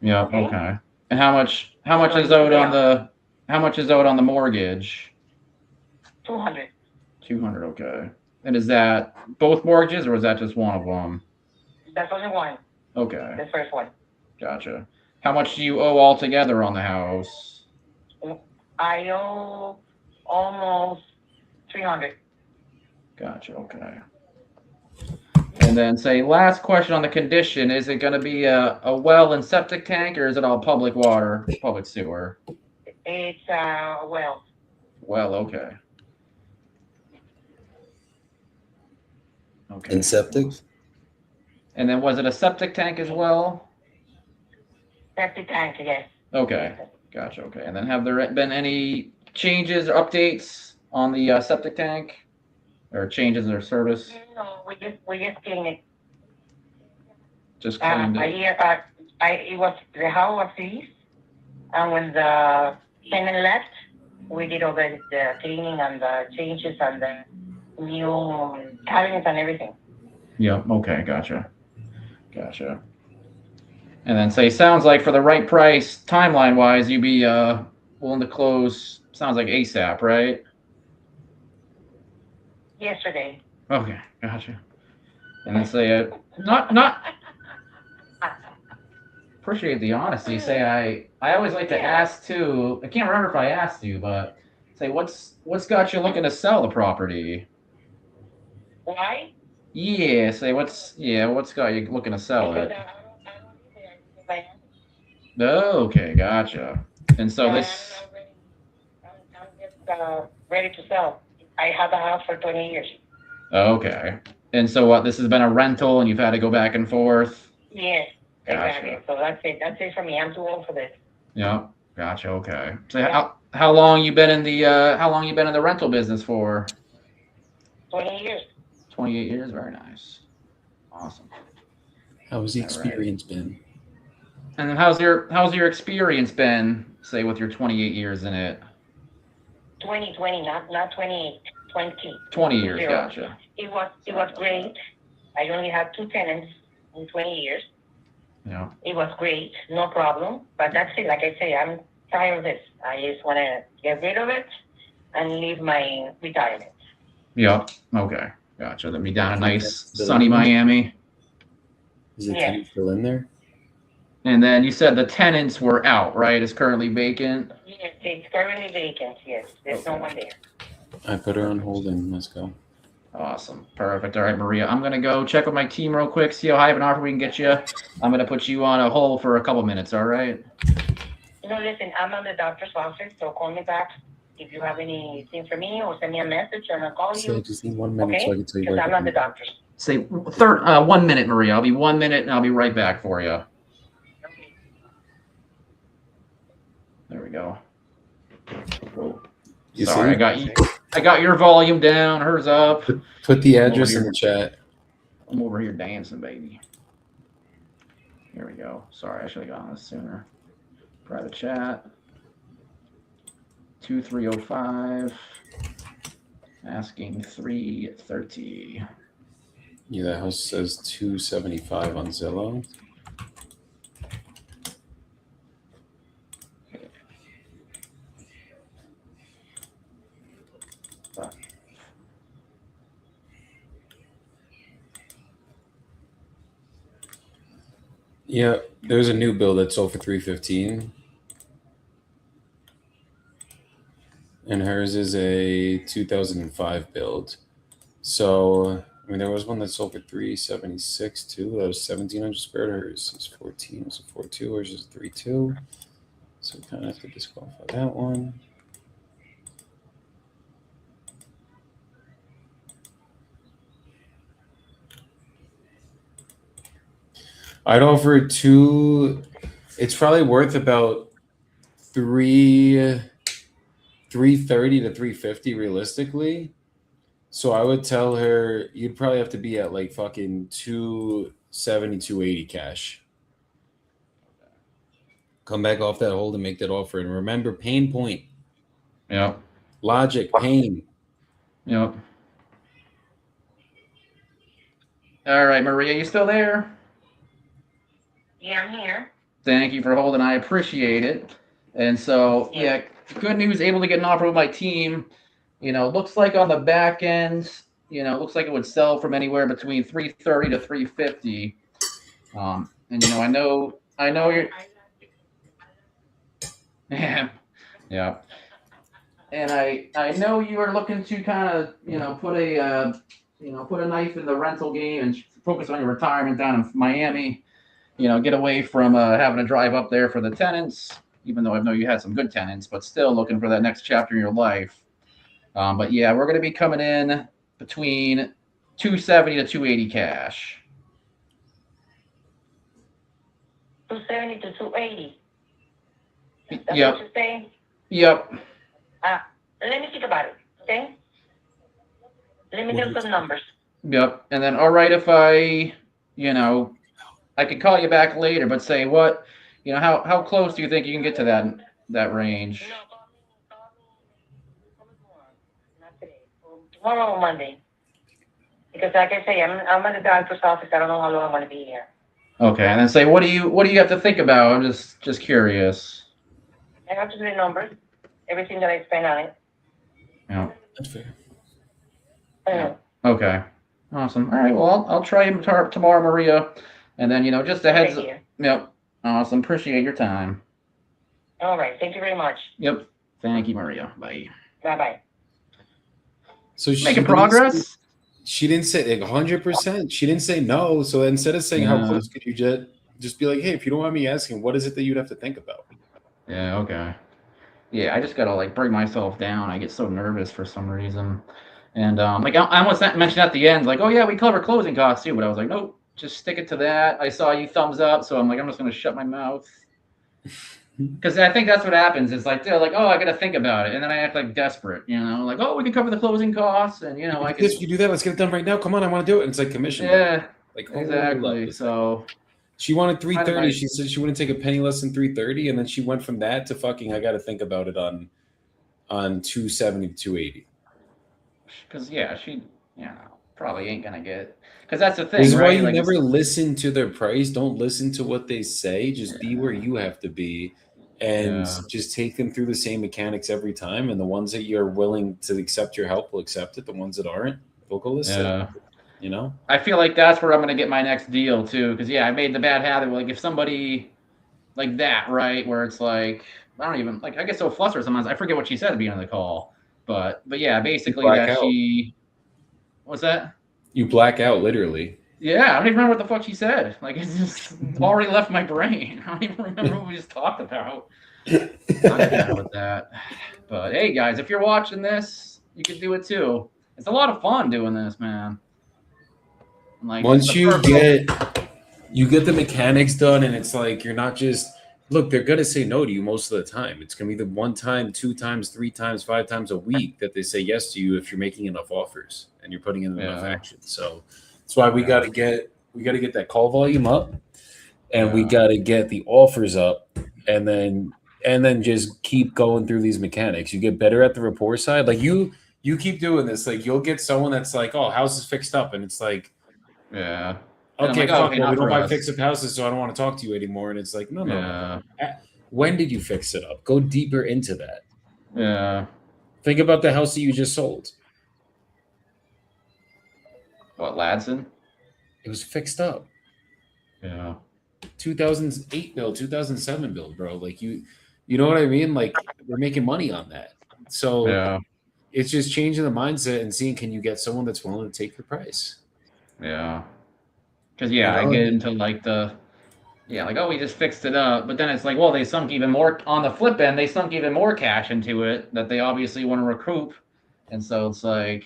Yeah. Okay. And how much is owed on the mortgage? 200. 200. Okay. And is that both mortgages or is that just one of them? That's only one. Okay. The first one. Gotcha. How much do you owe altogether on the house? I owe almost 300. Gotcha. Okay. And then say last question on the condition, is it going to be a well and septic tank or is it all public water, public sewer? It's well. Well, okay. Okay. And septic? And then was it a septic tank as well? Septic tank, yes. Okay. Gotcha. Okay. And then have there been any changes or updates on the septic tank or changes in their service? No, we just cleaned it. Just cleaned it. It was the house was leased, and when the tenant left, we did all the cleaning and the changes and the new cabinets and everything. Yeah. Okay. Gotcha. Gotcha. And then say, sounds like for the right price, timeline wise, you'd be willing to close. Sounds like ASAP, right? Yesterday. Okay. Gotcha. And then say, not. Appreciate the honesty. Say, I always like to ask too. I can't remember if I asked you, but say, what's got you looking to sell the property? Why? Yeah. Say, what's got you looking to sell it? Okay, gotcha. And so this. I'm just ready to sell. I had the house for 20 years. Okay. And so what? This has been a rental, and you've had to go back and forth. Yes, Gotcha. exactly. So that's it. That's it for me. I'm too old for this. Yeah. Gotcha. Okay. So how long you been in the rental business for? 20 years. 28 years. Very nice. Awesome. How's the All right. experience been? And then how's your experience been? Say with your 28 years in it. 20, not 28. 20. 20 years. 0. Gotcha. It was great. I only had 2 tenants in 20 years. Yeah. It was great, no problem. But that's it. Like I say, I'm tired of this. I just want to get rid of it and leave my retirement. Yeah. Okay. Gotcha. Let me down a nice sunny Miami. Is the Yeah. tenant still in there? And then you said the tenants were out, right? It's currently vacant. Yes, it's currently vacant. Yes, there's no one there. I put her on hold and let's go. Awesome. Perfect. All right, Maria. I'm going to go check with my team real quick, see how high of an offer we can get you. I'm going to put you on a hold for a couple minutes, all right? No, listen, I'm on the doctor's office, so call me back if you have anything for me or send me a message and I'll call So I you. just need 1 minute Okay? so I can tell you Because where I'm to on the come. doctor's. Say 1 minute, Maria. I'll be 1 minute and I'll be right back for you. Okay. There we go. You Sorry, see? I got your volume down, hers up. Put the address in the chat. I'm over here dancing, baby. Here we go. Sorry, I should have gotten this sooner. Private chat. 2305. Asking 330. Yeah, that house says 275 on Zillow. Yeah, there's a new build that sold for 315. And hers is a 2005 build. So, I mean, there was one that sold for 376 too. That was 1,700 square. Hers is 14. It was a 4.2. Hers is 3.2. So we kind of have to disqualify that one. I'd offer two. It's probably worth about 330 to 350 realistically. So I would tell her you'd probably have to be at like fucking 270, 280 cash. Come back off that hold and make that offer. And remember, pain point. Yep. Logic, pain. Yep. All right, Maria, you still there? Yeah, I'm here. Thank you for holding. I appreciate it. And so, yeah, good news. Able to get an offer with my team. You know, looks like on the back end, you know, looks like it would sell from anywhere between 330 to 350. And you know, I know you're. Yeah. And I know you are looking to kind of, you know, put a knife in the rental game and focus on your retirement down in Miami. You know, get away from having to drive up there for the tenants, even though I know you had some good tenants, but still looking for that next chapter in your life. But yeah, we're going to be coming in between 270 to 280 cash. 270 to 280. That's Yep. what you're saying? Yep. Let me think about it, okay? Let me do some numbers. Yep. And then, all right, if I, you know, I could call you back later, but say what, you know, how close do you think you can get to that range? Not today. Tomorrow or Monday. Because like I say, I'm at the doctor's office. I don't know how long I'm going to be here. Okay, and then say what do you have to think about? I'm just curious. I have to do the numbers, everything that I spend on it. Yeah. That's fair. Yeah. Okay. Awesome. All right. Well, I'll try him tomorrow, Maria, and then you know just a heads up. Yep. Awesome. Appreciate your time. All right. Thank you very much. Yep. Thank you, Maria. Bye. Bye-bye. So Making progress. She didn't say like 100%. She didn't say no. So instead of saying how close could you just be like, hey, if you don't mind me asking, what is it that you'd have to think about? Yeah. Okay. Yeah, I just gotta like bring myself down. I get so nervous for some reason, and like I almost mentioned at the end, like, oh yeah, we cover closing costs too, but I was like, nope, just stick it to that. I saw you thumbs up, so I'm like, I'm just gonna shut my mouth. Because I think that's what happens. Is like they're like, oh, I got to think about it, and then I act like desperate, you know, like, oh, we can cover the closing costs, and you know, I can. If you do that, let's get it done right now. Come on, I want to do it. And it's like commission. Yeah, like exactly. So she wanted 330. She said she wouldn't take a penny less than 330, and then she went from that to fucking. I got to think about it on 270 to 280. Because yeah, she probably ain't gonna get. Because that's the thing. This is right? why you like, never listen to their price. Don't listen to what they say. Just be where you have to be, and just take them through the same mechanics every time. And the ones that you're willing to accept your help will accept it. The ones that aren't, they'll go listen. Yeah. You know. I feel like that's where I'm gonna get my next deal too. Because I made the bad habit. Like if somebody like that, right, where it's like I don't even like I get so flustered sometimes. I forget what she said at the beginning of the call. But yeah, basically that she. What's that? You black out, literally. Yeah, I don't even remember what the fuck she said. Like, it's just already left my brain. I don't even remember what we just talked about. I'm bad with that. But hey, guys, if you're watching this, you can do it too. It's a lot of fun doing this, man. Like once you get the mechanics done, and it's like you're not just look. They're gonna say no to you most of the time. It's gonna be the 1 time, 2 times, 3 times, 5 times a week that they say yes to you if you're making enough offers and you're putting in enough action. So that's why we gotta get that call volume up, and we gotta get the offers up, and then just keep going through these mechanics. You get better at the rapport side. Like you keep doing this. Like you'll get someone that's like, oh, house is fixed up, and it's like, yeah. Okay, like, fuck, okay, well, we not don't for buy us. fix-up houses, so I don't want to talk to you anymore. And it's like, no. When did you fix it up? Go deeper into that. Yeah. Think about the house that you just sold. What, Ladson? It was fixed up. Yeah. 2008 build, 2007 build, bro. Like you know what I mean? Like we're making money on that. So it's just changing the mindset and seeing, can you get someone that's willing to take your price? Yeah. Because I get into like the Yeah, like, oh, we just fixed it up. But then it's like, well, they sunk even more on the flip end. They sunk even more cash into it that they obviously want to recoup. And so it's like,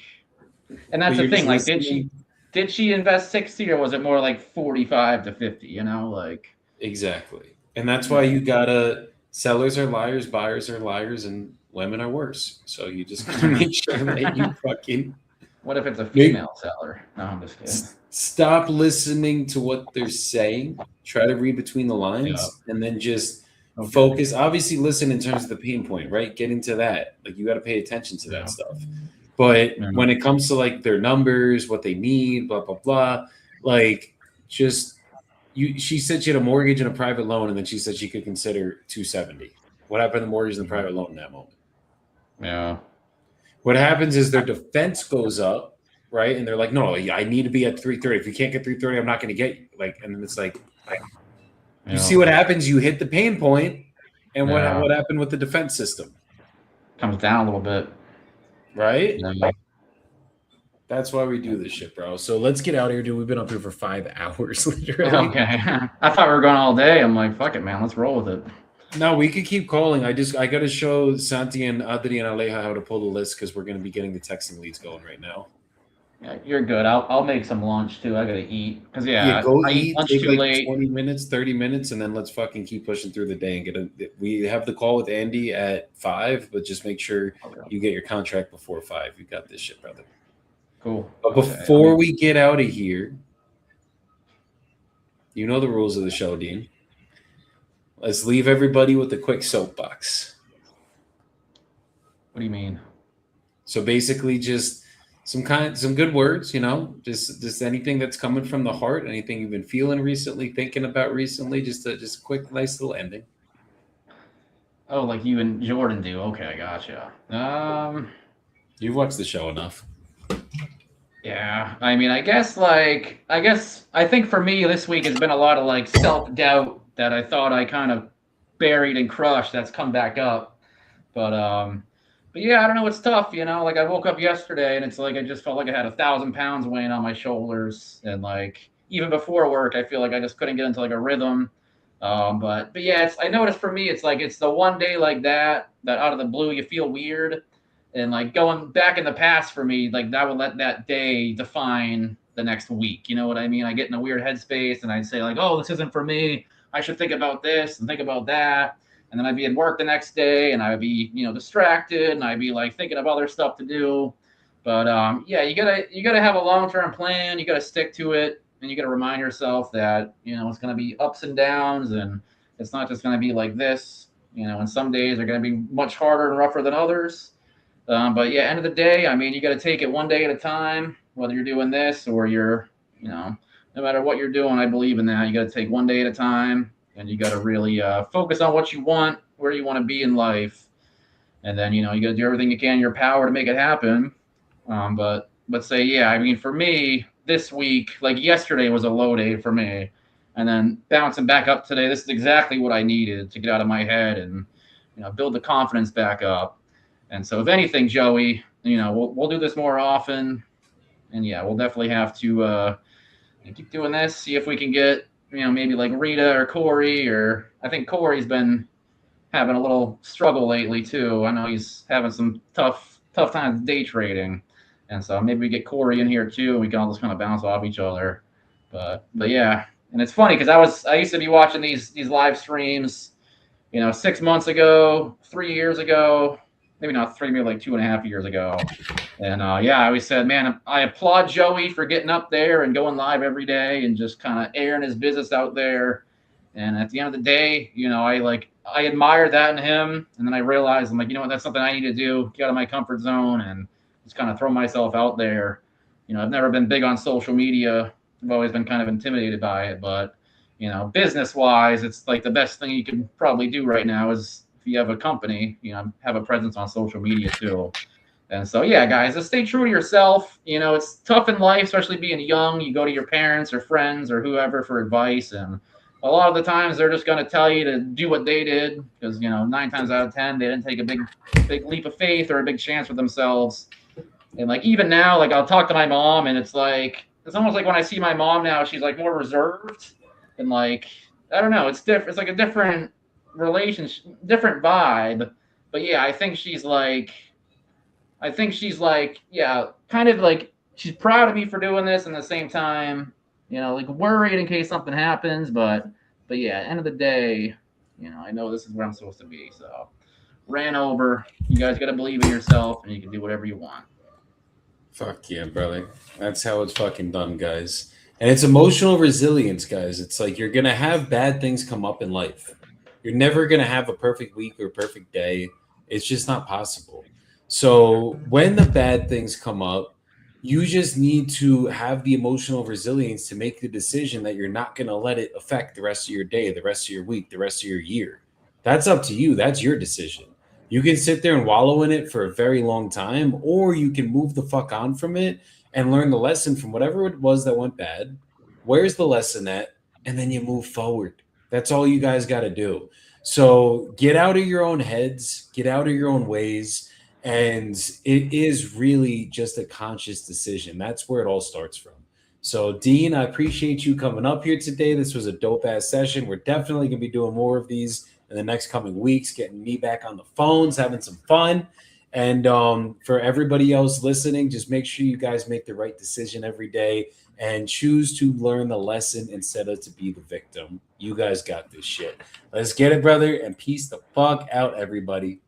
and that's But the you're thing. just Like, listening- did she invest 60 or was it more like 45 to 50? You know, like Exactly. And that's why you gotta sellers are liars, buyers are liars, and women are worse. So you just gotta make sure that you fucking what if it's a female seller? No, I'm just kidding. stop listening to what they're saying. Try to read between the lines and then just focus. Obviously, listen in terms of the pain point, right? Getting to that. Like you gotta pay attention to that stuff. But when it comes to like their numbers, what they need, blah blah blah, like just she said she had a mortgage and a private loan, and then she said she could consider 270. What happened to the mortgage and the private loan in that moment? Yeah. What happens is their defense goes up, right? And they're like, no, I need to be at 330. If you can't get 330, I'm not going to get you. Like, and then it's like, you see what happens? You hit the pain point, and what happened with the defense system? Comes down a little bit. Right? Yeah. That's why we do this shit, bro. So let's get out of here, dude. We've been up here for 5 hours, literally. Okay. I thought we were going all day. I'm like, fuck it, man. Let's roll with it. No, we could keep calling. I got to show Santi and Adri and Aleja how to pull the list because we're going to be getting the texting leads going right now. Yeah, you're good. I'll make some lunch too. I gotta eat because Go I eat. lunch Take too like late. 20 minutes, 30 minutes, and then let's fucking keep pushing through the day and we have the call with Andy at 5, but just make sure you get your contract before 5. You got this shit, brother. Cool. But before we get out of here, you know the rules of the show, Dean. Let's leave everybody with a quick soapbox. What do you mean? So basically, just some good words, you know, just anything that's coming from the heart, anything you've been feeling recently, thinking about recently, just a quick, nice little ending. Oh, like you and Jordan do. Okay, I gotcha. You've watched the show enough. Yeah, I mean, I think for me this week has been a lot of like self-doubt that I thought I kind of buried and crushed that's come back up. But yeah, I don't know, it's tough, you know, like I woke up yesterday and it's like I just felt like I had 1,000 pounds weighing on my shoulders, and like even before work I feel like I just couldn't get into like a rhythm. But yeah, I noticed for me it's like it's the one day like that out of the blue you feel weird. And like going back in the past for me, like that would let that day define the next week. You know what I mean? I get in a weird headspace and I'd say like, oh, this isn't for me. I should think about this and think about that. And then I'd be in work the next day and I'd be, you know, distracted and I'd be like thinking of other stuff to do. But yeah, you gotta have a long-term plan. You gotta stick to it, and you gotta remind yourself that, you know, it's gonna be ups and downs, and it's not just gonna be like this. You know, and some days are gonna be much harder and rougher than others. But yeah, end of the day, I mean, you got to take it one day at a time, whether you're doing this or you're, you know, no matter what you're doing, I believe in that. You got to take one day at a time, and you got to really focus on what you want, where you want to be in life. And then, you know, you got to do everything you can in your power to make it happen. But say, yeah, I mean, for me, this week, like yesterday was a low day for me. And then bouncing back up today, this is exactly what I needed to get out of my head and, you know, build the confidence back up. And so if anything, Joey, you know, we'll do this more often. And yeah, we'll definitely have to keep doing this, see if we can get, you know, maybe like Rita or Corey, or I think Corey's been having a little struggle lately too. I know he's having some tough times day trading. And so maybe we get Corey in here too, and we can all just kind of bounce off each other. But yeah, and it's funny because I used to be watching these live streams, you know, 6 months ago, 3 years ago, maybe not 3, maybe like 2.5 years ago. And yeah, I always said, man, I applaud Joey for getting up there and going live every day and just kind of airing his business out there. And at the end of the day, you know, I admire that in him. And then I realized, I'm like, you know what, that's something I need to do, get out of my comfort zone and just kind of throw myself out there. You know, I've never been big on social media. I've always been kind of intimidated by it. But, you know, business-wise, it's like the best thing you can probably do right now is, if you have a company, you know, have a presence on social media too. And so, yeah, guys, just stay true to yourself. You know, it's tough in life, especially being young. You go to your parents or friends or whoever for advice. And a lot of the times they're just going to tell you to do what they did because, you know, 9 times out of 10, they didn't take a big leap of faith or a big chance for themselves. And like, even now, like I'll talk to my mom and it's like, it's almost like when I see my mom now, she's like more reserved and like, I don't know. It's different. It's like a different relationship, different vibe. But yeah, I think she's like, yeah, kind of like she's proud of me for doing this, and at the same time, you know, like worried in case something happens. But yeah, end of the day, you know, I know this is where I'm supposed to be. So ran over. You guys got to believe in yourself, and you can do whatever you want. Fuck yeah, brother. That's how it's fucking done, guys. And it's emotional resilience, guys. It's like you're going to have bad things come up in life. You're never going to have a perfect week or a perfect day. It's just not possible. So when the bad things come up, you just need to have the emotional resilience to make the decision that you're not going to let it affect the rest of your day, the rest of your week, the rest of your year. That's up to you. That's your decision. You can sit there and wallow in it for a very long time, or you can move the fuck on from it and learn the lesson from whatever it was that went bad. Where's the lesson at? And then you move forward. That's all you guys got to do. So get out of your own heads, get out of your own ways. And it is really just a conscious decision. That's where it all starts from. So Dean, I appreciate you coming up here today. This was a dope ass session. We're definitely going to be doing more of these in the next coming weeks, getting me back on the phones, having some fun. And for everybody else listening, just make sure you guys make the right decision every day and choose to learn the lesson instead of to be the victim. You guys got this shit. Let's get it, brother, and peace the fuck out, everybody.